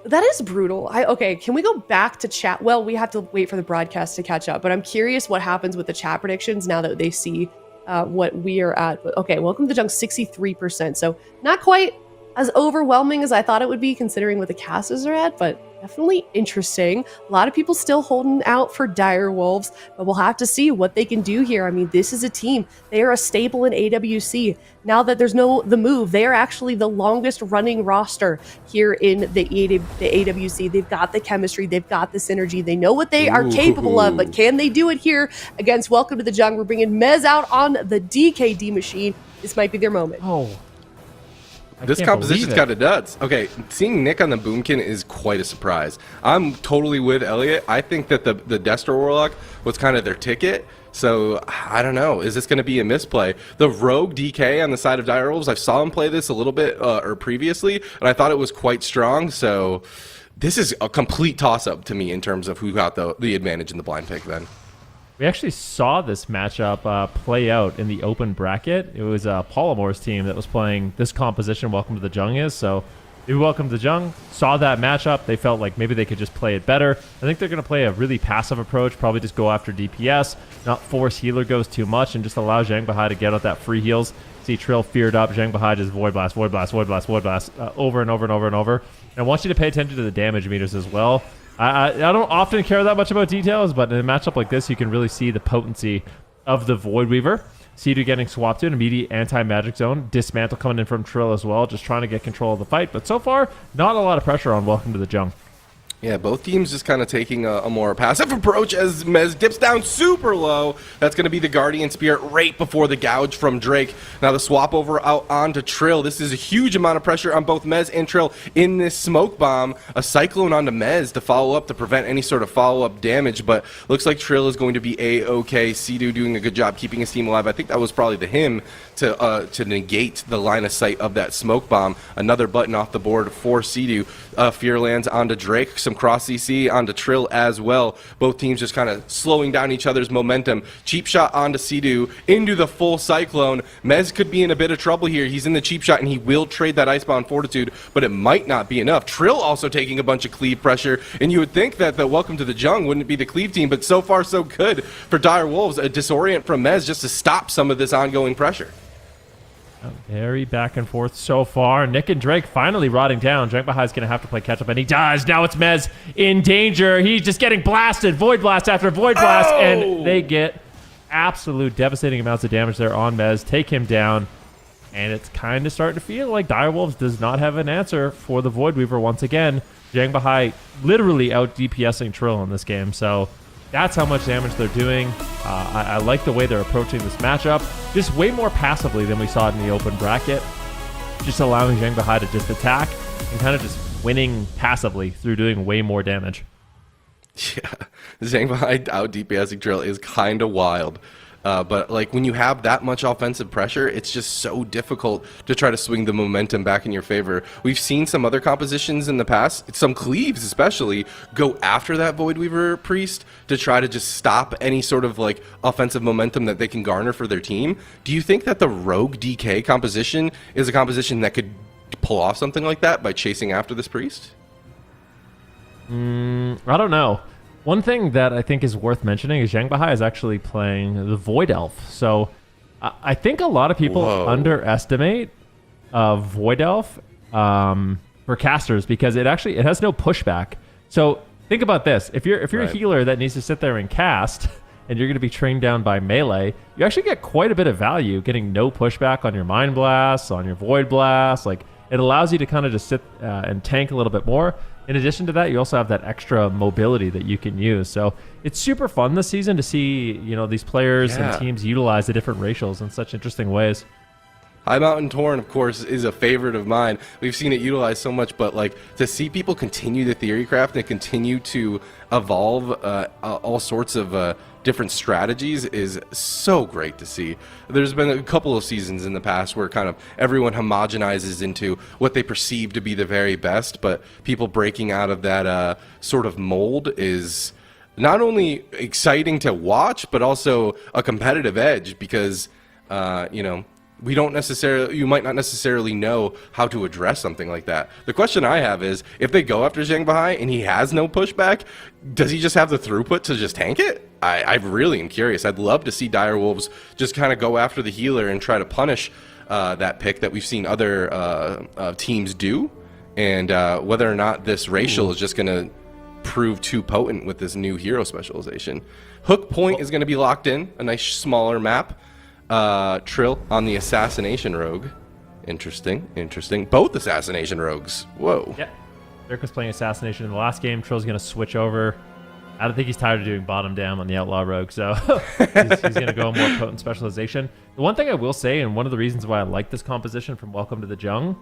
That is brutal. Okay, can we go back to chat? Well, we have to wait for the broadcast to catch up, but I'm curious what happens with the chat predictions now that they see what we are at. Okay, Welcome to the Jung, 63%. So not quite as overwhelming as I thought it would be considering what the casters are at, but definitely interesting. A lot of people still holding out for Dire Wolves, but we'll have to see what they can do here. I mean, this is a team. They are a staple in AWC. Now that there's the move, they are actually the longest running roster here in the AWC. They've got the chemistry. They've got the synergy. They know what they are capable of, but can they do it here against Welcome to the Jung? We're bringing Mez out on the DKD machine. This might be their moment. Oh. This can't composition's believe kind it. of nuts. Okay, seeing Nick on the Boomkin is quite a surprise. I'm totally with Elliot. I think that the Destro Warlock was kind of their ticket. So, I don't know. Is this going to be a misplay? The Rogue DK on the side of Direwolves, I saw him play this a little bit or previously, and I thought it was quite strong. So, this is a complete toss-up to me in terms of who got the advantage in the blind pick then. We actually saw this matchup play out in the open bracket. It was Polymore's team that was playing this composition Welcome to the Jung is. So they welcomed the Jung, saw that matchup. They felt like maybe they could just play it better. I think they're going to play a really passive approach, probably just go after DPS, not force healer goes too much, and just allow Zhang Bahai to get out that free heals. See Trill feared up, Zhang Bahai just Void Blast, Void Blast, Void Blast, Void Blast, over and over and over and over. And I want you to pay attention to the damage meters as well. I don't often care that much about details, but in a matchup like this, you can really see the potency of the Void Weaver. Seedu getting swapped to an immediate anti-magic zone. Dismantle coming in from Trill as well, just trying to get control of the fight. But so far, not a lot of pressure on Welcome to the Jung. Yeah, both teams just kind of taking a more passive approach as Mez dips down super low. That's going to be the Guardian Spirit right before the gouge from Drake. Now the swap over out onto Trill. This is a huge amount of pressure on both Mez and Trill in this smoke bomb. A Cyclone onto Mez to follow up to prevent any sort of follow-up damage, but looks like Trill is going to be A-OK. Seedu doing a good job keeping his team alive. I think that was probably the him to negate the line of sight of that smoke bomb. Another button off the board for Seedu. Fear lands onto Drake. Some cross CC onto Trill as well. Both teams just kind of slowing down each other's momentum. Cheap shot onto Seedu into the full Cyclone. Mez could be in a bit of trouble here. He's in the cheap shot and he will trade that Icebound Fortitude, but it might not be enough. Trill also taking a bunch of cleave pressure, and you would think that the Welcome to the Jung wouldn't be the cleave team, but so far so good for Dire Wolves. A disorient from Mez just to stop some of this ongoing pressure. Very back and forth so far. Nick and Drake finally rotting down. Zhang Bahai is going to have to play catch up, and he does. Now it's Mez in danger. He's just getting blasted. Void Blast after Void Blast, and they get absolute devastating amounts of damage there on Mez. Take him down, and it's kind of starting to feel like Direwolves does not have an answer for the Void Weaver once again. Zhang Bahai literally out DPSing Trill in this game, so that's how much damage they're doing. I like the way they're approaching this matchup. Just way more passively than we saw in the open bracket. Just allowing Zhang Bahai to just attack and kind of just winning passively through doing way more damage. Yeah, Zhang Bahai out DPSing Trill is kind of wild. But like when you have that much offensive pressure, it's just so difficult to try to swing the momentum back in your favor. We've seen some other compositions in the past, some Cleaves especially, go after that Void Weaver Priest to try to just stop any sort of like offensive momentum that they can garner for their team. Do you think that the Rogue DK composition is a composition that could pull off something like that by chasing after this Priest? I don't know. One thing that I think is worth mentioning is Zhang Bahai is actually playing the Void Elf. So I think a lot of people underestimate Void Elf for casters because it has no pushback. So think about this. If you're a healer that needs to sit there and cast and you're going to be trained down by melee, you actually get quite a bit of value getting no pushback on your Mind Blasts, on your Void Blasts. Like it allows you to kind of just sit and tank a little bit more. In addition to that, you also have that extra mobility that you can use. So it's super fun this season to see, these players and teams utilize the different racials in such interesting ways. High Mountain Torn, of course, is a favorite of mine. We've seen it utilized so much, but like to see people continue the theory craft and continue to evolve all sorts of different strategies is so great to see. There's been a couple of seasons in the past where kind of everyone homogenizes into what they perceive to be the very best, but people breaking out of that sort of mold is not only exciting to watch, but also a competitive edge because, you might not necessarily know how to address something like that. The question I have is, if they go after Zhang Bahai and he has no pushback, does he just have the throughput to just tank it? I really am curious. I'd love to see Direwolves just kind of go after the healer and try to punish that pick that we've seen other teams do, and whether or not this racial is just going to prove too potent with this new hero specialization. Hook Point is going to be locked in, a nice smaller map. Trill on the Assassination Rogue. Interesting. Both Assassination Rogues. Whoa. Yeah. Dirk was playing Assassination in the last game. Trill's going to switch over. I don't think he's tired of doing bottom down on the Outlaw Rogue, so he's going to go more potent specialization. The one thing I will say, and one of the reasons why I like this composition from Welcome to the Jung,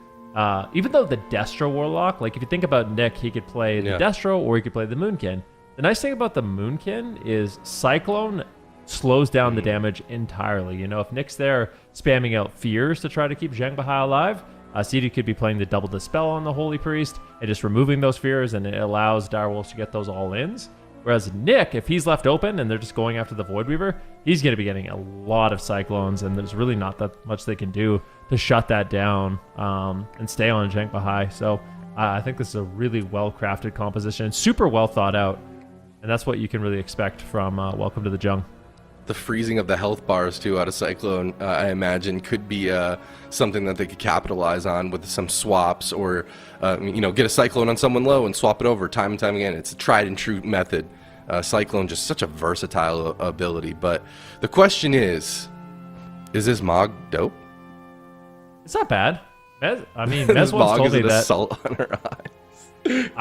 even though the Destro Warlock, like if you think about Nick, he could play the Destro or he could play the Moonkin. The nice thing about the Moonkin is Cyclone slows down the damage entirely. You know, if Nick's there spamming out Fears to try to keep Zhang Bahai alive, CD could be playing the Double Dispel on the Holy Priest and just removing those Fears, and it allows Direwolves to get those all-ins. Whereas Nick, if he's left open and they're just going after the Void Weaver, he's going to be getting a lot of Cyclones, and there's really not that much they can do to shut that down and stay on Zhang Bahai. So I think this is a really well-crafted composition, super well thought out, and that's what you can really expect from Welcome to the Jung. The freezing of the health bars too out of Cyclone, I imagine, could be something that they could capitalize on with some swaps, or get a Cyclone on someone low and swap it over time and time again. It's a tried and true method. Cyclone, just such a versatile ability. But the question is this Mog dope? It's not bad. Mez once told me that. Salt on her eyes.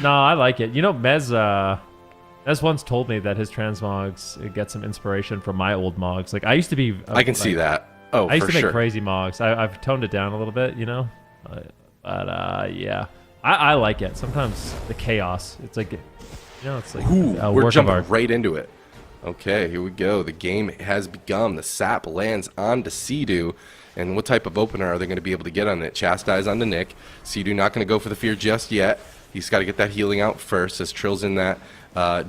I like it. You know, Mez once told me that his transmogs get some inspiration from my old mogs. Like I used to be. I can see that. Oh, I used for to make sure. crazy mogs. I've toned it down a little bit, you know. But yeah, I like it. Sometimes the chaos. It's like, it's like a we're work jumping of art. right into it. Okay, here we go. The game has begun. The sap lands onto Sea-Doo. And what type of opener are they going to be able to get on it? Chastise onto Nick. Sea-Doo not going to go for the fear just yet. He's got to get that healing out first, as Trill's in that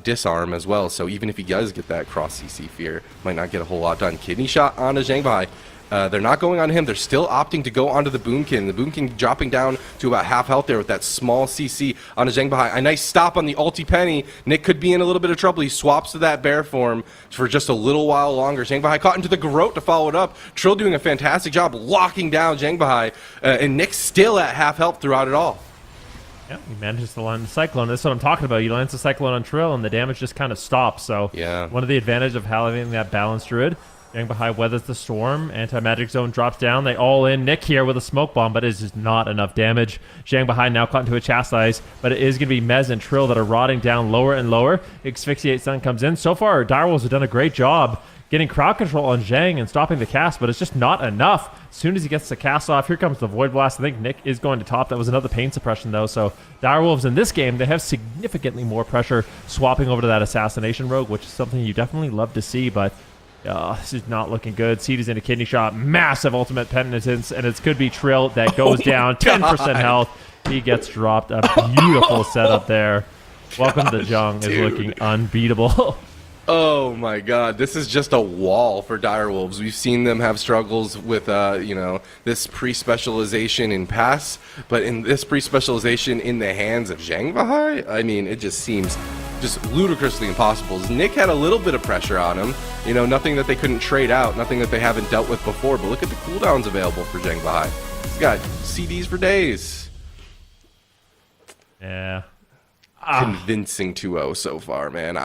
disarm as well. So even if he does get that cross CC fear, might not get a whole lot done. Kidney shot onto Zhang Bahai. They're not going on him. They're still opting to go onto the Boomkin. The Boomkin dropping down to about half health there with that small CC onto Zhang Bahai. A nice stop on the ulti penny. Nick could be in a little bit of trouble. He swaps to that bear form for just a little while longer. Zhang Bahai caught into the garrote to follow it up. Trill doing a fantastic job locking down Zhang Bahai. And Nick still at half health throughout it all. Yeah, he manages to land the Cyclone. That's what I'm talking about. He lands the Cyclone on Trill, and the damage just kind of stops. So yeah, one of the advantages of having that balanced Druid. Zhang Bahai weathers the storm. Anti-magic zone drops down. They all in. Nick here with a smoke bomb, but it's just not enough damage. Zhang Bahai now caught into a chastise, but it is going to be Mez and Trill that are rotting down lower and lower. Asphyxiate Sun comes in. So far, Direwolves have done a great job getting crowd control on Zhang and stopping the cast, but it's just not enough. As soon as he gets the cast off, here comes the Void Blast. I think Nick is going to top. That was another pain suppression, though. So Direwolves in this game, they have significantly more pressure swapping over to that Assassination Rogue, which is something you definitely love to see, but this is not looking good. Seed is in a kidney shot. Massive ultimate penitence, and it could be Trill that goes down. 10% health. He gets dropped. A beautiful setup there. Welcome to the Jung is looking unbeatable. Oh my god, this is just a wall for Direwolves. We've seen them have struggles with, this pre-specialization in pass, but in this pre-specialization in the hands of Zhang Bahai, I mean, it just seems just ludicrously impossible. Nick had a little bit of pressure on him, nothing that they couldn't trade out, nothing that they haven't dealt with before, but look at the cooldowns available for Zhang Bahai. He's got CDs for days. Yeah. Convincing 2-0 so far, man.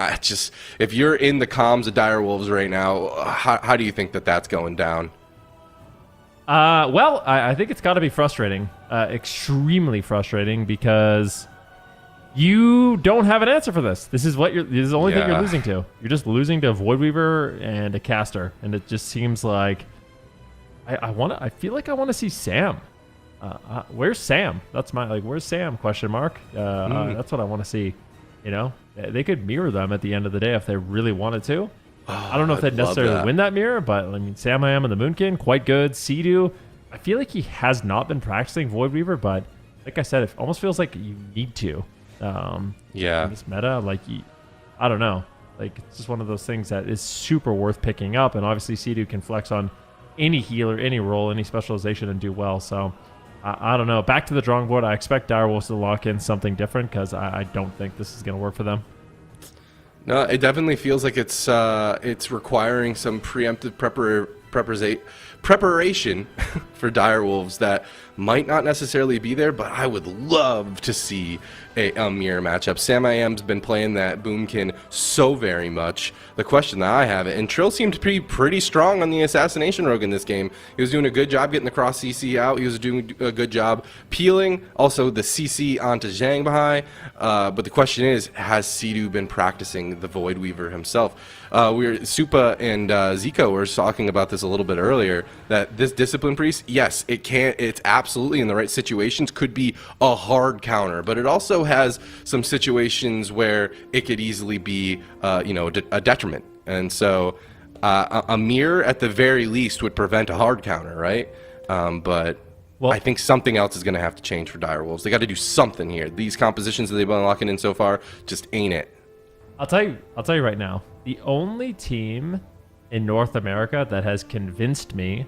If you're in the comms of Direwolves right now, how do you think that that's going down? Well, I think it's got to be frustrating, extremely frustrating, because you don't have an answer for this. This is the only thing you're losing to. You're just losing to a Void Weaver and a caster, and it just seems like I feel like I want to see Sam. Where's Sam? That's my where's Sam? Question mark. That's what I want to see. They could mirror them at the end of the day if they really wanted to. I don't know if they'd necessarily win that mirror, but I mean, Sam I am and the Moonkin, quite good. Sea-Doo, I feel like he has not been practicing Void Weaver, but like I said, it almost feels like you need to. In this meta, I don't know. It's just one of those things that is super worth picking up, and obviously Sea-Doo can flex on any healer, any role, any specialization, and do well. So I don't know. Back to the drawing board. I expect Direwolves to lock in something different, because I don't think this is going to work for them. No, it definitely feels like it's requiring some preemptive preparation for Direwolves that might not necessarily be there, but I would love to see a mirror matchup. Sam I Am's been playing that Boomkin so very much. The question that I have, and Trill seemed to be pretty strong on the Assassination Rogue in this game. He was doing a good job getting the cross CC out. He was doing a good job peeling, also the CC onto Zhang Bahai. But the question is, has Sea-Doo been practicing the Void Weaver himself? Supa and Zico were talking about this this a little bit earlier, that this Discipline Priest, yes, it's absolutely in the right situations could be a hard counter, but it also has some situations where it could easily be, a detriment. And so a mirror at the very least would prevent a hard counter, right? But I think something else is going to have to change for Direwolves. They got to do something here. These compositions that they've been locking in so far just ain't it. I'll tell you right now, the only team in North America that has convinced me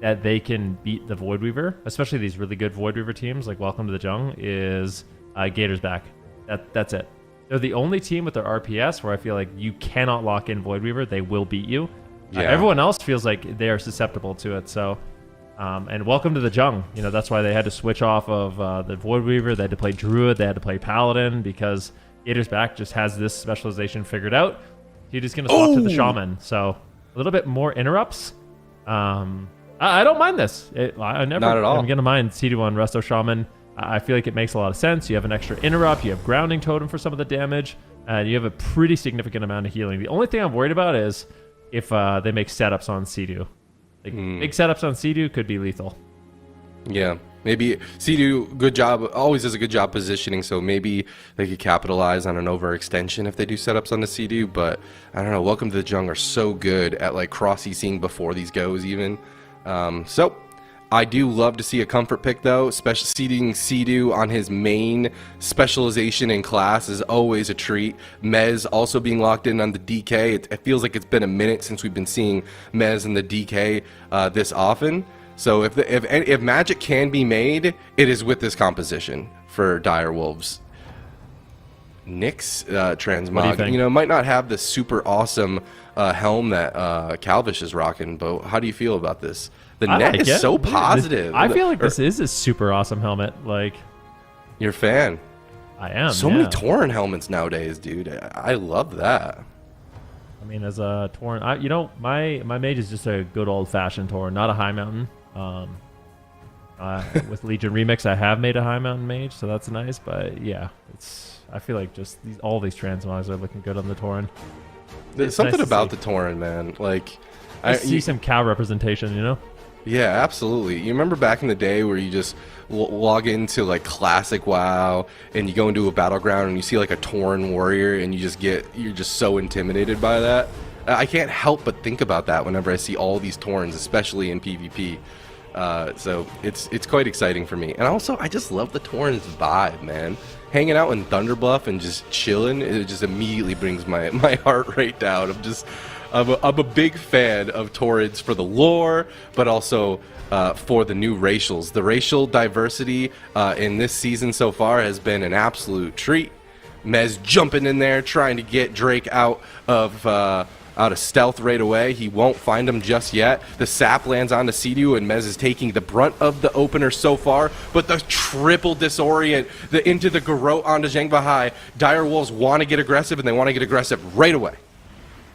that they can beat the Void Weaver, especially these really good Void Weaver teams like Welcome to the Jung, is Gators back. That's it. They're the only team with their RPS where I feel like you cannot lock in Void Weaver. They will beat you. Yeah. Everyone else feels like they are susceptible to it. So, and Welcome to the Jung. That's why they had to switch off of the Void Weaver. They had to play Druid. They had to play Paladin because Gators back just has this specialization figured out. He's just going to swap to the Shaman. So a little bit more interrupts. I don't mind this. I never. Not at all. I'm going to mind C2 on Resto Shaman. I feel like it makes a lot of sense. You have an extra interrupt. You have grounding totem for some of the damage. And you have a pretty significant amount of healing. The only thing I'm worried about is if they make setups on C2. Big setups on C2 could be lethal. Yeah. Maybe Sea-Doo, good job, always does a good job positioning, so maybe they could capitalize on an overextension if they do setups on the Sea-Doo, but I don't know, Welcome to the Jung are so good at like cross-CCing before these goes even. So I do love to see a comfort pick though, especially seeding Sea-Doo on his main specialization in class is always a treat. Mez also being locked in on the DK, it feels like it's been a minute since we've been seeing Mez and the DK this often. So if magic can be made, it is with this composition for Direwolves. Nick's transmog, might not have the super awesome helm that Calvish is rocking, but how do you feel about this? The net is so positive. I feel like this is a super awesome helmet. Like, you're a fan. I am. So many Tauren helmets nowadays, dude. I love that. I mean, as a Tauren, my mage is just a good old fashioned Tauren, not a high mountain. With Legion Remix, I have made a high mountain mage, so that's nice. But yeah, I feel like just all these transmogs are looking good on the Tauren. There's something about the Tauren, man. Like, I see some cow representation, Yeah, absolutely. You remember back in the day where you just log into like classic WoW and you go into a battleground and you see like a Tauren warrior and you're just so intimidated by that. I can't help but think about that whenever I see all these Taurens, especially in PvP. So it's quite exciting for me. And also, I just love the Tauren's vibe, man. Hanging out in Thunderbluff and just chilling, it just immediately brings my heart rate down. I'm a big fan of Taurens for the lore, but also for the new racials. The racial diversity in this season so far has been an absolute treat. Mez jumping in there, trying to get Drake out of stealth right away. He won't find him just yet. The sap lands onto Sea-Doo, and Mez is taking the brunt of the opener so far, but the triple disorient into the Garrote onto Zheng Bahai. Direwolves want to get aggressive, and they want to get aggressive right away.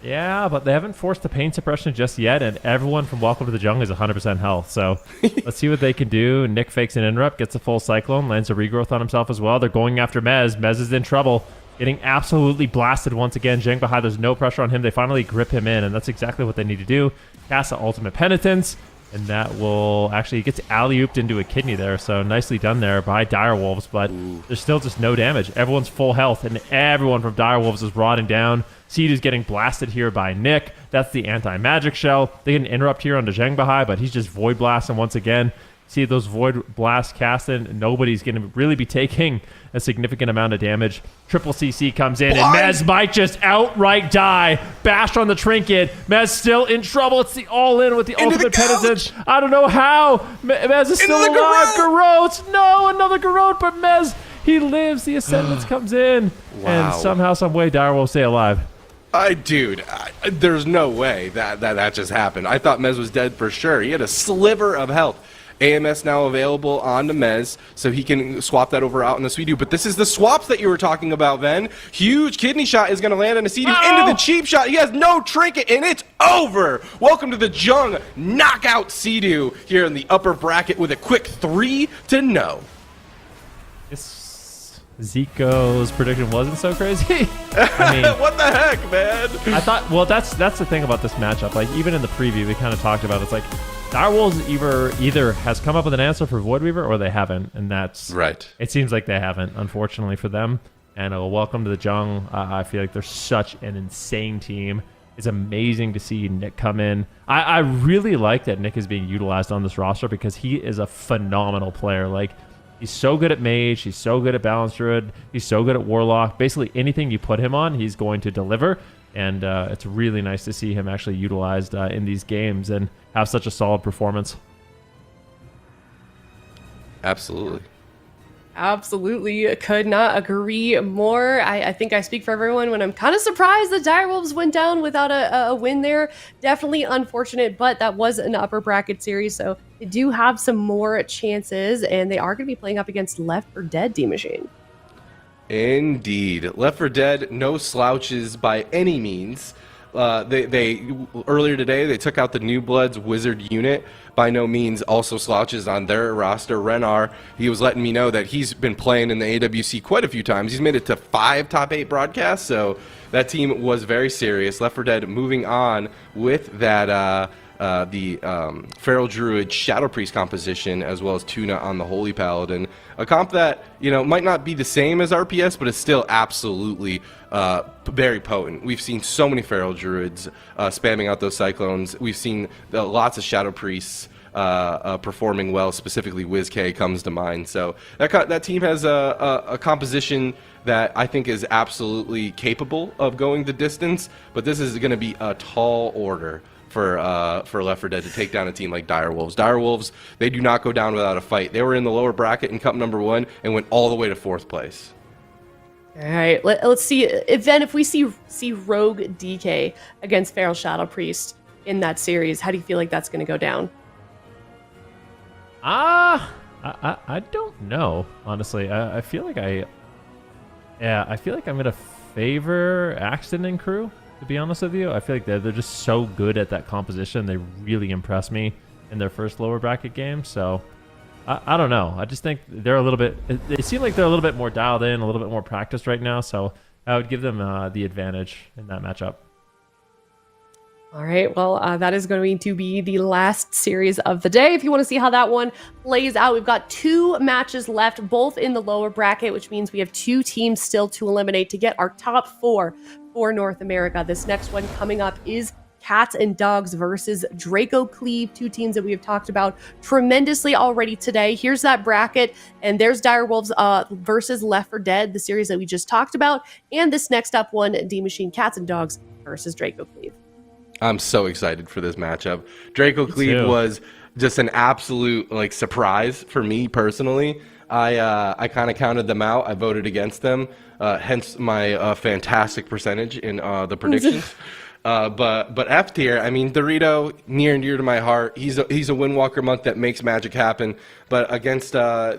Yeah, but they haven't forced the pain suppression just yet, and everyone from Welcome to the Jung is 100% health. So let's see what they can do. Nick fakes an interrupt, gets a full Cyclone, lands a regrowth on himself as well. They're going after Mez. Mez is in trouble, getting absolutely blasted once again. Zheng Bahai, there's no pressure on him. They finally grip him in, and that's exactly what they need to do. Cast the Ultimate Penitence, and that will actually gets alley-ooped into a kidney there. So nicely done there by Direwolves, but there's still just no damage. Everyone's full health, and everyone from Direwolves is rotting down. Seed is getting blasted here by Nick. That's the anti-magic shell. They get an interrupt here onto Zheng Bahai, but he's just void blasting once again. See those void blasts casting. Nobody's going to really be taking a significant amount of damage. Triple CC comes in, and Mez might just outright die. Bash on the trinket. Mez still in trouble. It's the all-in with the ultimate penitence. I don't know how. Mez is still alive. Garrote. No, another Garrote, but Mez, he lives. The Ascendance comes in. Wow. And somehow, some way, Dire will stay alive. Dude, there's no way that just happened. I thought Mez was dead for sure. He had a sliver of health. AMS now available onto Mez, so he can swap that over out in the Sea-Doo. But this is the swaps that you were talking about, Ven. Huge kidney shot is going to land on a Sea-Doo into the cheap shot. He has no trinket, and it's over. Welcome to the Jung knockout Sea-Doo here in the upper bracket with a quick 3-0. Zico's prediction wasn't so crazy. I mean, What the heck, man? I thought, well, that's the thing about this matchup. Like, even in the preview, we kind of talked about it. It's like Direwolves either has come up with an answer for Voidweaver or they haven't, and that's Right. It seems like they haven't, unfortunately for them. And welcome to the Jung. I feel like they're such an insane team. It's amazing to see Nick come in. I really like that Nick is being utilized on this roster because he is a phenomenal player. Like, he's so good at Mage, he's so good at Balance Druid, he's so good at Warlock. Basically, anything you put him on, he's going to deliver. And it's really nice to see him actually utilized in these games and have such a solid performance. Absolutely. Absolutely could not agree more. I think I speak for everyone when I'm kind of surprised the Direwolves went down without a win there. Definitely unfortunate, but that was an upper bracket series, so they do have some more chances, and they are going to be playing up against Left 4 Dead D-Machine. Indeed. Left 4 Dead, no slouches by any means. They earlier today, they took out the New Bloods Wizard unit. By no means also slouches on their roster. Renar, he was letting me know that he's been playing in the AWC quite a few times. He's made it to 5 top 8 broadcasts, so that team was very serious. Left 4 Dead moving on with that the Feral Druid Shadow Priest composition, as well as Tuna on the Holy Paladin. A comp that, you know, might not be the same as RPS, but is still absolutely very potent. We've seen so many Feral Druids spamming out those Cyclones. We've seen lots of Shadow Priests performing well, specifically WizK comes to mind. So that team has a composition that I think is absolutely capable of going the distance, but this is going to be a tall order for Left 4 Dead to take down a team like Direwolves. Direwolves, they do not go down without a fight. They were in the lower bracket in Cup number 1 and went all the way to 4th place. All right, let's see. If we see Rogue DK against Feral Shadow Priest in that series, how do you feel like that's going to go down? I don't know, honestly. I feel like I'm going to favor Axton and crew, to be honest with you. I feel like they're just so good at that composition. They really impressed me in their first lower bracket game. So I don't know. I just think they're a little bit. They seem like they're a little bit more dialed in, a little bit more practiced right now. So I would give them the advantage in that matchup. All right, well, that is going to be the last series of the day. If you want to see how that one plays out, we've got 2 matches left, both in the lower bracket, which means we have 2 teams still to eliminate to get our top 4 for North America. This next one coming up is Cats and Dogs versus DRACO CLEAVE, 2 teams that we have talked about tremendously already today. Here's that bracket, and there's Direwolves versus Left 4 Dead, the series that we just talked about, and this next up one, D-Machine Cats and Dogs versus DRACO CLEAVE. I'm so excited for this matchup. DRACO CLEAVE was just an absolute surprise for me personally. I kind of counted them out. I voted against them, hence my fantastic percentage in the predictions. But F tier, I mean, Dorito, near and dear to my heart. He's a Windwalker monk that makes magic happen. But against the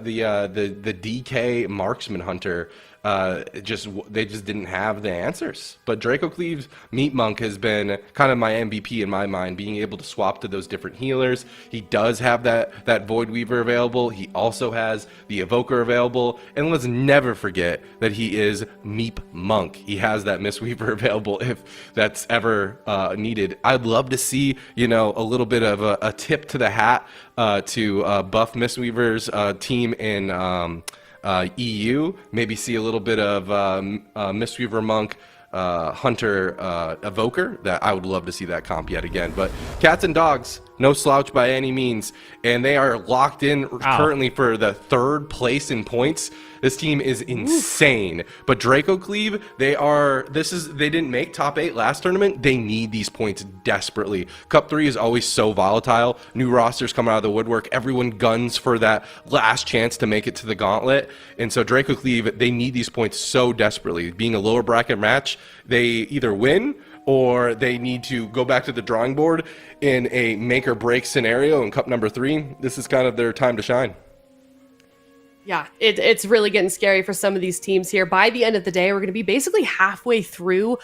DK marksman hunter, they just didn't have the answers. But DRACO CLEAVE's Meat Monk has been kind of my MVP in my mind, being able to swap to those different healers. He does have that Void Weaver available. He also has the Evoker available. And let's never forget that he is Meep Monk. He has that Mistweaver available if that's ever needed. I'd love to see, a little bit of a tip to the hat to buff Mistweaver's team in EU, maybe see a little bit of Mistweaver Monk, Hunter, Evoker. That I would love to see that comp yet again. But Cats and Dogs, no slouch by any means, and they are locked in currently for the 3rd place in points. This team is insane. But DRACO CLEAVE, they didn't make top 8 last tournament. They need these points desperately. Cup 3 is always so volatile. New rosters come out of the woodwork. Everyone guns for that last chance to make it to the gauntlet. And so DRACO CLEAVE, they need these points so desperately. Being a lower bracket match, they either win or they need to go back to the drawing board in a make or break scenario in Cup number 3. This is kind of their time to shine. Yeah, it's really getting scary for some of these teams here. By the end of the day, we're going to be basically halfway through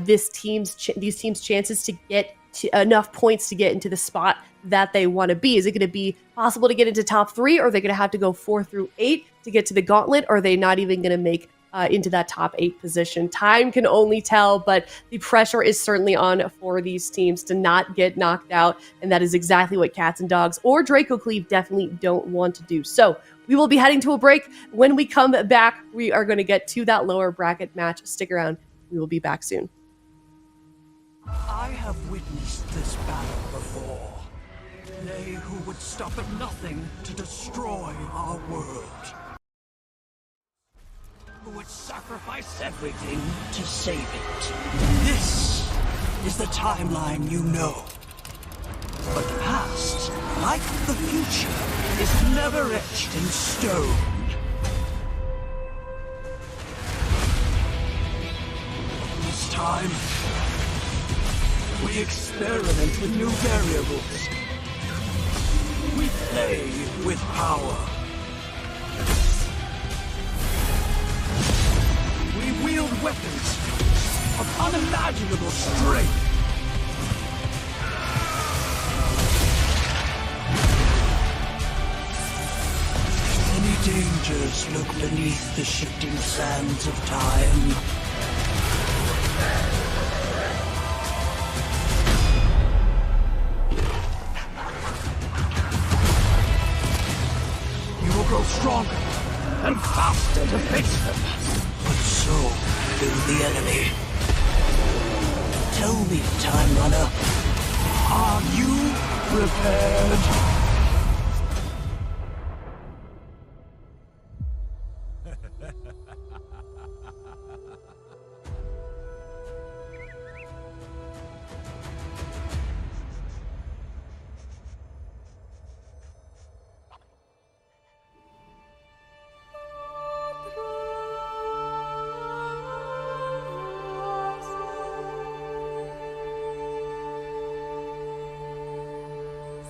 these teams' chances to get enough points to get into the spot that they want to be. Is it going to be possible to get into top 3, or are they going to have to go 4 through 8 to get to the gauntlet, or are they not even going to make into that top 8 position? Time can only tell, but the pressure is certainly on for these teams to not get knocked out, and that is exactly what Cats and Dogs or Draco Cleave definitely don't want to do. So we will be heading to a break. When we come back, we are going to get to that lower bracket match. Stick around. We will be back soon. I have witnessed this battle before. They who would stop at nothing to destroy our world. Who would sacrifice everything to save it. This is the timeline you know. But the past, like the future, is never etched in stone. This time, we experiment with new variables. We play with power. We wield weapons of unimaginable strength. Many dangers lurk beneath the shifting sands of time. You will grow stronger and faster to face them. But so will the enemy. Tell me, Time Runner, are you prepared?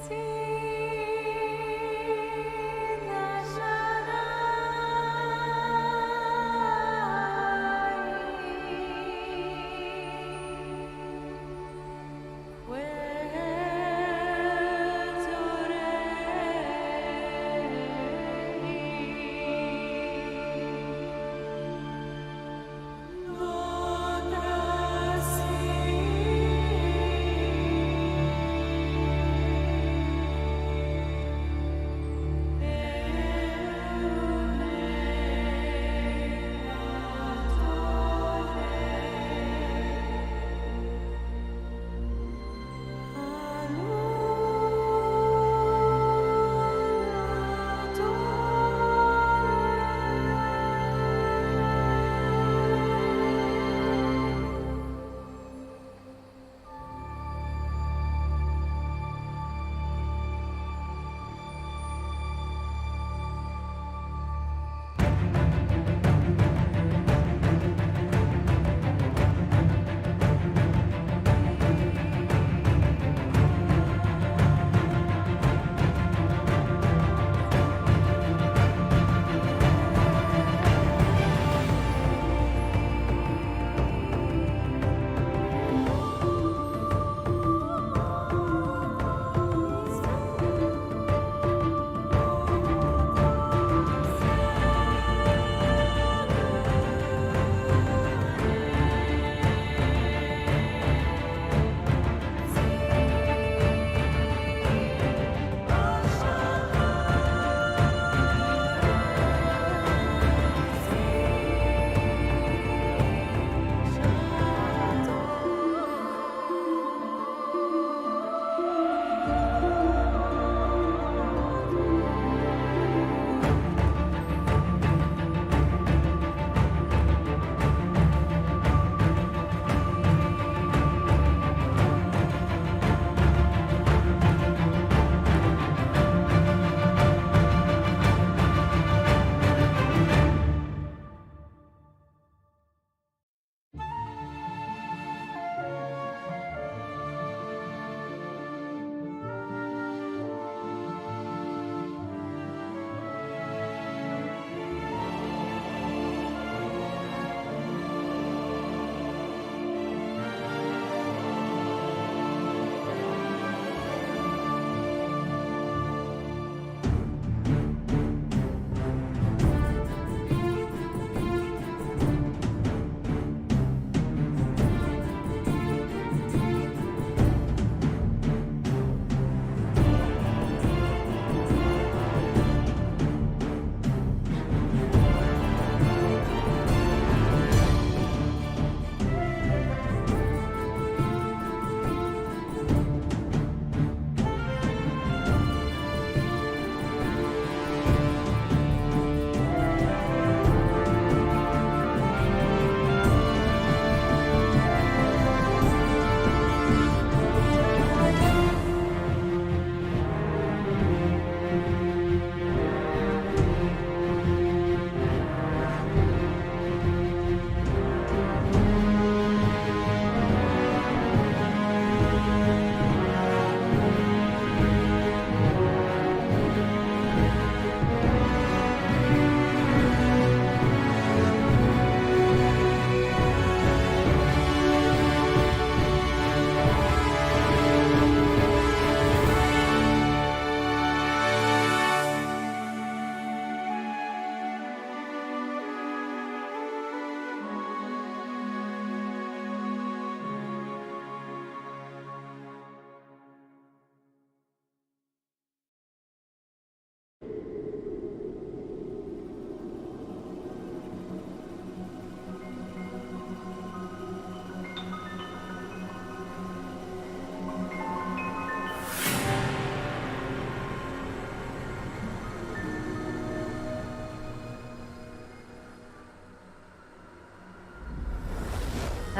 See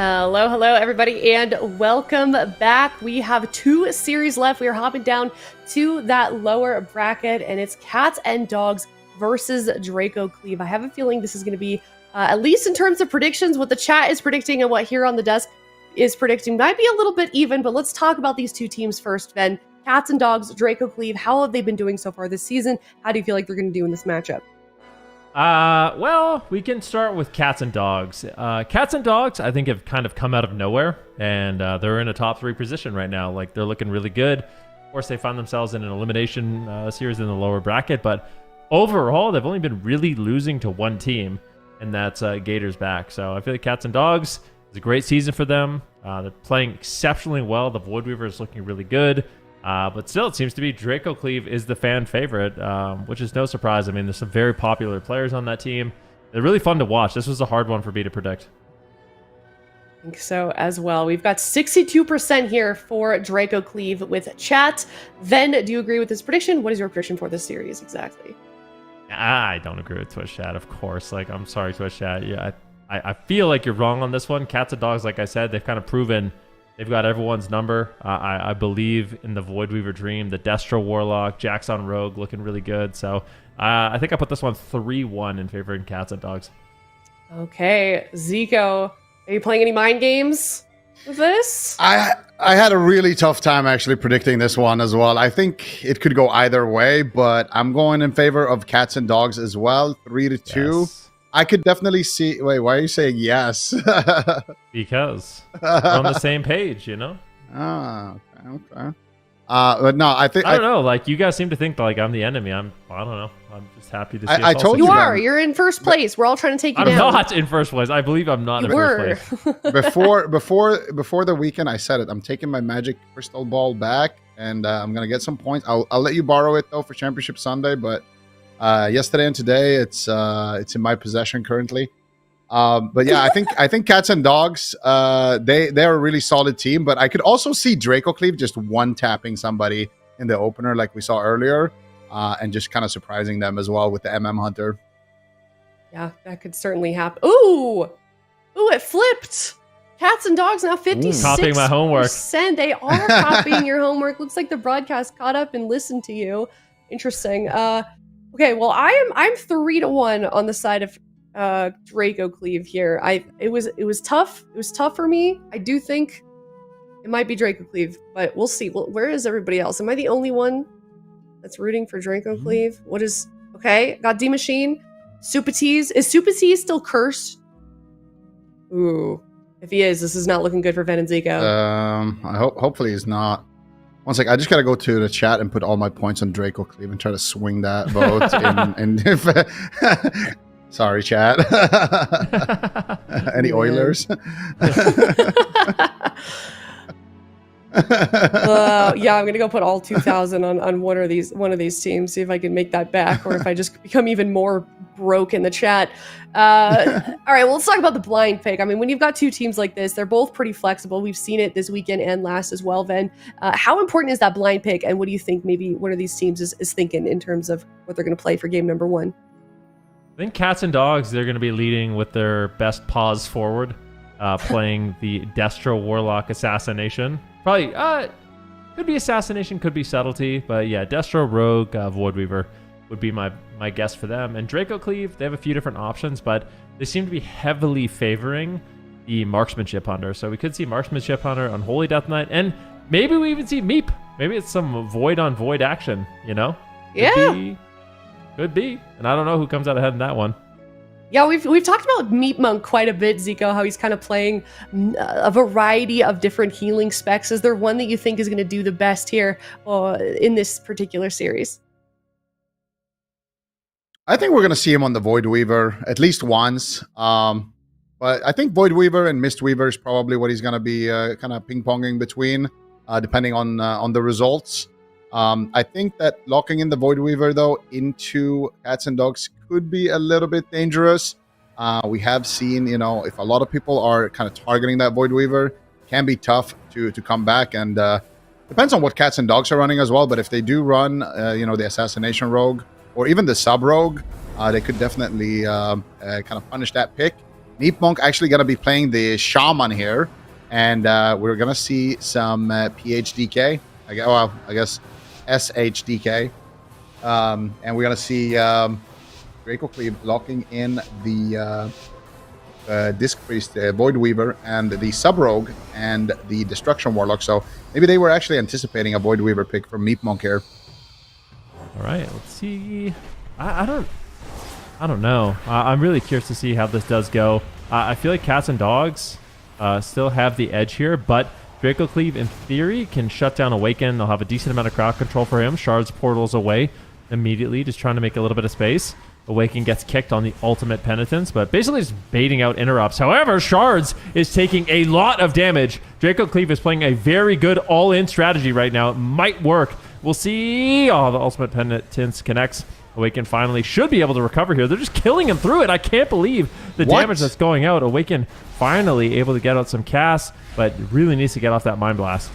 Hello, hello, everybody, and welcome back. We have 2 series left. We are hopping down to that lower bracket, and it's Cats and Dogs versus Draco Cleave. I have a feeling this is going to be, at least in terms of predictions, what the chat is predicting and what here on the desk is predicting might be a little bit even, but let's talk about these 2 teams first, Ben. Cats and Dogs, Draco Cleave, how have they been doing so far this season? How do you feel like they're going to do in this matchup? Well, we can start with Cats and Dogs. Cats and Dogs, I think, have kind of come out of nowhere, and they're in a top 3 position right now. Like, they're looking really good. Of course, they found themselves in an elimination series in the lower bracket, but overall, they've only been really losing to one team, and that's Gators back. So I feel like Cats and Dogs is a great season for them. They're playing exceptionally well. The Void Weaver is looking really good. But still, it seems to be Draco Cleave is the fan favorite, which is no surprise. I mean, there's some very popular players on that team. They're really fun to watch. This was a hard one for me to predict. I think so as well. We've got 62% here for Draco Cleave with chat. Then, do you agree with this prediction? What is your prediction for this series exactly? I don't agree with Twitch chat, of course. Like, I'm sorry, Twitch chat. Yeah, I feel like you're wrong on this one. Cats and Dogs, like I said, they've kind of proven they've got everyone's number. I believe in the Void Weaver Dream, the Destro Warlock, Jackson Rogue looking really good. So I think I put this one 3-1 in favor of Cats and Dogs. Okay, Zico, are you playing any mind games with this? I had a really tough time actually predicting this one as well. I think it could go either way, but I'm going in favor of Cats and Dogs as well, 3-2. Yes. I could definitely see. Wait, why are you saying yes? Because we're on the same page, you know. Ah, okay. But no, I think I don't know. Like, you guys seem to think like I'm the enemy. I don't know. I'm just happy to see. I told you are. You're in first place. We're all trying to take you down. I'm not in first place. I believe I'm not in first place. before the weekend, I said it. I'm taking my magic crystal ball back, and I'm gonna get some points. I'll let you borrow it though for Championship Sunday, but. Yesterday and today, it's in my possession currently. But yeah, I think Cats and Dogs, they're a really solid team. But I could also see Draco Cleave just one-tapping somebody in the opener like we saw earlier, and just kind of surprising them as well with the Hunter. Yeah, that could certainly happen. Ooh, it flipped. Cats and Dogs now 56%. Copying my homework. They are copying your homework. Looks like the broadcast caught up and listened to you. Interesting. Okay, well, I'm 3-1 on the side of Draco Cleave here. It was tough. It was tough for me. I do think it might be Draco Cleave, but we'll see. Well, where is everybody else? Am I the only one that's rooting for Draco Cleave? What is okay? Got D Machine. Supatees. Is Supatees still cursed? Ooh, if he is, this is not looking good for Ven and Zico. Hopefully he's not. One sec, I just gotta go to the chat and put all my points on Draco Cleave and try to swing that vote. Sorry, chat. Any Oilers? Yeah, I'm gonna go put all 2,000 on one of these teams. See if I can make that back, or if I just become even more broke in the chat. All right, well, let's talk about the blind pick. I mean, when you've got 2 teams like this, they're both pretty flexible. We've seen it this weekend and last as well. Ven, how important is that blind pick, and what do you think maybe one of these teams is thinking in terms of what they're going to play for game number 1? I think Cats and Dogs, they're going to be leading with their best pause forward, playing the Destro Warlock Assassination. Probably, could be Assassination, could be Subtlety, but yeah, Destro Rogue, Void Weaver would be my guess for them. And Draco Cleave, they have a few different options, but they seem to be heavily favoring the Marksmanship Hunter. So we could see Marksmanship Hunter on Holy Death Knight, and maybe we even see Meep. Maybe it's some void on void action, you know? Could be. And I don't know who comes out ahead in that one. Yeah, we've talked about Meat Monk quite a bit, Zico, how he's kind of playing a variety of different healing specs. Is there one that you think is going to do the best here in this particular series? I think we're going to see him on the Void Weaver at least once. But I think Void Weaver and Mist Weaver is probably what he's going to be kind of ping-ponging between, depending on the results. I think that locking in the Void Weaver, though, into Cats and Dogs could be a little bit dangerous. We have seen, if a lot of people are kind of targeting that Void Weaver, it can be tough to come back. And depends on what Cats and Dogs are running as well. But if they do run, the Assassination Rogue or even the Sub Rogue, they could definitely kind of punish that pick. Meat Monk actually going to be playing the Shaman here. And we're going to see some PHDK. I guess SHDK. And we're going to see DRACO CLEAVE locking in the Disc Priest, Void Weaver, and the Sub Rogue, and the Destruction Warlock. So maybe they were actually anticipating a Void Weaver pick from Meat Monk here. All right, let's see. I don't know. I'm really curious to see how this does go. I feel like Cats and Dogs still have the edge here, but DRACO CLEAVE, in theory, can shut down Awaken. They'll have a decent amount of crowd control for him. Shards portals away immediately, just trying to make a little bit of space. Awaken gets kicked on the ultimate penitence, but basically just baiting out interrupts. However, Shards is taking a lot of damage. DRACO CLEAVE is playing a very good all-in strategy right now. It might work. We'll see. Oh, the ultimate penitence connects. Awaken finally should be able to recover here. They're just killing him through it. I can't believe the damage that's going out. Awaken finally able to get out some casts, but really needs to get off that Mind Blast.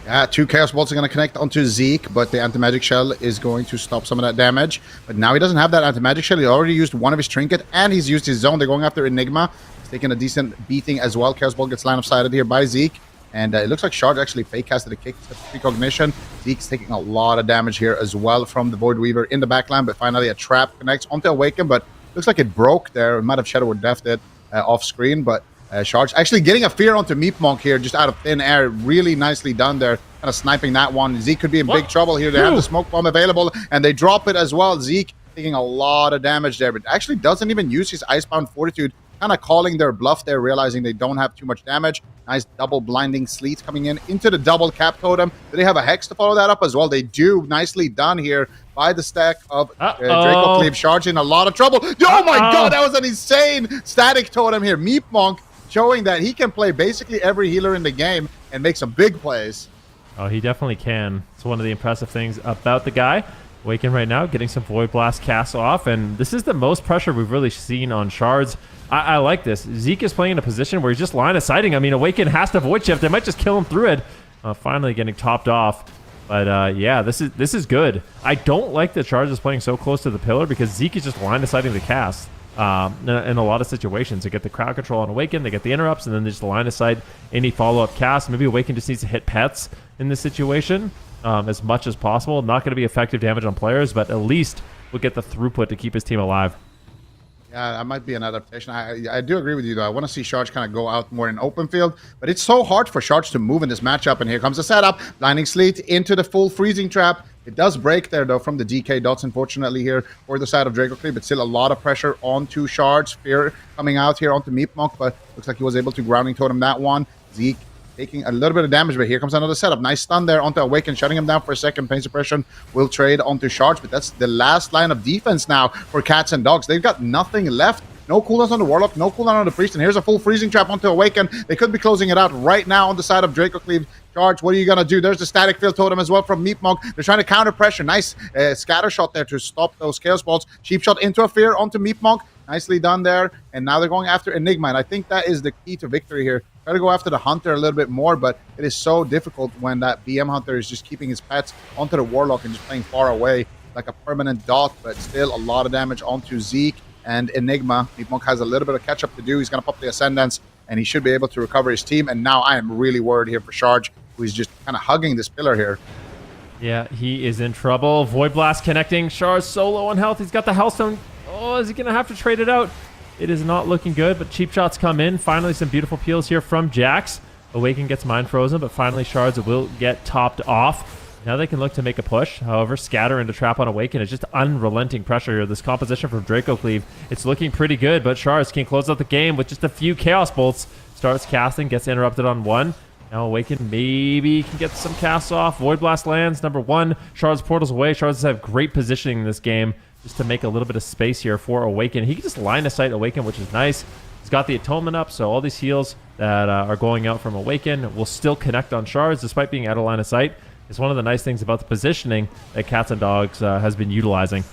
Yeah, 2 Chaos Bolts are going to connect onto Zeke, but the Anti-Magic Shell is going to stop some of that damage. But now he doesn't have that Anti-Magic Shell. He already used one of his Trinket, and he's used his Zone. They're going after Enigma. He's taking a decent beating as well. Chaos Bolt gets line of sighted here by Zeke. And it looks like Shard actually fake casted a kick to Precognition. Zeke's taking a lot of damage here as well from the Void Weaver in the backline, but finally a trap connects onto Awaken, but looks like it broke there. It might have Shadow Deft it off screen, but Shard's actually getting a fear onto Meat Monk here just out of thin air. Really nicely done there, kind of sniping that one. Zeke could be in big trouble here. They have the Smoke Bomb available, and they drop it as well. Zeke taking a lot of damage there, but actually doesn't even use his Icebound Fortitude, kind of calling their bluff there, realizing they don't have too much damage. Nice double blinding sleet coming in into the double cap totem. Do they have a hex to follow that up as well? They do. Nicely done here by the stack of DRACO CLEAVE. Charging a lot of trouble. Oh my god, that was an insane static totem here. Meat Monk showing that he can play basically every healer in the game and make some big plays. Oh, he definitely can. It's one of the impressive things about the guy. Awaken right now, getting some Void Blast casts off, and this is the most pressure we've really seen on Shards. I like this. Zeke is playing in a position where he's just line of sighting. I mean, Awaken has to Void Shift. They might just kill him through it. Finally getting topped off. But yeah, this is good. I don't like that Shards is playing so close to the pillar because Zeke is just line of sighting the cast. In a lot of situations, they get the crowd control on Awaken, they get the interrupts, and then they just line of sight any follow-up cast. Maybe Awaken just needs to hit pets in this situation as much as possible. Not going to be effective damage on players, but at least we'll get the throughput to keep his team alive. Yeah, that might be an adaptation. I do agree with you, though. I want to see Shards kind of go out more in open field, but it's so hard for Shards to move in this matchup, and here comes the setup. Blinding Sleet into the full freezing trap. It does break there, though, from the DK dots, unfortunately, here for the side of DRACO CLEAVE, but still a lot of pressure onto Shards. Fear coming out here onto Meat Monk, but looks like he was able to grounding totem that one. Zeke taking a little bit of damage, but here comes another setup. Nice stun there onto Awaken, shutting him down for a second. Pain Suppression will trade onto Shards, but that's the last line of defense now for Cats and Dogs. They've got nothing left. No cooldowns on the Warlock, no cooldown on the Priest, and here's a full freezing trap onto Awaken. They could be closing it out right now on the side of DRACO CLEAVE. Charge, what are you going to do? There's the Static Field Totem as well from Meat Monk. They're trying to counter pressure. Nice scatter shot there to stop those Chaos Bolts. Cheap shot into a Fear onto Meat Monk. Nicely done there. And now they're going after Enigma, and I think that is the key to victory here. Try to go after the Hunter a little bit more, but it is so difficult when that BM Hunter is just keeping his pets onto the Warlock and just playing far away like a permanent dot, but still a lot of damage onto Zeke and Enigma. Meat Monk has a little bit of catch-up to do. He's going to pop the Ascendance, and he should be able to recover his team. And now I am really worried here for Charge, who is just kind of hugging this pillar here. Yeah, he is in trouble. Void Blast connecting. Char's so low on health. He's got the Hellstone. Oh, is he going to have to trade it out? It is not looking good, but cheap shots come in. Finally, some beautiful peels here from Jax. Awaken gets Mind Frozen, but finally Shards will get topped off. Now they can look to make a push. However, Scatter into Trap on Awaken is just unrelenting pressure here. This composition from DRACO CLEAVE, it's looking pretty good, but Shards can close out the game with just a few Chaos Bolts. Starts casting, gets interrupted on one. Now Awaken maybe can get some casts off. Void Blast lands, number one. Shards portals away. Shards have great positioning in this game just to make a little bit of space here for Awaken. He can just line of sight Awaken, which is nice. He's got the Atonement up, so all these heals that are going out from Awaken will still connect on Shards despite being out of line of sight. It's one of the nice things about the positioning that Cats and Dogs has been utilizing.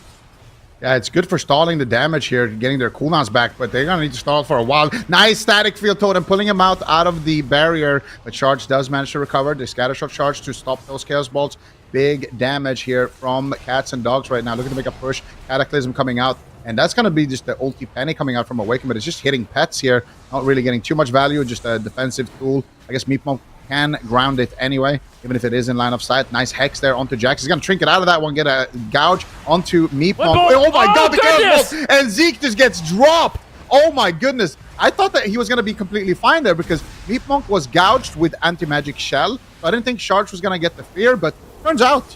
Yeah, it's good for stalling the damage here, getting their cooldowns back, but they're going to need to stall for a while. Nice Static Field Totem, pulling him out of the barrier, but Charge does manage to recover. The Scattershot Charge to stop those Chaos Bolts. Big damage here from Cats and Dogs right now. Looking to make a push. Cataclysm coming out. And that's going to be just the ulti penny coming out from Awaken, but it's just hitting pets here. Not really getting too much value, just a defensive tool. I guess Meatmonk can ground it anyway, even if it is in line of sight. Nice hex there onto Jax. He's going to trinket out of that one, get a gouge onto Meatmonk. Oh my god, the chaos bolt! And Zeke just gets dropped. Oh my goodness. I thought that he was going to be completely fine there because Meatmonk was gouged with anti-magic shell. So I didn't think Sharge was going to get the fear, but turns out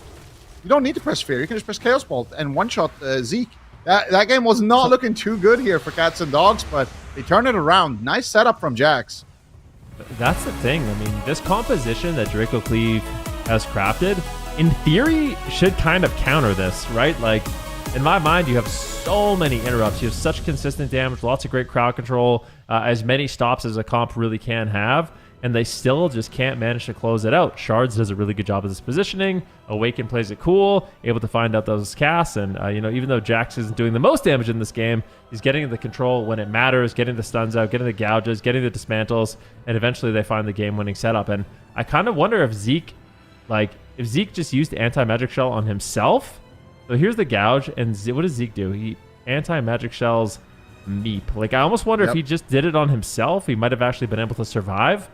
you don't need to press fear. You can just press Chaos Bolt and one-shot Zeke. That game was not looking too good here for Cats and Dogs, but they turned it around. Nice setup from Jax. That's the thing. I mean, this composition that Draco Cleave has crafted, in theory, should kind of counter this, right? Like, in my mind, you have so many interrupts. You have such consistent damage, lots of great crowd control, as many stops as a comp really can have, and they still just can't manage to close it out. Shards does a really good job of this positioning. Awaken plays it cool, able to find out those casts, and even though Jax isn't doing the most damage in this game, he's getting the control when it matters, getting the stuns out, getting the gouges, getting the dismantles, and eventually they find the game-winning setup. And I kind of wonder if Zeke just used anti-magic shell on himself. So here's the gouge, and what does Zeke do? He anti-magic shells Meep. Like, I almost wonder if he just did it on himself. He might have actually been able to survive.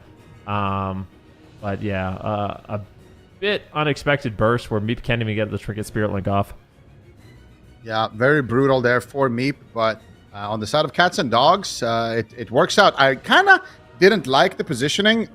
But yeah, a bit unexpected burst where Meep can't even get the Trinket Spirit Link off. Yeah, very brutal there for Meep, but on the side of Cats and Dogs, it works out. I kind of didn't like the positioning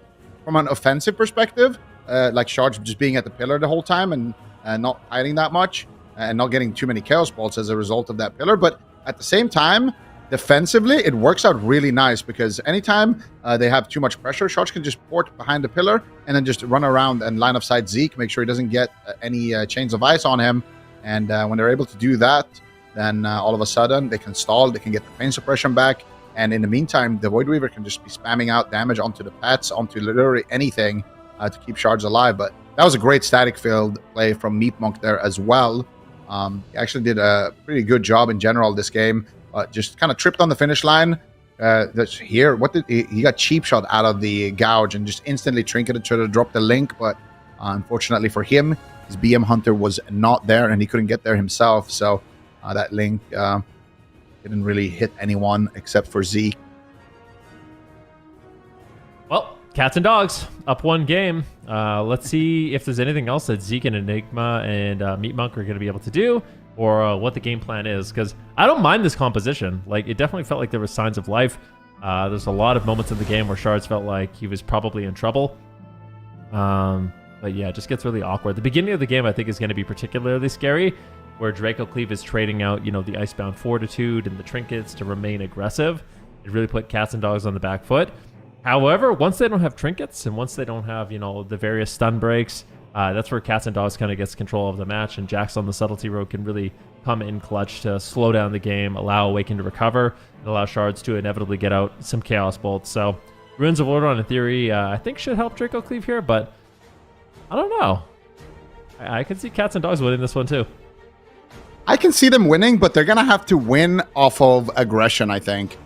from an offensive perspective, like Charge just being at the pillar the whole time and not hiding that much and not getting too many Chaos Bolts as a result of that pillar. But at the same time, defensively, it works out really nice because anytime they have too much pressure, Charge can just port behind the pillar and then just run around and line of sight Zeke, make sure he doesn't get any chains of ice on him. And when they're able to do that, then all of a sudden they can stall, they can get the pain suppression back. And in the meantime, the Void Weaver can just be spamming out damage onto the pets, onto literally anything to keep Shards alive. But that was a great static field play from Meatmonk there as well. He actually did a pretty good job in general this game. Just kind of tripped on the finish line. Here, he got cheap shot out of the gouge and just instantly trinketed to drop the link. But unfortunately for him, his BM Hunter was not there and he couldn't get there himself. So that link didn't really hit anyone except for Zeke. Well, Cats and Dogs up one game. Let's see if there's anything else that Zeke and Enigma and Meatmonk are going to be able to do, or what the game plan is, because I don't mind this composition. Like, it definitely felt like there was signs of life. There's a lot of moments in the game where Shards felt like he was probably in trouble. But yeah, it just gets really awkward. The beginning of the game, I think, is going to be particularly scary, where Draco Cleave is trading out, the Icebound Fortitude and the trinkets to remain aggressive. It really put Cats and Dogs on the back foot. However, once they don't have trinkets and once they don't have, the various stun breaks, that's where Cats and Dogs kind of gets control of the match, and Jax on the Subtlety Road can really come in clutch to slow down the game, allow Awaken to recover, and allow Shards to inevitably get out some Chaos Bolts. So Ruins of Order, in theory, I think should help Draco Cleave here, but I don't know. I can see Cats and Dogs winning this one too. I can see them winning, but they're going to have to win off of aggression, I think.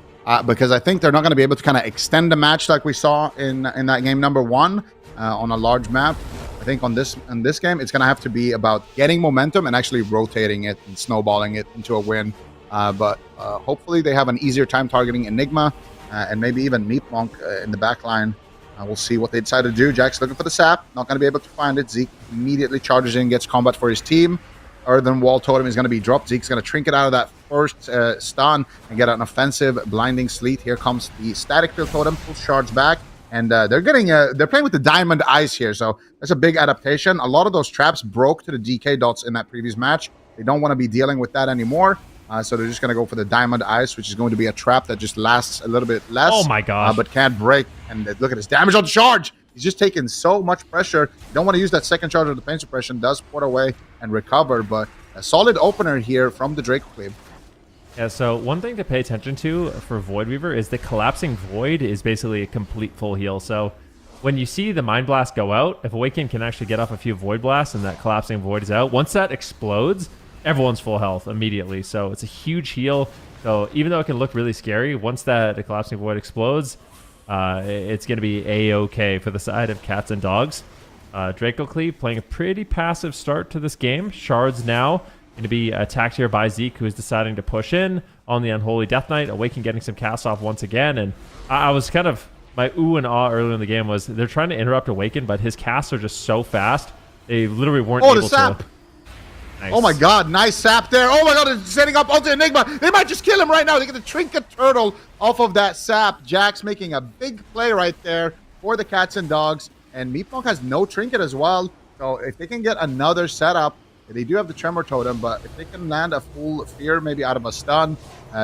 Because I think they're not going to be able to kind of extend the match like we saw in that game number 1 on a large map. I think in this game, it's going to have to be about getting momentum and actually rotating it and snowballing it into a win. But hopefully they have an easier time targeting Enigma and maybe even Meatmonk in the back line. We'll see what they decide to do. Jack's looking for the sap. Not going to be able to find it. Zeke immediately charges in, gets combat for his team. Earthen Wall Totem is going to be dropped. Zeke's going to trinket out of that first stun and get an offensive Blinding Sleet. Here comes the Static Field Totem, pulls Shards back, and they're playing with the Diamond Eyes here, so that's a big adaptation. A lot of those traps broke to the DK dots in that previous match. They don't want to be dealing with that anymore, so they're just going to go for the Diamond Eyes, which is going to be a trap that just lasts a little bit less. Oh my gosh. But can't break, and look at his damage on the charge. He's just taking so much pressure. You don't want to use that second charge of the pain suppression. Does port away and recover, but a solid opener here from the Draco Cleave. Yeah, so one thing to pay attention to for Void Weaver is the Collapsing Void is basically a complete full heal. So when you see the Mind Blast go out, if Awaken can actually get off a few Void Blasts and that Collapsing Void is out, once that explodes, everyone's full health immediately. So it's a huge heal. So even though it can look really scary, once the Collapsing Void explodes, it's going to be A-OK for the side of Cats and Dogs. Draco Cleave playing a pretty passive start to this game. Shards now going to be attacked here by Zeke, who is deciding to push in on the Unholy Death Knight. Awaken getting some cast off once again. And I was kind of, my ooh and ah earlier in the game was they're trying to interrupt Awaken, but his casts are just so fast. They literally weren't able the sap. to. Nice. Oh my god, nice sap there. Oh my god, it's setting up onto Enigma. They might just kill him right now. They get the Trinket Turtle off of that sap. Jax making a big play right there for the cats and dogs. And Meatmonk has no Trinket as well. So if they can get another setup, they do have the Tremor Totem, but if they can land a full Fear, maybe out of a stun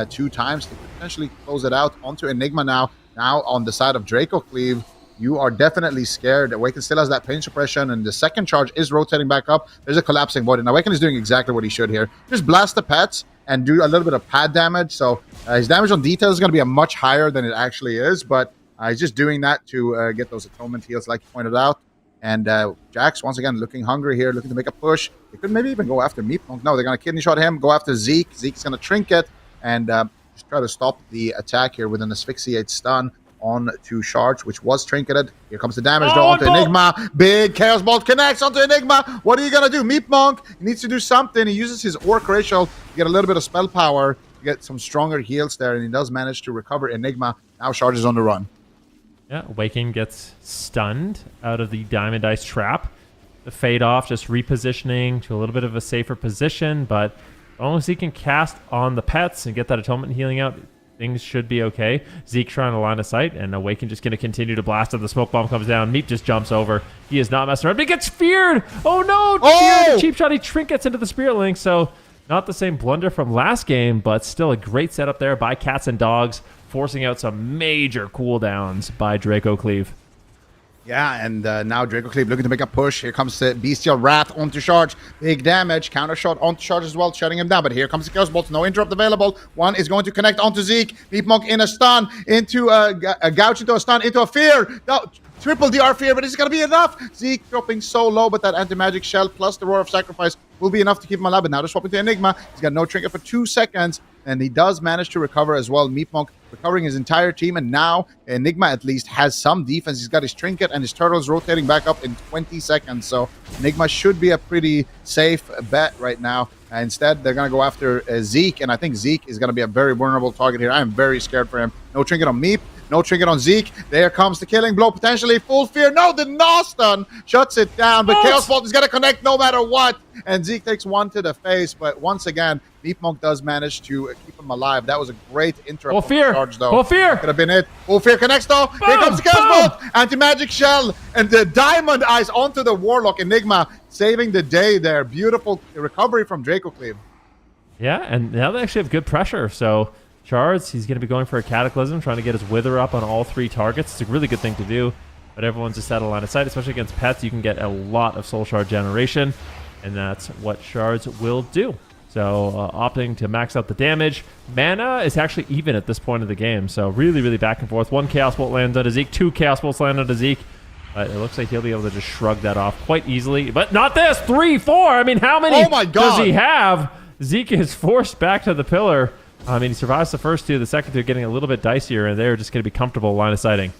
2 times, they could potentially close it out onto Enigma now. Now on the side of Draco Cleave, you are definitely scared. Awaken still has that pain suppression, and the second charge is rotating back up. There's a collapsing void, and Awaken is doing exactly what he should here. Just blast the pets and do a little bit of pad damage. So his damage on detail is going to be a much higher than it actually is, but he's just doing that to get those atonement heals, like you pointed out. And Jax, once again, looking hungry here, looking to make a push. They could maybe even go after Meatmonk. No, they're going to kidney shot him, go after Zeke. Zeke's going to Trinket and just try to stop the attack here with an Asphyxiate stun on to Sharge, which was trinketed. Here comes the damage though onto Enigma. Big Chaos Bolt connects onto Enigma. What are you gonna do? Meatmonk, he needs to do something. He uses his Orc Racial to get a little bit of spell power, to get some stronger heals there, and he does manage to recover Enigma. Now Sharge is on the run. Yeah, Awaken gets stunned out of the Diamond Ice trap. The fade off, just repositioning to a little bit of a safer position, but as long as he can cast on the pets and get that atonement healing out, things should be okay. Zeke trying to line of sight, and Awaken just going to continue to blast as the smoke bomb comes down. Meat just jumps over. He is not messing around, but he gets feared! Oh no! Feared! Cheap shot, he trinkets into the Spirit Link, so not the same blunder from last game, but still a great setup there by Cats and Dogs, forcing out some major cooldowns by Draco Cleave. Yeah, and now Draco Cleave looking to make a push. Here comes the Bestial Wrath onto Sharge. Big damage. Counter shot onto Sharge as well, shutting him down. But here comes the Chaos Bolt. No interrupt available. One is going to connect onto Zeke. Meatmonk in a stun, into a gouge, into a stun, into a fear. No, triple DR fear, but it's going to be enough. Zeke dropping so low, but that anti-magic shell plus the Roar of Sacrifice will be enough to keep him alive. But now they're swapping to Enigma. He's got no trinket for 2 seconds, and he does manage to recover as well. Meatmonk recovering his entire team, and now Enigma at least has some defense. He's got his trinket and his turtles rotating back up in 20 seconds. So Enigma should be a pretty safe bet right now. Instead, they're going to go after Zeke, and I think Zeke is going to be a very vulnerable target here. I am very scared for him. No trinket on Meep. No trinket on Zeke. There comes the killing blow, potentially full fear. No, the Gnaw stun shuts it down, but Chaos Bolt is going to connect no matter what. And Zeke takes one to the face, but once again, Meatmonk does manage to keep him alive. That was a great interrupt. Full fear. Charge, though. Full fear. Could have been it. Full fear connects, though. Boom, Here comes the Chaos boom. Bolt. Anti-magic shell and the Diamond Eyes onto the Warlock. Enigma saving the day there. Beautiful recovery from Draco Cleave. Yeah, and now they actually have good pressure, so Shards, he's going to be going for a Cataclysm, trying to get his Wither up on all 3 targets. It's a really good thing to do, but everyone's just out of line of sight, especially against pets. You can get a lot of Soul Shard generation, and that's what Shards will do. So opting to max out the damage. Mana is actually even at this point of the game, so really, really back and forth. 1 Chaos Bolt lands on Zeke, 2 Chaos Bolts land on Zeke. But it looks like he'll be able to just shrug that off quite easily. But not this! 3, 4! I mean, how many does he have? Zeke is forced back to the pillar. I mean, he survives the first 2. The second 2 getting a little bit dicier, and they're just going to be comfortable line of sighting.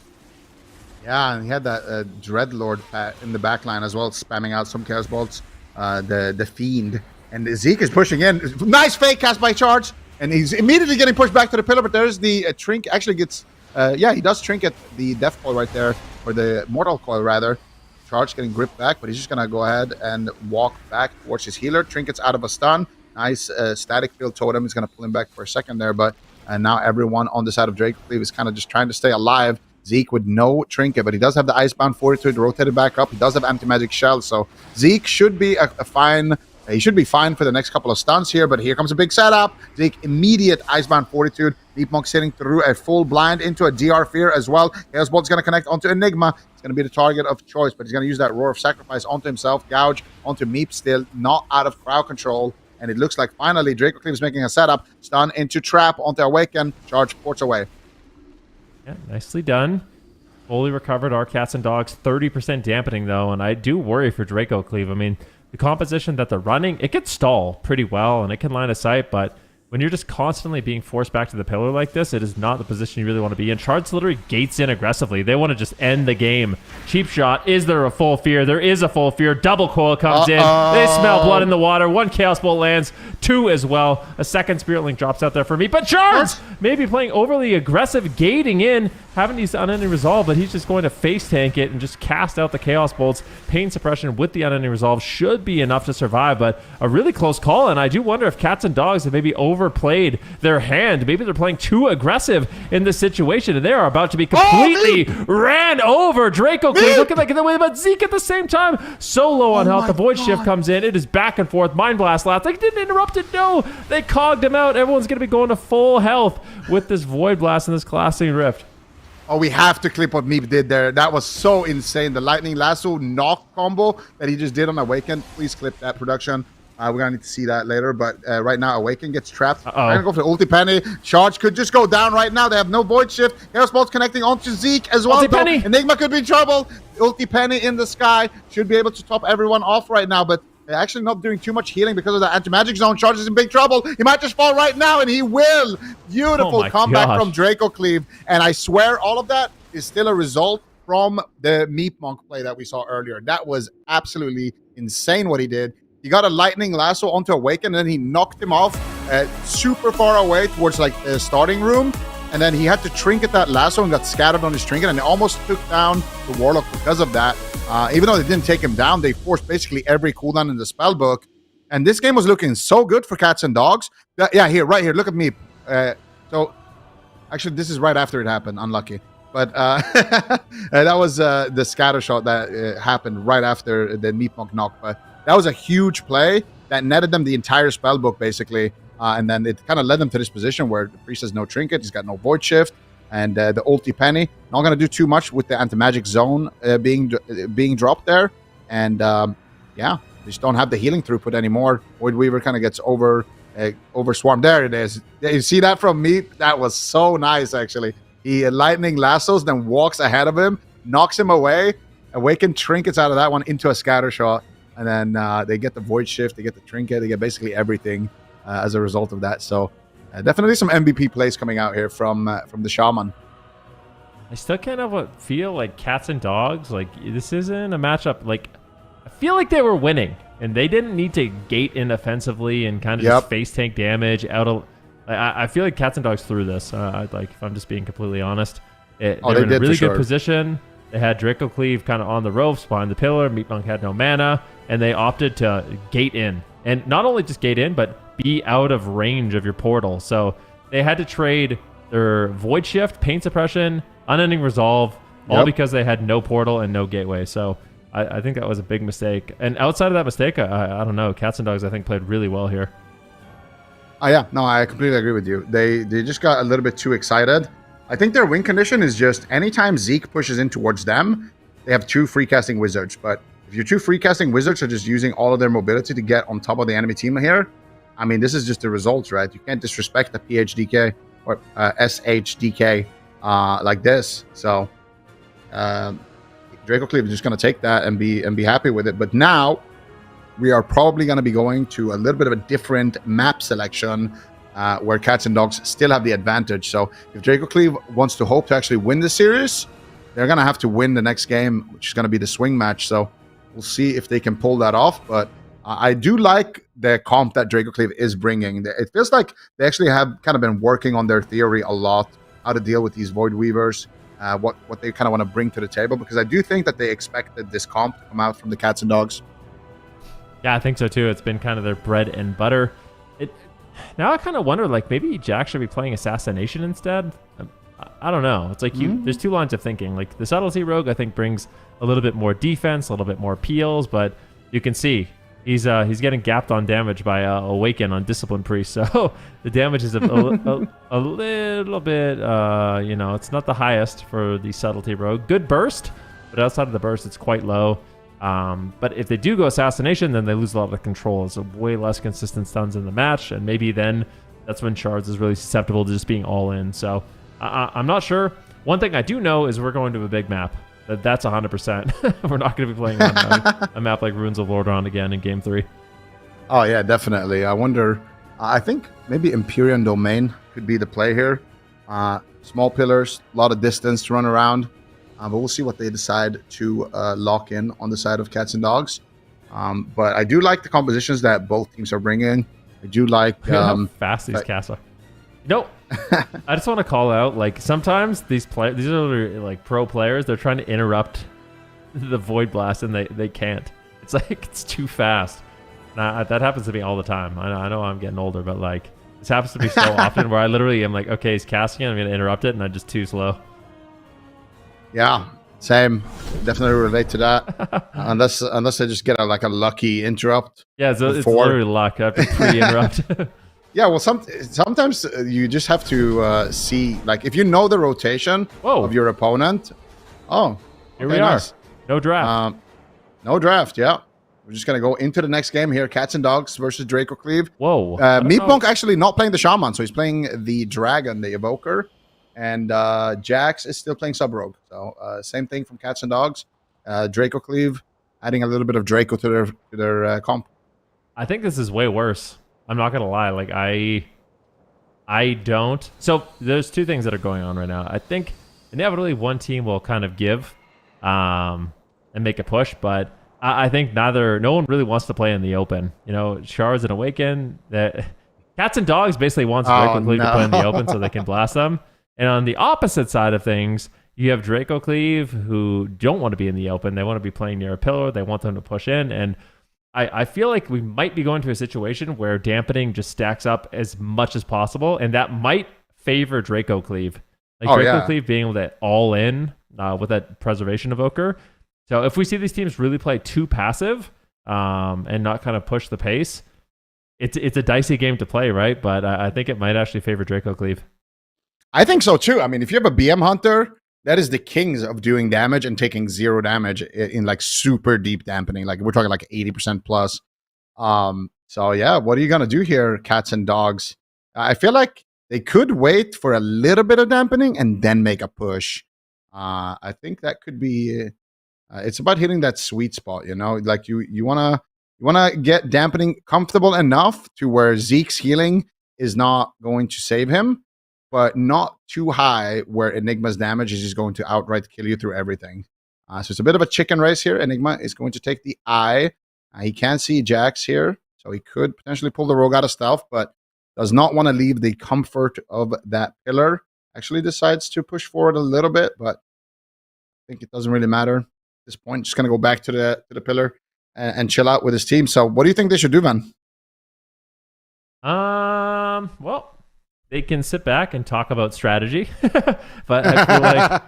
Yeah, and he had that Dreadlord in the back line as well, spamming out some Chaos Bolts. The Fiend. And Zeke is pushing in. Nice fake cast by Charge. And he's immediately getting pushed back to the pillar, but there's the Trink. Actually gets... yeah, he does Trinket the Death Coil right there, or the Mortal Coil, rather. Charge getting gripped back, but he's just going to go ahead and walk back towards his healer. Trinket's out of a stun. Nice static field totem. He's going to pull him back for a second there, but now everyone on the side of Draco Cleave is kind of just trying to stay alive. Zeke with no trinket, but he does have the Icebound Fortitude rotated back up. He does have Anti-Magic Shell, so Zeke should be a fine... He should be fine for the next couple of stunts here, but here comes a big setup. Zeke, immediate Icebound Fortitude. Meatmonk sitting through a full blind into a DR Fear as well. Chaos Bolt's going to connect onto Enigma. It's going to be the target of choice, but he's going to use that Roar of Sacrifice onto himself. Gouge onto Meep, still not out of crowd control. And it looks like finally Draco Cleave is making a setup. Stun into Trap onto Awaken. Charge ports away. Yeah, nicely done. Fully recovered our Cats and Dogs. 30% dampening, though, and I do worry for Draco Cleave. I mean, the composition that they're running, it can stall pretty well, and it can line of sight, but when you're just constantly being forced back to the pillar like this, it is not the position you really want to be in. Shards literally gates in aggressively. They want to just end the game. Cheap shot. Is there a full fear? There is a full fear. Double coil comes in. They smell blood in the water. 1 Chaos Bolt lands. 2 as well. A second Spirit Link drops out there for me. But Shards maybe playing overly aggressive, gating in, having these unending resolve, but he's just going to face tank it and just cast out the Chaos Bolts. Pain suppression with the unending resolve should be enough to survive, but a really close call, and I do wonder if Cats and Dogs have maybe overplayed their hand. Maybe they're playing too aggressive in this situation, and they are about to be completely ran over. Draco Cleave looking like the way, but Zeke at the same time, so low on health. The Void Shift comes in. It is back and forth. Mind Blast last. They didn't interrupt it. No, they cogged him out. Everyone's going to be going to full health with this Void Blast and this Classing Rift. Oh, we have to clip what Meep did there. That was so insane. The Lightning Lasso knock combo that he just did on Awaken. Please clip that, production. We're going to need to see that later. But right now, Awaken gets trapped. I'm going to go for the ulti penny. Charge could just go down right now. They have no Void Shift. Chaos Bolt's connecting onto Zeke as well. Enigma could be in trouble. Ulti penny in the sky. Should be able to top everyone off right now. But they're actually not doing too much healing because of the anti-magic zone. Charge is in big trouble. He might just fall right now, and he will. Beautiful comeback from Draco Cleave. And I swear all of that is still a result from the Meep Monk play that we saw earlier. That was absolutely insane what he did. He got a Lightning Lasso onto Awaken, and then he knocked him off super far away towards like the starting room. And then he had to trinket that lasso and got scattered on his trinket, and they almost took down the Warlock because of that. Even though they didn't take him down, they forced basically every cooldown in the spell book. And this game was looking so good for Cats and Dogs. Yeah, here, right here. Look at me. So, actually, this is right after it happened. Unlucky. But that was the scatter shot that happened right after the Meep Monk knock. But that was a huge play that netted them the entire spell book, basically. And then it kind of led them to this position where the priest has no trinket, he's got no void shift, and the ulti penny. Not going to do too much with the anti-magic zone being dropped there. And yeah, they just don't have the healing throughput anymore. Void Weaver kind of gets over swarmed. There it is. You see that from me? That was so nice, actually. He lightning lassos, then walks ahead of him, knocks him away. Awaken trinkets out of that one into a scatter shot. And then they get the void shift, they get the trinket, they get basically everything as a result of that. So definitely some MVP plays coming out here from the Shaman. I still kind of feel like Cats and Dogs, like this isn't a matchup. Like I feel like they were winning and they didn't need to gate in offensively and kind of just face tank damage out of. I feel like Cats and Dogs threw this. Like if I'm just being completely honest, they were in a really good position. They had Draco Cleave kind of on the ropes behind the pillar. Meat Monk had no mana, and they opted to gate in, and not only just gate in, but be out of range of your portal. So they had to trade their Void Shift, Pain Suppression, Unending Resolve, all because they had no portal and no gateway. So I think that was a big mistake. And outside of that mistake, I don't know. Cats and Dogs, I think, played really well here. Oh, yeah. No, I completely agree with you. They just got a little bit too excited. I think their win condition is just anytime Zeke pushes in towards them, they have 2 free casting wizards. But if your 2 free casting wizards are just using all of their mobility to get on top of the enemy team here, I mean, this is just the results, right? You can't disrespect the PHDK or SHDK like this. So Draco Cleave is just going to take that and be happy with it. But now we are probably going to be going to a little bit of a different map selection where Cats and Dogs still have the advantage. So if Draco Cleave wants to hope to actually win the series, they're going to have to win the next game, which is going to be the swing match. So we'll see if they can pull that off. But I do like the comp that Draco Cleave is bringing. It feels like they actually have kind of been working on their theory a lot, how to deal with these Void Weavers, what they kind of want to bring to the table, because I do think that they expected this comp to come out from the Cats and Dogs. Yeah, I think so too. It's been kind of their bread and butter. Now I kind of wonder, like, maybe Jack should be playing Assassination instead. I don't know. It's like there's 2 lines of thinking. Like the Subtlety Rogue, I think, brings a little bit more defense, a little bit more peels, but you can see he's getting gapped on damage by Awaken on Discipline Priest. So the damage is a little bit, it's not the highest for the Subtlety Rogue. Good burst, but outside of the burst, it's quite low. But if they do go Assassination, then they lose a lot of control. It's a way less consistent stuns in the match, and maybe then that's when Shards is really susceptible to just being all in. So I'm not sure. One thing I do know is we're going to a big map. That's 100%. We're not going to be playing on a map like Ruins of Lordaeron again in Game 3. Oh, yeah, definitely. I wonder I think maybe Empyrean Domain could be the play here. Small pillars, a lot of distance to run around. But we'll see what they decide to lock in on the side of Cats and Dogs. But I do like the compositions that both teams are bringing. I do like how fast these casts are. No, I just want to call out, like, sometimes these are like pro players. They're trying to interrupt the Void Blast and they can't. It's like it's too fast. That happens to me all the time. I know I'm getting older, but like this happens to me so often where I literally am like, okay, he's casting it, I'm gonna interrupt it, and I'm just too slow. Yeah, same. Definitely relate to that. unless I just get a lucky interrupt. Yeah, so it's literally luck. I have to pre-interrupt. Yeah, well, sometimes you just have to see, like, if you know the rotation of your opponent. Oh, here we are. Nice. No draft. No draft. Yeah, we're just gonna go into the next game here. Cats and Dogs versus DRACO CLEAVE. Whoa. Meatmonk actually not playing the Shaman, so he's playing the Dragon, the Evoker. And Jax is still playing Sub-Rogue. So same thing from Cats and Dogs. DRACO CLEAVE adding a little bit of Draco to their comp. I think this is way worse. I'm not going to lie. Like, I don't. So there's two things that are going on right now. I think inevitably one team will kind of give and make a push. But I think no one really wants to play in the open. You know, Shards and Awaken. Cats and Dogs basically wants DRACO CLEAVE to play in the open so they can blast them. And on the opposite side of things, you have DRACO CLEAVE who don't want to be in the open. They want to be playing near a pillar. They want them to push in. And I feel like we might be going to a situation where dampening just stacks up as much as possible. And that might favor DRACO CLEAVE. Like DRACO CLEAVE being able to all in with that Preservation Evoker. So if we see these teams really play too passive and not kind of push the pace, it's a dicey game to play, right? But I think it might actually favor DRACO CLEAVE. I think so too. I mean, if you have a BM Hunter, that is the kings of doing damage and taking 0 damage in like super deep dampening. Like we're talking like 80% plus. So yeah, what are you gonna do here, Cats and Dogs? I feel like they could wait for a little bit of dampening and then make a push. I think that could be. It's about hitting that sweet spot, you know. Like you wanna get dampening comfortable enough to where Zeke's healing is not going to save him, but not too high where Enigma's damage is just going to outright kill you through everything. So it's a bit of a chicken race here. Enigma is going to take the eye. He can't see Jax here, so he could potentially pull the rogue out of stealth, but does not want to leave the comfort of that pillar. Actually decides to push forward a little bit, but I think it doesn't really matter at this point. Just going to go back to the pillar and chill out with his team. So what do you think they should do, Van? Well, they can sit back and talk about strategy, but I feel like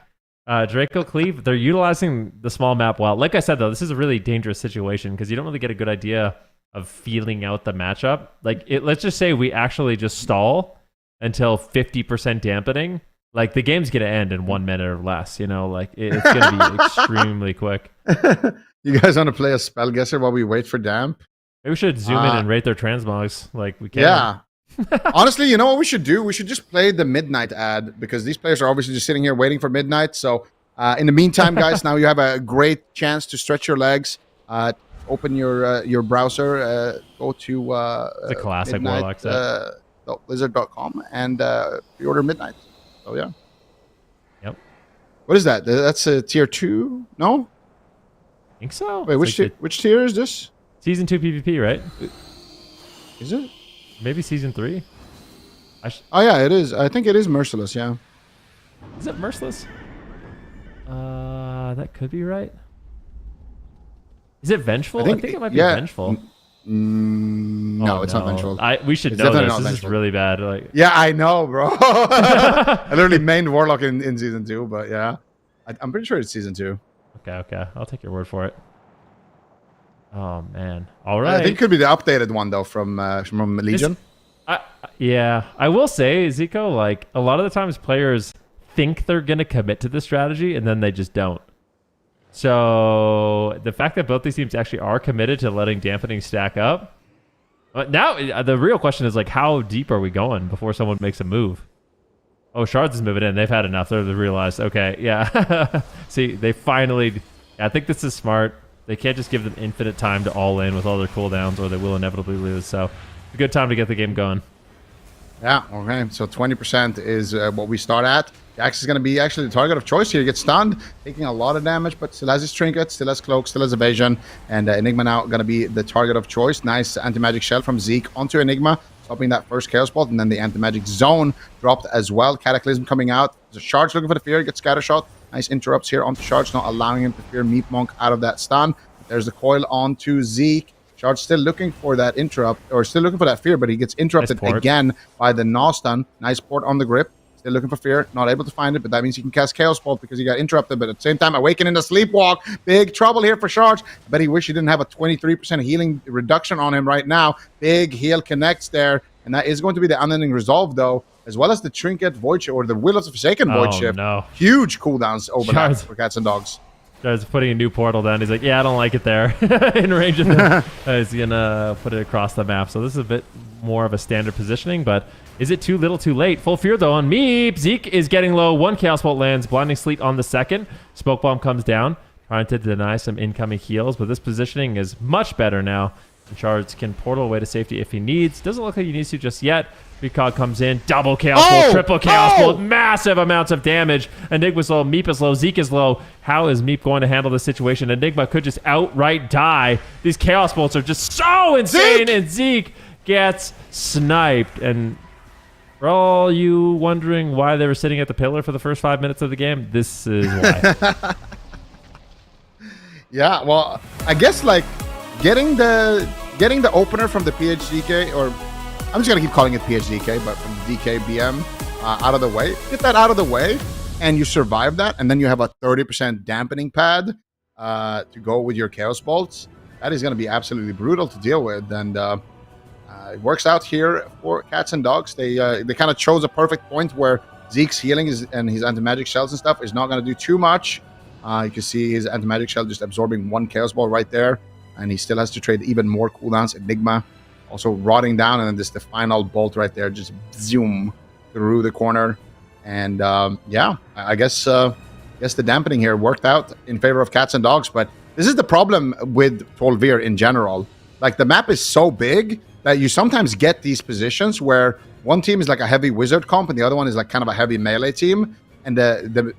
DRACO CLEAVE, they're utilizing the small map well. Like I said, though, this is a really dangerous situation because you don't really get a good idea of feeling out the matchup. Like, let's just say we actually just stall until 50% dampening. Like, the game's going to end in 1 minute or less, you know? Like, it's going to be extremely quick. You guys want to play a spell guesser while we wait for damp? Maybe we should zoom in and rate their transmogs like we can. Yeah. Honestly, you know what we should do? We should just play the midnight ad because these players are obviously just sitting here waiting for midnight. So in the meantime, guys, now you have a great chance to stretch your legs. Open your browser, go to it's a classic Warlock set. Blizzard.com and pre-order midnight. So yeah. Yep. What is that? That's a tier 2? No? I think so. Wait, which tier is this? Season 2 PvP, right? Is it? Maybe season 3. Oh yeah, it is. I think it is Merciless. Yeah. Is it Merciless? That could be right. Is it Vengeful? I think it might be Vengeful. No, it's not Vengeful. We should know this. This is really bad. Like, yeah, I know, bro. I literally mained Warlock in season 2, but yeah, I'm pretty sure it's season 2. Okay. I'll take your word for it. Oh man! All right. I think it could be the updated one though from Legion. Yeah, I will say, Zico, like a lot of the times players think they're gonna commit to the strategy and then they just don't. So the fact that both these teams actually are committed to letting dampening stack up. Now the real question is like, how deep are we going before someone makes a move? Oh, Shards is moving in. They've had enough. They realized, okay, yeah. See, they finally. I think this is smart. They can't just give them infinite time to all in with all their cooldowns or they will inevitably lose. So a good time to get the game going. Yeah, okay. So 20% is what we start at. Jax is going to be actually the target of choice here. He gets stunned, taking a lot of damage, but still has his trinket, still has cloak, still has evasion. And Enigma now going to be the target of choice. Nice anti-magic shell from Zeke onto Enigma, stopping that first chaos bolt. And then the anti-magic zone dropped as well. Cataclysm coming out. There's a Shards looking for the fear, gets scatter shot. Nice interrupts here onto Shards, not allowing him to fear Meat Monk out of that stun. There's the coil onto Zeke. Shards still looking for that interrupt, or still looking for that fear, but he gets interrupted again by the Gnaw stun. Nice port on the grip. Still looking for fear, not able to find it, but that means he can cast Chaos Bolt because he got interrupted, but at the same time, awakening the Sleepwalk. Big trouble here for Shards. I bet he wish he didn't have a 23% healing reduction on him right now. Big heal connects there, and that is going to be the unending resolve, though, as well as the Trinket Void Shift, or the Will of the Forsaken Void Shift. No. Huge cooldowns over that for Cats and Dogs. Shards putting a new portal down. He's like, yeah, I don't like it there. In range of them. He's going to put it across the map. So this is a bit more of a standard positioning, but is it too little too late? Full fear, though, on Meep. Zeke is getting low. One Chaos Bolt lands. Blinding Sleet on the second. Smoke Bomb comes down, trying to deny some incoming heals, but this positioning is much better now. And Shards can portal away to safety if he needs. Doesn't look like he needs to just yet. Precog comes in, double Chaos Bolt, triple Chaos Bolt, massive amounts of damage. Enigma's low, Meep is low, Zeke is low. How is Meep going to handle this situation? Enigma could just outright die. These Chaos Bolts are just so insane, and Zeke gets sniped. And for all you wondering why they were sitting at the pillar for the first 5 minutes of the game, this is why. Yeah, well, I guess like getting the opener from the PHDK, or I'm just going to keep calling it PHDK, but from the DKBM out of the way. Get that out of the way, and you survive that, and then you have a 30% dampening pad to go with your Chaos Bolts. That is going to be absolutely brutal to deal with, and it works out here for Cats and Dogs. They kind of chose a perfect point where Zeke's healing and his anti-magic shells and stuff is not going to do too much. You can see his anti-magic shell just absorbing one Chaos Ball right there, and he still has to trade even more cooldowns. Enigma also rotting down, and then just the final bolt right there, just zoom through the corner. And yeah, I guess the dampening here worked out in favor of Cats and Dogs. But this is the problem with Tolvir in general. Like, the map is so big that you sometimes get these positions where one team is like a heavy wizard comp and the other one is like kind of a heavy melee team, and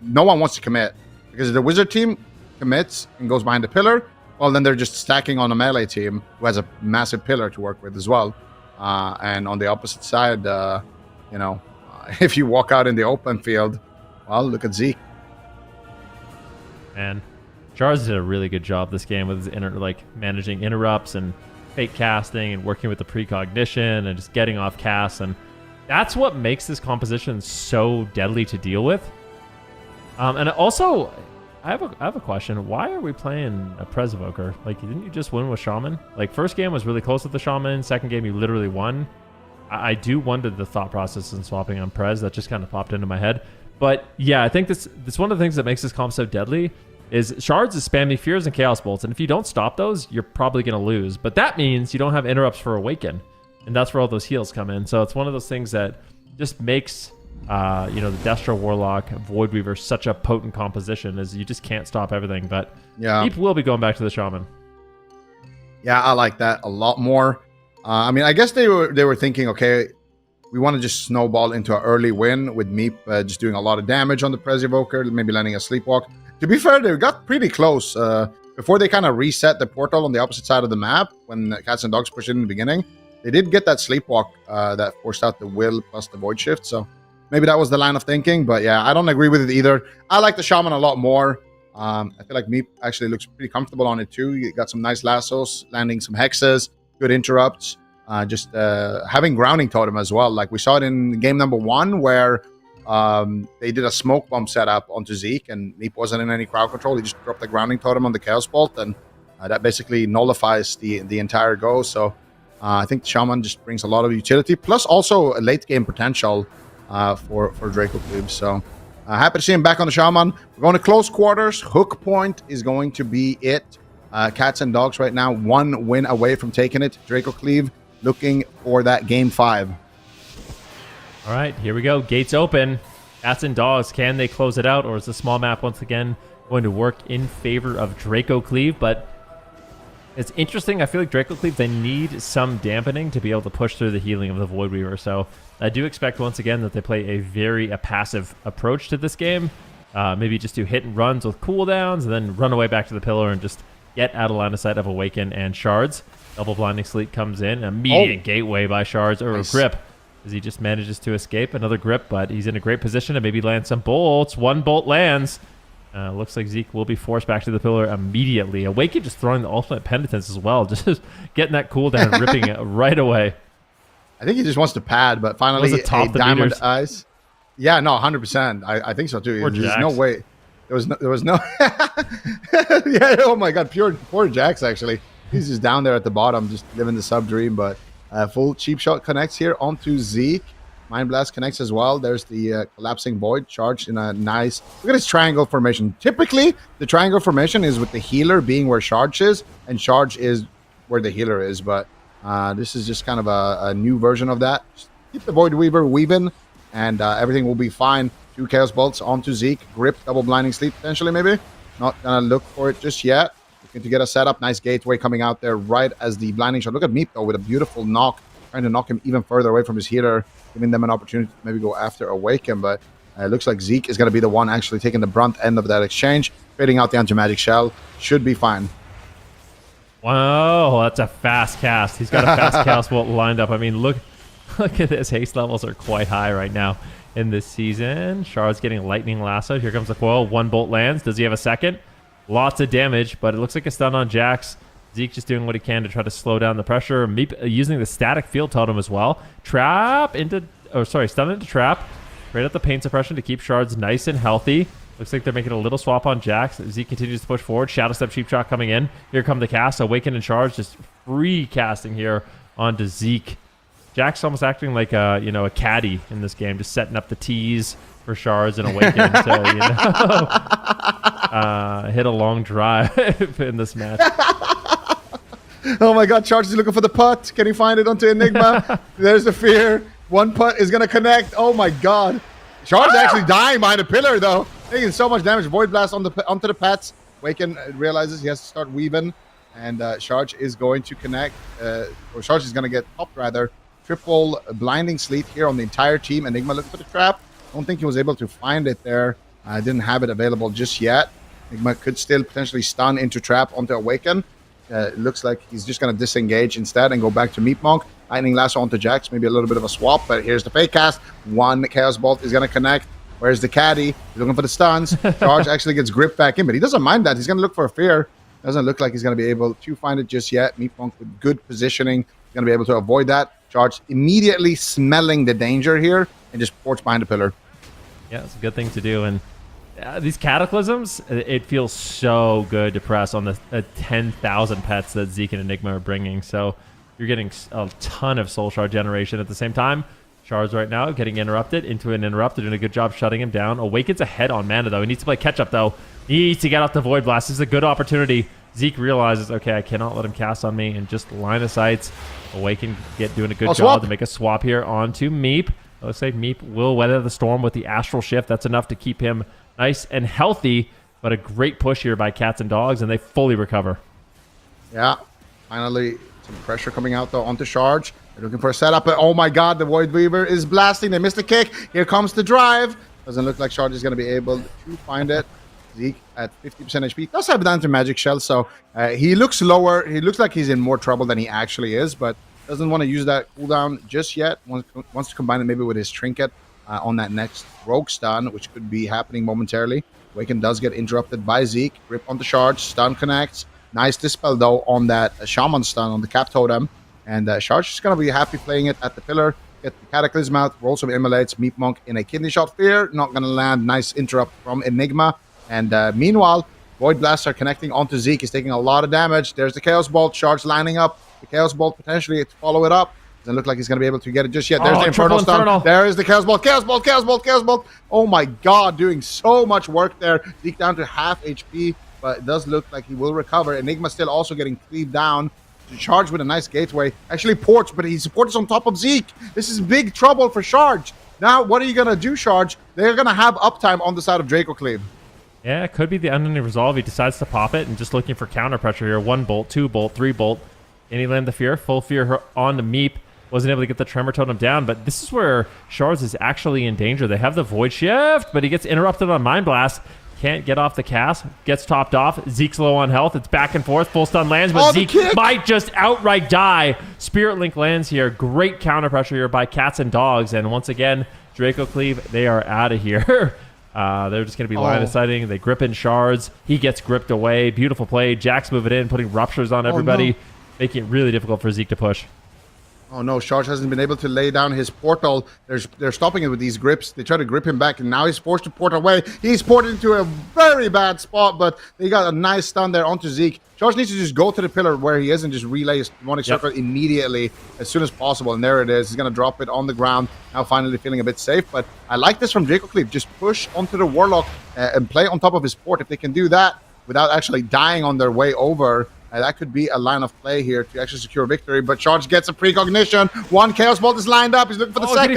no one wants to commit, because the wizard team commits and goes behind the pillar. Well, then they're just stacking on a melee team who has a massive pillar to work with as well. And on the opposite side, if you walk out in the open field, well, look at Zeke. And Shards did a really good job this game with his managing interrupts and fake casting and working with the precognition and just getting off casts. And that's what makes this composition so deadly to deal with. And also, I have a question. Why are we playing a Prez Evoker? Like, didn't you just win with Shaman? Like, first game was really close with the Shaman. Second game, you literally won. I do wonder the thought process in swapping on Prez. That just kind of popped into my head. But yeah, I think this one of the things that makes this comp so deadly is Shards is spamming Fears and Chaos Bolts. And if you don't stop those, you're probably going to lose. But that means you don't have interrupts for Awaken. And that's where all those heals come in. So it's one of those things that just makes the Destro Warlock Void Weaver such a potent composition, is you just can't stop everything. But yeah, Deep will be going back to the Shaman. Yeah, I like that a lot more. I mean, I guess they were thinking, okay, we want to just snowball into an early win with Meep just doing a lot of damage on the Prez Evoker, maybe landing a Sleepwalk. To be fair, they got pretty close before they kind of reset the portal on the opposite side of the map when Cats and Dogs pushed in the beginning. They did get that Sleepwalk that forced out the Will plus the Void Shift, so maybe that was the line of thinking. But yeah, I don't agree with it either. I like the Shaman a lot more. I feel like Meep actually looks pretty comfortable on it too. You got some nice lassos, landing some hexes, good interrupts, just having grounding totem as well. Like we saw it in game number 1 where they did a smoke bomb setup onto Zeke and Meep wasn't in any crowd control. He just dropped the grounding totem on the Chaos Bolt, and that basically nullifies the entire go. So I think the Shaman just brings a lot of utility, plus also a late game potential for DRACO CLEAVE. So happy to see him back on the Shaman. We're going to close quarters. Hook point is going to be it. Cats and Dogs right now 1 win away from taking it. DRACO CLEAVE looking for that game 5. All right, here we go. Gates open. Cats and Dogs, can they close it out, or is the small map once again going to work in favor of DRACO CLEAVE? But It's interesting. I feel like Draco Cleave, they need some dampening to be able to push through the healing of the Void Weaver. So I do expect once again that they play a very passive approach to this game. Maybe just do hit and runs with cooldowns and then run away back to the pillar and just get out of line of sight of Awaken and Shards. Double Blinding Sleep comes in. Immediate gateway by Shards or a grip as he just manages to escape. Another grip, but he's in a great position to maybe land some bolts. One bolt lands. Looks like Zeke will be forced back to the pillar immediately. Awaken just throwing the ultimate penitence as well. Just getting that cooldown and ripping it right away. I think he just wants to pad, but finally a diamond meters? eyes. Yeah, no, 100%. I think so too. There's no way. There was no. Yeah. Oh my God. Poor Jax. Actually, he's just down there at the bottom, just living the sub dream. But full cheap shot connects here onto Zeke. Mind Blast connects as well. There's the collapsing void charged in a nice. Look at his triangle formation. Typically, the triangle formation is with the healer being where Charge is, and Charge is where the healer is. But this is just kind of a new version of that. Just keep the Void Weaver weaving, and everything will be fine. 2 Chaos Bolts onto Zeke. Grip, double blinding sleep potentially, maybe. Not gonna look for it just yet. Looking to get a setup. Nice gateway coming out there right as the blinding shot. Look at Meep though with a beautiful knock, trying to knock him even further away from his healer, giving them an opportunity to maybe go after Awaken. But it looks like Zeke is going to be the one actually taking the brunt end of that exchange. Fading out the anti-magic shell. Should be fine. Wow, that's a fast cast. He's got a fast cast bolt lined up. I mean, look at this. Haste levels are quite high right now in this season. Shard's getting lightning lassoed. Here comes the coil. 1 bolt lands. Does he have a second? Lots of damage, but it looks like a stun on Jax. Zeke just doing what he can to try to slow down the pressure. Meep using the static field totem as well. Stun into trap. Right at the pain suppression to keep Shards nice and healthy. Looks like they're making a little swap on Jax. Zeke continues to push forward. Shadow Step Cheap Shot coming in. Here come the cast. Awaken and Shards just free casting here onto Zeke. Jax almost acting like a caddy in this game, just setting up the tees for Shards and Awaken to hit a long drive in this match. Oh my God, Charge is looking for the putt. Can he find it onto Enigma? There's the fear. 1 putt is going to connect. Oh my God. Charge is actually dying behind a pillar though. Taking so much damage. Void Blast onto the pets. Awaken realizes he has to start weaving. And Charge is going to connect. Or Charge is going to get popped rather. Triple blinding sleep here on the entire team. Enigma looking for the trap. Don't think he was able to find it there. Didn't have it available just yet. Enigma could still potentially stun into trap onto Awaken. It looks like he's just going to disengage instead and go back to Meat Monk. Lightning Lasso onto Jax. Maybe a little bit of a swap, but here's the fake cast. 1 Chaos Bolt is going to connect. Where's the caddy? He's looking for the stuns. Charge actually gets gripped back in, but he doesn't mind that. He's going to look for a fear. Doesn't look like he's going to be able to find it just yet. Meat Monk with good positioning. He's going to be able to avoid that. Charge immediately smelling the danger here and just ports behind the pillar. Yeah, it's a good thing to do. And these Cataclysms, it feels so good to press on the 10,000 pets that Zeke and Enigma are bringing. So you're getting a ton of Soul Shard generation at the same time. Shards right now getting interrupted into an interrupt. They're doing a good job shutting him down. Awaken's ahead on mana, though. He needs to play catch-up, though. He needs to get off the Void Blast. This is a good opportunity. Zeke realizes, okay, I cannot let him cast on me, and just line of sights. Awaken doing a good job to make a swap here onto Meep. Looks like Meep will weather the storm with the Astral Shift. That's enough to keep him nice and healthy, but a great push here by Cats and Dogs, and they fully recover. Yeah, finally some pressure coming out, though, onto Charge. They're looking for a setup, but oh my God, the Void Weaver is blasting. They missed the kick. Here comes the drive. Doesn't look like Charge is going to be able to find it. Zeke at 50% HP. Does have an anti-magic shell, so he looks lower. He looks like he's in more trouble than he actually is, but doesn't want to use that cooldown just yet. Wants to combine it maybe with his trinket on that next rogue stun, which could be happening momentarily. Awaken does get interrupted by Zeke. Grip on the Charge. Stun connects. Nice dispel, though, on that Shaman stun on the Cap Totem. And Charge is going to be happy playing it at the pillar. Get the Cataclysm out. Roll some Immolates. Meat Monk in a Kidney Shot Fear. Not going to land. Nice interrupt from Enigma. And meanwhile, Void Blasts are connecting onto Zeke. He's taking a lot of damage. There's the Chaos Bolt. Charge lining up. The Chaos Bolt potentially to follow it up. Doesn't look like he's going to be able to get it just yet. There's the Infernal Stun. There is the Chaos Bolt. Chaos Bolt. Chaos Bolt. Chaos Bolt. Oh my God, doing so much work there. Zeke down to half HP, but it does look like he will recover. Enigma still also getting cleaved down. Charge with a nice gateway. Actually ports, but he supports on top of Zeke. This is big trouble for Charge. Now, what are you going to do, Charge? They're going to have uptime on the side of Draco Cleave. Yeah, it could be the unending resolve. He decides to pop it and just looking for counter pressure here. 1 bolt, 2 bolt, 3 bolt. And he landed the fear. Full fear on the Meep. Wasn't able to get the Tremor Totem down, but this is where Shards is actually in danger. They have the Void Shift, but he gets interrupted on Mind Blast. Can't get off the cast. Gets topped off. Zeke's low on health. It's back and forth. Full stun lands, but Zeke might just outright die. Spirit Link lands here. Great counter pressure here by Cats and Dogs. And once again, Draco Cleave, they are out of here. They're just going to be line of sighting. They grip in Shards. He gets gripped away. Beautiful play. Jack's moving in, putting Ruptures on everybody, making it really difficult for Zeke to push. Oh no, Sharge hasn't been able to lay down his portal. They're stopping it with these grips. They try to grip him back, and now he's forced to port away. He's ported into a very bad spot, but they got a nice stun there onto Zeke. Sharge needs to just go to the pillar where he is and just relay his demonic circle immediately as soon as possible. And there it is. He's going to drop it on the ground. Now finally feeling a bit safe. But I like this from Draco Cleave. Just push onto the Warlock and play on top of his port. If they can do that without actually dying on their way over, that could be a line of play here to actually secure victory. But Charge gets a precognition. 1 Chaos Bolt is lined up. He's looking for the second.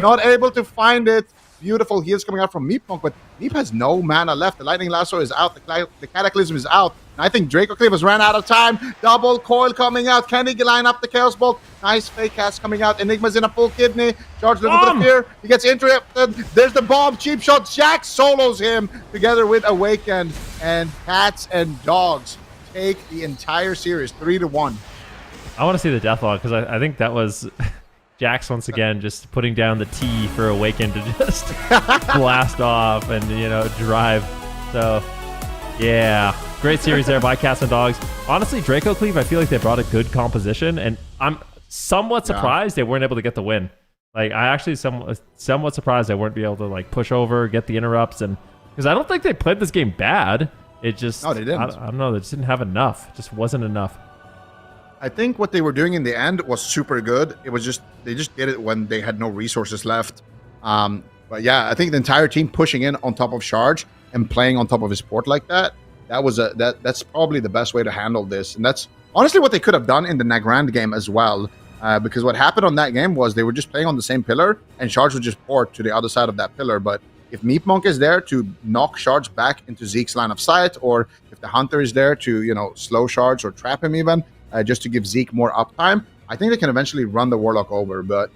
Not able to find it. Beautiful heals coming out from Meep, but Meep has no mana left. The Lightning Lasso is out. The Cataclysm is out. And I think Draco Cleave has ran out of time. Double Coil coming out. Can he line up the Chaos Bolt? Nice fake cast coming out. Enigma's in a full kidney. Charge looking for the fear. He gets interrupted. There's the bomb. Cheap shot. Jack solos him together with Awakened. And Cats and Dogs take the entire series 3-1. I want to see the Deathlog because I think that was Jax once again just putting down the T for Awaken to just blast off and, you know, drive. So, yeah, great series there by Cats and Dogs. Honestly, Draco Cleave, I feel like they brought a good composition, and I'm somewhat surprised they weren't able to get the win. Like, I actually somewhat surprised they weren't be able to like push over, get the interrupts, and because I don't think they played this game bad. It just, no, they didn't. I don't know, they just didn't have enough. It just wasn't enough. I think what they were doing in the end was super good. It was just, they just did it when they had no resources left. But yeah, I think the entire team pushing in on top of Charge and playing on top of his port like that, that's probably the best way to handle this. And that's honestly what they could have done in the Nagrand game as well. Because what happened on that game was they were just playing on the same pillar and Charge would just port to the other side of that pillar. But if Meep Monk is there to knock Charge back into Zeke's line of sight, or if the Hunter is there to, you know, slow Charge or trap him even, just to give Zeke more uptime, I think they can eventually run the Warlock over. But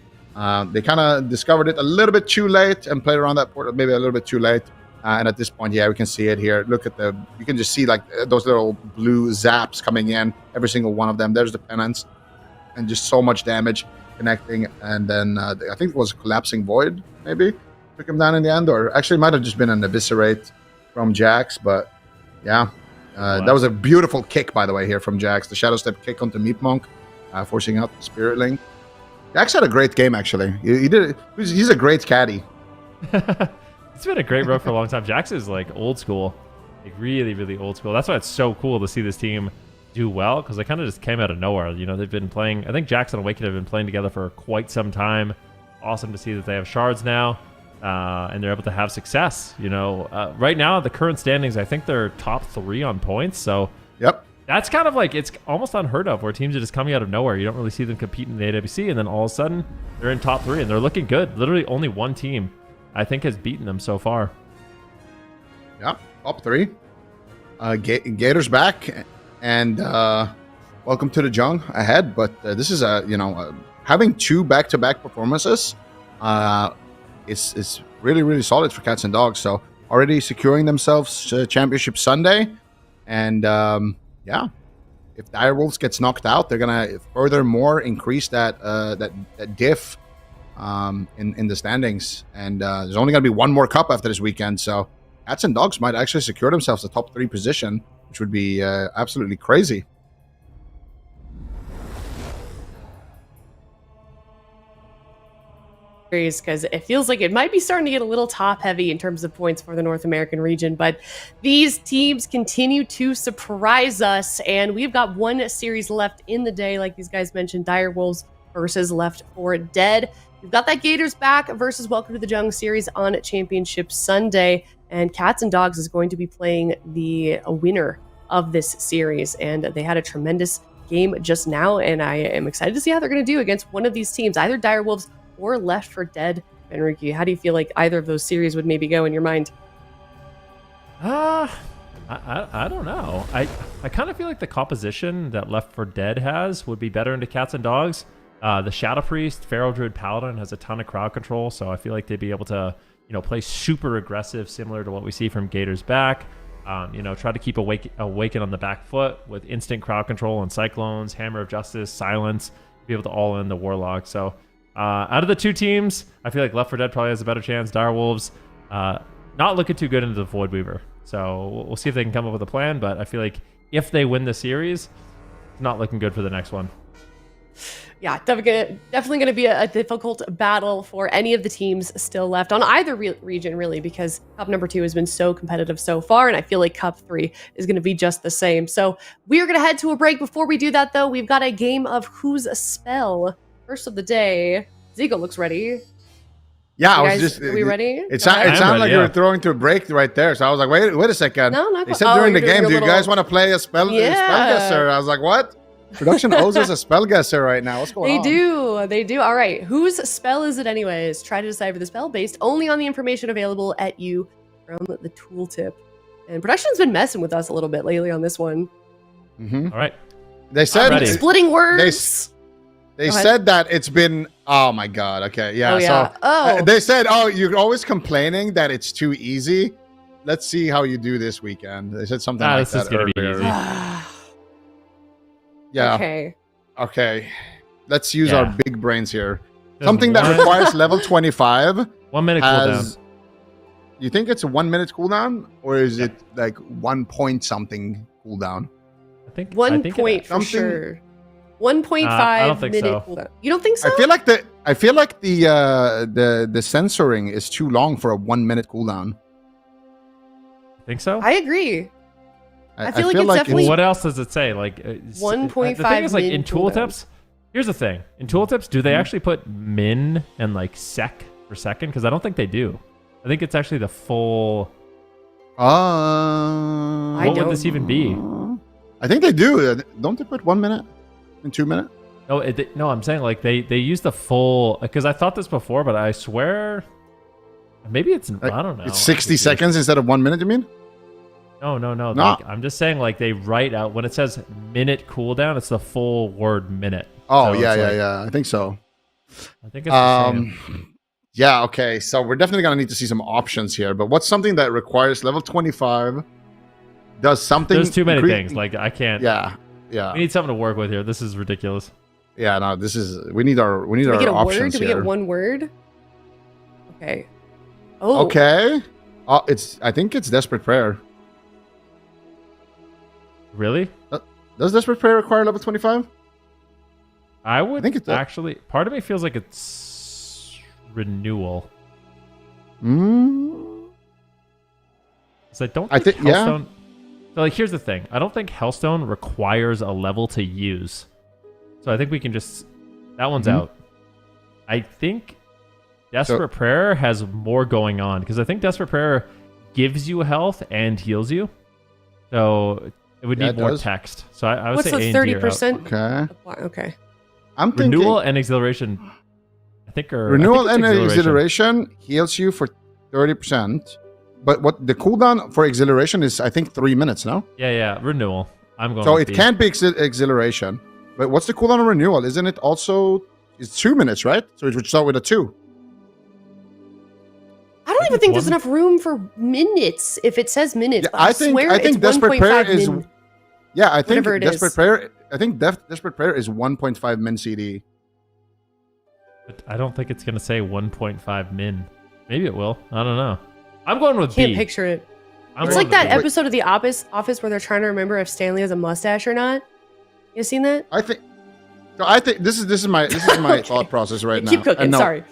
they kind of discovered it a little bit too late and played around that port maybe a little bit too late. And at this point, yeah, we can see it here. Look at you can just see like those little blue zaps coming in, every single one of them. There's the penance, and just so much damage connecting. And then I think it was a collapsing void, maybe took him down in the end, or actually it might have just been an eviscerate from Jax. But yeah, that was a beautiful kick, by the way, here from Jax. The Shadow Step kick onto Meep Monk, forcing out the Spirit Link. Jax had a great game, actually. He did. He's a great caddy. It's been a great road for a long time. Jax is like old school, like really, really old school. That's why it's so cool to see this team do well, because they kind of just came out of nowhere. You know, they've been playing, I think Jax and Awakened have been playing together for quite some time. Awesome to see that they have Shards now, and they're able to have success. You know, right now, the current standings, I think they're top 3 on points. So yep, that's kind of like, it's almost unheard of where teams are just coming out of nowhere. You don't really see them compete in the AWC, and then all of a sudden, they're in top 3, and they're looking good. Literally only one team, I think, has beaten them so far. Yeah, top 3. Gators back, and welcome to the Jung ahead. But this is having 2 back-to-back performances. It's really, really solid for Cats and Dogs. So already securing themselves Championship Sunday, and yeah, if Direwolves gets knocked out, they're gonna furthermore increase that diff in the standings. And there's only gonna be one more cup after this weekend, so Cats and Dogs might actually secure themselves the top 3 position, which would be absolutely crazy. Because it feels like it might be starting to get a little top heavy in terms of points for the North American region, but these teams continue to surprise us, and we've got one series left in the day, like these guys mentioned, Direwolves versus Left 4 Dead. We've got that Gators back versus Welcome to the Jung series on Championship Sunday, and Cats and Dogs is going to be playing the winner of this series, and they had a tremendous game just now, and I am excited to see how they're going to do against one of these teams, either Direwolves or Left 4 Dead. Enrique, how do you feel like either of those series would maybe go in your mind? I don't know. I kind of feel like the composition that Left 4 Dead has would be better into Cats and Dogs. The Shadow Priest, Feral Druid Paladin has a ton of crowd control, so I feel like they'd be able to, play super aggressive, similar to what we see from Gators back. Try to keep Awaken on the back foot with instant crowd control and Cyclones, Hammer of Justice, Silence, be able to all in the Warlock. So out of the two teams, I feel like Left 4 Dead probably has a better chance. Direwolves, not looking too good into the Void Weaver. So we'll see if they can come up with a plan, but I feel like if they win the series, it's not looking good for the next one. Yeah, definitely going to be a difficult battle for any of the teams still left on either region, really, because Cup number 2 has been so competitive so far, and I feel like Cup 3 is going to be just the same. So we're going to head to a break. Before we do that, though, we've got a game of Who's a Spell. First of the day. Zico looks ready. Yeah, Are we ready? It sounded like you were throwing to a break right there. So I was like, wait a second. No, not They said during the game, do you guys want to play a spell guesser? I was like, what? Production owes us a spell guesser right now. What's going on? They do. All right. Whose spell is it anyways? Try to decipher the spell based only on the information available at you from the tooltip. And production's been messing with us a little bit lately on this one. Mm-hmm. All right. They said splitting words. They said that it's been. Oh my god. Okay. Yeah. Oh, yeah. So they said, you're always complaining that it's too easy. Let's see how you do this weekend. They said something like that earlier. This is gonna be easy. Yeah. Okay. Let's use our big brains here. Something that requires level 25. 1 minute cooldown. You think it's a 1 minute cooldown, or is it like 1 point something cooldown? I think 1 point for sure. 1.5 minute cooldown. You don't think so? I feel like the censoring is too long for a 1 minute cooldown. Think so? I agree. I feel like it's definitely. What else does it say? Like 1.5. The thing is, like in tooltips. Here's the thing: in tooltips, do they actually put min and like sec per second? Because I don't think they do. I think it's actually the full. What would this even be? I think they do. Don't they put 1 minute and 2 minutes? No, I'm saying like they use the full. Because I thought this before, but I swear, maybe it's. Like, I don't know. It's 60 seconds instead of 1 minute. You mean? No. Like, I'm just saying, like, they write out when it says minute cooldown, it's the full word minute. Oh, so yeah. I think so. I think it's the same. Yeah, okay. So we're definitely going to need to see some options here. But what's something that requires level 25? Does something... There's too many things. Like, I can't... Yeah. We need something to work with here. This is ridiculous. Yeah, no, this is... We need our options here. Do we get one word? Okay. Oh. Okay. I think it's Desperate Prayer. Really? Does Desperate Prayer require level 25? I think it's actually... Part of me feels like it's renewal. So I don't think Hellstone... So like, here's the thing. I don't think Hellstone requires a level to use. So I think we can just... That one's out. I think Desperate Prayer has more going on. Because I think Desperate Prayer gives you health and heals you. So... It would need more text. So I would say what's the 30%? Okay. I'm thinking renewal and exhilaration. I think are renewal and exhilaration heals you for 30%. But what the cooldown for exhilaration is, I think 3 minutes. No. Yeah. Renewal. I'm going. So it can't be exhilaration. But what's the cooldown on renewal? Isn't it also? It's 2 minutes, right? So it would start with a 2. I don't even think there's enough room for minutes if it says minutes. Yeah, I think Desperate Prayer is. Yeah, I think Desperate Prayer. I think Desperate Prayer is 1.5 min CD. But I don't think it's gonna say 1.5 min. Maybe it will. I don't know. I'm going with B. Can't picture it. It's like that episode of The Office where they're trying to remember if Stanley has a mustache or not. You seen that? I think this is my thought process right now. Keep cooking. Sorry.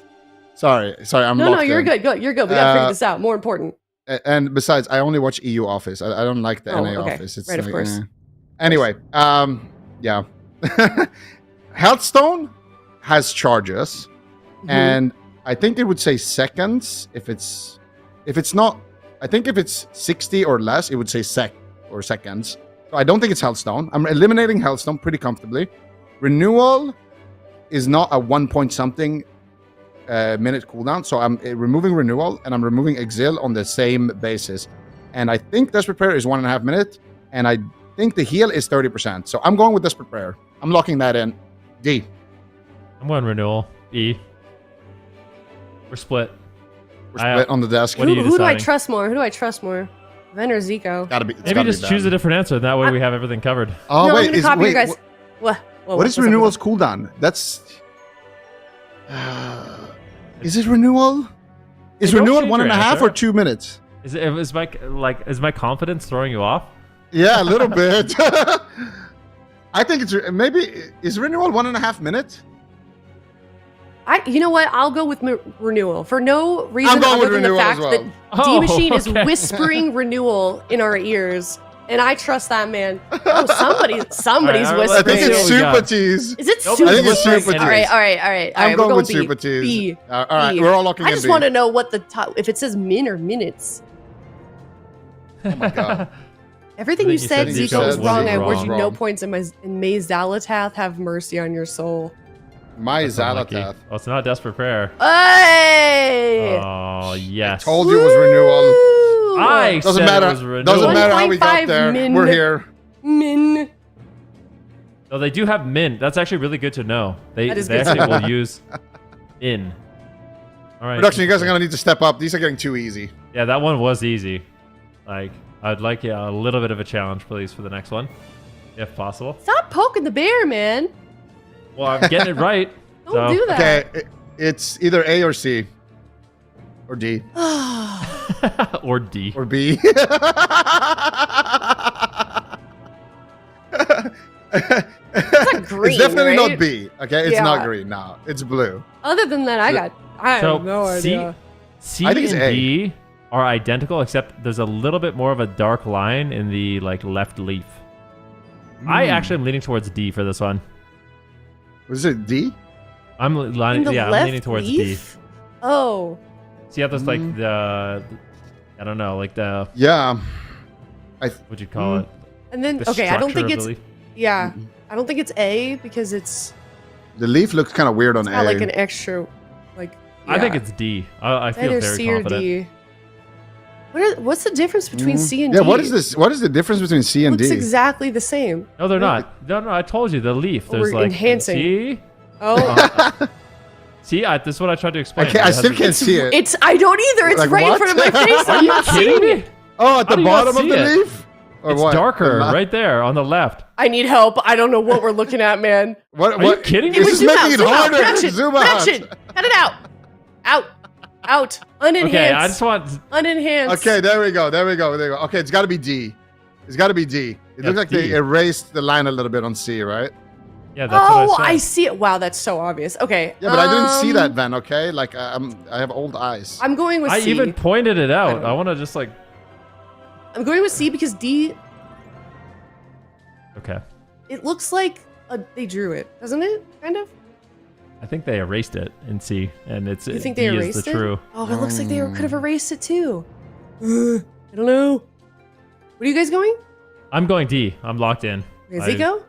I'm no. You're good. You're good. We gotta figure this out. More important. And besides, I only watch EU Office. I don't like the NA Office. It's right, of course. Anyway, yeah. Healthstone has charges, and I think it would say seconds if it's not. I think if it's 60 or less, it would say sec or seconds. So I don't think it's Healthstone. I'm eliminating Healthstone pretty comfortably. Renewal is not a 1 point something minute cooldown, so I'm removing renewal and I'm removing exil on the same basis. and I think Desperate Prayer is 1.5 minutes, and I think the heal is 30%. So I'm going with Desperate Prayer. I'm locking that in. D. I'm going renewal. E. We're split. We're split on the desk. What are you Who do I deciding? trust more? Who do I trust more? Ven or Zico? Maybe just choose a different answer. That way we have everything covered. Oh, no, wait. I'm gonna copy you guys. What? What is renewal's cooldown? That's. Is it renewal? Is renewal 1.5 or 2 minutes? Is my confidence throwing you off? Yeah, a little bit. I think it's maybe is renewal 1.5 minutes. You know what? I'll go with renewal for no reason other than the fact that D Machine is whispering renewal in our ears, and I trust that man. Oh, somebody's whispering. I think it's Super Tees. Is it Super Tees? I think it's Super Tees. All right. I'm going with B. Super Tees. B. All right, we're all locking in I just B. want to know what the top. If it says min or minutes. Oh my god. Everything you said, Zico, was wrong. I award you no wrong. points, and may Zalatath have mercy on your soul. My That's unlucky. Zalatath. Oh, it's not Desperate Prayer. Hey! Oh, yes. I told you it was renewal. I Doesn't said matter. it was renewal. Doesn't matter how we got there. min. We're here. Min. No, they do have min. That's actually really good to know. They That is good to actually know. will use in. All right. Production, you guys are gonna need to step up. These are getting too easy. Yeah, that one was easy. Like, I'd like a little bit of a challenge, please, for the next one, if possible. Stop poking the bear, man. Well, I'm getting it right. Don't do that. Okay, it's either A or C. Or D. Or D. Or B. It's not green, It's definitely right? not B. Okay, it's Yeah. not green. No, it's blue. Other than that, I have no idea. C I think it's and A. D are identical, except there's a little bit more of a dark line in the left leaf. I actually am leaning towards D for this one. Was it D? I'm In lining, the I'm left leaning towards leaf? Oh. D. See how there's like the, I don't know, like the, Yeah. what'd you call it? And then, The okay, I don't structure think of it's, the leaf. yeah, I don't think it's A because it's The leaf looks kind of weird on got A. like an extra, like, I think yeah. it's D. I feel Either very C or confident. D. What's the difference between C and Yeah, D? what is this? What is the difference between C and Looks D? exactly the same. No, they're not. No, I told you the leaf. Oh, There's we're like enhancing. See, Oh, see, this is what I tried to explain. I still can't see it. it's I don't either. It's Like right what? in front of my face. Are I'm you not kidding seeing me? it. Oh, at How the do you not bottom of see the it? leaf? Or It's what? darker The right there on the left. I need help. I don't know what we're looking at, man. What? Are you kidding me? This is Zoom out, making it zoom out, harder. production, Zoom out. production. Cut it out. Out. Unenhanced. Okay, I just want. Unenhanced. Okay, there we go. Okay, it's got to be D. It's got to be D. It looks like D. they erased the line a little bit on C, right? Yeah, that's Oh, what I I said. see it. Wow, that's so obvious. Okay. Yeah, but I didn't see that then. Okay, like I have old eyes. I'm going with I C. even pointed it out. don't know. I want to just like. I'm going with C because D. Okay. It looks like they drew it, doesn't it? Kind of. I think they erased it in C, and it's. You think D they is erased the it? true. Oh, it looks like they could have erased it too. I don't know. What are you guys going? I'm going D. I'm locked in. Is he go?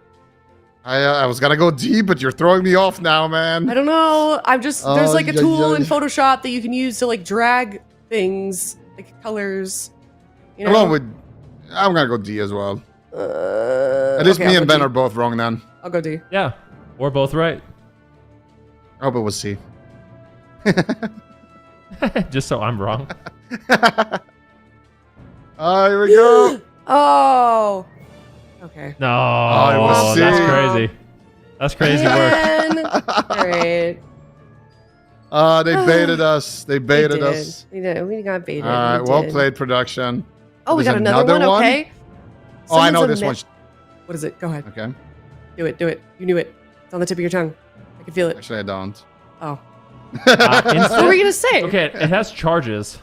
I was gonna go D, but you're throwing me off now, man. I don't know. I'm just there's Oh, like a yeah, tool yeah. in Photoshop that you can use to like drag things, like colors. You know? I'm gonna go D as well. At least okay, me I'll and go Ben D. are both wrong then. I'll go D. Yeah, we're both right. I hope it was C. Just so I'm wrong. Here we go. Oh. Okay. No, it was that's C. crazy. That's crazy work. Man. All right. They baited us. They baited us. We did. We got baited. All right, We well did. played, production. Oh, we There's got another one. Okay. Oh, I know Someone's this one. What is it? Go ahead. Okay. Do it. Do it. You knew it. It's on the tip of your tongue. I can feel it. Actually, I don't. Oh. Instant? What were you gonna say? Okay, it has charges.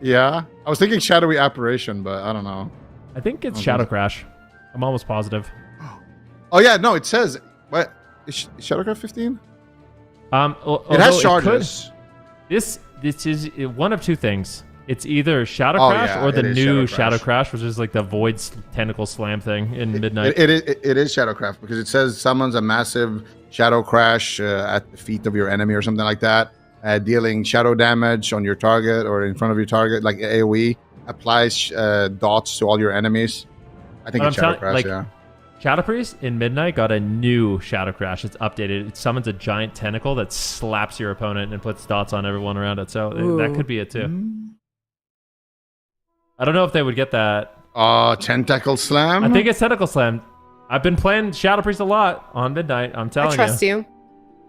Yeah, I was thinking shadowy apparition, but I don't know. I think it's Okay. Shadow Crash. I'm almost positive. Oh yeah, no, it says what is Shadowcraft 15? It It has charges. This is one of two things. It's either Shadow Oh, Crash yeah, or the it is new Shadow Shadow Crash. Crash, which is like the Void Tentacle Slam thing in Midnight. It is Shadowcraft because it says summons a massive shadow crash at the feet of your enemy or something like that. dealing shadow damage on your target or in front of your target, like AoE, applies dots to all your enemies. I think But it's Shadow Crash, like, yeah. Shadow Priest in Midnight got a new Shadow Crash. It's updated. It summons a giant tentacle that slaps your opponent and puts dots on everyone around it. So that could be it too. I don't know if they would get that. Tentacle Slam? I think it's Tentacle Slam. I've been playing Shadow Priest a lot on Midnight. I'm telling you. I trust you.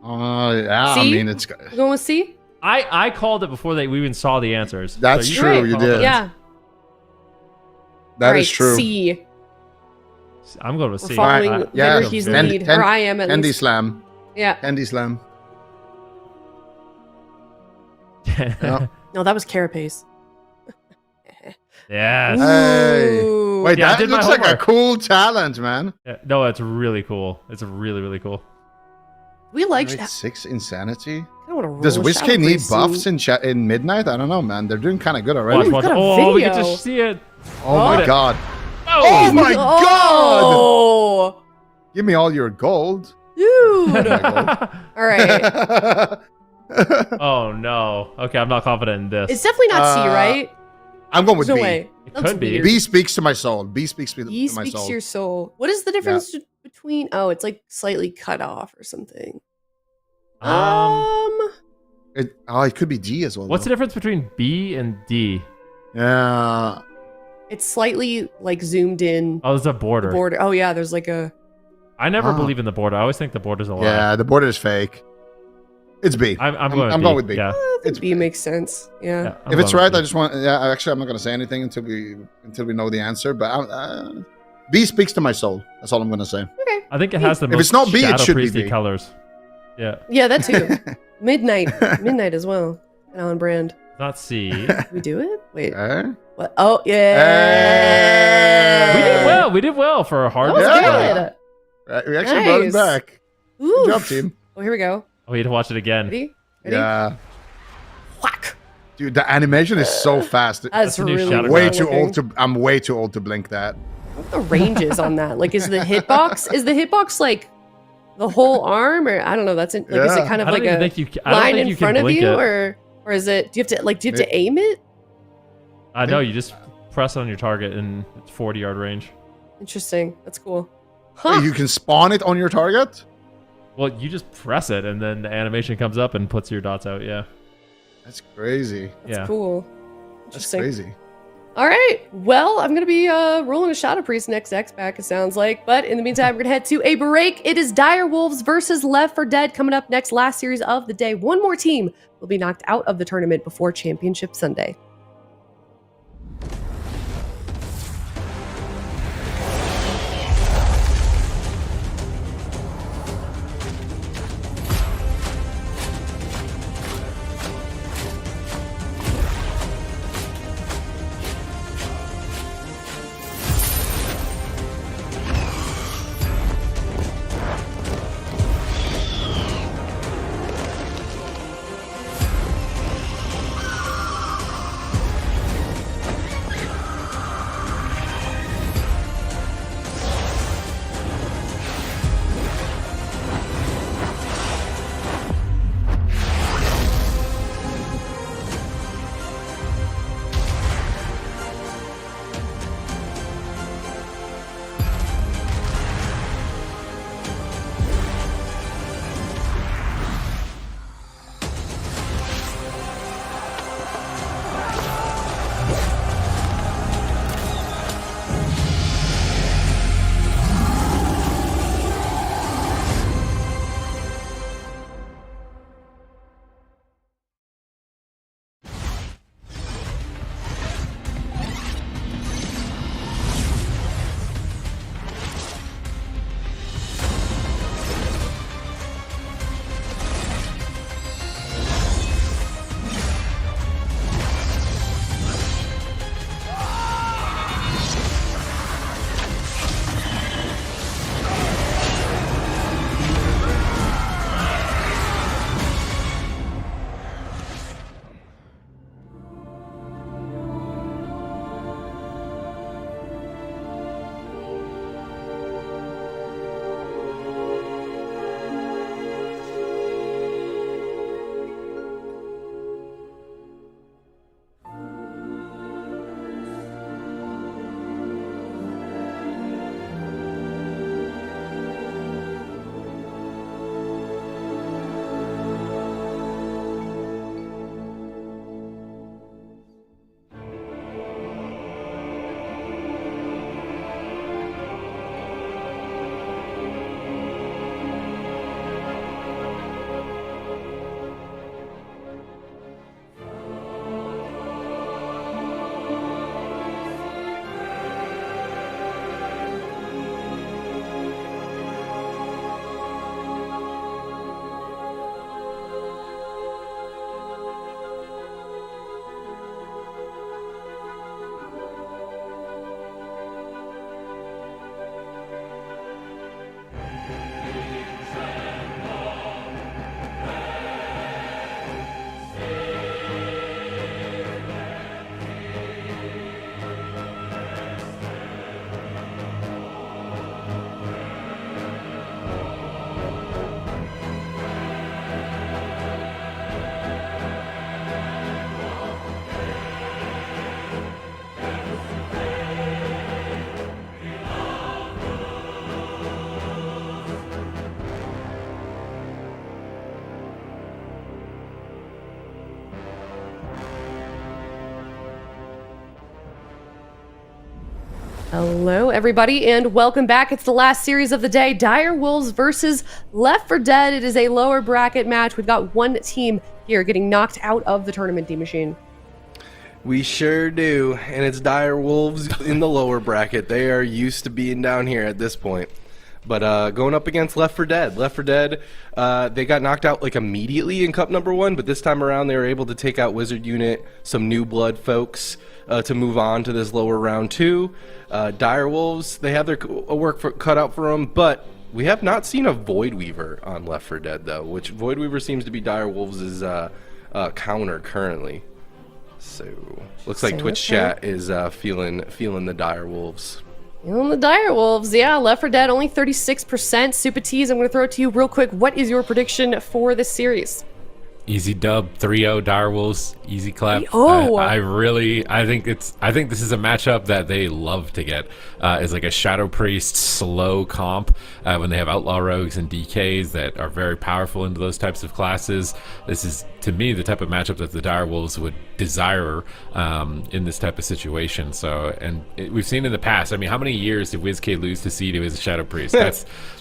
Yeah, C? I mean, it's... You going with C? I called it before we even saw the answers. That's So true, you did. Yeah. That All is right, true. C. I'm going with We're C. following yeah, Ricky's Ten- lead, ten- or I am at Candy least. Slam. Yeah. Candy Slam. Yeah. No, that was Carapace. Yes. Hey. Ooh. Wait, Yeah, I that did my looks like a homework. cool talent, man. Yeah, no, it's really cool. It's really, really cool. We like. Grade 6 Insanity. I wanna roll Does a Whiskey Shadow need Priest buffs soon. in Midnight? I don't know, man. They're doing kind of good Watch, already. watch. got a Oh, we get to video. see it. Oh my Look at- god. Oh, my god! Oh, Give me all your gold. dude. All right. Oh no. Okay, I'm not confident in this. It's definitely not C, right? I'm going with There's no B. way. It That's could be. weird. B speaks to my soul. B speaks to B my speaks soul. to your soul. What is the difference between? Oh, it's like slightly cut off or something. It could be D as well. What's the though. difference between B and D? Yeah. It's slightly like zoomed in. Oh, there's a border. Border. Oh yeah, there's like a. I never Ah. believe in the border. I always think the border's a lie. Yeah, the border is fake. It's B. I'm going going with B. Yeah. I think It's B makes sense. Yeah. Yeah, I'm If it's going right, with I just want. Yeah, actually, I'm not going to say anything until we know the answer. But B speaks to my soul. That's all I'm going to say. Okay. I think it has the most it's not B, it Shadow should be Priesty B. colors. Yeah. Yeah, that too. Midnight as well. And on brand. Not C. Did we do it? Wait. Eh? What? Oh yeah. We did well. We did well for a hard That was Yeah. good. Right, we actually brought it Nice. back. Good Oof. job, team. Oh, here we go. Oh, we had to watch it again. Ready? Ready? Yeah. Whack. Dude, the animation is so fast. That's a new really Shadow cool way Crash. too looking. old to. I'm way too old to blink that. What the range is on that? Like, is the hitbox like the whole arm, or I don't know? That's is it Yeah. kind of I don't like even a think you. I don't line think in you front can of blink you, it. or is it? Do you have to aim it? I know you just press it on your target and it's 40-yard range. Interesting. That's cool. Huh. You can spawn it on your target. Well, you just press it and then the animation comes up and puts your dots out. Yeah. That's crazy. That's Yeah. cool. That's Interesting. crazy. All right. Well, I'm going to be rolling a Shadow Priest next X back, it sounds like. But in the meantime, we're going to head to a break. It is Dire Wolves versus Left 4 Dead coming up next, last series of the day. One more team will be knocked out of the tournament before Championship Sunday. Hello, everybody, and welcome back. It's the last series of the day, Dire Wolves versus Left 4 Dead. It is a lower bracket match. We've got one team here getting knocked out of the tournament, D-Machine. We sure do, and it's Dire Wolves in the lower bracket. They are used to being down here at this point. But going up against Left 4 Dead. Left 4 Dead, they got knocked out like immediately in Cup number 1, but this time around they were able to take out Wizard Unit, some new blood folks, to move on to this lower round 2. Dire Wolves, they have their work cut out for them, but we have not seen a Void Weaver on Left 4 Dead, though, which Void Weaver seems to be Dire Wolves' counter currently. So looks like Twitch chat is feeling the Dire Wolves. Feeling the Dire Wolves, yeah. Left 4 Dead only 36%. Super Tease, I'm going to throw it to you real quick. What is your prediction for this series? Easy dub, 3-0 Dire Wolves, easy clap. Oh, I think this is a matchup that they love to get. Is like a Shadow Priest slow comp when they have Outlaw Rogues and DKs that are very powerful into those types of classes. This is, to me, the type of matchup that the Dire Wolves would desire in this type of situation. So, and we've seen in the past. I mean, how many years did WizK lose to C2 as a Shadow Priest?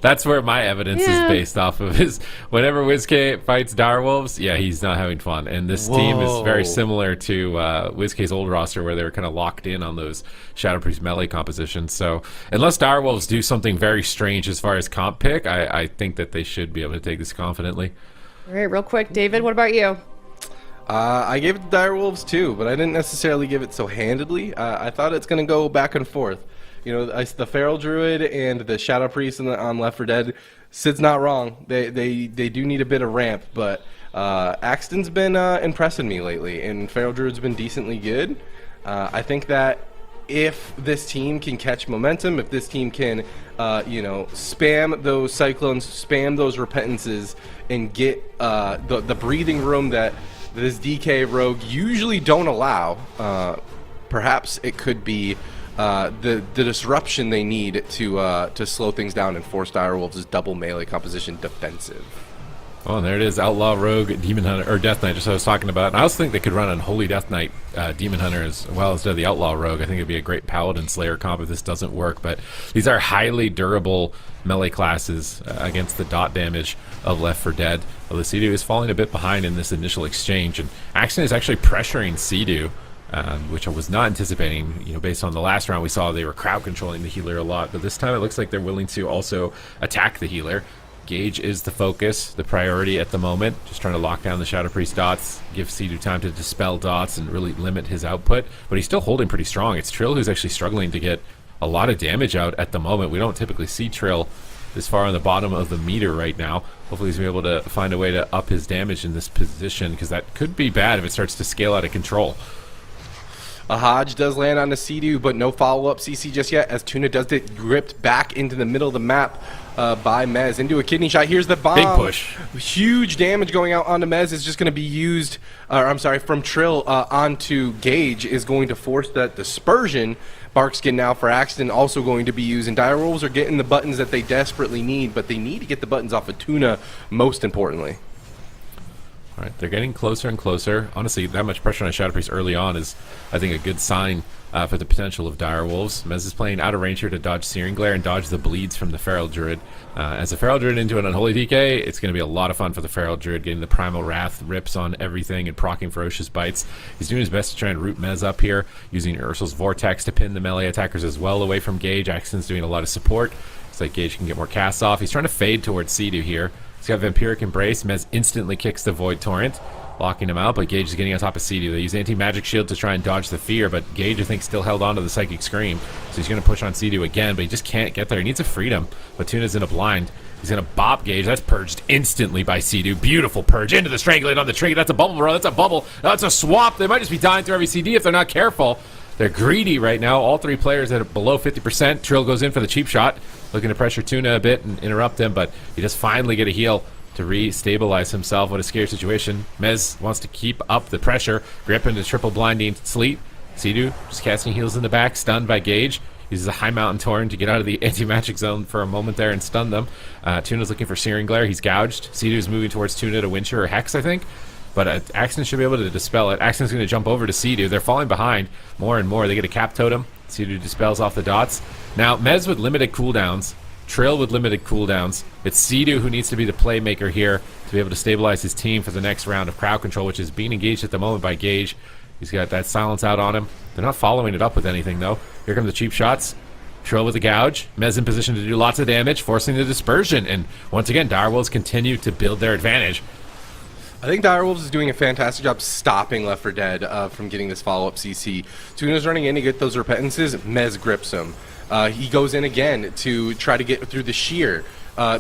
That's where my evidence is based off of. Is whenever WizK fights Dire Wolves, yeah, he's not having fun. And this team is very similar to WizK's old roster, where they were kind of locked in on those Shadow Priest melee compositions. So, unless Dire Wolves do something very strange as far as comp pick, I think that they should be able to take this confidently. All right, real quick, David, what about you? I gave it to Dire Wolves too, but I didn't necessarily give it so handedly. I thought it's going to go back and forth. You know, the Feral Druid and the Shadow Priest on Left 4 Dead, Sid's not wrong. They do need a bit of ramp, but Axton's been impressing me lately, and Feral Druid's been decently good. I think that if this team can catch momentum, if this team can, spam those Cyclones, spam those Repentances, and get the breathing room that this DK Rogue usually don't allow, perhaps it could be the disruption they need to slow things down and force Dire Wolves' double melee composition defensive. Oh, and there it is, Outlaw Rogue, Demon Hunter, or Death Knight, just what I was talking about. And I also think they could run on Holy Death Knight, Demon Hunter as well instead of the Outlaw Rogue. I think it'd be a great Paladin Slayer comp if this doesn't work. But these are highly durable melee classes against the dot damage of Left 4 Dead. Although C2 is falling a bit behind in this initial exchange, and Axton is actually pressuring C2, which I was not anticipating. You know, based on the last round we saw, they were crowd controlling the healer a lot, but this time it looks like they're willing to also attack the healer. Gage is the focus, the priority at the moment. Just trying to lock down the Shadow Priest dots, give C2 time to dispel dots and really limit his output. But he's still holding pretty strong. It's Trill who's actually struggling to get a lot of damage out at the moment. We don't typically see Trill this far on the bottom of the meter right now. Hopefully he's going to be able to find a way to up his damage in this position, because that could be bad if it starts to scale out of control. A Hodge does land on the C2, but no follow-up CC just yet, as Tuna does get gripped back into the middle of the map by Mez into a kidney shot. Here's the bomb. Big push. Huge damage going out onto Mez is just going to be used, from Trill onto Gage is going to force that dispersion. Bark's getting out for Axton, also going to be used, and Dire Wolves are getting the buttons that they desperately need, but they need to get the buttons off of Tuna, most importantly. All right, they're getting closer and closer. Honestly, that much pressure on Shadow Priest early on is, I think, a good sign for the potential of Dire Wolves. Mez is playing out of range here to dodge Searing Glare and dodge the bleeds from the Feral Druid. As a Feral Druid into an Unholy DK, it's going to be a lot of fun for the Feral Druid, getting the Primal Wrath rips on everything and proccing Ferocious Bites. He's doing his best to try and root Mez up here, using Ursul's Vortex to pin the melee attackers as well away from Gage. Axton's doing a lot of support. Looks like Gage can get more casts off. He's trying to fade towards C2 here. He's got Vampiric Embrace. Mez instantly kicks the Void Torrent, locking him out, but Gage is getting on top of C2. They use Anti-Magic Shield to try and dodge the Fear, but Gage, I think, still held on to the Psychic Scream, so he's going to push on C2 again, but he just can't get there. He needs a Freedom, but Tuna's in a blind. He's going to bop Gage. That's purged instantly by C2. Beautiful purge into the Strangulate on the tree. That's a bubble, bro. That's a bubble. That's a swap. They might just be dying through every CD if they're not careful. They're greedy right now. All three players that are below 50%. Trill goes in for the cheap shot, looking to pressure Tuna a bit and interrupt him, but he does finally get a heal to re-stabilize himself. What a scary situation. Mez wants to keep up the pressure. Grip into triple blinding sleep. C2 just casting heals in the back, stunned by Gage. Uses a High Mountain Torn to get out of the anti-magic zone for a moment there and stun them. Tuna's looking for Searing Glare. He's gouged. C2's moving towards Tuna to Wincher or Hex, I think. But Axton should be able to dispel it. Axton's going to jump over to C2. They're falling behind more and more. They get a Cap Totem Sea-Doo dispels off the dots. Now, Mez with limited cooldowns. Trill with limited cooldowns. It's Sea-Doo who needs to be the playmaker here to be able to stabilize his team for the next round of crowd control, which is being engaged at the moment by Gage. He's got that silence out on him. They're not following it up with anything, though. Here come the cheap shots. Trill with a gouge. Mez in position to do lots of damage, forcing the dispersion. And once again, Direwolves continue to build their advantage. I think Direwolves is doing a fantastic job stopping Left 4 Dead from getting this follow-up CC. Tuna's running in to get those repentances. Mez grips him. He goes in again to try to get through the shear.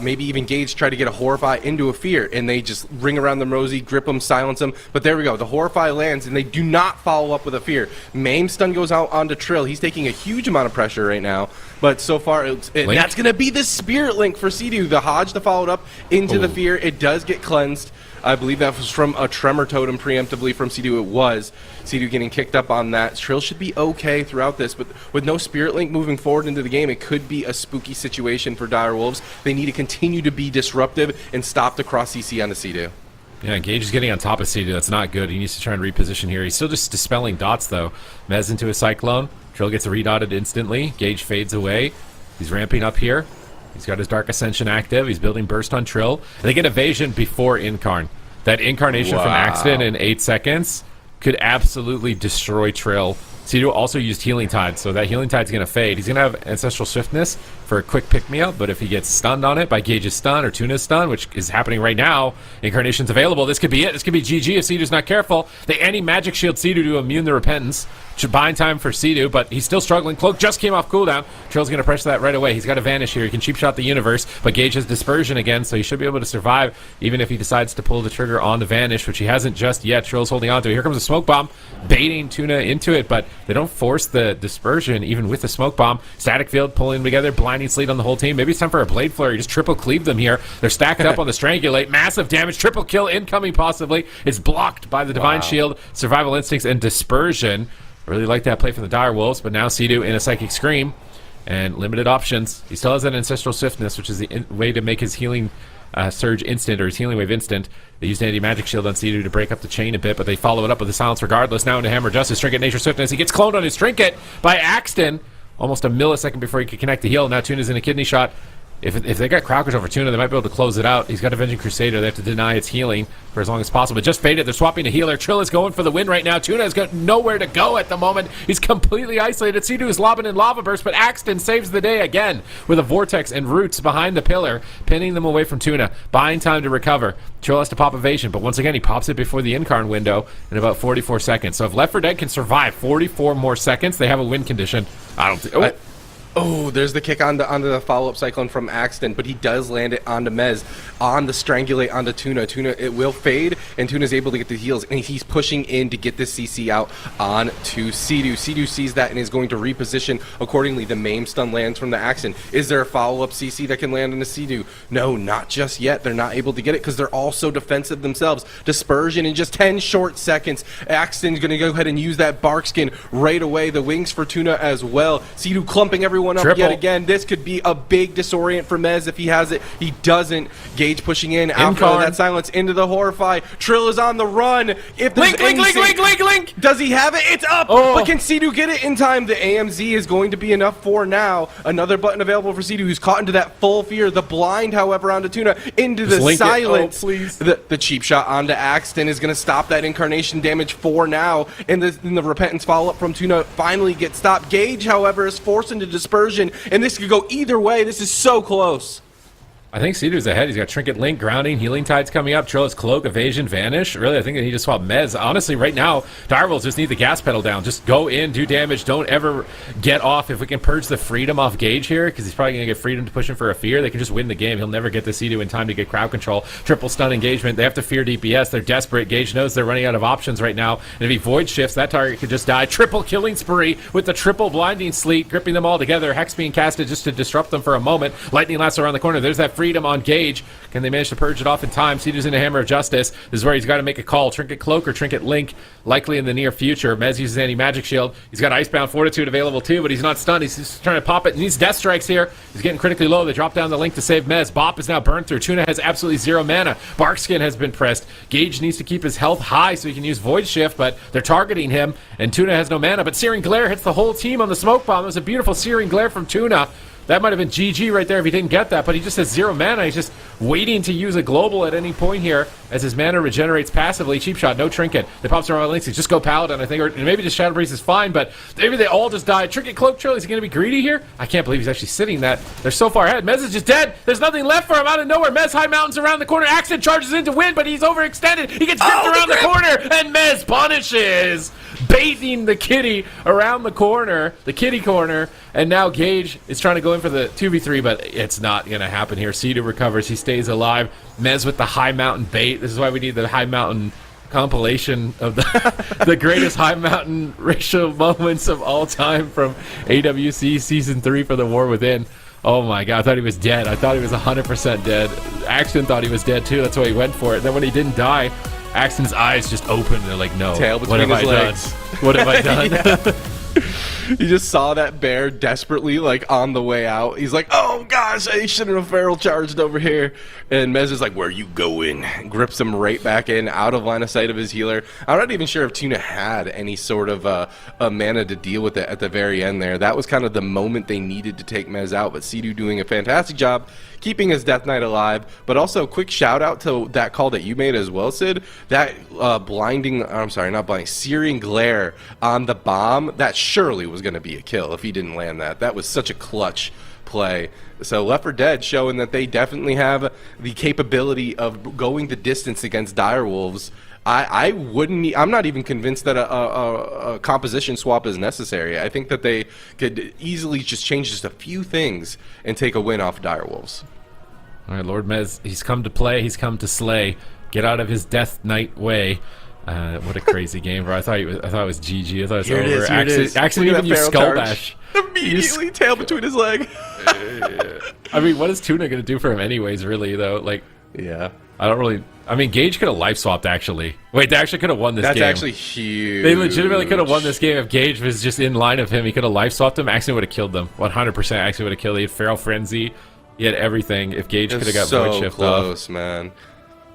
Maybe even Gage try to get a Horrify into a Fear, and they just ring around them Rosie, grip them, silence them. But there we go. The Horrify lands, and they do not follow up with a Fear. Maim stun goes out onto Trill. He's taking a huge amount of pressure right now. But so far, that's going to be the Spirit Link for Sea-Doo. The Hodge to follow it up into the Fear. It does get cleansed. I believe that was from a Tremor Totem preemptively from Sea-Doo. It was. Sea-Doo getting kicked up on that. Trill should be okay throughout this, but with no Spirit Link moving forward into the game, it could be a spooky situation for Direwolves. They need to continue to be disruptive and stop the cross CC on the Sea-Doo. Yeah, Gage is getting on top of Sea-Doo. That's not good. He needs to try and reposition here. He's still just dispelling dots, though. Mez into a Cyclone. Trill gets redotted instantly. Gage fades away. He's ramping up here. He's got his Dark Ascension active. He's building Burst on Trill. They get Evasion before Incarn. That Incarnation from Axton in 8 seconds could absolutely destroy Trill. Sea-Doo also used Healing Tide, so that Healing Tide's going to fade. He's going to have Ancestral Swiftness for a quick pick-me-up, but if he gets stunned on it by Gage's stun or Tuna's stun, which is happening right now, Incarnation's available. This could be it. This could be GG if Sea-Doo's not careful. They anti-magic shield Sea-Doo to immune the Repentance. Buying time for Sea-Doo, but he's still struggling. Cloak just came off cooldown. Trill's going to press that right away. He's got to vanish here. He can cheap shot the universe, but Gage has Dispersion again, so he should be able to survive even if he decides to pull the trigger on the Vanish, which he hasn't just yet. Trill's holding on to it. Here comes a Smoke Bomb, baiting Tuna into it, but they don't force the Dispersion even with the Smoke Bomb. Static Field pulling together, Blinding Sleet on the whole team. Maybe it's time for a Blade Flurry. Just triple cleave them here. They're stacked up on the Strangulate. Massive damage. Triple kill incoming possibly. It's blocked by the Divine Shield, Survival Instincts, and Dispersion. Really like that play from the Direwolves, but now Sea-Doo in a Psychic Scream and limited options. He still has that Ancestral Swiftness, which is the way to make his Healing Surge instant, or his Healing Wave instant. They used Anti-Magic Shield on Sea-Doo to break up the chain a bit, but they follow it up with a Silence regardless. Now into Hammer Justice, Trinket Nature Swiftness. He gets cloned on his Trinket by Axton almost a millisecond before he could connect the heal. Now Tuna's in a Kidney Shot. If they got crowd control for Tuna, they might be able to close it out. He's got Avenging Crusader. They have to deny its healing for as long as possible. It just faded. They're swapping a healer. Trill is going for the win right now. Tuna has got nowhere to go at the moment. He's completely isolated. Sea-Doo is lobbing in Lava Burst, but Axton saves the day again with a Vortex and Roots behind the pillar, pinning them away from Tuna, buying time to recover. Trill has to pop Evasion, but once again, he pops it before the Incarn window in about 44 seconds. So if Left 4 Dead can survive 44 more seconds, they have a win condition. I don't think... Oh, there's the kick onto the follow-up Cyclone from Axton, but he does land it onto Mez, on the Strangulate onto Tuna. Tuna, it will fade, and Tuna's able to get the heals, and he's pushing in to get this CC out onto Sea-Doo. Sea-Doo sees that and is going to reposition accordingly. The Maim stun lands from the Axton. Is there a follow-up CC that can land on the Sea-Doo? No, not just yet. They're not able to get it because they're all so defensive themselves. Dispersion in just 10 short seconds. Axton's going to go ahead and use that Bark Skin right away. The Wings for Tuna as well. Sea-Doo clumping everyone up yet again. This could be a big disorient for Mez if he has it. He doesn't. Gage pushing in after that silence into the Horrify. Trill is on the run. If Link. Does he have it? It's up. But can Sea-Doo get it in time? The AMZ is going to be enough for now. Another button available for Sea-Doo, who's caught into that full fear. The blind, however, onto Tuna, into the silence. The cheap shot onto Axton is going to stop that Incarnation damage for now. And the Repentance follow-up from Tuna finally gets stopped. Gage, however, is forced into Dispersion, and this could go either way. This is so close. I think Sea-Doo's ahead. He's got Trinket Link, Grounding, Healing Tides coming up, Trill has Cloak, Evasion, Vanish. Really, I think they need to swap Mez. Honestly, right now, Direwolves just need the gas pedal down. Just go in, do damage. Don't ever get off. If we can purge the freedom off Gage here, because he's probably going to get freedom to push him for a fear, they can just win the game. He'll never get the Sea-Doo in time to get crowd control. Triple stun engagement. They have to fear DPS. They're desperate. Gage knows they're running out of options right now. And if he void shifts, that target could just die. Triple killing spree with the triple blinding sleet, gripping them all together. Hex being casted just to disrupt them for a moment. Lightning lasso around the corner. There's that freedom on Gage. Can they manage to purge it off in time? Cedar's in a Hammer of Justice. This is where he's got to make a call. Trinket Cloak or Trinket Link, likely in the near future. Mez uses anti-magic shield. He's got Icebound Fortitude available too, but he's not stunned. He's just trying to pop it. He needs Death Strikes here. He's getting critically low. They drop down the Link to save Mez. Bop is now burned through. Tuna has absolutely 0 mana. Barkskin has been pressed. Gage needs to keep his health high so he can use Void Shift, but they're targeting him, and Tuna has no mana. But Searing Glare hits the whole team on the Smoke Bomb. It was a beautiful Searing Glare from Tuna. That might have been GG right there if he didn't get that, but he just has 0 mana. He's just waiting to use a global at any point here as his mana regenerates passively. Cheap shot, no Trinket. They pops around Links. Just go Paladin, I think, or maybe just Shadow Breeze is fine, but maybe they all just die. Trinket Cloak Trail, is he going to be greedy here? I can't believe he's actually sitting that. They're so far ahead. Mez is just dead. There's nothing left for him out of nowhere. Mez High Mountains around the corner. Accent charges in to win, but he's overextended. He gets gripped around the corner, and Mez punishes, baiting the kitty around the corner, the kitty corner, and now Gage is trying to go in for the 2v3, but it's not going to happen here. Cedu recovers. He stays alive. Mez with the High Mountain bait. This is why we need the High Mountain compilation of the the greatest High Mountain racial moments of all time from AWC Season 3 for the War Within. Oh my god, I thought he was dead. I thought he was 100% dead. Axton thought he was dead too. That's why he went for it. Then when he didn't die, Axton's eyes just opened. They're like, no, Tail what between have his I legs. done? What have I done? You just saw that bear desperately, like, on the way out. He's like, oh, gosh, I shouldn't have feral charged over here. And Mez is like, where you going? Grips him right back in, out of line of sight of his healer. I'm not even sure if Tuna had any sort of a mana to deal with it at the very end there. That was kind of the moment they needed to take Mez out. But Cedu doing a fantastic job keeping his Death Knight alive. But also, quick shout out to that call that you made as well, Sid. That Searing Glare on the bomb, that surely was going to be a kill if he didn't land that. That was such a clutch play. So Left 4 Dead showing that they definitely have the capability of going the distance against direwolves. I'm not even convinced that a composition swap is necessary. I think that they could easily just change just a few things and take a win off direwolves. All right, Lord Mez, he's come to play, he's come to slay. Get out of his Death Knight way. What a crazy game, bro. I thought it was GG. I thought it was over. Axton even used Skull Bash. Immediately tail between his leg. I mean, what is Tuna going to do for him anyways, really, though? Like, yeah. I mean, Gage could have life swapped, actually. Wait, they actually could have won this game. That's actually huge. They legitimately could have won this game if Gage was just in line of him. He could have life swapped him. Axton would have killed them. 100% Axton would have killed him. He had Feral Frenzy. He had everything. If Gage could have got so Void Shift close, off. man.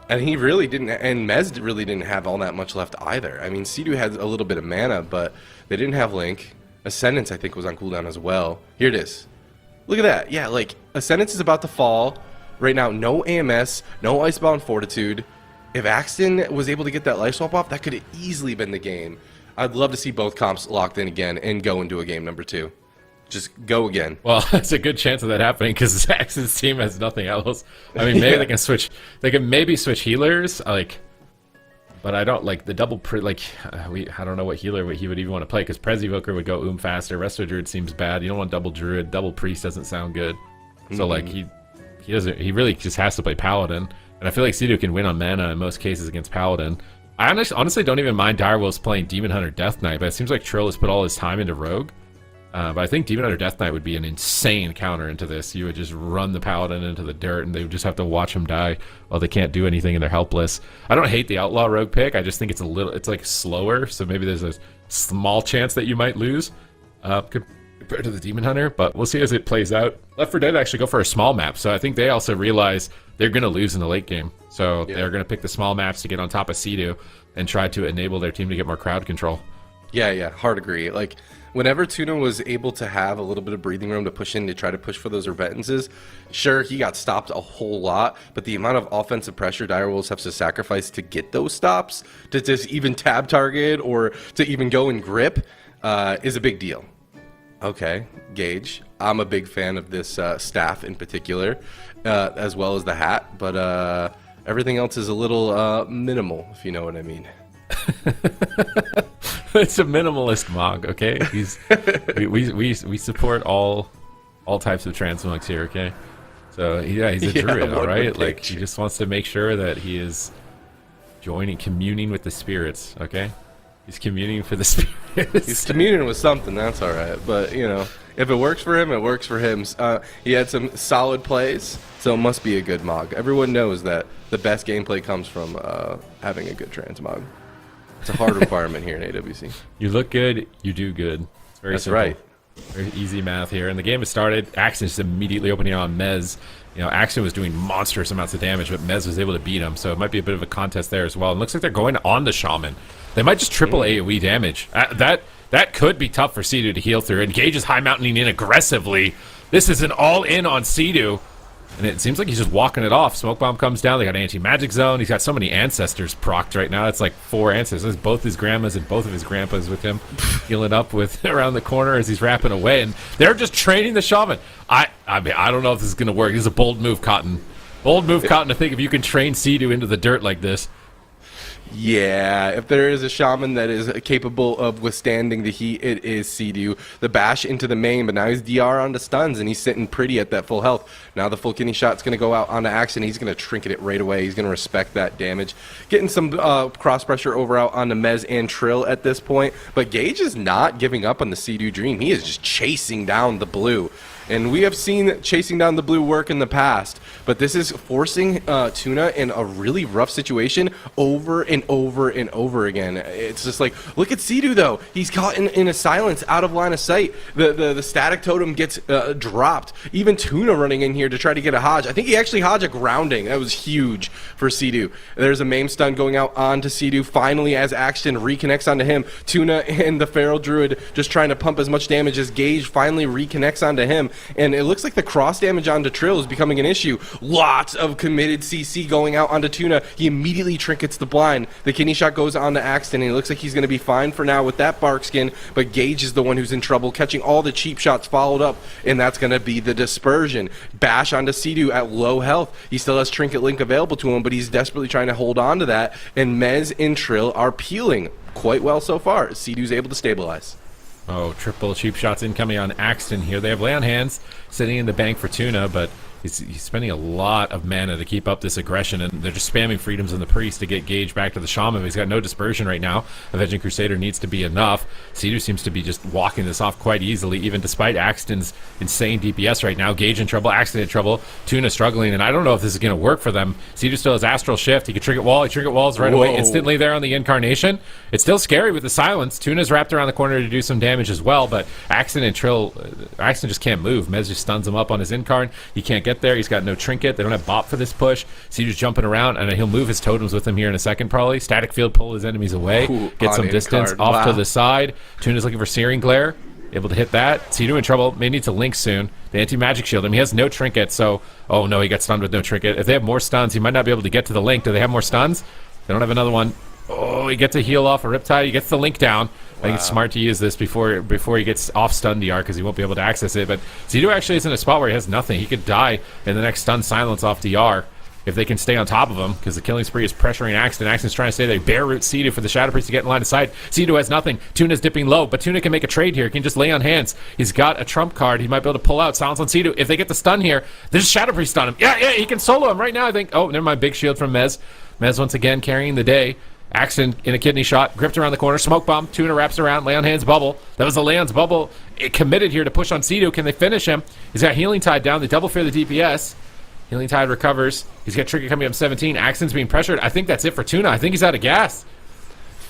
And he really didn't, and Mez really didn't have all that much left either. I mean, Cedu had a little bit of mana, but they didn't have Link. Ascendance, I think, was on cooldown as well. Here it is. Look at that. Yeah, like, Ascendance is about to fall. Right now, no AMS, no Icebound Fortitude. If Axton was able to get that life swap off, that could have easily been the game. I'd love to see both comps locked in again and go into a game number 2. Just go again. Well, it's a good chance of that happening because Axton's team has nothing else. I mean, maybe they can switch. They can maybe switch healers, like, but I don't like the double. I don't know what healer he would even want to play because Prez Evoker would go faster. Resto Druid seems bad. You don't want double Druid. Double Priest doesn't sound good. So like he doesn't. He really just has to play Paladin. And I feel like Cedu can win on mana in most cases against Paladin. I honestly don't even mind Direwolves playing Demon Hunter Death Knight, but it seems like Trill has put all his time into Rogue. But I think Demon Hunter Death Knight would be an insane counter into this. You would just run the Paladin into the dirt, and they would just have to watch him die while they can't do anything and they're helpless. I don't hate the Outlaw Rogue pick. I just think it's like slower, so maybe there's a small chance that you might lose compared to the Demon Hunter. But we'll see as it plays out. Left 4 Dead actually go for a small map, so I think they also realize they're going to lose in the late game. So they're going to pick the small maps to get on top of Cedu and try to enable their team to get more crowd control. Yeah, hard agree. Like, whenever Tuna was able to have a little bit of breathing room to push in to try to push for those repentances, sure, he got stopped a whole lot, but the amount of offensive pressure Direwolves have to sacrifice to get those stops, to just even tab target or to even go and grip, is a big deal. Okay, Gage. I'm a big fan of this staff in particular, as well as the hat, but everything else is a little minimal, if you know what I mean. It's a minimalist Mog, okay? We support all types of transmogs here, okay? So yeah, he's a druid, all right? Like he just wants to make sure that he is communing with the spirits, okay? He's communing for the spirits. He's communing with something, that's all right. But you know, If it works for him, it works for him. He had some solid plays, so it must be a good Mog. Everyone knows that the best gameplay comes from having a good transmog. It's a hard requirement here in AWC. You look good, you do good. It's very That's simple. right. Very easy math here. And the game has started. Axton is immediately opening on Mez. You know, Axton was doing monstrous amounts of damage, but Mez was able to beat him. So it might be a bit of a contest there as well. It looks like they're going on the Shaman. They might just triple AoE damage. That could be tough for Sea-Doo to heal through. And Gage is high mounting in aggressively. This is an all-in on Sea-Doo. And it seems like he's just walking it off. Smoke Bomb comes down. They got Anti-Magic Zone. He's got so many Ancestors procced right now. It's like 4 Ancestors. Both his grandmas and both of his grandpas with him healing up with around the corner as he's rapping away. And they're just training the Shaman. I mean, I don't know if this is going to work. This is a bold move, Cotton. Bold move, Cotton, to think if you can train Sea-Doo into the dirt like this. Yeah, if there is a Shaman that is capable of withstanding the heat, it is Sea-Doo. The bash into the main, but now he's DR onto stuns, and he's sitting pretty at that full health. Now the full kidney shot's going to go out onto Axton. He's going to trinket it right away. He's going to respect that damage. Getting some cross pressure over out onto Mez and Trill at this point, but Gage is not giving up on the Sea-Doo dream. He is just chasing down the blue. And we have seen chasing down the blue work in the past, but this is forcing Tuna in a really rough situation over and over and over again. It's just like, look at Sea-Doo though. He's caught in a silence out of line of sight. The static totem gets dropped. Even Tuna running in here to try to get a Hodge. I think he actually Hodge a grounding. That was huge for Sea-Doo. There's a Maim stun going out onto Sea-Doo. Finally, as Axton reconnects onto him, Tuna and the Feral Druid just trying to pump as much damage as Gage finally reconnects onto him. And it looks like the cross damage onto Trill is becoming an issue. Lots of committed CC going out onto Tuna. He immediately trinkets the blind. The kidney shot goes on to Axton, and it looks like he's going to be fine for now with that bark skin, but Gage is the one who's in trouble, catching all the cheap shots followed up, and that's going to be the dispersion. Bash onto Sea-Doo at low health. He still has Trinket Link available to him, but he's desperately trying to hold on to that, and Mez and Trill are peeling quite well so far. Sea-Doo's able to stabilize. Oh, triple cheap shots incoming on Axton here. They have lay on hands sitting in the bank for Tuna, but he's spending a lot of mana to keep up this aggression, and they're just spamming Freedoms on the Priest to get Gage back to the Shaman. He's got no dispersion right now. Avenging Crusader needs to be enough. Sea-Doo seems to be just walking this off quite easily, even despite Axton's insane DPS right now. Gage in trouble, Axton in trouble, Tuna struggling, and I don't know if this is going to work for them. Sea-Doo still has Astral Shift. He can trinket wall. He trinket walls right away instantly there on the Incarnation. It's still scary with the silence. Tuna's wrapped around the corner to do some damage as well, but Axton and Trill, Axton just can't move. Mez just stuns him up on his Incarn. He can't get there. He's got no trinket. They don't have bop for this push. Sea-Doo's jumping around, and he'll move his totems with him here in a second probably. Static field, pull his enemies away. Get some distance off to the side. Tuna's looking for Searing Glare. Able to hit that. Sea-Doo in trouble. May need to link soon. The anti-magic shield him. He has no trinket, so... Oh no, he got stunned with no trinket. If they have more stuns, he might not be able to get to the link. Do they have more stuns? They don't have another one. Oh, he gets a heal off a Riptide. He gets the link down. I think it's smart to use this before he gets off stun DR because he won't be able to access it. But Sea-Doo actually is in a spot where he has nothing. He could die in the next stun silence off DR if they can stay on top of him, because the killing spree is pressuring Axton. Axton's trying to stay there. Bear root Sea-Doo for the Shadow Priest to get in line of sight. Sea-Doo has nothing. Tuna's dipping low, but Tuna can make a trade here. He can just lay on hands. He's got a trump card. He might be able to pull out silence on Sea-Doo. If they get the stun here, there's Shadow Priest on him. Yeah, he can solo him right now, I think. Oh, never mind. Big shield from Mez. Mez once again carrying the day. Axton in a kidney shot, gripped around the corner, smoke bomb, Tuna wraps around, lay on hands bubble. That was the lay on's bubble. It committed here to push on Sea-Doo. Can they finish him? He's got Healing Tide down. They double fear the DPS. Healing Tide recovers. He's got Trigger coming up 17. Axton's being pressured. I think that's it for Tuna. I think he's out of gas.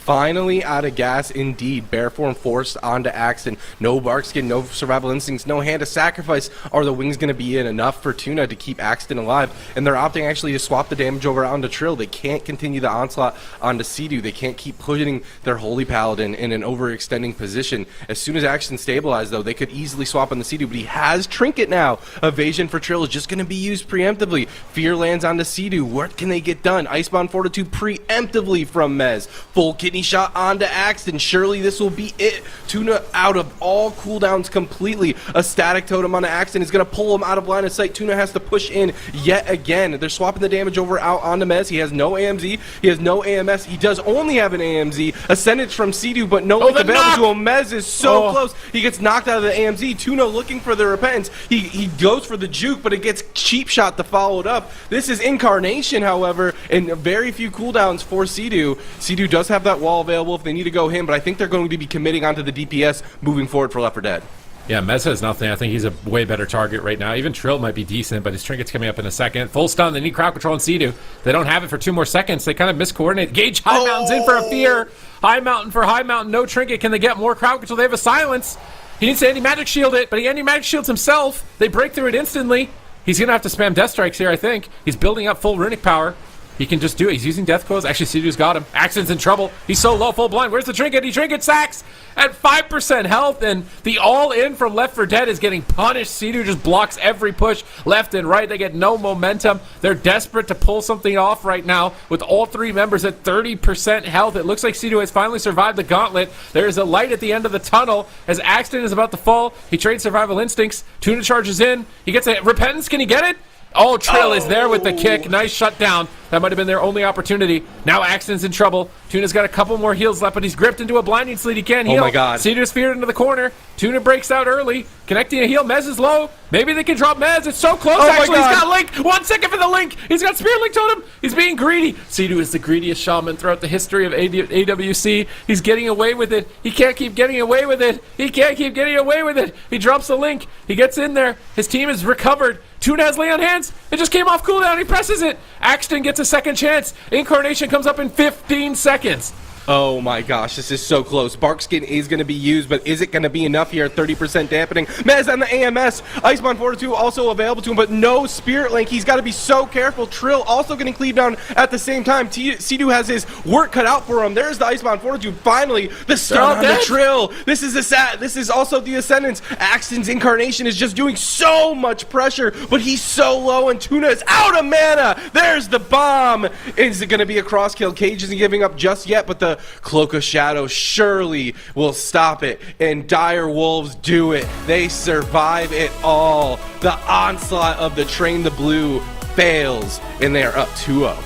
Finally out of gas indeed. Bear form forced onto Axton. No bark skin, no survival instincts, no hand to sacrifice. Are the wings going to be in enough for Tuna to keep Axton alive? And they're opting actually to swap the damage over onto Trill. They can't continue the onslaught onto Sea-Doo. They can't keep pushing their Holy Paladin in an overextending position. As soon as Axton stabilized though, they could easily swap on the Sea-Doo, but he has Trinket now. Evasion for Trill is just going to be used preemptively. Fear lands onto Sea-Doo. What can they get done? Icebound Fortitude preemptively from Mez. Full kidney shot onto Axton. Surely this will be it. Tuna out of all cooldowns completely. A static totem onto Axton is going to pull him out of line of sight. Tuna has to push in yet again. They're swapping the damage over out onto Mez. He has no AMZ. He has no AMS. He does only have an AMZ. Ascendance from Sea-Doo, but no link available to him. Mez is so close. He gets knocked out of the AMZ. Tuna looking for the repentance. He goes for the juke, but it gets cheap shot to follow it up. This is Incarnation, however, and very few cooldowns for Sea-Doo. Sea-Doo does have that wall available if they need to go him, but I think they're going to be committing onto the DPS moving forward for Left 4 Dead. Yeah, Mez has nothing. I think he's a way better target right now. Even Trill might be decent, but his trinket's coming up in a second. Full stun. They need crowd control and Sea-Doo. They don't have it for 2 more seconds. They kind of miscoordinate. Gage High Mountain's in for a fear. High Mountain for High Mountain. No trinket. Can they get more crowd control? They have a silence. He needs to anti-magic shield it, but he anti-magic shields himself. They break through it instantly. He's going to have to spam Death Strikes here, I think. He's building up full runic power. He can just do it. He's using Death Coils. Actually, Sea-Doo's got him. Axton's in trouble. He's so low, full blind. Where's the trinket? He trinket sacks at 5% health, and the all-in from Left 4 Dead is getting punished. Sea-Doo just blocks every push left and right. They get no momentum. They're desperate to pull something off right now with all 3 members at 30% health. It looks like Sea-Doo has finally survived the gauntlet. There is a light at the end of the tunnel as Axton is about to fall. He trades Survival Instincts. Tuna charges in. He gets a Repentance. Can he get it? Oh, Trill is there with the kick. Nice shutdown. That might have been their only opportunity. Now Axton's in trouble. Tuna's got a couple more heals left, but he's gripped into a blinding sleet. He can't heal. Oh my god. Sea-Doo's feared into the corner. Tuna breaks out early. Connecting a heal. Mez is low. Maybe they can drop Mez. It's so close, actually. He's got Link. 1 second for the Link. He's got Spirit Link Totem. He's being greedy. Sea-Doo is the greediest shaman throughout the history of AWC. He's getting away with it. He can't keep getting away with it. He can't keep getting away with it. He drops the Link. He gets in there. His team is recovered. Tuna has Lay on Hands. It just came off cooldown. He presses it. Axton gets a second chance. Incarnation comes up in 15 seconds. Oh my gosh, this is so close. Barkskin is going to be used, but is it going to be enough here? 30% dampening. Mez on the AMS. Icebound Fortitude also available to him, but no Spirit Link. He's got to be so careful. Trill also getting cleaved down at the same time. Sea-Doo has his work cut out for him. There's the Icebound Fortitude. Finally, the stun on the Trill. This is also the Ascendance. Axton's Incarnation is just doing so much pressure, but he's so low, and Tuna is out of mana. There's the bomb. Is it going to be a cross kill? Cage isn't giving up just yet, but the Cloak of Shadow surely will stop it, and Dire Wolves do it. They survive it all. The onslaught of the Train the Blue fails, and they are up 2-0.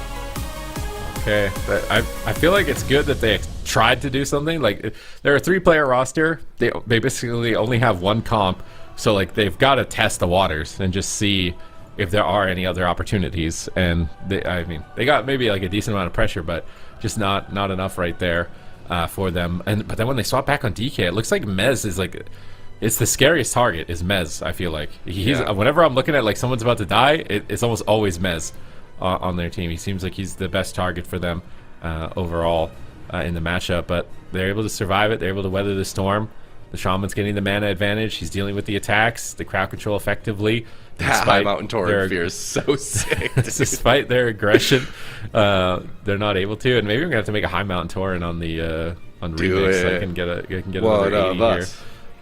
Okay, but I feel like it's good that they tried to do something. Like, they're a 3-player roster. They basically only have 1 comp, so like they've got to test the waters and just see if there are any other opportunities. And they got maybe like a decent amount of pressure, but just not enough right there for them. But then when they swap back on DK, it looks like Mez is like, it's the scariest target is Mez. I feel like whenever I'm looking at like someone's about to die, it's almost always Mez on their team. He seems like he's the best target for them overall in the matchup. But they're able to survive it. They're able to weather the storm. The Shaman's getting the mana advantage. He's dealing with the attacks, the crowd control effectively. That High Mountain Torrent fear is so sick. Despite their aggression, they're not able to. And maybe I'm gonna have to make a High Mountain Torrent on the remix so I can get another 80 here.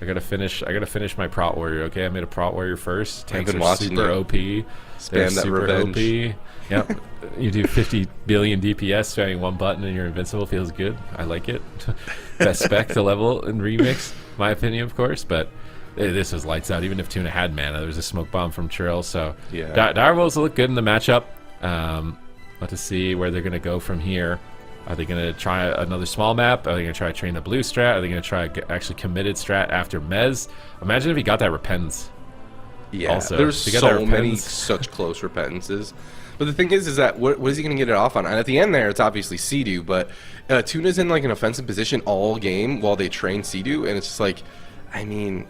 I gotta finish my Prot Warrior. Okay, I made a Prot Warrior first. Tanks are super OP. Spam that revenge. OP. Yep. You do 50 billion DPS spamming 1 button and you're invincible. Feels good. I like it. Best spec to level in remix, my opinion, of course. But this was lights out. Even if Tuna had mana, there was a smoke bomb from Trill. So yeah, Dire Wolves look good in the matchup. But to see where they're gonna go from here. Are they going to try another small map? Are they going to try to train the blue strat? Are they going to try actually committed strat after Mez? Imagine if he got that Repentance. Yeah, also. There's so many such close Repentances. But the thing is that what is he going to get it off on? And at the end there, it's obviously Sea-Doo, but Tuna's in like an offensive position all game while they train Sea-Doo, and it's just like, I mean,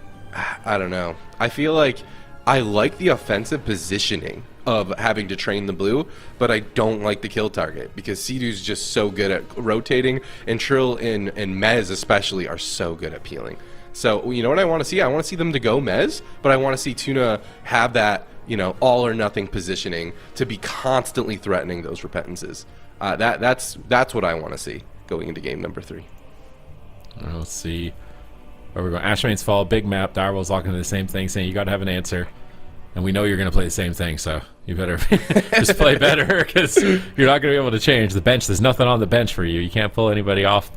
I don't know. I feel like I like the offensive positioning of having to train the blue, but I don't like the kill target because Sea-Doo's just so good at rotating, and Trill and Mez especially are so good at peeling. So you know what I want to see? I want to see them to go Mez, but I want to see Tuna have that, you know, all or nothing positioning to be constantly threatening those Repentances. That's what I want to see going into game number 3. Let's see where we're going. Ashrane's Fall, big map. Direwolves walking into the same thing, saying you got to have an answer. And we know you're going to play the same thing, so you better just play better because you're not going to be able to change the bench. There's nothing on the bench for you. You can't pull anybody off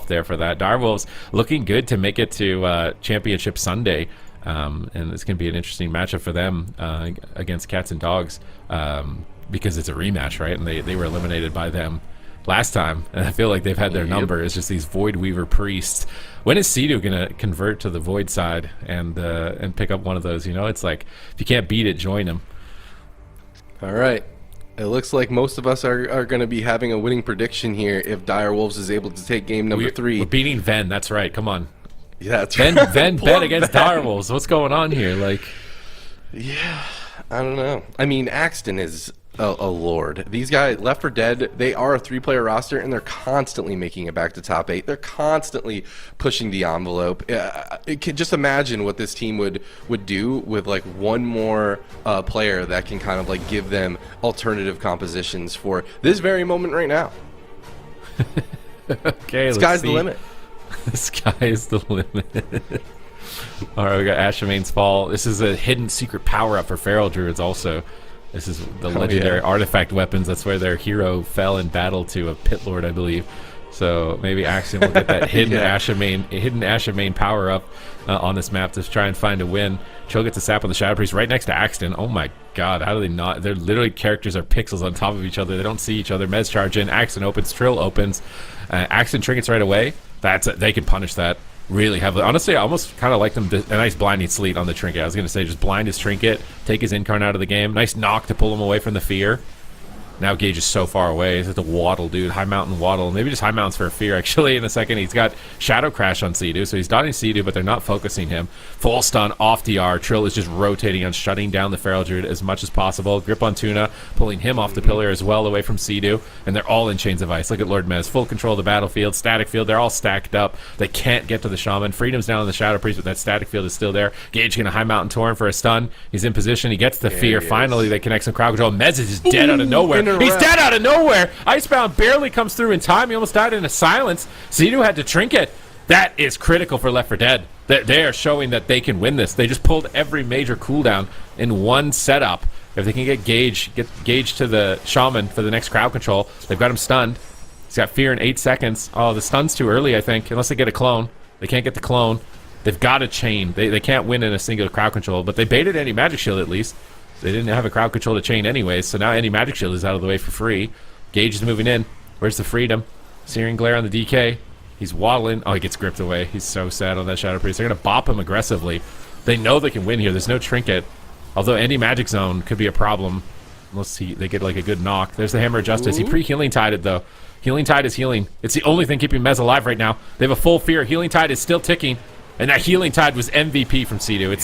there for that. Direwolves looking good to make it to Championship Sunday, and it's going to be an interesting matchup for them against Cats and Dogs because it's a rematch, right? And they were eliminated by them last time, and I feel like they've had their number. It's just these Void Weaver priests. When is Sea-Doo gonna convert to the Void side and pick up one of those? You know, it's like if you can't beat it, join them. All right, it looks like most of us are going to be having a winning prediction here if Dire Wolves is able to take game number 3. We're beating Ven. That's right. Come on. Yeah, that's Ben right. bet Poor against Ben. Direwolves. What's going on here? Like, Yeah, I don't know. I mean, Axton is a lord. These guys, Left 4 Dead, they are a 3-player roster, and they're constantly making it back to top 8. They're constantly pushing the envelope. It can just imagine what this team would do with like one more player that can kind of like give them alternative compositions for this very moment right now. okay, Sky's the limit. The sky is the limit. All right, we got Ashamane's Fall. This is a hidden secret power-up for Feral Druids also. This is the legendary artifact weapons. That's where their hero fell in battle to a Pit Lord, I believe. So maybe Axton will get that hidden Ashamane power-up on this map to try and find a win. Trill gets a sap on the Shadow Priest right next to Axton. Oh my god, how do they not? They're literally characters are pixels on top of each other. They don't see each other. Mez charge in. Axton opens. Trill opens. Axton trinkets right away. They can punish that really heavily. Honestly, I almost kind of like them. A nice blinding sleet on the trinket. I was going to say just blind his trinket, take his incarn out of the game. Nice knock to pull him away from the fear. Now Gage is so far away. He's at the waddle, dude. High mountain waddle. Maybe just high mountains for a fear, actually, in a second. He's got Shadow Crash on Sea-Doo, so he's dotting Sea-Doo, but they're not focusing him. Full stun off DR. Trill is just rotating on shutting down the Feral Druid as much as possible. Grip on Tuna, pulling him off the pillar as well, away from Sea-Doo, and they're all in Chains of Ice. Look at Lord Mez. Full control of the battlefield. Static field. They're all stacked up. They can't get to the Shaman. Freedom's down on the Shadow Priest, but that static field is still there. Gage going to high mountain Torrent for a stun. He's in position. He gets the fear. Finally, they connect some crowd control. Mez is just dead out of nowhere. He's dead out of nowhere. Icebound barely comes through in time. He almost died in a silence. Sea-Doo had to trinket. That is critical for Left 4 Dead. They are showing that they can win this. They just pulled every major cooldown in one setup. If they can get Gage to the Shaman for the next crowd control, they've got him stunned. He's got fear in 8 seconds. Oh, the stun's too early, I think, unless they get a clone. They can't get the clone. They've got a chain. They can't win in a single crowd control, but they baited any magic shield at least. They didn't have a crowd control to chain anyways, so now any magic shield is out of the way for free. Gage is moving in. Where's the freedom? Searing Glare on the DK. He's waddling. Oh, he gets gripped away. He's so sad on that Shadow Priest. They're going to bop him aggressively. They know they can win here. There's no trinket. Although any magic zone could be a problem unless they get like a good knock. There's the Hammer of Justice. He pre-Healing Tided though. Healing Tide is healing. It's the only thing keeping Mez alive right now. They have a full fear. Healing Tide is still ticking. And that Healing Tide was MVP from Sea-Doo.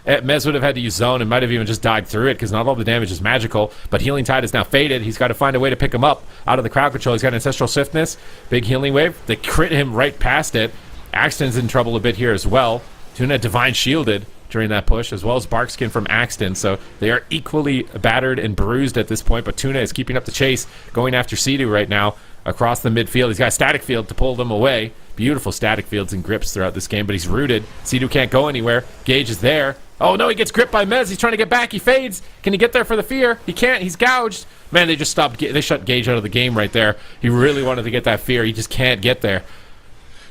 Mez would have had to use Zone and might have even just died through it because not all the damage is magical. But Healing Tide is now faded. He's got to find a way to pick him up out of the crowd control. He's got Ancestral Swiftness. Big Healing Wave. They crit him right past it. Axton's in trouble a bit here as well. Tuna Divine shielded during that push, as well as Barkskin from Axton. So they are equally battered and bruised at this point. But Tuna is keeping up the chase, going after Sea-Doo right now across the midfield. He's got a Static Field to pull them away. Beautiful static fields and grips throughout this game, but he's rooted. Sea-Doo can't go anywhere. Gage is there. Oh no, he gets gripped by Mez. He's trying to get back. He fades. Can he get there for the fear? He can't. He's gouged. Man, they just stopped. They shut Gage out of the game right there. He really wanted to get that fear. He just can't get there.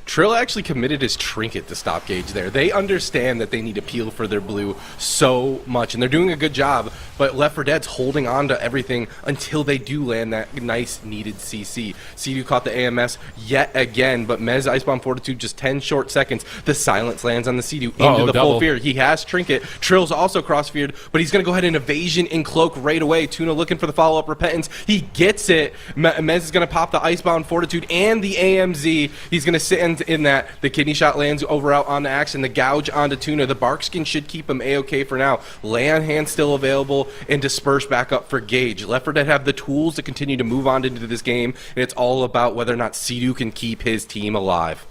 Trill actually committed his trinket to stop Gage there. They understand that they need to peel for their blue so much, and they're doing a good job, but Left 4 Dead's holding on to everything until they do land that nice needed CC. Sea-Doo caught the AMS yet again, but Mez Icebound Fortitude just 10 short seconds. The silence lands on the Sea-Doo into the full fear. He has trinket. Trill's also cross-feared, but he's going to go ahead and evasion and cloak right away. Tuna looking for the follow-up repentance. He gets it. Mez is going to pop the Icebound Fortitude and the AMZ. He's going to sit in that. The kidney shot lands over out onto Axton. The gouge onto Tuna. The Barkskin should keep him A-okay for now. Lay on hand still available, and disperse back up for Gage. Left 4 Dead have the tools to continue to move on into this game, and it's all about whether or not Sea-Doo can keep his team alive.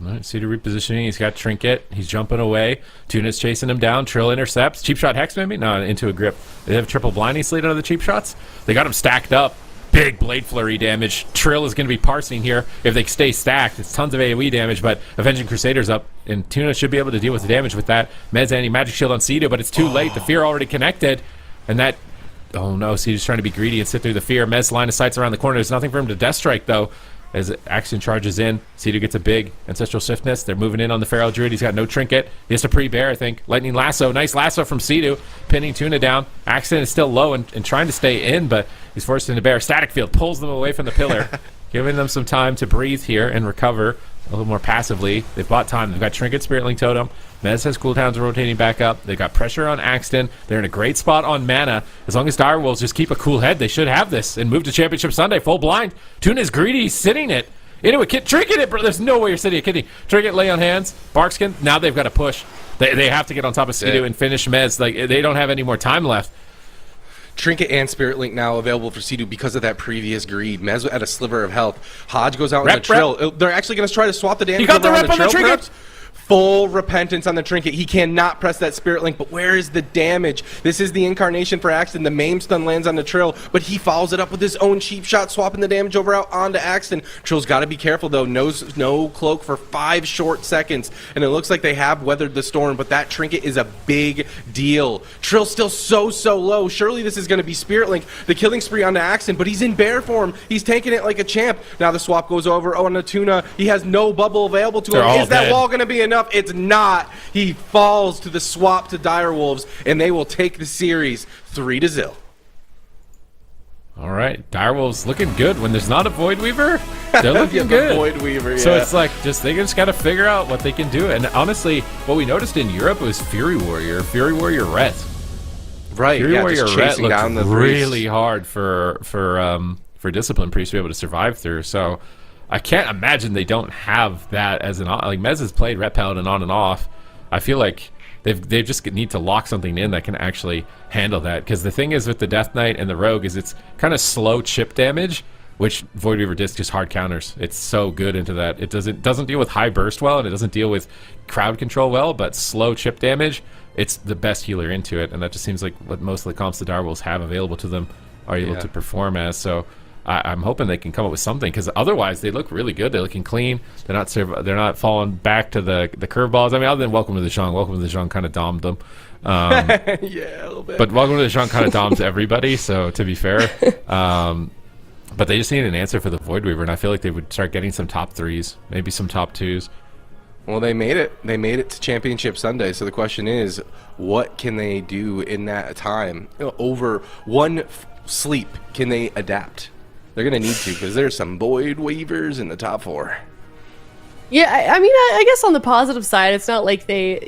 All right, Sea-Doo repositioning. He's got trinket. He's jumping away. Tuna's chasing him down. Trill intercepts. Cheap shot Hex maybe? No, into a grip. They have triple blinding sleet out of the cheap shots. They got him stacked up. Big blade flurry damage. Trill is going to be parsing here if they stay stacked. It's tons of AoE damage, but Avenging Crusader's up, and Tuna should be able to deal with the damage with that. Mez anti-magic shield on Sea-Doo, but it's too late. The fear already connected, and that... Oh no, Sea-Doo's trying to be greedy and sit through the fear. Mez line of sight's around the corner. There's nothing for him to death strike, though. As Axton charges in, Sea-Doo gets a big Ancestral Swiftness. They're moving in on the Feral Druid. He's got no trinket. He has to pre-bear, I think. Lightning Lasso. Nice lasso from Sea-Doo, pinning Tuna down. Axton is still low and trying to stay in, but he's forced into bear. Static Field pulls them away from the pillar, giving them some time to breathe here and recover a little more passively. They've bought time. They've got Trinket, Spirit Link Totem. Mez has cooldowns rotating back up. They've got pressure on Axton. They're in a great spot on mana. As long as Direwolves just keep a cool head, they should have this and move to Championship Sunday full blind. Tuna's greedy. He's sitting it. Into a kid. Trinket it, bro. There's no way you're sitting a kidney. Trinket, lay on hands. Barkskin. Now they've got to push. They have to get on top of Sea-Doo and finish Mez. Like, they don't have any more time left. Trinket and Spirit Link now available for Sea-Doo because of that previous greed. Mez at a sliver of health. Hodge goes out in the Trill. They're actually going to try to swap the damage. You got the over rep on the Trinket. Full repentance on the Trinket. He cannot press that Spirit Link, but where is the damage? This is the incarnation for Axton. The Maim stun lands on the Trill, but he follows it up with his own cheap shot, swapping the damage over out onto Axton. Trill's got to be careful, though. No cloak for 5 short seconds, and it looks like they have weathered the storm, but that Trinket is a big deal. Trill's still so low. Surely this is going to be Spirit Link. The killing spree onto Axton, but he's in bear form. He's taking it like a champ. Now the swap goes over on the Tuna. He has no bubble available to him. Is that wall going to be enough? It's not. He falls to the swap to Direwolves, and they will take the series 3-0. All right, Direwolves looking good. When there's not a Void Weaver, they're looking good. Void Weaver, yeah. So it's like they just got to figure out what they can do. And honestly, what we noticed in Europe was Fury Warrior Ret. Right, Fury Warrior just Ret chasing looked down the really hard for Discipline Priest to be able to survive through. So I can't imagine they don't have that as an like Mez has played Ret Paladin on and off. I feel like they just need to lock something in that can actually handle that. Because the thing is with the Death Knight and the Rogue is it's kind of slow chip damage, which Void Weaver Disc just hard counters. It's so good into that. It doesn't deal with high burst well, and it doesn't deal with crowd control well, but slow chip damage, it's the best healer into it, and that just seems like what most of the comps the Direwolves have available to them are able to perform as. So I'm hoping they can come up with something, because otherwise they look really good. They're looking clean. They're not falling back to the curveballs. I mean, other than Welcome to the Zhang. Welcome to the Zhang kind of domed them. Yeah, a little bit. But Welcome to the Zhang kind of doms everybody, so to be fair. But they just need an answer for the Void Weaver, and I feel like they would start getting some top 3s, maybe some top 2s. Well, they made it. They made it to Championship Sunday. So the question is, what can they do in that time? Over one sleep, can they adapt? They're going to need to, because there's some Void Weavers in the top 4. Yeah, I mean, I guess on the positive side, it's not like they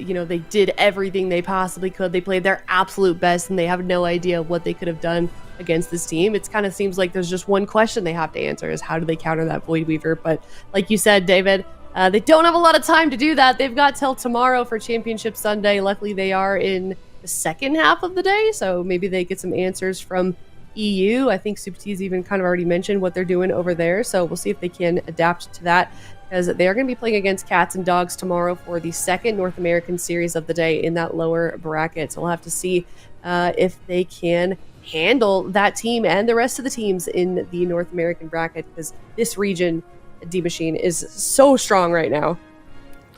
did everything they possibly could. They played their absolute best, and they have no idea what they could have done against this team. It kind of seems like there's just one question they have to answer, is how do they counter that Void Weaver? But like you said, David, they don't have a lot of time to do that. They've got till tomorrow for Championship Sunday. Luckily, they are in the second half of the day, so maybe they get some answers from EU. I think Super T's even kind of already mentioned what they're doing over there, so we'll see if they can adapt to that, because they are going to be playing against Cats and Dogs tomorrow for the second North American series of the day in that lower bracket. So we'll have to see if they can handle that team and the rest of the teams in the North American bracket, because this region, D-Machine, is so strong right now.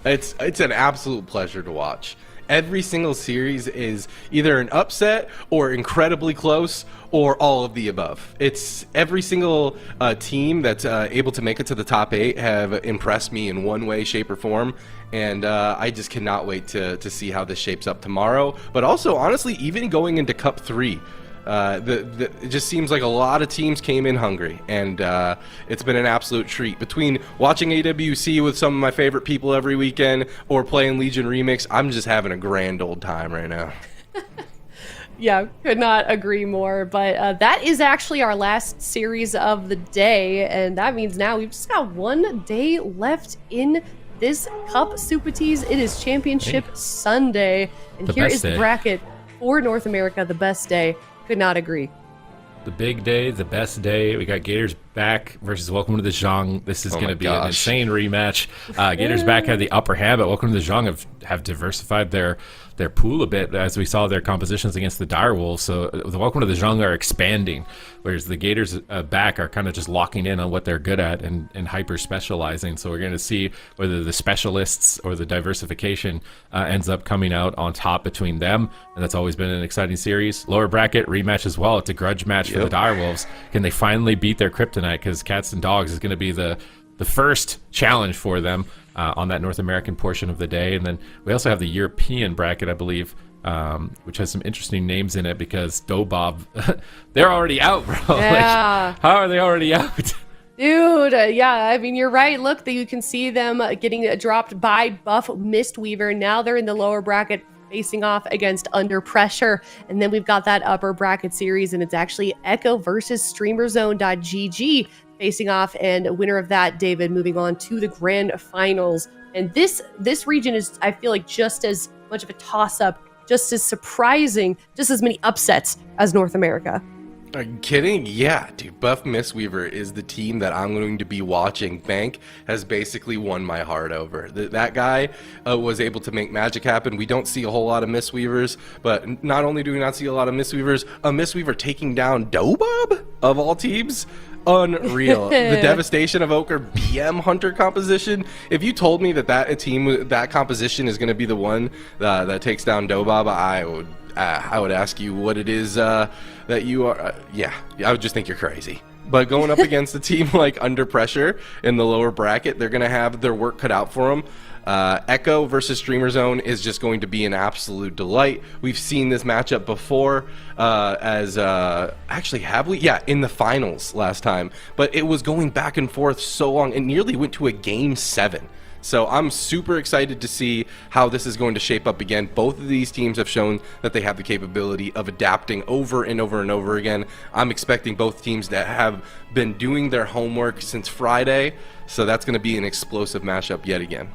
It's an absolute pleasure to watch. Every single series is either an upset or incredibly close or all of the above. It's every single team that's able to make it to the top 8 have impressed me in one way, shape, or form. And I just cannot wait to see how this shapes up tomorrow. But also, honestly, even going into Cup 3, it just seems like a lot of teams came in hungry, and it's been an absolute treat. Between watching AWC with some of my favorite people every weekend or playing Legion Remix, I'm just having a grand old time right now. Yeah, could not agree more. But that is actually our last series of the day, and that means now we've just got one day left in this Cup, Super Tees. It is Championship Sunday, and here is the bracket for North America, the best day. Could not agree. The big day, the best day. We got Gators back versus Welcome to the Zhang. This is going to be an insane rematch. Gators back had the upper hand, but Welcome to the Zhang have diversified their pool a bit, as we saw their compositions against the Direwolves. So the Welcome to the Zhang are expanding, whereas the Gators back are kind of just locking in on what they're good at and hyper specializing. So we're going to see whether the specialists or the diversification ends up coming out on top between them, and that's always been an exciting series. Lower bracket rematch as well. It's a grudge match for the Direwolves. Can they finally beat their kryptonite? Because Cats and Dogs is going to be the first challenge for them on that North American portion of the day. And then we also have the European bracket, I believe, which has some interesting names in it, because Dobob, they're already out, bro. Yeah. Like, how are they already out? Dude, yeah, I mean, you're right. Look, you can see them getting dropped by Buff Mistweaver. Now they're in the lower bracket facing off against Under Pressure. And then we've got that upper bracket series, and it's actually Echo versus StreamerZone.gg facing off, and a winner of that, David, moving on to the grand finals. And this region is, I feel like, just as much of a toss-up, just as surprising, just as many upsets as North America. Are you kidding? Yeah, dude. Buff Mistweaver is the team that I'm going to be watching. Bank has basically won my heart over. That guy was able to make magic happen. We don't see a whole lot of Mistweavers, but not only do we not see a lot of Mistweavers, a Mistweaver taking down Dobob of all teams. Unreal. The devastation of Ochre BM Hunter composition. If you told me that team, that composition is going to be the one that takes down Dobob, I would ask you what it is that you are. Yeah, I would just think you're crazy. But going up against a team like Under Pressure in the lower bracket, they're going to have their work cut out for them. Echo versus Streamer Zone is just going to be an absolute delight. We've seen this matchup before actually, have we? Yeah, in the finals last time. But it was going back and forth so long. It nearly went to a Game 7. So I'm super excited to see how this is going to shape up again. Both of these teams have shown that they have the capability of adapting over and over and over again. I'm expecting both teams to have been doing their homework since Friday. So that's going to be an explosive matchup yet again.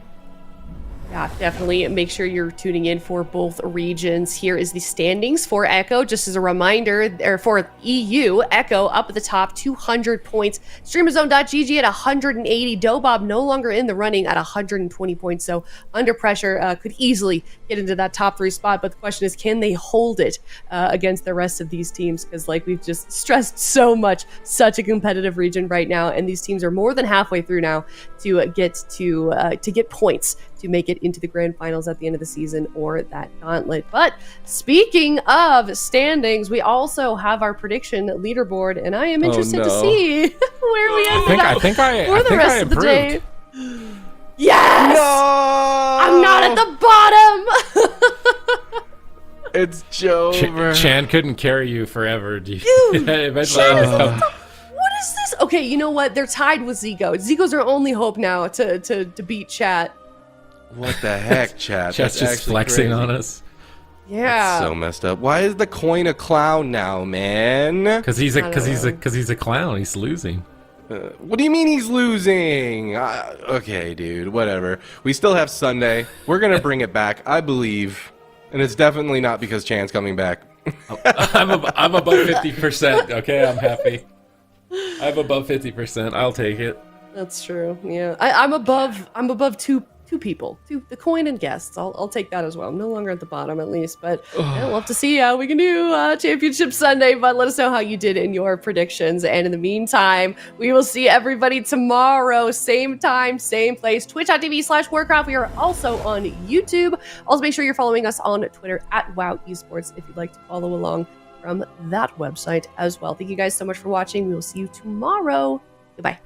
Yeah, definitely make sure you're tuning in for both regions. Here is the standings for Echo. Just as a reminder, or for EU, Echo up at the top, 200 points. StreamerZone.gg at 180. Dobob no longer in the running at 120 points. So Under Pressure could easily get into that top 3 spot. But the question is, can they hold it against the rest of these teams? Because like we've just stressed so much, such a competitive region right now. And these teams are more than halfway through now to get points to make it into the grand finals at the end of the season or that gauntlet. But speaking of standings, we also have our prediction leaderboard, and I am interested to see where we ended up for the rest of the day. Yes! No! I'm not at the bottom! It's Joe. Chan couldn't carry you forever. Dude, what is this? Okay, you know what? They're tied with Zico. Zico's our only hope now to beat Chat. What the heck, Chat? Chat's just flexing on us. Yeah. That's so messed up. Why is the coin a clown now, man? Because he's a clown. He's losing. What do you mean he's losing? Okay, dude. Whatever. We still have Sunday. We're gonna bring it back, I believe, and it's definitely not because Chan's coming back. I'm above 50%. Okay, I'm happy. I'm above 50%. I'll take it. That's true. Yeah, I'm above two people, the coin and guests. I'll take that as well. I'm no longer at the bottom, at least, but I'd love to see how we can do Championship Sunday. But let us know how you did in your predictions. And in the meantime, we will see everybody tomorrow, same time, same place, twitch.tv/Warcraft. We are also on YouTube. Also, make sure you're following us on Twitter at WoW Esports if you'd like to follow along from that website as well. Thank you guys so much for watching. We will see you tomorrow. Goodbye.